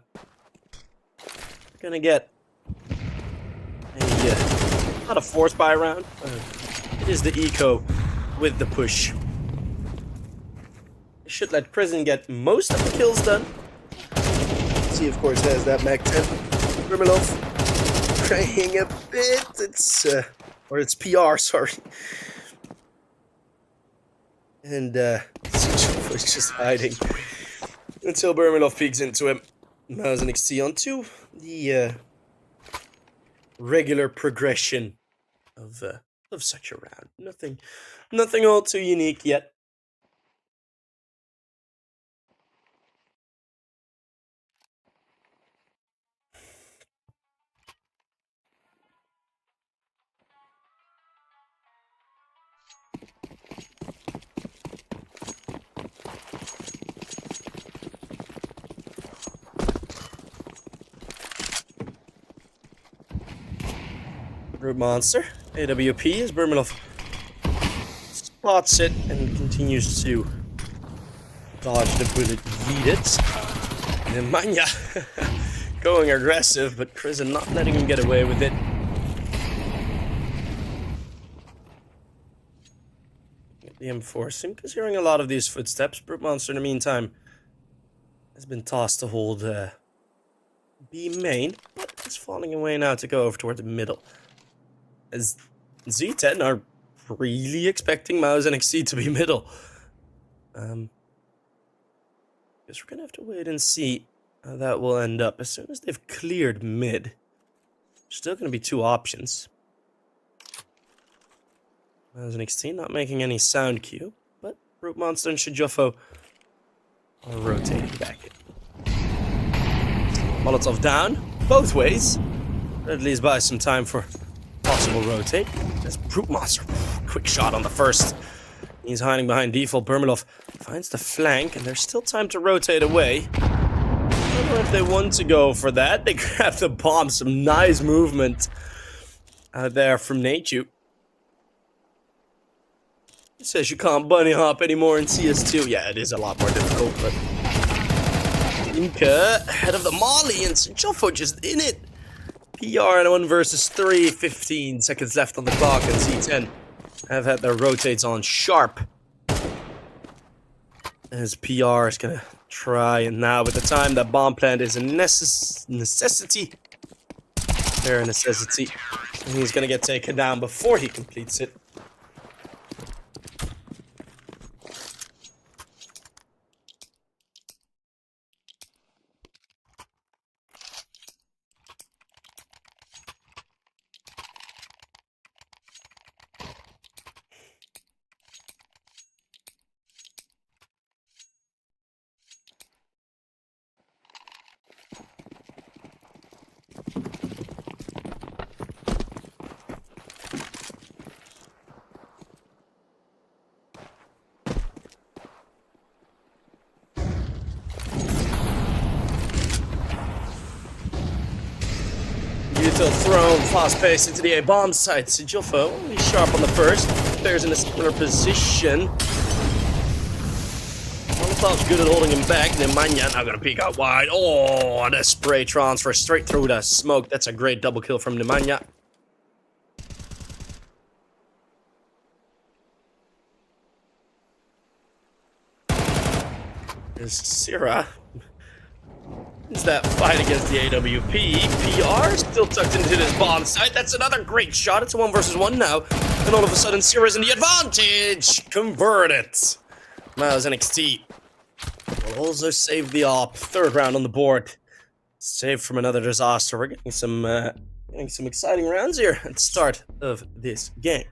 gonna get not a force buy round. It is the eco with the push. It should let Prison get most of the kills done. He, of course, has that Mac 10. Grimilov praying a bit. It's PR, sorry. And Sejofo is just hiding until Bermanov peeks into him. MOUZ NXT onto the regular progression of such a round. Nothing all too unique yet. Brute Monster, AWP is Bermanov spots it and continues to dodge the bullet, yeet it. Nemanja going aggressive, but Prison not letting him get away with it. The M4 Simka's hearing a lot of these footsteps. Brute Monster, in the meantime, has been tossed to hold B main, but is falling away now to go over toward the middle. As Z10 are really expecting MOUZ NXT to be middle. Guess we're gonna have to wait and see how that will end up. As soon as they've cleared mid, there's still gonna be two options. MOUZ NXT not making any sound cue, but Brute Monster and Shijofo are rotating back in. Molotov down, both ways. At least buy some time for possible rotate. As Brute Monster, quick shot on the first. He's hiding behind default. Bermalov finds the flank, and there's still time to rotate away. I don't know if they want to go for that. They grab the bomb. Some nice movement out there from Nachu. He says you can't bunny hop anymore in CS2. Yeah, it is a lot more difficult, but Inka ahead of the Molly, and Sinchofo just in it. PR and 1 versus 3, 15 seconds left on the clock, and Z10 have had their rotates on sharp. As PR is gonna try, and now with the time, that bomb plant is a necessity. Bare necessity. And he's gonna get taken down before he completes it. Util thrown, fast pace into the A-bomb site. Sijilfo, only sharp on the first. Bears in a similar position. Molotov's good at holding him back. Nemanja now gonna peek out wide. Oh, and a spray transfer straight through the smoke. That's a great double kill from Nemanja. There's Sira. Is that fight against the AWP. PR still tucked into this bomb site. That's another great shot. It's a 1 versus 1 now. And all of a sudden, Sira's in the advantage. Convert it. MOUZ NXT will also save the op. Third round on the board. Saved from another disaster. We're getting some exciting rounds here at the start of this game.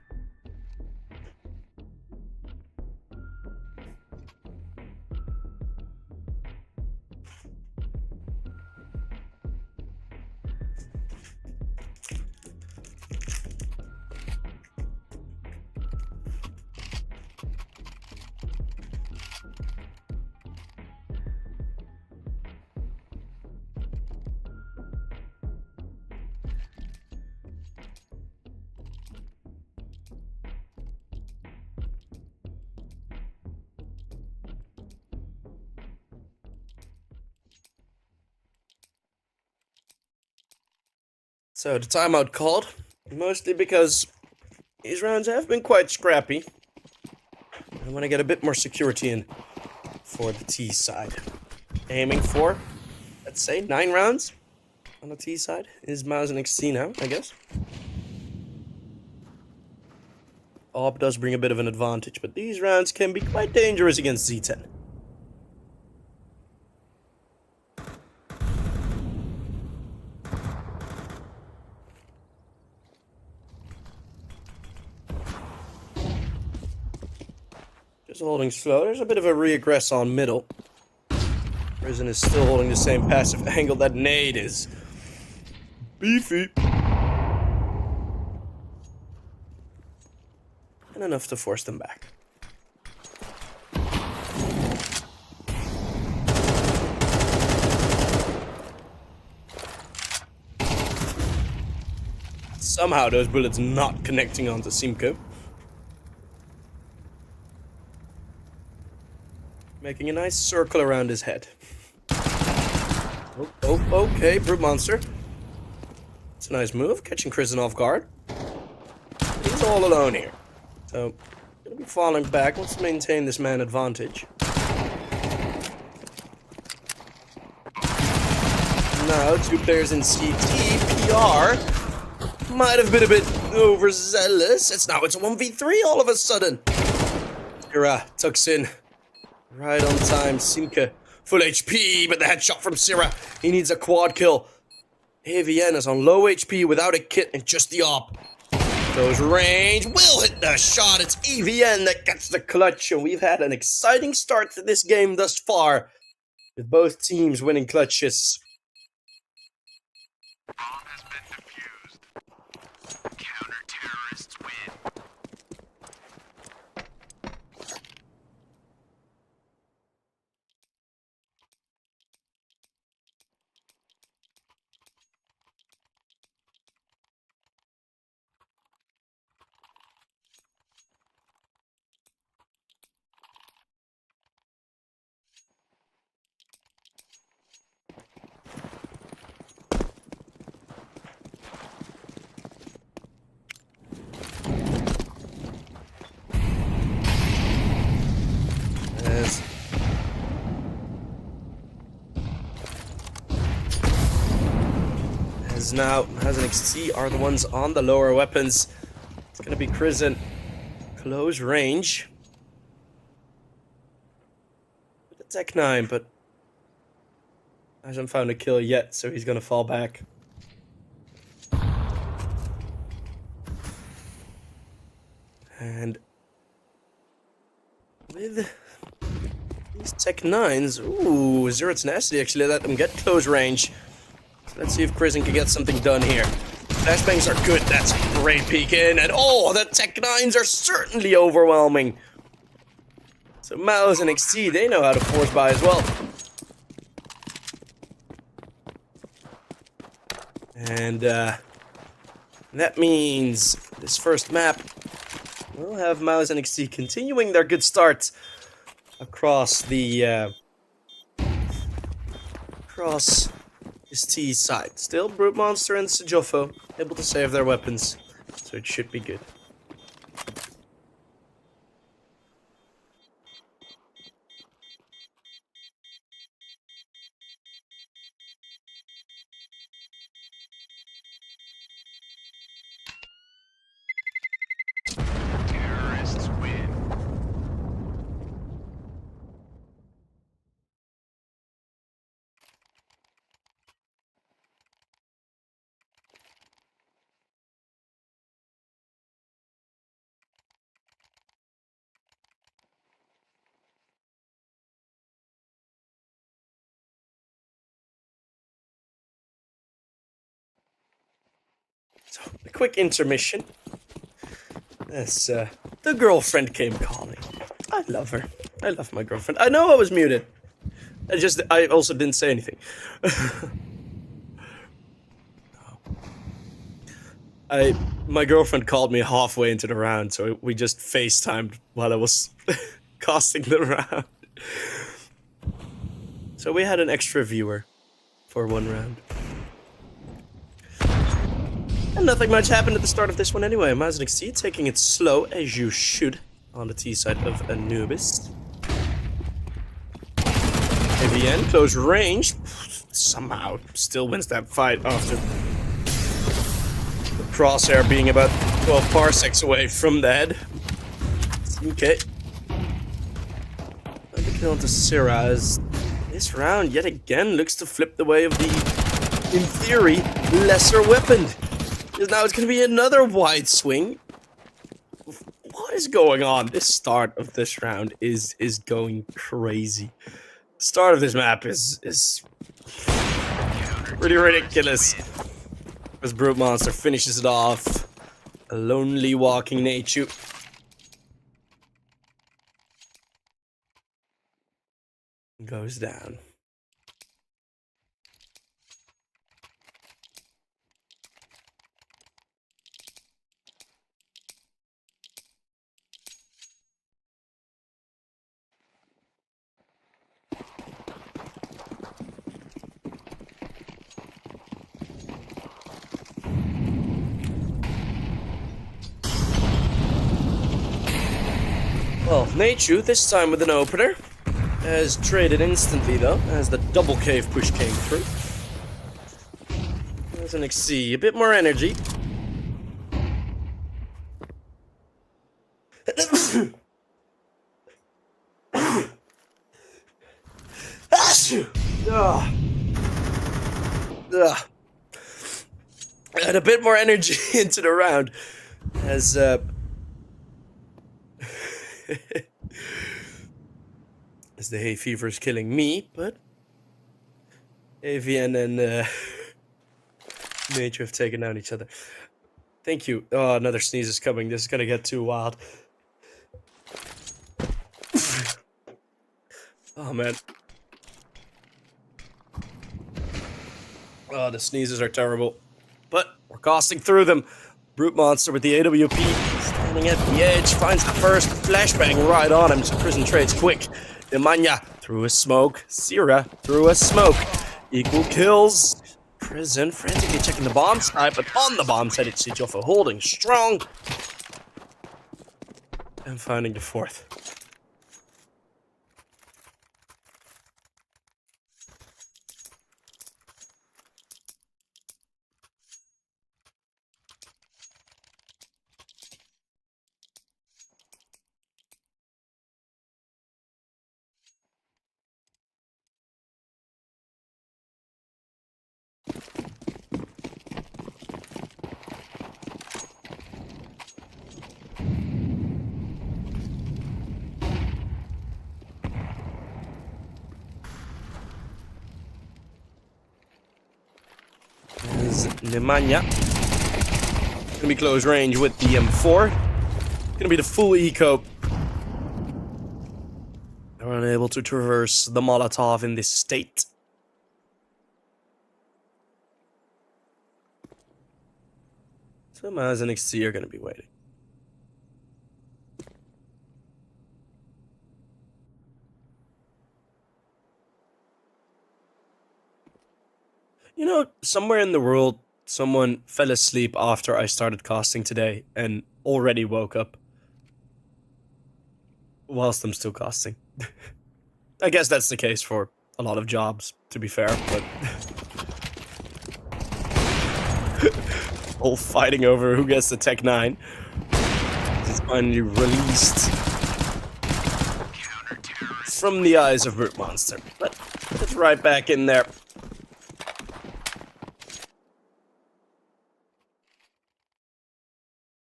So the timeout called, mostly because these rounds have been quite scrappy. I want to get a bit more security in for the T side. Aiming for, let's say, 9 rounds on the T side is MOUZ NXT now, I guess. AWP does bring a bit of an advantage, but these rounds can be quite dangerous against Z10. Just holding slow. There's a bit of a regress on middle. Prison is still holding the same passive angle. That nade is beefy. And enough to force them back. Somehow those bullets not connecting onto Simco. making a nice circle around his head. Okay, Brute Monster. It's a nice move, catching Kristen off guard. He's all alone here. So, gonna be falling back. Wants to maintain this man advantage. Now, two players in CT. PR might have been a bit overzealous. It's a 1v3 all of a sudden. Syrah tucks in. Right on time. Simke, full HP, but the headshot from Syrah. He needs a quad kill. AVN is on low HP without a kit and just the op. Close range, will hit the shot. It's EVN that gets the clutch, and we've had an exciting start to this game thus far, with both teams winning clutches. Bomb has been defused. Counter-terrorists win. As now MOUZ NXT are the ones on the lower weapons. It's gonna be Krisen. Close range. With the Tech 9, but hasn't found a kill yet, so he's gonna fall back. And with these Tech 9s, ooh, Zero Tenacity actually let them get close range. So let's see if Krisen can get something done here. Flashbangs are good, that's a great peek in, and oh, the Tech 9s are certainly overwhelming. So MOUZ NXT, they know how to force buy as well. And that means this first map will have MOUZ NXT continuing their good start across the across this T side. Still, Brute Monster and Sejofo able to save their weapons, so it should be good. Terrorists win. So, a quick intermission. As the girlfriend came calling. I love her. I love my girlfriend. I know I was muted. I also didn't say anything. My girlfriend called me halfway into the round, so we just FaceTimed while I was casting the round. So we had an extra viewer for one round. And nothing much happened at the start of this one anyway. MOUZ NXT taking it slow, as you should, on the T side of Anubis. AVN, close range. Somehow still wins that fight after the crosshair being about 12 parsecs away from the head. Okay. Another kill onto Syrah as this round yet again looks to flip the way of the, in theory, lesser weapon. Because now it's going to be another wide swing. What is going on? This start of this round is going crazy. Start of this map is pretty ridiculous. As Brute Monster finishes it off. A lonely walking nature. Goes down. Well, Nachu, this time with an opener, has traded instantly though, as the double cave push came through. MOUZ NXT, a bit more energy. And a bit more energy into the round, as as the hay fever is killing me, but AVN and Nature have taken down each other. Thank you. Oh, another sneeze is coming. This is gonna get too wild. Oh man. Oh, the sneezes are terrible. But we're casting through them. Brute Monster with the AWP standing at the edge, finds the first flashbang right on him, so Prison trades quick. Nemanja through a smoke. Sierra through a smoke. Equal kills. Prison frantically checking the bomb site, but on the bomb site it's Sijoffa holding strong. And finding the fourth. Nemanja. Gonna be close range with the M4. Gonna be the full eco. They're unable to traverse the Molotov in this state. So MOUZ NXT are gonna be waiting. You know, somewhere in the world, someone fell asleep after I started casting today and already woke up whilst I'm still casting. I guess that's the case for a lot of jobs, to be fair, but all fighting over who gets the Tech 9 is finally released from the eyes of Brute Monster. But it's right back in there.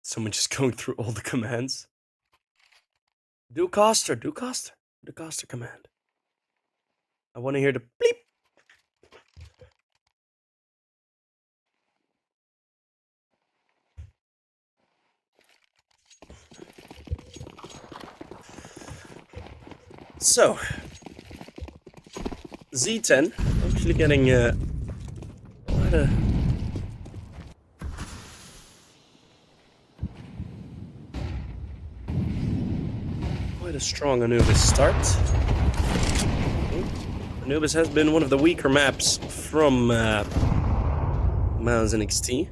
Someone just going through all the commands. Do caster command. I want to hear the bleep. So, Z10 actually getting quite a strong Anubis start. Anubis has been one of the weaker maps from MOUZ NXT.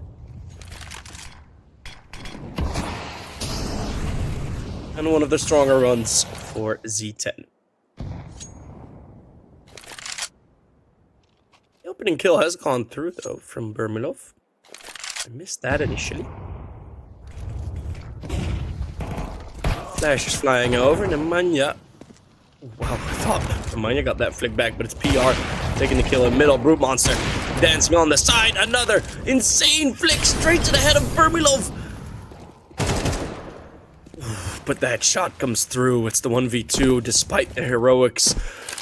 And one of the stronger runs for Z10. The opening kill has gone through though from Bermilov. I missed that initially. Flash is flying over, Nemanja. Wow, I thought Nemanja got that flick back, but it's PR taking the kill in middle. Brute Monster dancing on the side. Another insane flick straight to the head of Bermilov. But that shot comes through. It's the 1v2 despite the heroics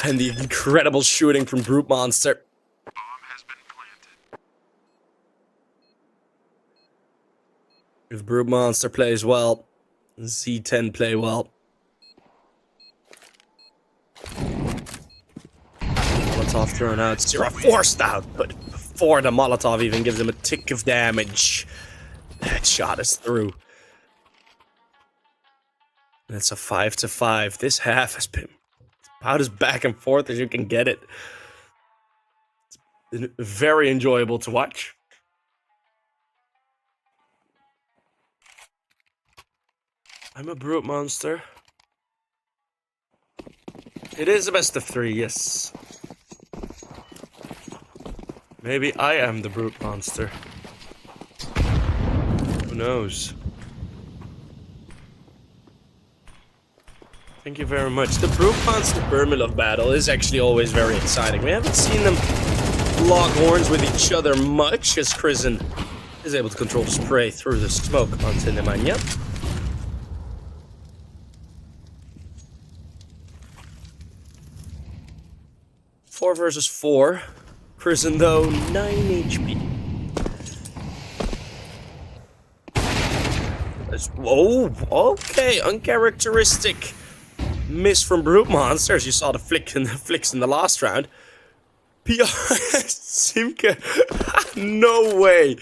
and the incredible shooting from Brute Monster. Bomb has been planted. If Brute Monster plays well, Z10 play well. Molotov thrown out. Zero forced out, but before the Molotov even gives him a tick of damage, that shot is through. It's a 5-5. This half has been about as back and forth as you can get it. It's been very enjoyable to watch. I'm a Brute Monster. It is a best of 3, yes. Maybe I am the brute monster. Who knows? Thank you very much. The brute monster Burmilov battle is actually always very exciting. We haven't seen them lock horns with each other much, as Krisen is able to control spray through the smoke onto Nemanja. 4 versus 4. Krisen, though, 9 HP. Oh, okay, uncharacteristic miss from Brute Monsters. You saw the flicks in the last round. PR Simka, no way.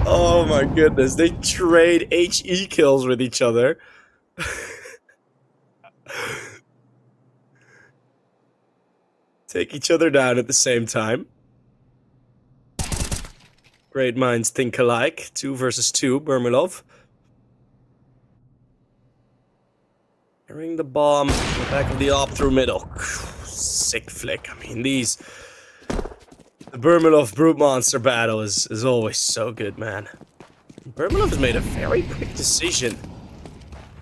Oh my goodness, they trade HE kills with each other. Take each other down at the same time. Great minds think alike. 2 versus 2, Burmilov. Carrying the bomb, the back of the op through middle. Sick flick. I mean, the Burmilov Brute Monster battle is always so good, man. Burmilov has made a very quick decision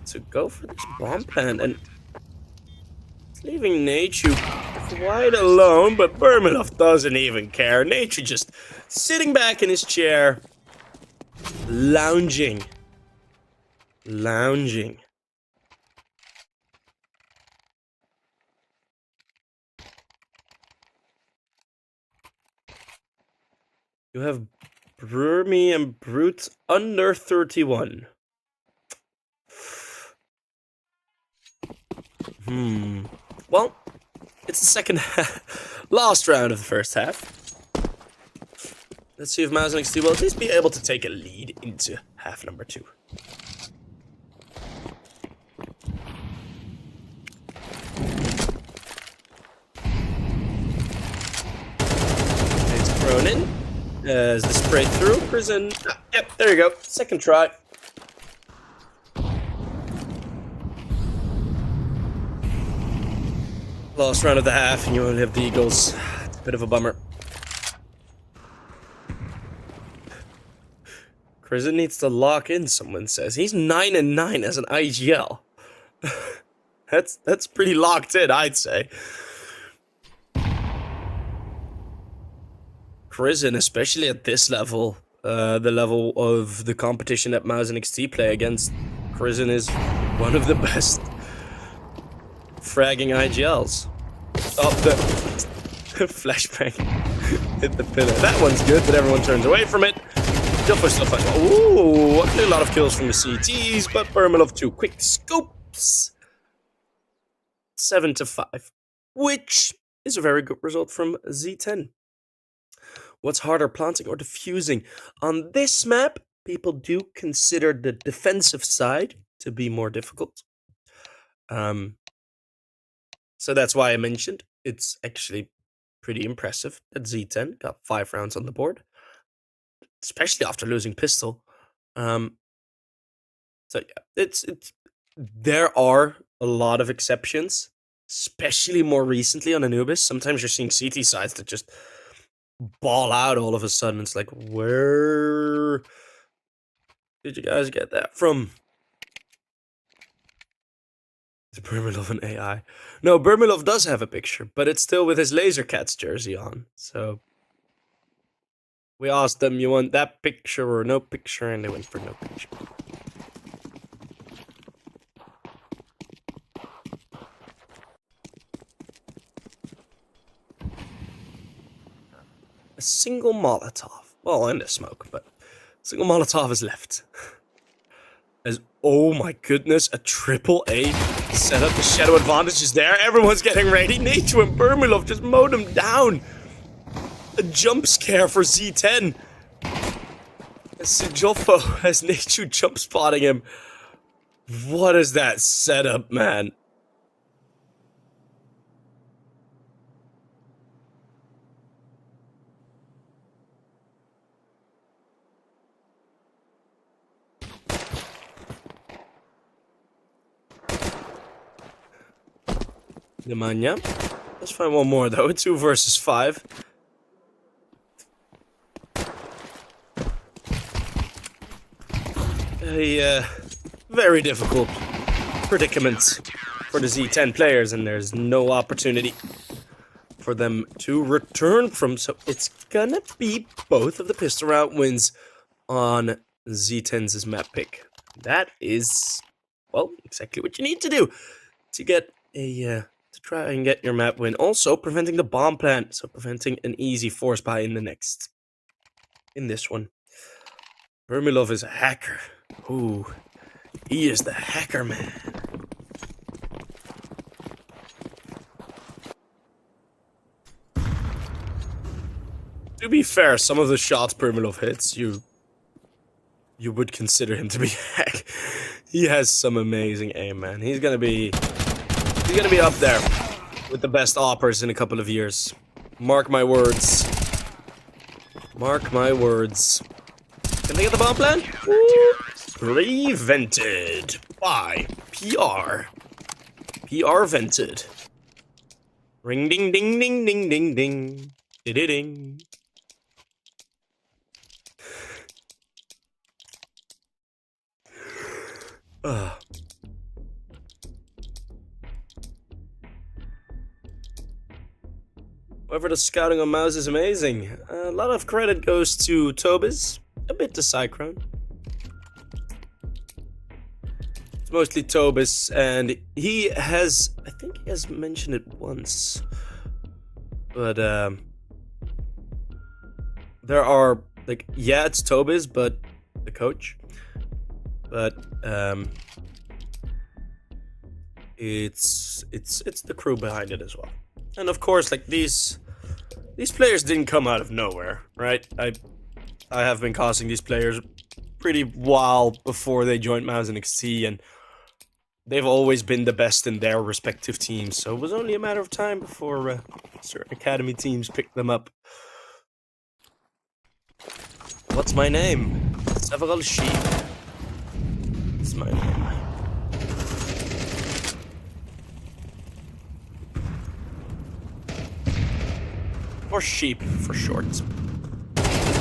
to go for this bomb plant, and it's leaving Nachu quite alone, but Burmilov doesn't even care. Nachu just sitting back in his chair, lounging. You have Burmy and Brute under 31. Well, it's the second last round of the first half. Let's see if MOUZ NXT will at least be able to take a lead into half number 2. It's thrown in. As the spray through, Krisen. Yep, there you go. Second try. Last round of the half, and you only have the Eagles. It's a bit of a bummer. Krisen needs to lock in, someone says. He's 9-9 as an IGL. That's pretty locked in, I'd say. Krisen, especially at this level, the level of the competition that MOUZ NXT play against, Krisen is one of the best fragging IGLs. Oh, the flashbang hit the pillar. That one's good, but everyone turns away from it. Ooh, a lot of kills from the CTs, but Burmilov 2 quick scopes. 7-5, which is a very good result from Z10. What's harder, planting or defusing? On this map, people do consider the defensive side to be more difficult. So that's why I mentioned it's actually pretty impressive that Z10 got 5 rounds on the board, especially after losing pistol. So yeah, there are a lot of exceptions, especially more recently on Anubis. Sometimes you're seeing CT sides that just ball out all of a sudden. It's like, where did you guys get that from? Is Burmilov an AI? No, Burmilov does have a picture, but it's still with his Laser Cats jersey on. So we asked them, you want that picture or no picture? And they went for no picture. A single Molotov. Well, and a smoke, but a single Molotov is left. As, oh my goodness, a triple A setup. The shadow advantage is there. Everyone's getting ready. Nacho and Burmilov just mowed him down. A jump scare for Z10. As Sijolfo has Nacho jump spotting him. What is that setup, man? Nemanja. Let's find one more though. 2 versus 5. A very difficult predicament for the Z10 players, and there's no opportunity for them to return from. So it's gonna be both of the pistol round wins on Z10's map pick. That is, well, exactly what you need to do to get a to try and get your map win. Also preventing the bomb plant, so preventing an easy force buy in this one. Vermilov is a hacker. Ooh, he is the hacker man. To be fair, some of the shots Vermilov hits, you would consider him to be hack. He has some amazing aim, man. He's gonna be up there with the best oppers in a couple of years. Mark my words. Mark my words. Can they get the bomb plan? Ooh. Prevented by PR. PR vented. Ring ding ding ding ding ding ding. Ding. However, the scouting on MOUZ is amazing. A lot of credit goes to Tobis, a bit to Cyclone. It's mostly Tobis, and he has, I think he has mentioned it once. But, there are, like, yeah, it's Tobis, but the coach. But, it's the crew behind it as well. And of course, like, these players didn't come out of nowhere, right? I have been casting these players pretty while before they joined MOUZ NXT, and they've always been the best in their respective teams, so it was only a matter of time before certain academy teams picked them up. What's my name? Several sheep. That's my name. Or sheep, for short.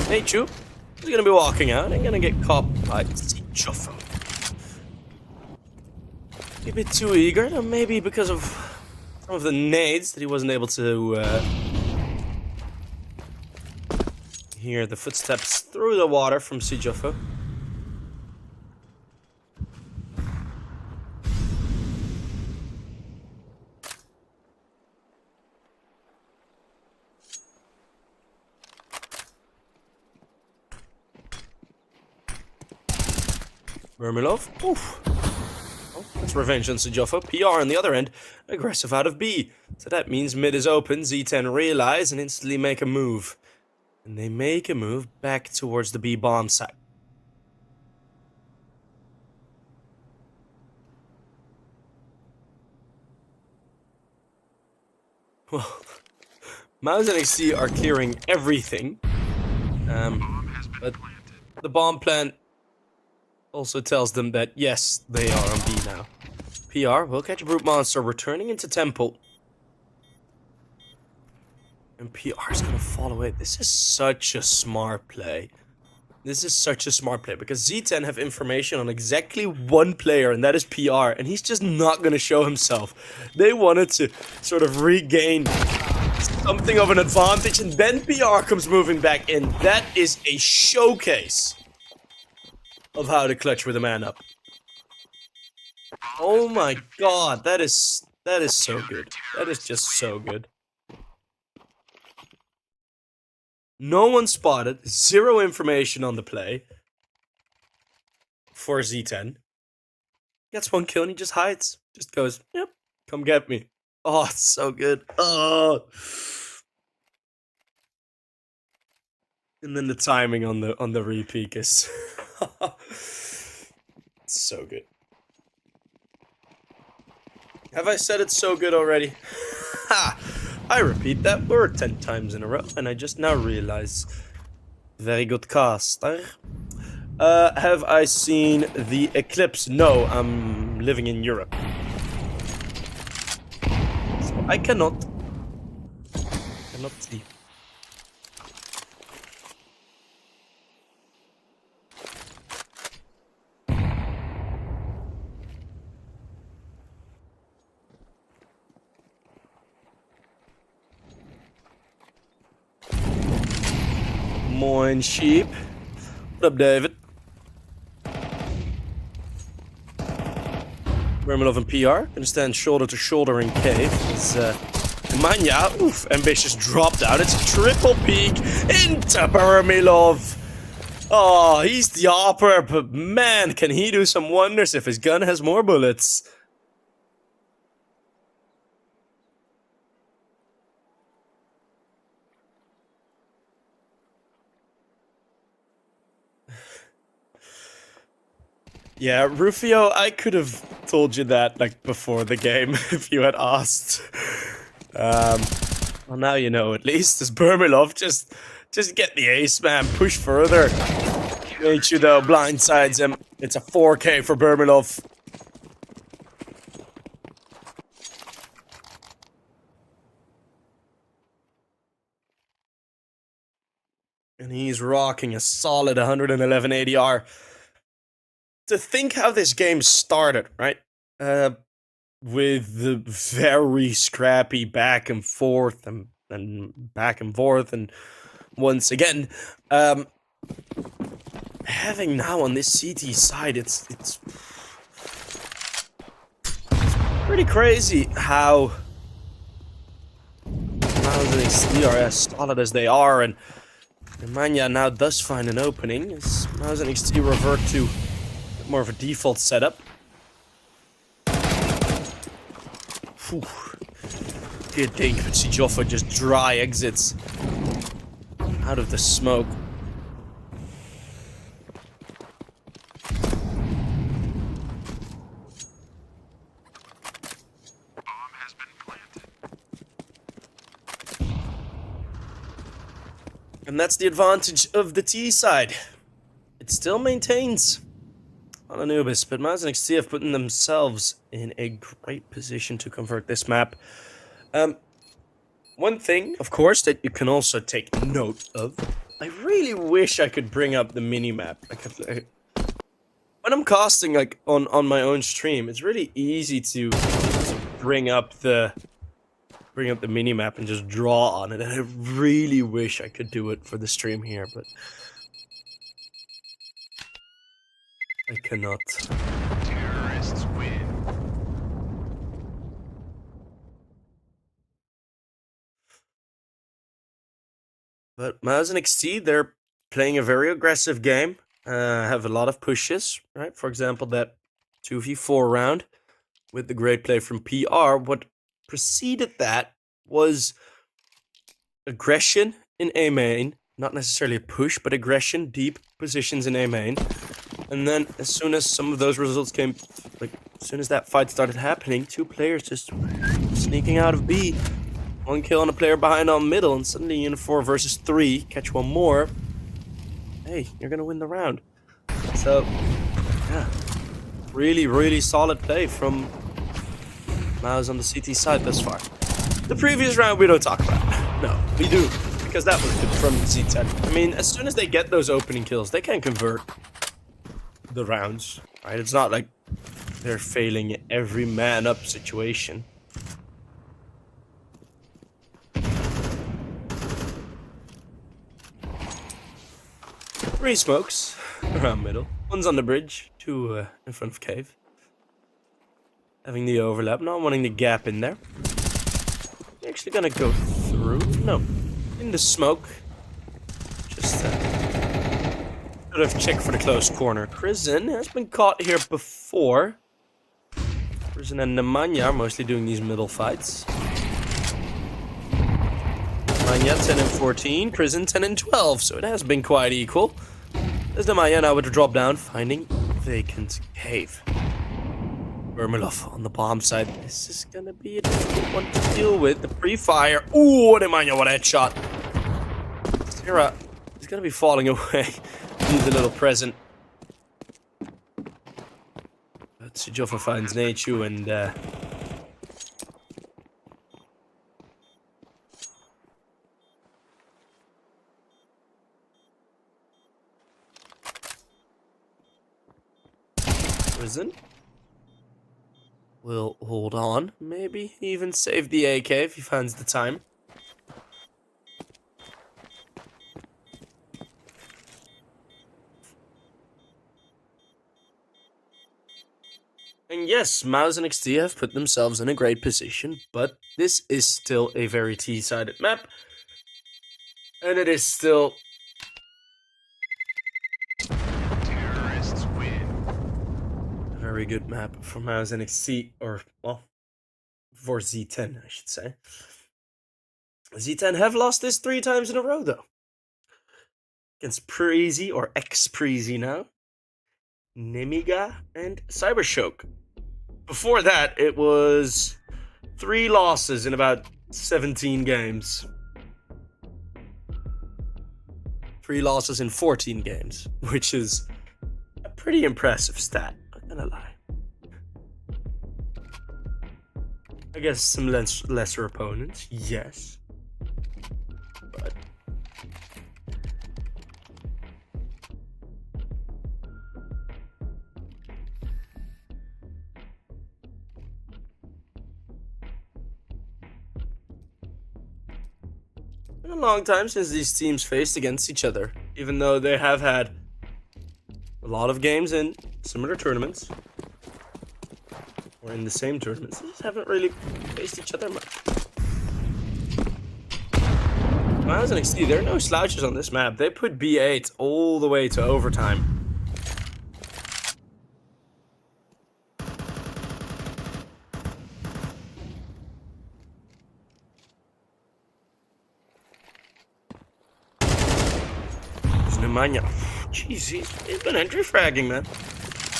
Hey, Chu. He's gonna be walking out and gonna get caught by Chuffo. A bit too eager, maybe because of some of the nades that he wasn't able to hear the footsteps through the water from Sijofo. Vermilov. Oof. Oh, that's revenge on Sijofo. PR on the other end. Aggressive out of B. So that means mid is open. Z10 realize and instantly make a move. And they make a move back towards the B bomb site. Well, MOUZ NXT are clearing everything. But the bomb plant also tells them that, yes, they are on B now. PR will catch a brute monster returning into temple. And PR is going to follow it. This is such a smart play. This is such a smart play because Z10 have information on exactly one player, and that is PR, and he's just not going to show himself. They wanted to sort of regain something of an advantage, and then PR comes moving back in. That is a showcase of how to clutch with a man up. Oh my god, that is so good. That is just so good. No one spotted, 0 information on the play for Z10. Gets 1 kill and he just hides. Just goes, yep, come get me. Oh, it's so good. Oh. And then the timing on the re-peek is so good. Have I said it's so good already? Ha! I repeat that word 10 times in a row, and I just now realize. Very good caster. Have I seen the eclipse? No, I'm living in Europe. So I cannot see. Moin sheep. What up, David? Vermilov and PR gonna stand shoulder to shoulder in cave. As Manya, oof, ambitious drop down. It's a triple peek into Vermilov. Oh, he's the opera, but man, can he do some wonders if his gun has more bullets. Yeah, Rufio, I could have told you that, like, before the game, if you had asked. Well, now you know, at least. As Vermilov, just get the ace, man. Push further. Ain't you, though, blindsides him. It's a 4K for Vermilov. And he's rocking a solid 111 ADR. To think how this game started, right? With the very scrappy back and forth and back and forth, and once again, having now on this CT side, it's pretty crazy how MOUZ NXT are as solid as they are, and Manya now does find an opening as MOUZ NXT revert to more of a default setup. Whew. You'd think, but see Joffa just dry exits out of the smoke. Bomb has been planted. And that's the advantage of the T side. It still maintains on Anubis, but MOUZ NXT have put themselves in a great position to convert this map. One thing, of course, that you can also take note of, I really wish I could bring up the mini-map. When I'm casting, like, on my own stream, it's really easy to bring up the mini-map and just draw on it, and I really wish I could do it for the stream here, but I cannot. Terrorists win. But MOUZ NXT, they're playing a very aggressive game. Have a lot of pushes, right? For example, that 2v4 round with the great play from PR. What preceded that was aggression in A main. Not necessarily a push, but aggression, deep positions in A main. And then as soon as some of those results came, like, as soon as that fight started happening, two players just sneaking out of B. One kill on a player behind on middle, and suddenly you're in 4 versus 3. Catch one more. Hey, you're gonna win the round. So, yeah. Really, really solid play from MOUZ on the CT side thus far. The previous round we don't talk about. No, we do. Because that was good from Z10. I mean, as soon as they get those opening kills, they can convert the rounds, right? It's not like they're failing every man up situation. Three smokes around middle. One's on the bridge, two in front of cave. Having the overlap, not wanting the gap in there. You're actually gonna go through? No. In the smoke. Just sort of check for the close corner. Prison has been caught here before. Prison and Nemanja are mostly doing these middle fights. Nemanja 10 and 14, Prison 10 and 12, so it has been quite equal. There's Nemanja now with the drop down, finding vacant cave. Vermilov on the bomb side. This is gonna be a difficult one to deal with. The pre-fire. Ooh, Nemanja, what a headshot. Sarah is gonna be falling away. Needs a little present. But Joffa finds Nachu and Prison will hold on. Maybe even save the AK if he finds the time. And yes, MOUZ NXT have put themselves in a great position, but this is still a very T-sided map. And it is still Terrorists win. a very good map for MOUZ NXT, or, well, for Z10, I should say. Z10 have lost this 3 times in a row, though. Against Preezy, or ex-Preezy now, Nemiga, and Cybershock. Before that, it was 3 losses in about 17 games. 3 losses in 14 games, which is a pretty impressive stat, not gonna lie. I guess some lesser opponents, yes. But it's been a long time since these teams faced against each other, even though they have had a lot of games in similar tournaments. Or in the same tournaments. They just haven't really faced each other much. MOUZ NXT, there are no slouches on this map. They put B8 all the way to overtime. There's Nemanja. Jeez, he's been entry fragging, man.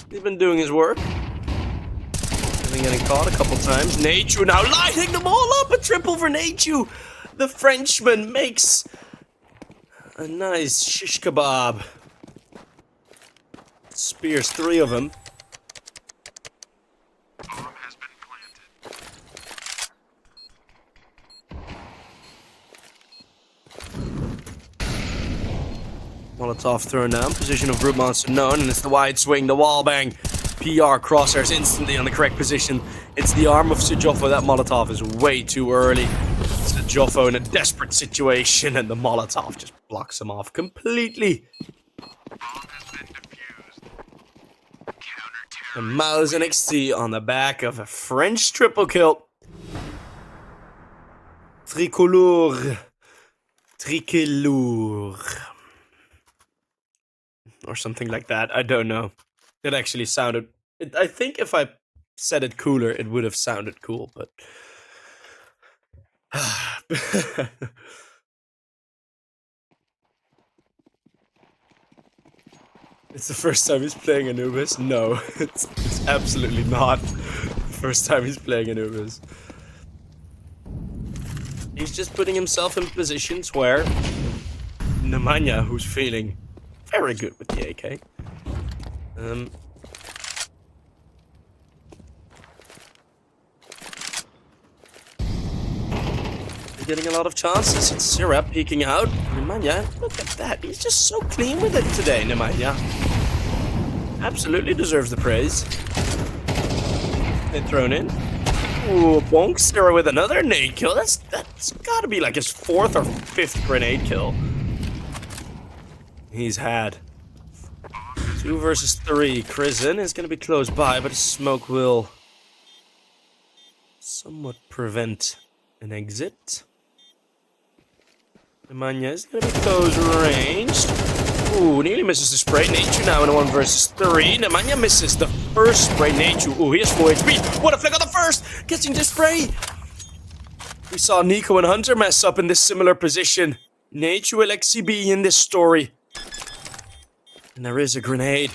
He's been doing his work. Getting caught a couple times. Nachu now lighting them all up. A triple for Nachu. The Frenchman makes a nice shish kebab. Spears 3 of them. Bomb has been planted. Molotov thrown down. Position of group monster known, and it's the wide swing, the wall bang. PR crosshairs instantly on the correct position. It's the arm of Sejofo. That Molotov is way too early. Sejofo in a desperate situation, and the Molotov just blocks him off completely. Bomb has been defused. Counter-terrorist. And MOUZ NXT on the back of a French triple kill. Tricolore. Tricolore. Or something like that. I don't know. It actually sounded... I think if I said it cooler, it would have sounded cool, but... It's the first time he's playing Anubis? No, it's absolutely not the first time he's playing Anubis. He's just putting himself in positions where Nemanja, who's feeling very good with the AK, getting a lot of chances. It's Syrup peeking out. Nemanja, look at that. He's just so clean with it today, Nemanja. Absolutely deserves the praise. And thrown in. Ooh, Bonk Syrup with another nade kill. That's gotta be like his 4th or 5th grenade kill he's had. 2 versus 3. Krisen is gonna be close by, but his smoke will somewhat prevent an exit. Nemanja is gonna be close ranged. Ooh, nearly misses the spray. Nature now in a 1 versus 3. Nemanja misses the first spray. Nature, ooh, he has 4 HP. What a flick on the first! Catching the spray! We saw Nico and Hunter mess up in this similar position. Nature will XCB in this story. And there is a grenade.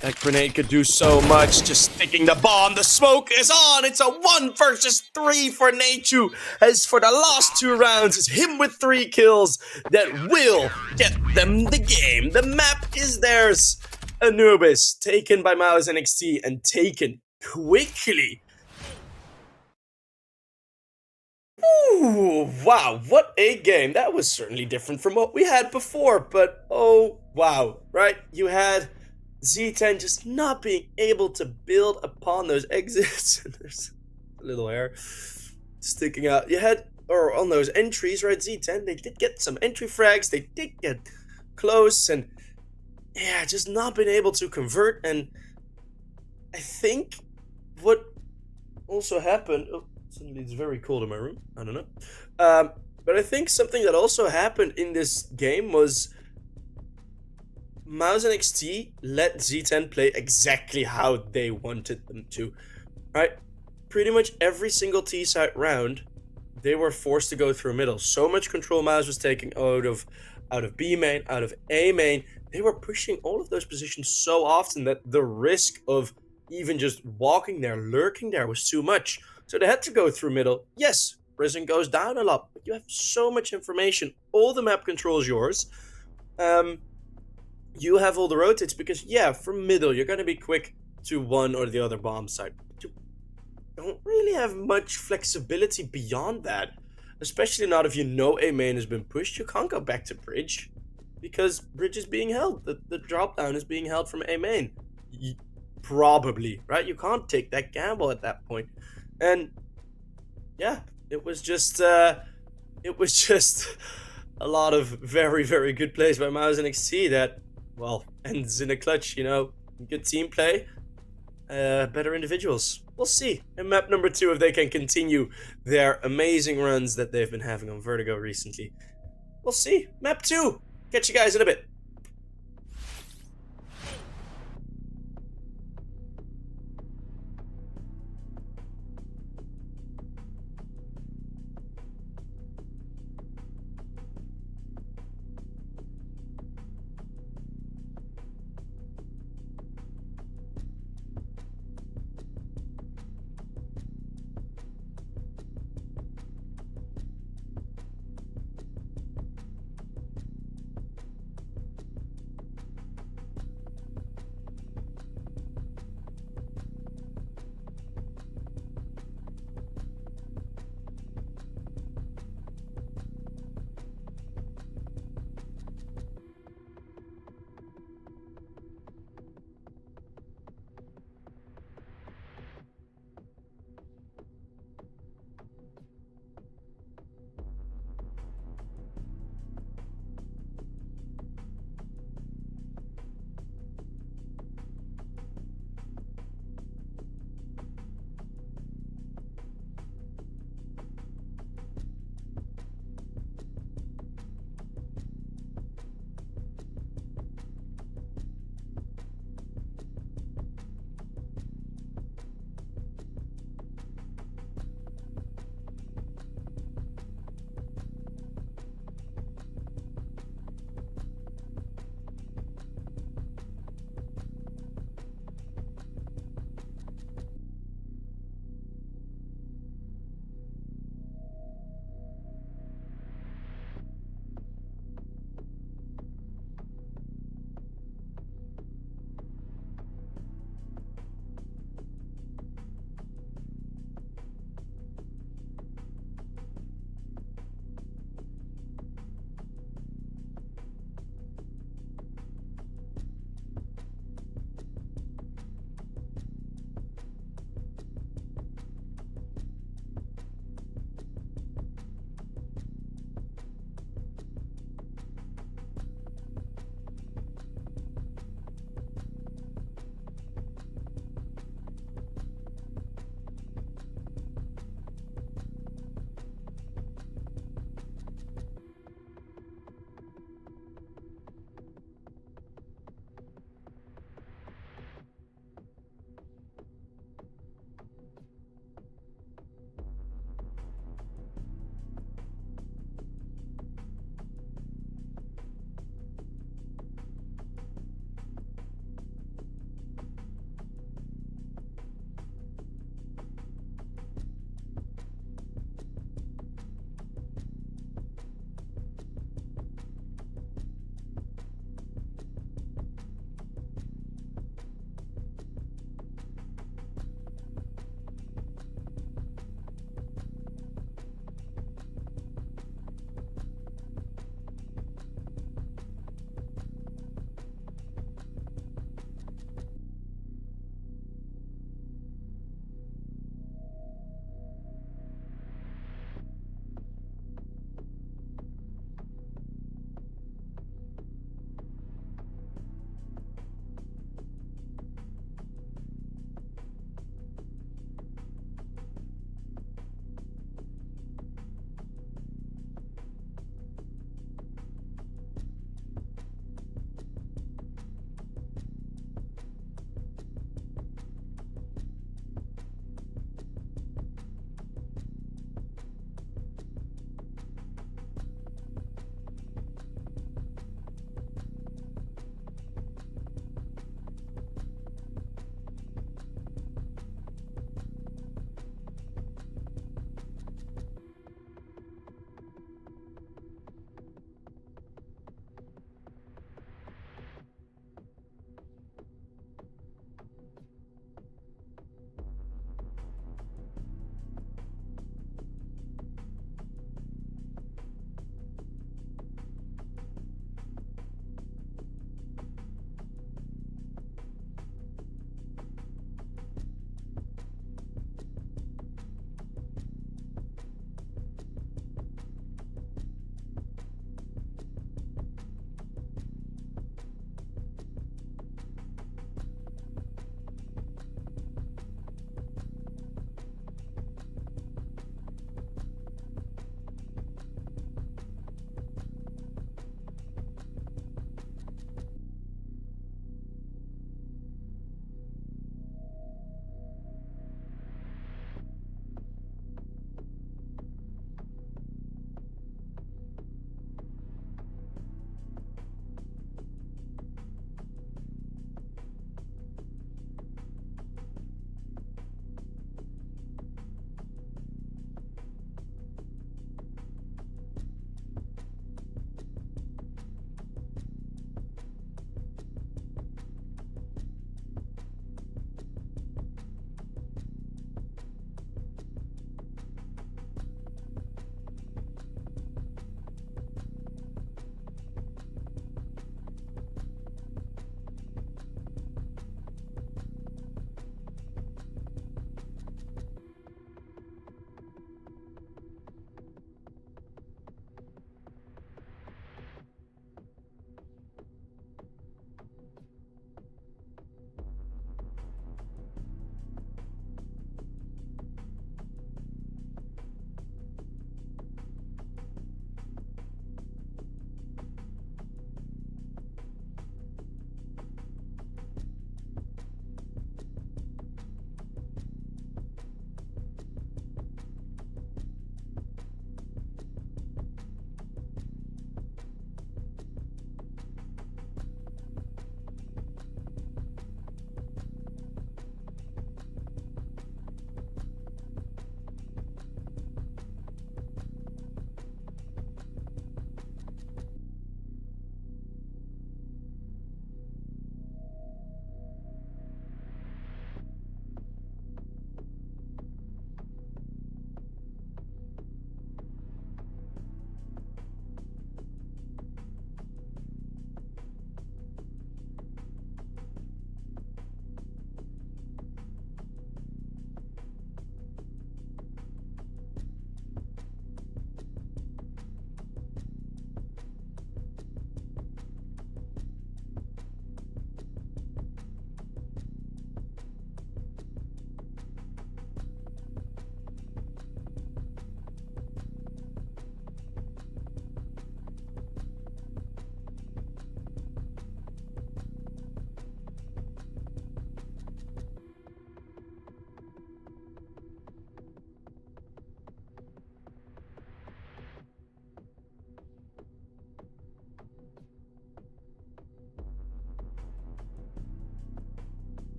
That grenade could do so much, just sticking the bomb. The smoke is on. It's a 1 versus 3 for Nachu. As for the last 2 rounds, it's him with 3 kills that will get them the game. The map is theirs. Anubis taken by MOUZ NXT and taken quickly. Ooh, wow, what a game. That was certainly different from what we had before, but oh, wow, right? You had Z10 just not being able to build upon those exits. There's a little hair sticking out. You had, or on those entries, right? Z10, they did get some entry frags. They did get close, and yeah, just not been able to convert. And I think what also happened. Oh, suddenly it's very cold in my room. I don't know. But I think something that also happened in this game was MOUZ NXT let Z10 play exactly how they wanted them to, right? Pretty much every single T-side round, they were forced to go through middle. So much control MOUZ was taking out of B main, out of A main. They were pushing all of those positions so often that the risk of even just walking there, lurking there was too much. So they had to go through middle. Yes, prison goes down a lot, but you have so much information. All the map control is yours. You have all the rotates because, yeah, from middle, you're going to be quick to one or the other bomb site. You don't really have much flexibility beyond that, especially not if you know A main has been pushed. You can't go back to bridge because bridge is being held. The drop down is being held from A main. Probably, right? You can't take that gamble at that point. And yeah, it was just a lot of very, very good plays by MOUZ NXT that, well, ends in a clutch, you know. Good team play, better individuals. We'll see in map number 2 if they can continue their amazing runs that they've been having on Vertigo recently. We'll see. Map 2. Catch you guys in a bit.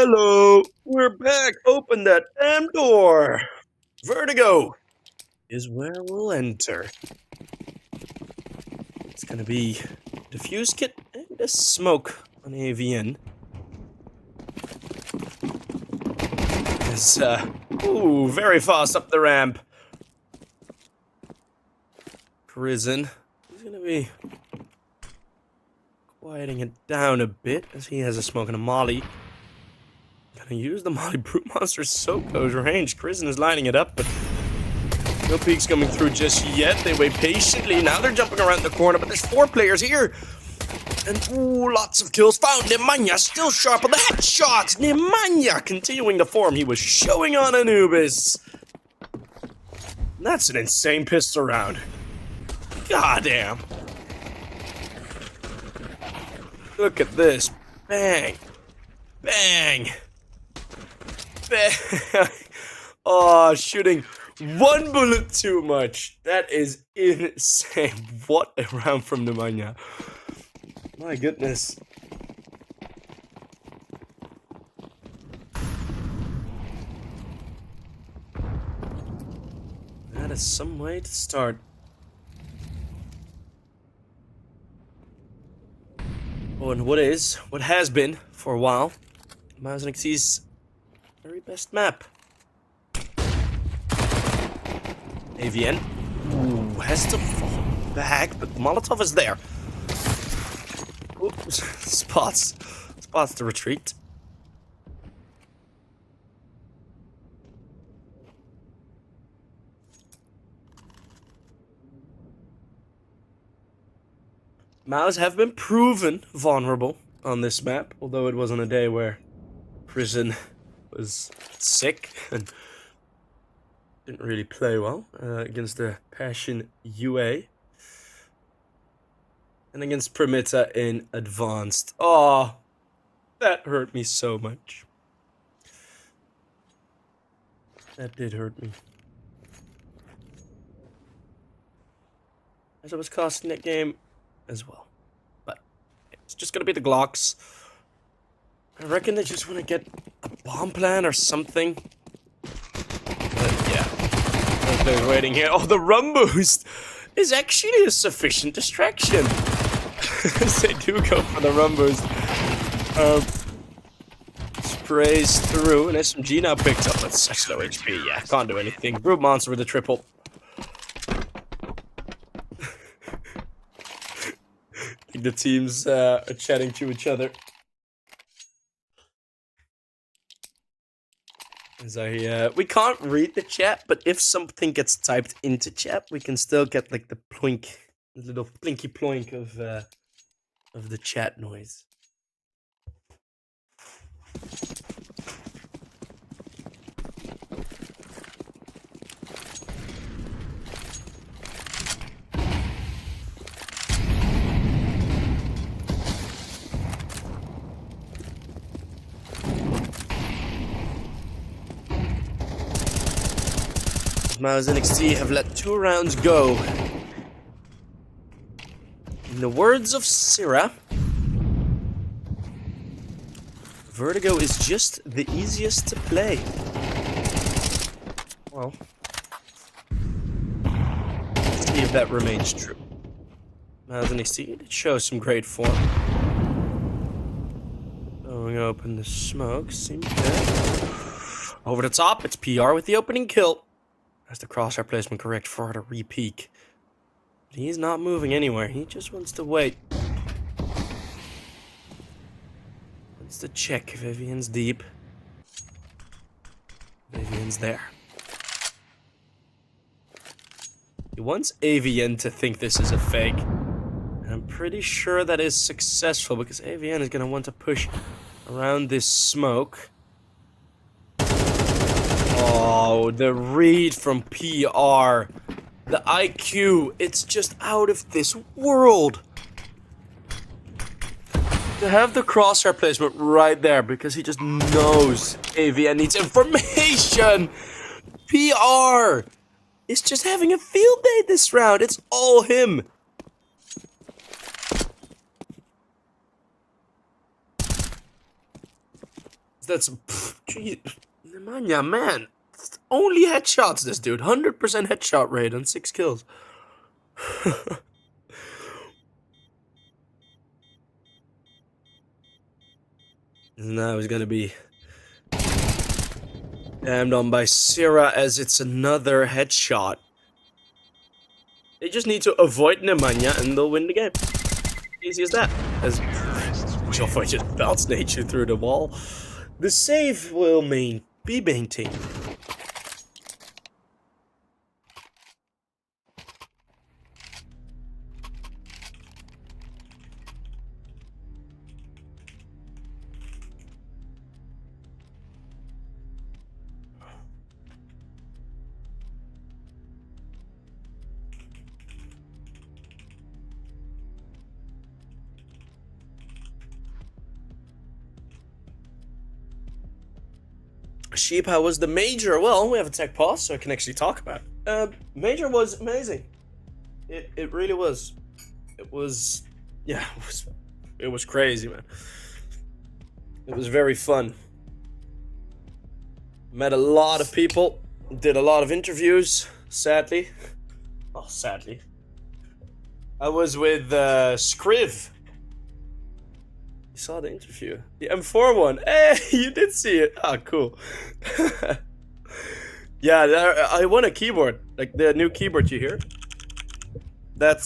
Hello, we're back. Open that damn door. Vertigo is where we'll enter. It's gonna be diffuse kit and a smoke on AVN. It's ooh, very fast up the ramp. Prison. He's gonna be quieting it down a bit as he has a smoke and a molly. Gonna use the molly. Brute Monster is so close range. Prison is lining it up, but no peeks coming through just yet. They wait patiently. Now they're jumping around the corner, but there's 4 players here. And ooh, lots of kills found. Nemanja still sharp on the headshots. Nemanja continuing the form he was showing on Anubis. That's an insane pistol round. Goddamn. Look at this. Bang. Bang. Bang. Oh, shooting 1 bullet too much. That is insane. What a round from Nemanja. My goodness. That is some way to start. Oh, and what has been for a while, MOUZ NXT's very best map. AVN. Ooh, has to fall back, but Molotov is there. Oops, spots to retreat. MOUZ have been proven vulnerable on this map, although it was on a day where Prison was sick and didn't really play well against the Passion UA. And against Primita in Advanced. Oh, that hurt me so much. That did hurt me. As I was casting that game as well. But it's just gonna be the Glocks. I reckon they just want to get a bomb plan or something. But yeah. They're waiting here. Oh, the rum boost is actually a sufficient distraction. They do go for the rum boost. Sprays through, and SMG now picked up. That's such low HP. Yeah, can't do anything. Brute Monster with a triple. I think the teams are chatting to each other. As we can't read the chat, but if something gets typed into chat, we can still get like the ploink, the little plinky ploink of the chat noise. MOUZ NXT have let 2 rounds go. In the words of Syrah, Vertigo is just the easiest to play. Well, let's see if that remains true. MOUZ NXT did show some great form. Going open the smoke, seems good. Over the top, it's PR with the opening kill. Has the crosshair placement correct for the re-peek. But he's not moving anywhere. He just wants to wait. Wants to check if Avian's deep. Avian's there. He wants AVN to think this is a fake. And I'm pretty sure that is successful because AVN is going to want to push around this smoke. Oh, the read from PR. The IQ, it's just out of this world. To have the crosshair placement right there because he just knows AVN needs information. PR is just having a field day this round. It's all him. That's... Gee, Nemanja, man. It's only headshots, this dude. 100% headshot rate on 6 kills. Now he's gonna be damned on by Sierra as it's another headshot. They just need to avoid Nemanja and they'll win the game. Easy as that. As Joffrey just bounced nature through the wall. The save will be maintained. Sheep, how was the major? Well, we have a tech pause, so I can actually talk about it. Major was amazing. It really was. It was, yeah, it was crazy, man. It was very fun. Met a lot of people, did a lot of interviews, sadly. Oh, sadly. I was with Scriv. You saw the interview. The M4 one. Hey, you did see it. Ah, cool. Yeah, I won a keyboard. Like the new keyboard you hear. I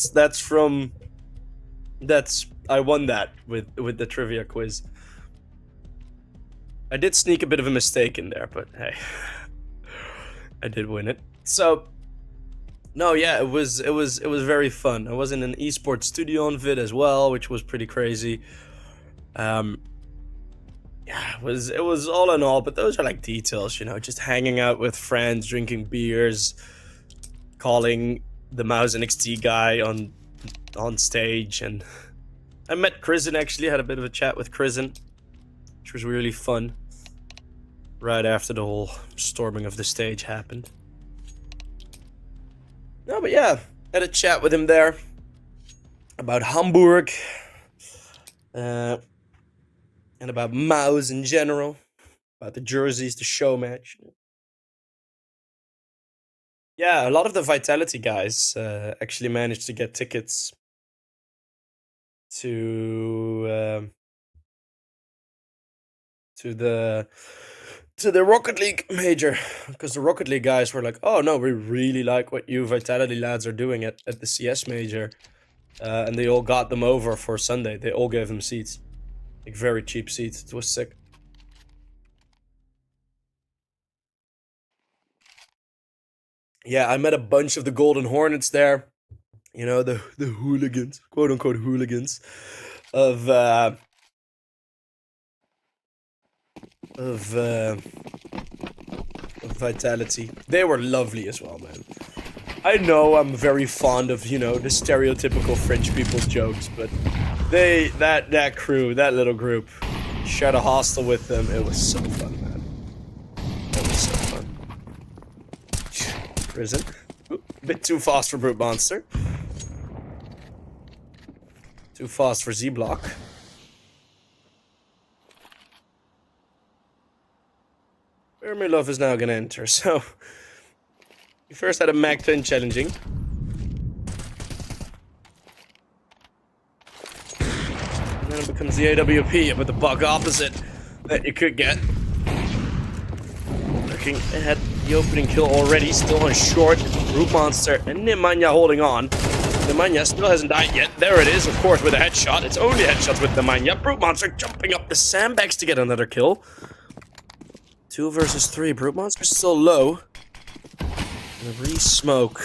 won that with the trivia quiz. I did sneak a bit of a mistake in there, but hey. I did win it. So no, yeah, it was very fun. I was in an esports studio on vid as well, which was pretty crazy. Yeah, it was all in all, but those are like details, you know, just hanging out with friends, drinking beers, calling the MOUZ NXT guy on stage, and I met Krisen actually, had a bit of a chat with Krisen, which was really fun. Right after the whole storming of the stage happened. No, but yeah, had a chat with him there about Hamburg. And about MOUZ in general, about the jerseys, the show match. Yeah, a lot of the Vitality guys actually managed to get tickets to the Rocket League major, because the Rocket League guys were like, "Oh no, we really like what you Vitality lads are doing at the CS major," and they all got them over for Sunday. They all gave them seats. Like very cheap seats. It was sick. Yeah, I met a bunch of the Golden Hornets there. You know, the hooligans, quote unquote hooligans of Vitality. They were lovely as well, man. I know I'm very fond of, you know, the stereotypical French people's jokes, but that crew, that little group, shared a hostel with them. It was so fun, man. It was so fun. Prison. Ooh, a bit too fast for Brute Monster. Too fast for Z-Block. Love is now gonna enter, so we first had a Mag 10 challenging. And then it becomes the AWP, but the bug opposite that you could get. Looking ahead, the opening kill already, still on short. Brute Monster and Nemanja holding on. Nemanja still hasn't died yet. There it is, of course, with a headshot. It's only headshots with Nemanja. Brute Monster jumping up the sandbags to get another kill. 2 versus 3. Brute Monster's still low. And a re-smoke.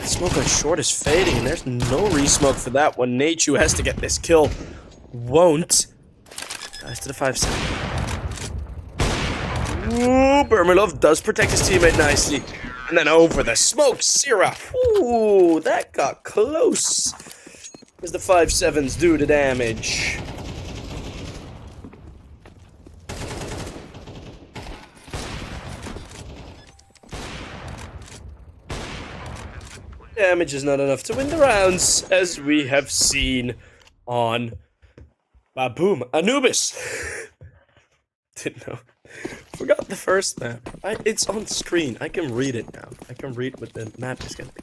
Smoke on short is fading, and there's no re-smoke for that one. Nachu has to get this kill. Won't. Dies to the 5-7. Ooh, Bermelov does protect his teammate nicely. And then over the smoke, Sierra. Ooh, that got close. As the 5-7s do the damage. Damage is not enough to win the rounds, as we have seen on boom, Anubis. Didn't know. Forgot the first map. It's on screen. I can read it now. I can read what the map is gonna be.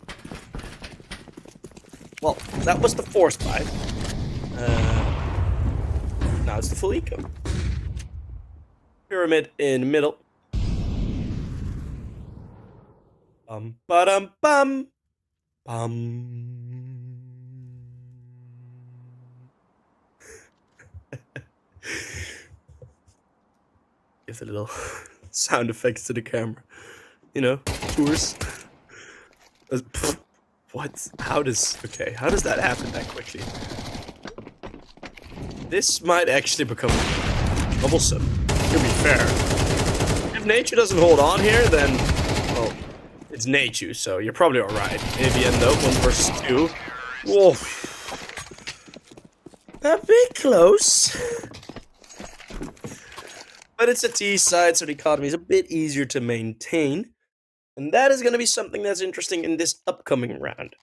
Well, that was the force buy. Now it's the full eco. Pyramid in middle. Ba-dum bum. Bum. Give a little sound effects to the camera. You know, tours. What? How does that happen that quickly? This might actually become troublesome, to be fair. If nature doesn't hold on here, then, well, it's nature, so you're probably alright. AVN though, 1 versus 2. Whoa. A bit close. But it's a T side, so the economy is a bit easier to maintain. And that is going to be something that's interesting in this upcoming round.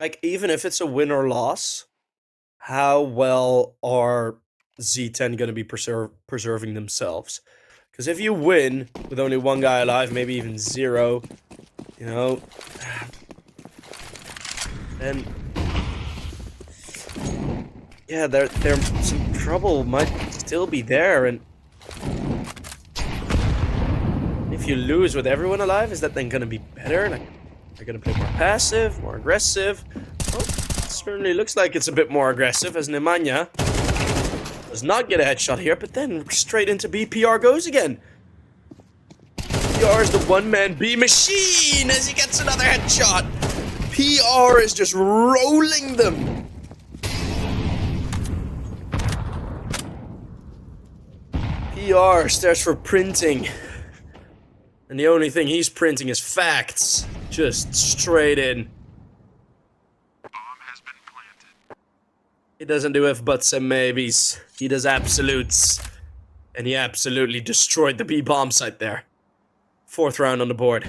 Like, even if it's a win or loss, how well are Z10 going to be preserving themselves? Because if you win with only 1 guy alive, maybe even 0, you know, then yeah, there some trouble might still be there. And if you lose with everyone alive, is that then going to be better? Like, they're going to play more passive, more aggressive. Well, it certainly looks like it's a bit more aggressive, as Nemanja does not get a headshot here, but then straight into BPR goes again. PR is the one-man B machine as he gets another headshot. PR is just rolling them. PR stands for printing. And the only thing he's printing is facts. Just straight in. Bomb has been planted. He doesn't do if buts and maybes. He does absolutes. And he absolutely destroyed the B bomb site there. 4th round on the board.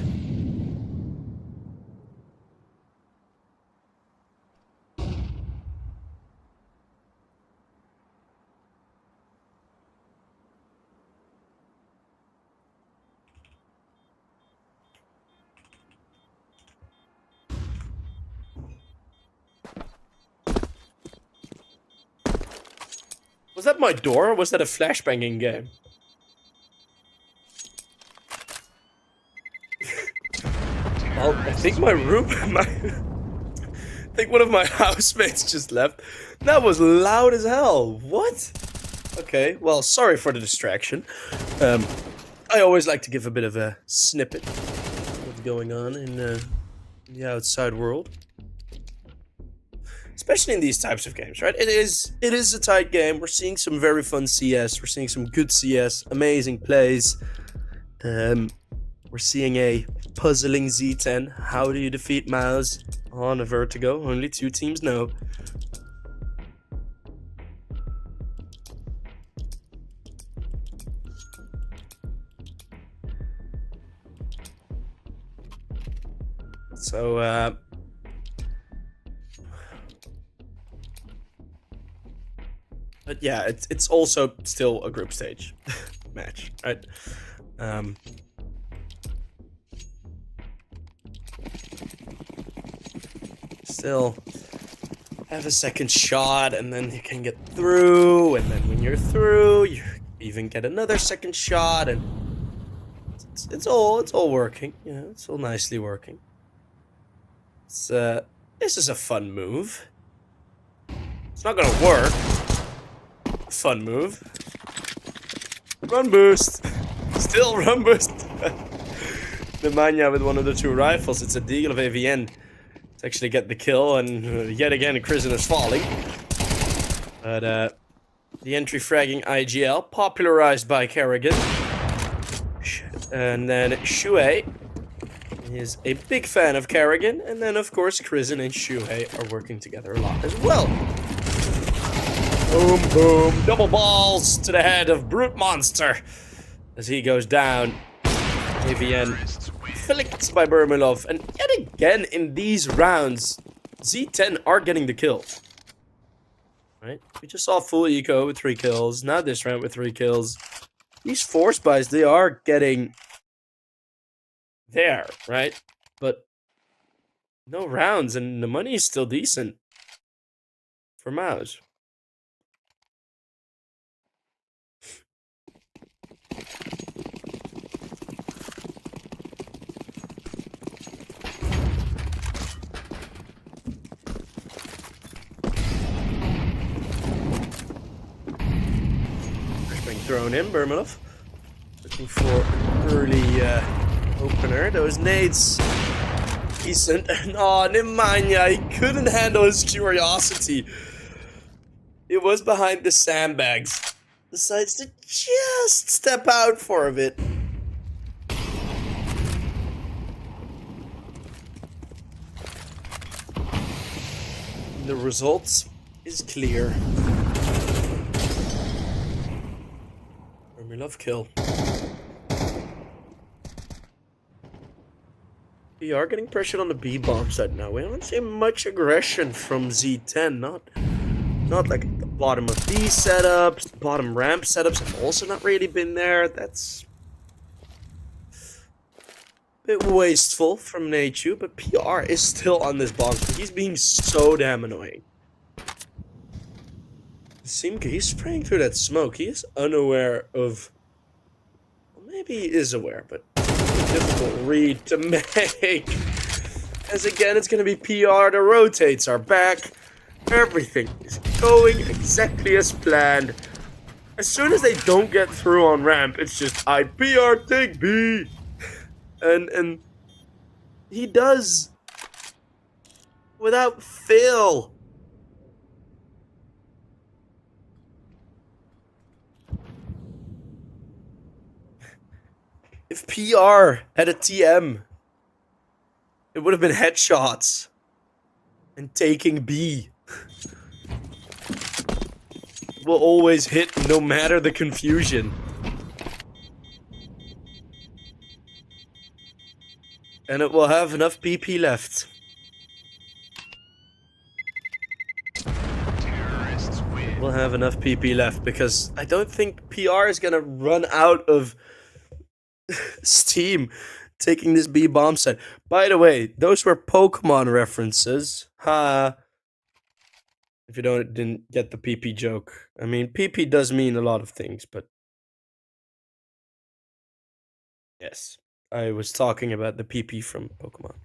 Was that my door, or was that a flashbanging game? Well, I think my room, I think one of my housemates just left. That was loud as hell. What? Okay, well, sorry for the distraction. I always like to give a bit of a snippet of what's going on in the outside world. Especially in these types of games, right? It is a tight game. We're seeing some very fun CS. We're seeing some good CS, amazing plays. We're seeing a puzzling Z10. How do you defeat MOUZ on a Vertigo? Only 2 teams know. So, but yeah, it's also still a group stage match, right? Still have a second shot, and then you can get through, and then when you're through, you even get another second shot, and it's all working. You know, it's all nicely working. It's this is a fun move. It's not gonna work. Fun move. Run boost. Still run boost. Nemanja with one of the 2 rifles. It's a deal of AVN to actually get the kill, and yet again Krisen is falling. But the entry fragging IGL, popularized by Kerrigan. And then Shuei is a big fan of Kerrigan, and then of course Krisen and Shuei are working together a lot as well. Boom, boom, double balls to the head of Brute Monster as he goes down. AVN flicked by Bermilov, and yet again in these rounds, Z10 are getting the kills. right? We just saw full eco with 3 kills. Now this round with 3 kills. These force buys, they are getting there, right? But no rounds, and the money is still decent for MOUZ. Being thrown in, Bermanov. Looking for an early opener. Those nades. Decent. Oh, Nemanja, he couldn't handle his curiosity. It was behind the sandbags. Decides to just step out for a bit. The results is clear. Love kill. We are getting pressured on the B bomb side now. We haven't seen much aggression from Z10. Not like the bottom of B setups, bottom ramp setups have also not really been there. That's a bit wasteful from Nachu, but PR is still on this bomb. He's being so damn annoying. Simka, he's spraying through that smoke. He is unaware of... Well, maybe he is aware, but difficult read to make. As again, it's going to be PR. The rotates are back. Everything is going exactly as planned. As soon as they don't get through on ramp, it's just, I PR, take B. And he does. Without fail. If PR had a TM, it would have been headshots and taking B. Will always hit no matter the confusion. And it will have enough BP left. We'll have enough PP left because I don't think PR is gonna run out of steam taking this B bomb set. By the way, those were Pokemon references. Ha. If you didn't get the PP joke. I mean, PP does mean a lot of things, but yes, I was talking about the PP from Pokemon.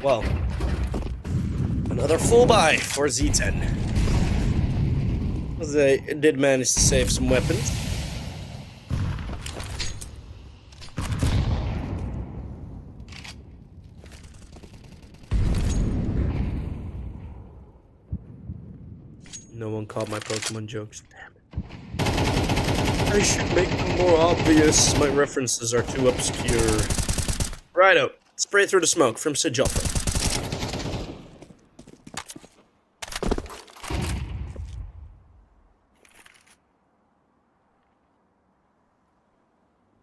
Well, another full buy for Z10. They did manage to save some weapons. No one caught my Pokemon jokes. Damn it. I should make them more obvious. My references are too obscure. Righto. Spray through the smoke from Sejoffa.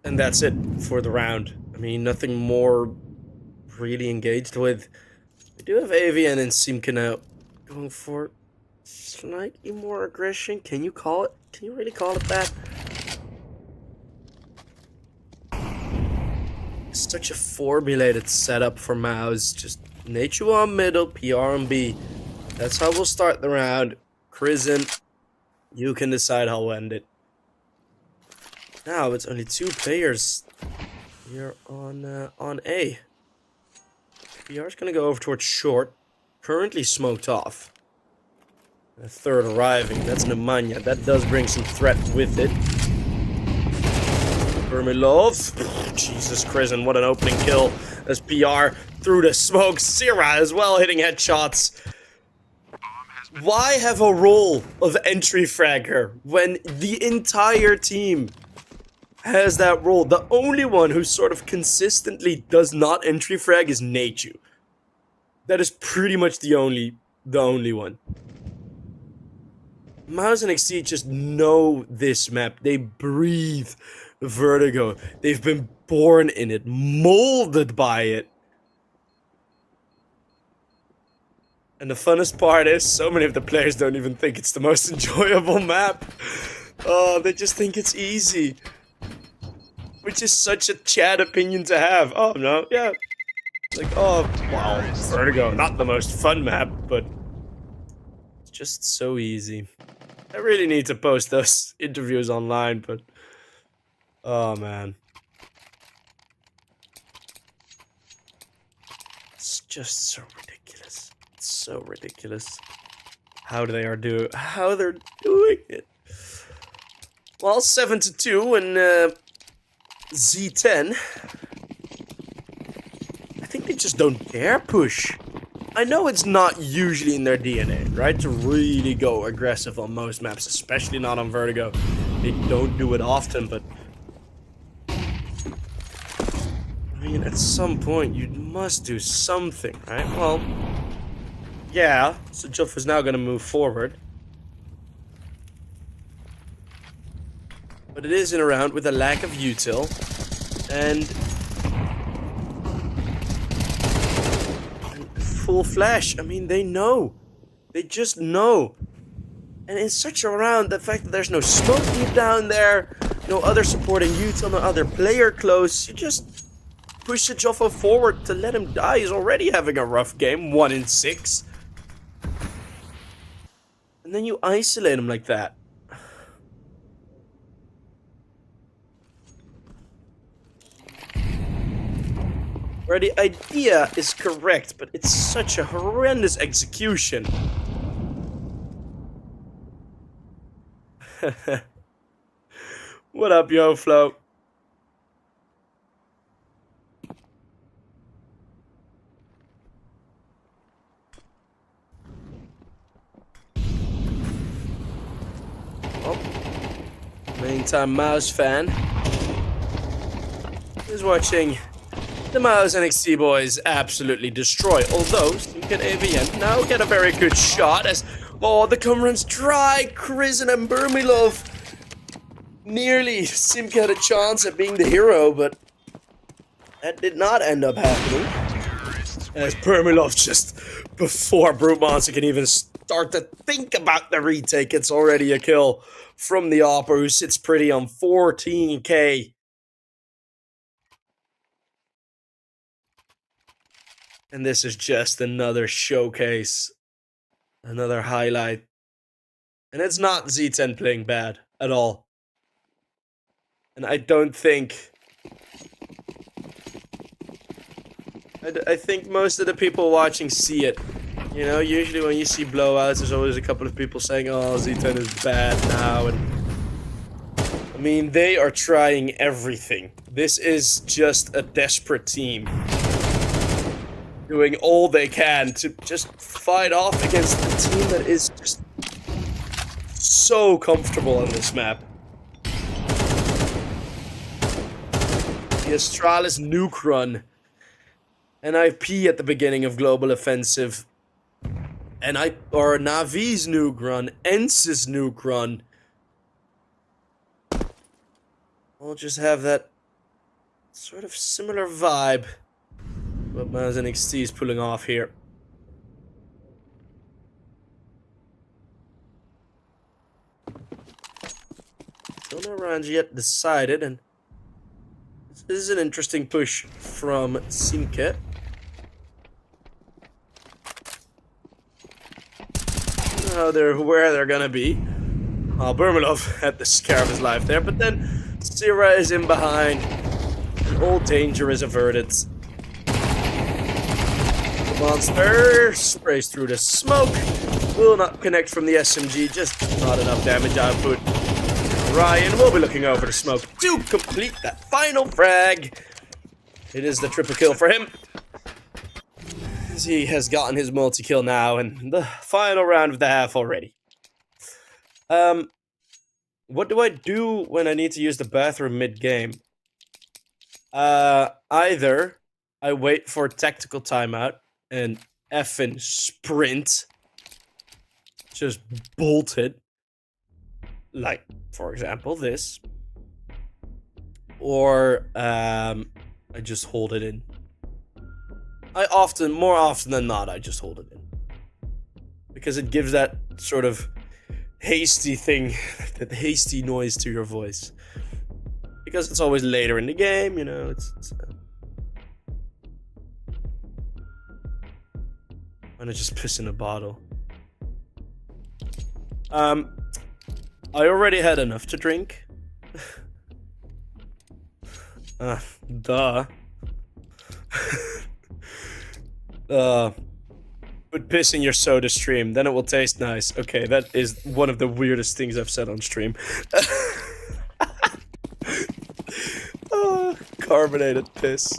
And that's it for the round. I mean, nothing more really engaged with. We do have AVN and Simka now going for slightly more aggression. Can you call it? Can you really call it that? Such a formulated setup for MOUZ. Just Nature on middle, PR on B. That's how we'll start the round. Prison, you can decide how we'll end it. Now it's only 2 players here on A. PR's gonna go over towards short. Currently smoked off. A third arriving. That's Nemanja. That does bring some threat with it. Vermilov. Jesus Christ, and what an opening kill as PR through the smoke. Sira as well hitting headshots. Why have a role of entry fragger when the entire team has that role? The only one who sort of consistently does not entry frag is Nachu. That is pretty much the only one. MOUZ NXT just know this map. They breathe Vertigo. They've been born in it, molded by it. And the funnest part is, so many of the players don't even think it's the most enjoyable map. Oh, they just think it's easy. Which is such a Chad opinion to have. Oh, no, yeah. Like, oh, wow, Vertigo, not the most fun map, but it's just so easy. I really need to post those interviews online, but... Oh, man. It's just so ridiculous. It's so ridiculous. How they're doing it. Well, 7-2 and Z10. I think they just don't dare push. I know it's not usually in their DNA, right? To really go aggressive on most maps, especially not on Vertigo. They don't do it often, but... I mean, at some point, you must do something, right? Well, yeah, so Juff is now going to move forward. But it is in a round with a lack of util. And full flash. I mean, they know. They just know. And in such a round, the fact that there's no smoke deep down there, no other supporting util, no other player close, you just push the Joffo forward to let him die. He's already having a rough game, 1 in 6. And then you isolate him like that. Where the idea is correct, but it's such a horrendous execution. What up, yo, Flo? Oh. Meantime, MOUZ fan is watching the MOUZ NXT boys absolutely destroy. Although, Simka and AVN now get a very good shot as... Oh, the come runs dry. Krisen and Burmilov. Nearly Simka had a chance at being the hero, but that did not end up happening. As Burmilov just, before Brute Monster can even start to think about the retake, it's already a kill from the Opera, who sits pretty on 14k. And this is just another showcase. Another highlight. And it's not Z10 playing bad at all. And I don't think... I think most of the people watching see it. You know, usually when you see blowouts, there's always a couple of people saying, oh, Z10 is bad now. And I mean, they are trying everything. This is just a desperate team. Doing all they can to just fight off against a team that is just so comfortable on this map. The Astralis nuke run. NIP at the beginning of Global Offensive. Or Navi's nuke run. Ence's nuke run. We'll just have that sort of similar vibe. What MOUZ NXT is pulling off here. Still no rounds yet decided, and this is an interesting push from Simke. Where they're gonna be. Oh, Burmilov had the scare of his life there, but then Sira is in behind. And all danger is averted. The monster sprays through the smoke. Will not connect from the SMG, just not enough damage output. Ryan will be looking over the smoke to complete that final frag. It is the triple kill for him. As he has gotten his multi-kill now in the final round of the half already. What do I do when I need to use the bathroom mid-game? Either I wait for a tactical timeout and effing sprint. Just bolt it. Like, for example, this. or I just hold it in. More often than not, I just hold it in. Because it gives that sort of hasty thing, that hasty noise to your voice. Because it's always later in the game, you know, I'm gonna just piss in a bottle. I already had enough to drink. Duh. Put piss in your soda stream, then it will taste nice. Okay, that is one of the weirdest things I've said on stream. Carbonated piss.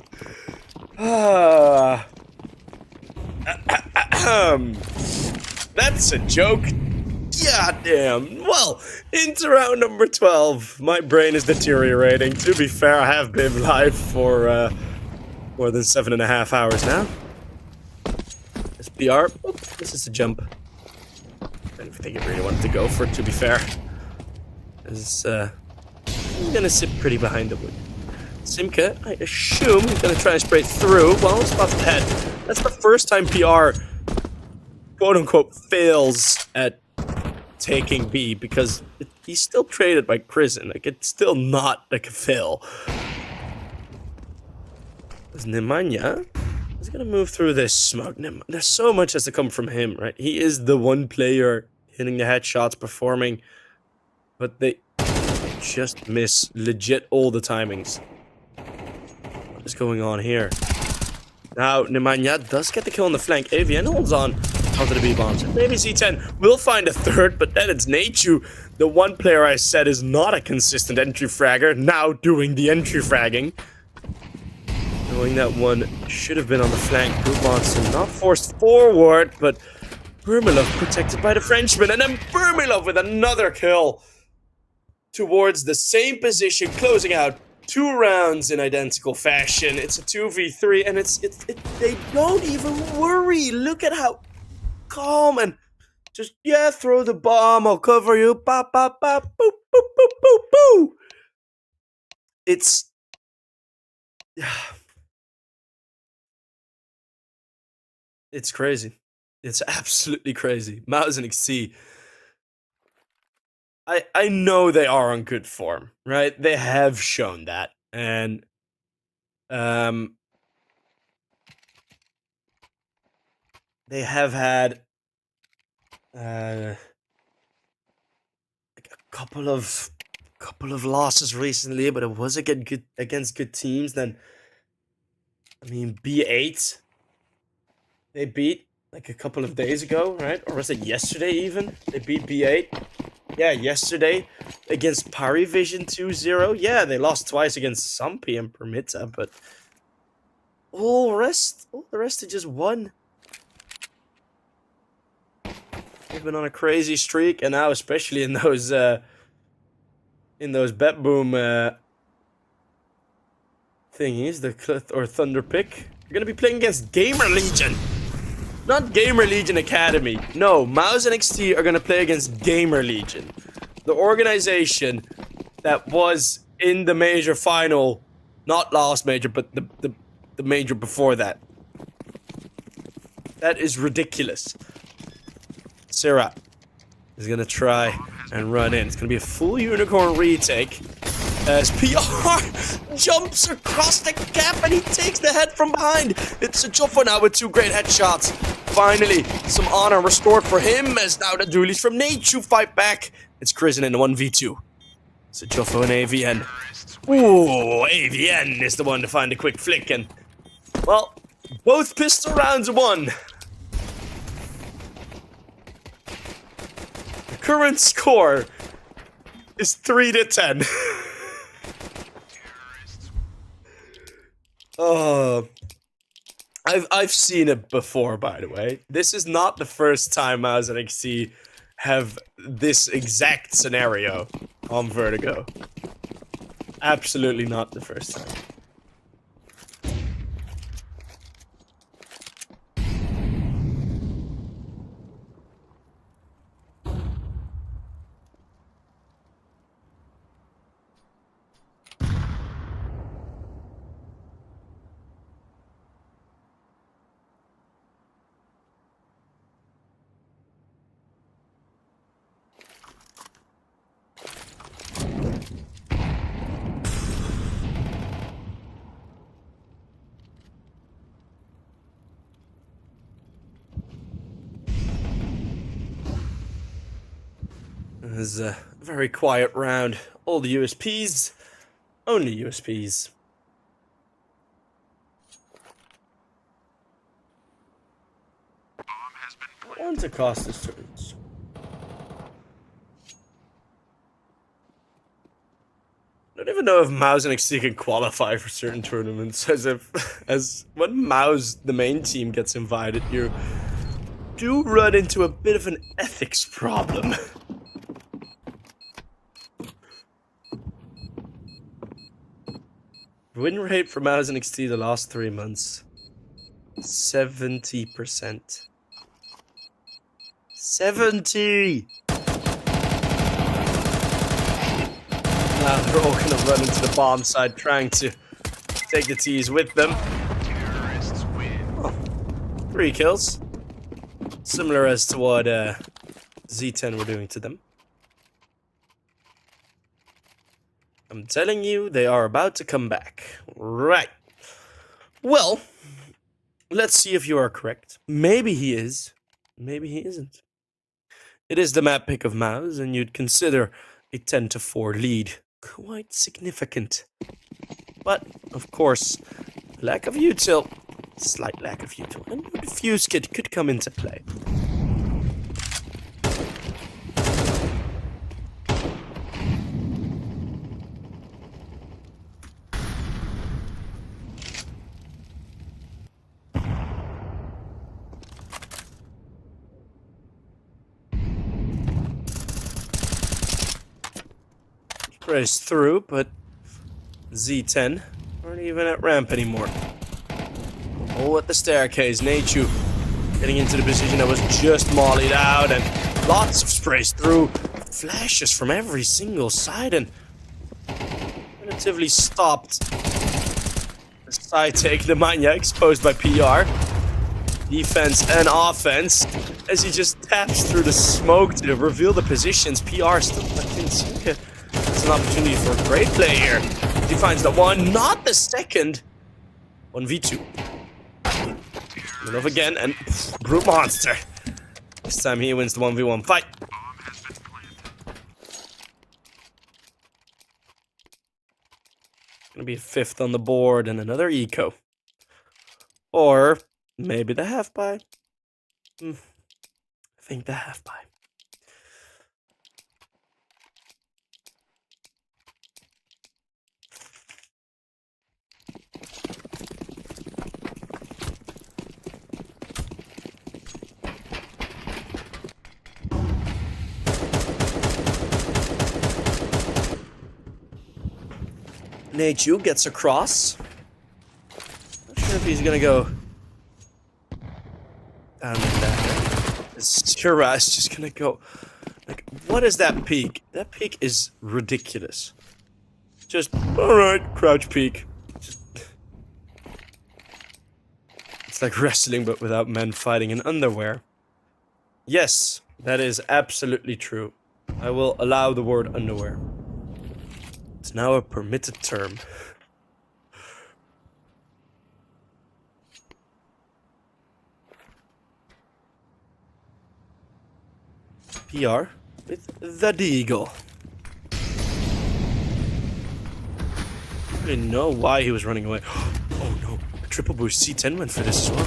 That's a joke. Goddamn. Well, into round number 12. My brain is deteriorating. To be fair, I have been live for more than 7.5 hours now. This PR. Oh, this is a jump. I don't think I really wanted to go for it, to be fair. I'm gonna sit pretty behind the wood. Simka, I assume he's gonna try and spray through. Well, it's off the head. That's the first time PR, quote-unquote, fails at taking B, because he's still traded by Prison. Like, it's still not like a fail. Is Nemanja is gonna move through this smoke. There's so much has to come from him, right? He is the one player hitting the headshots, performing, but they just miss legit all the timings. What is going on here? Now, Nemanja does get the kill on the flank. AVN holds on onto the B-bombs. Maybe C10 will find a third, but then it's Nachu, the one player I said is not a consistent entry fragger, now doing the entry fragging. Knowing that one should have been on the flank. Gudmonson not forced forward, but Burmilov protected by the Frenchman, and then Burmilov with another kill towards the same position, closing out 2 rounds in identical fashion. It's a 2v3, and they don't even worry. Look at how calm and just, yeah, throw the bomb, I'll cover you, pop, pop, pop, boop, boop, boop, boop, boop. It's, it's crazy. It's absolutely crazy. MOUZ NXT, I know they are on good form, right? They have shown that, and they have had like a couple of losses recently, but it was against good teams. Then, I mean, B8 they beat like a couple of days ago, right? Or was it yesterday even? They beat B8. Yeah, yesterday against Parivision 2-0. Yeah, they lost twice against some PM Permita, but all the rest they just won. They've been on a crazy streak, and now especially in those bet boom thingies, the or Thunder Pick. You're gonna be playing against Gamer Legion. Not Gamer Legion Academy. No, MOUZ NXT are gonna play against Gamer Legion, the organization that was in the major final, not last major, but the major before that. That is ridiculous. Syrah is gonna try and run in. It's gonna be a full unicorn retake as PR jumps across the gap and he takes the head from behind. It's a Joffo now with 2 great headshots. Finally, some honor restored for him as now the dualies from Nachu fight back. It's Krisen in the 1v2. It's a Joffo and AVN. Ooh, AVN is the one to find a quick flick, and well, both pistol rounds won. The current score is 3-10. Oh, I've seen it before, by the way. This is not the first time MOUZ NXT have this exact scenario on Vertigo. Absolutely not the first time. It was a very quiet round. All the USPs. Only USPs. Bomb has been planted. On to Costa's turns. I don't even know if MOUZ NXT can qualify for certain tournaments, as when MOUZ, the main team, gets invited, you do run into a bit of an ethics problem. Win rate for MOUZ NXT the last 3 months, 70%. 70! Now they're all gonna run into the bomb side, trying to take the T's with them. Terrorists win. Oh, 3 kills. Similar as to what Z10 were doing to them. I'm telling you, they are about to come back. Right. Well, let's see if you are correct. Maybe he is. Maybe he isn't. It is the map pick of MOUZ, and you'd consider a 10-4 lead quite significant. But, of course, lack of util, slight lack of util, and the fuse kit could come into play. Sprays through, but Z10 aren't even at ramp anymore. Oh, at the staircase, Nachu getting into the position that was just mollied out, and lots of sprays through, flashes from every single side, and relatively stopped. The side take, the Mania exposed by PR. Defense and offense, as he just taps through the smoke to reveal the positions. PR still didn't see it. It's an opportunity for a great play here. He finds the one, not the second. 1v2. Move again, and Brute Monster. This time he wins the 1v1 fight. Bomb has been planted. Gonna be 5th on the board and another eco. Or maybe the half buy. I think the half buy. Nachu gets across. Not sure if he's gonna go down like that. Shira is just gonna go. Like, what is that peak? That peak is ridiculous. Just, alright, crouch peek. It's like wrestling, but without men fighting in underwear. Yes, that is absolutely true. I will allow the word underwear. It's now a permitted term. PR with the Deagle. I didn't know why he was running away. Oh no, a triple boost. C10 went for this as well.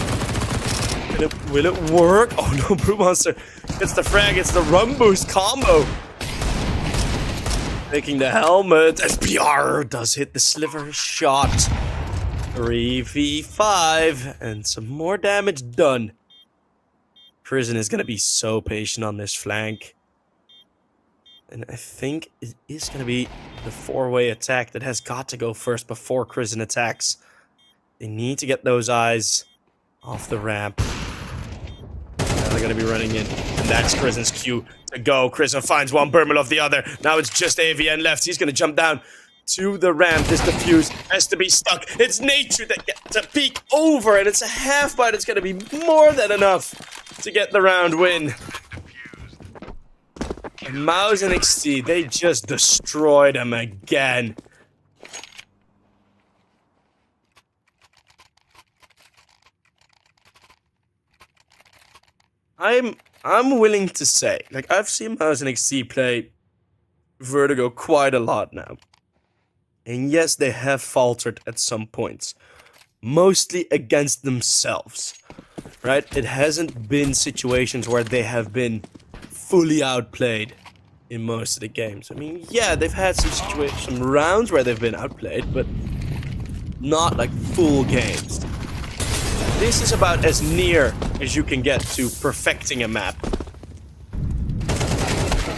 Will it work? Oh no, Brute Monster. It's the frag, it's the rum boost combo. Taking the helmet as PR does hit the sliver shot. 3v5 and some more damage done. Prison is going to be so patient on this flank. And I think it is going to be the 4-way attack that has got to go first before Prison attacks. They need to get those eyes off the ramp. Now they're going to be running in. And that's Prison's cue to go. Prison finds one, Burmalov the other. Now it's just AVN left. He's going to jump down to the ramp. This defuse has to be stuck. It's Nature that gets to peek over. And it's a half bite. It's going to be more than enough to get the round win. And MOUZ NXT, they just destroyed him again. I'm I'm willing to say, like, I've seen MOUZ NXT play Vertigo quite a lot now. And yes, they have faltered at some points. Mostly against themselves, right? It hasn't been situations where they have been fully outplayed in most of the games. I mean, yeah, they've had some rounds where they've been outplayed, but not like full games. This is about as near as you can get to perfecting a map.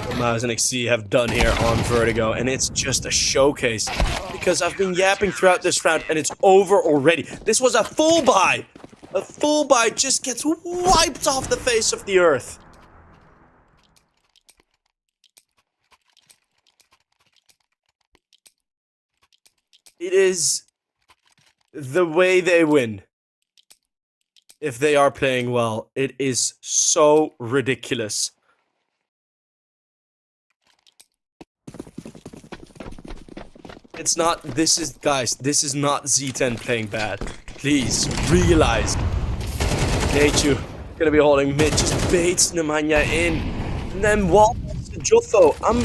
What MOUZ NXT have done here on Vertigo, and it's just a showcase. Because I've been yapping throughout this round, and it's over already. This was a full buy! A full buy just gets wiped off the face of the earth. It is the way they win. If they are playing well, it is so ridiculous. It's not, guys, this is not Z10 playing bad. Please, realize. Nature gonna be holding mid, just baits Nemanja in. And then Wall to Jotho. I'm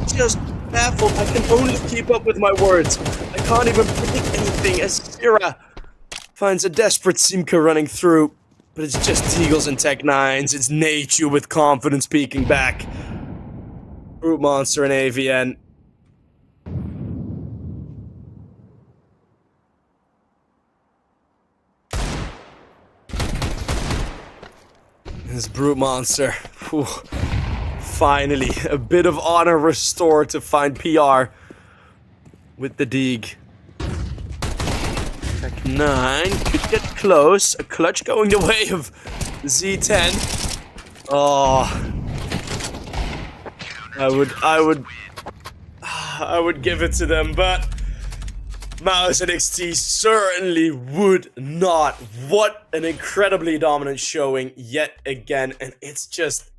just baffled. I can only keep up with my words. I can't even predict anything as Sira finds a desperate Simka running through. But it's just Eagles and Tech 9s. It's Nature with confidence peeking back. Brute Monster and AVN. This Brute Monster. Whew. Finally, a bit of honor restored to find PR with the Deeg. Tech 9 could get close. A clutch going the way of Z10. Oh. I would give it to them, but MOUZ NXT certainly would not. What an incredibly dominant showing yet again, and it's just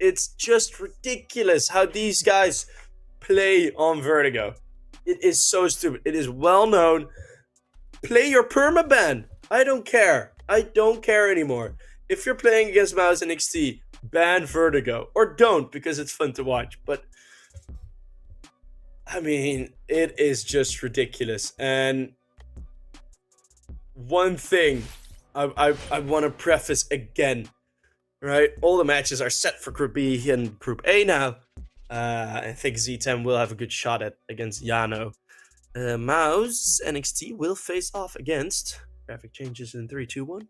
ridiculous how these guys play on Vertigo. It is so stupid. It is well known. Play your permaban. I don't care. I don't care anymore. If you're playing against MOUZ NXT, ban Vertigo. Or don't, because it's fun to watch. But I mean, it is just ridiculous. And one thing I want to preface again, right? All the matches are set for Group B and Group A now. I think Z10 will have a good shot against Yano. MOUZ NXT will face off against... Graphic changes in 3, 2, 1.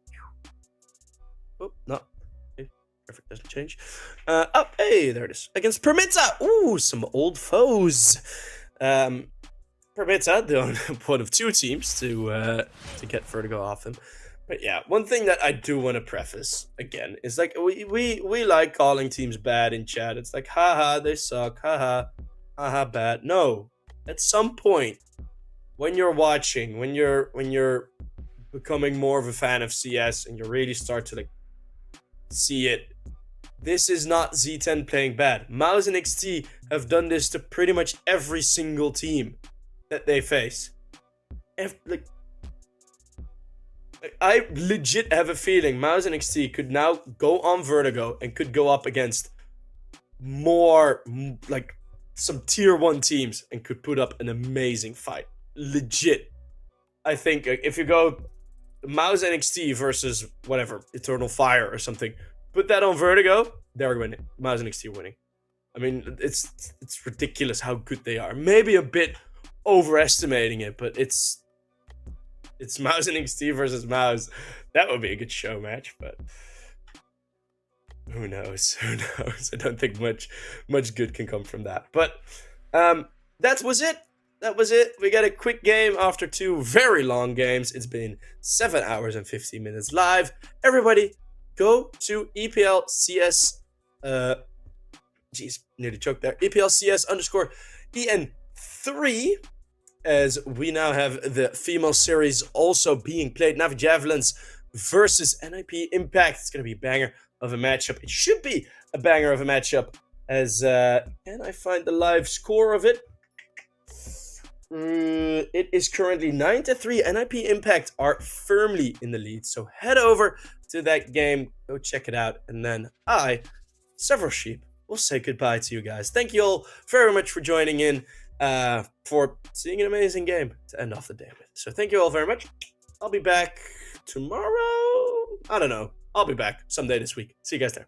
Oh, no. Okay. Graphic doesn't change. Hey, there it is. Against Permita. Ooh, some old foes. Permita, one of two teams to get Vertigo off him. But yeah, one thing that I do want to preface again is like we like calling teams bad in chat. It's like haha, they suck, haha, bad. No, at some point when you're watching, when you're becoming more of a fan of CS and you really start to like see it, this is not Z10 playing bad. MOUZ NXT have done this to pretty much every single team that they face. I legit have a feeling MOUZ NXT could now go on Vertigo and could go up against more, like, some tier 1 teams and could put up an amazing fight. Legit. I think if you go MOUZ NXT versus whatever, Eternal Fire or something, put that on Vertigo, they're winning. MOUZ NXT are winning. I mean, it's ridiculous how good they are. Maybe a bit overestimating it, but it's MOUZ NXT versus MOUZ. That would be a good show match, but who knows? Who knows? I don't think much good can come from that. But that was it. That was it. We got a quick game after 2 very long games. It's been 7 hours and 15 minutes live. Everybody, go to EPL CS. Nearly choked there. EPL CS _ EN3. As we now have the female series also being played. Navi Javelins versus NIP Impact. It's going to be a banger of a matchup. It should be a banger of a matchup. As can I find the live score of it? It is currently 9-3. NIP Impact are firmly in the lead. So head over to that game. Go check it out. And then I several sheep, we'll say goodbye to you guys. Thank you all very much for joining in, for seeing an amazing game to end off the day with. So thank you all very much. I'll be back tomorrow. I don't know. I'll be back someday this week. See you guys there.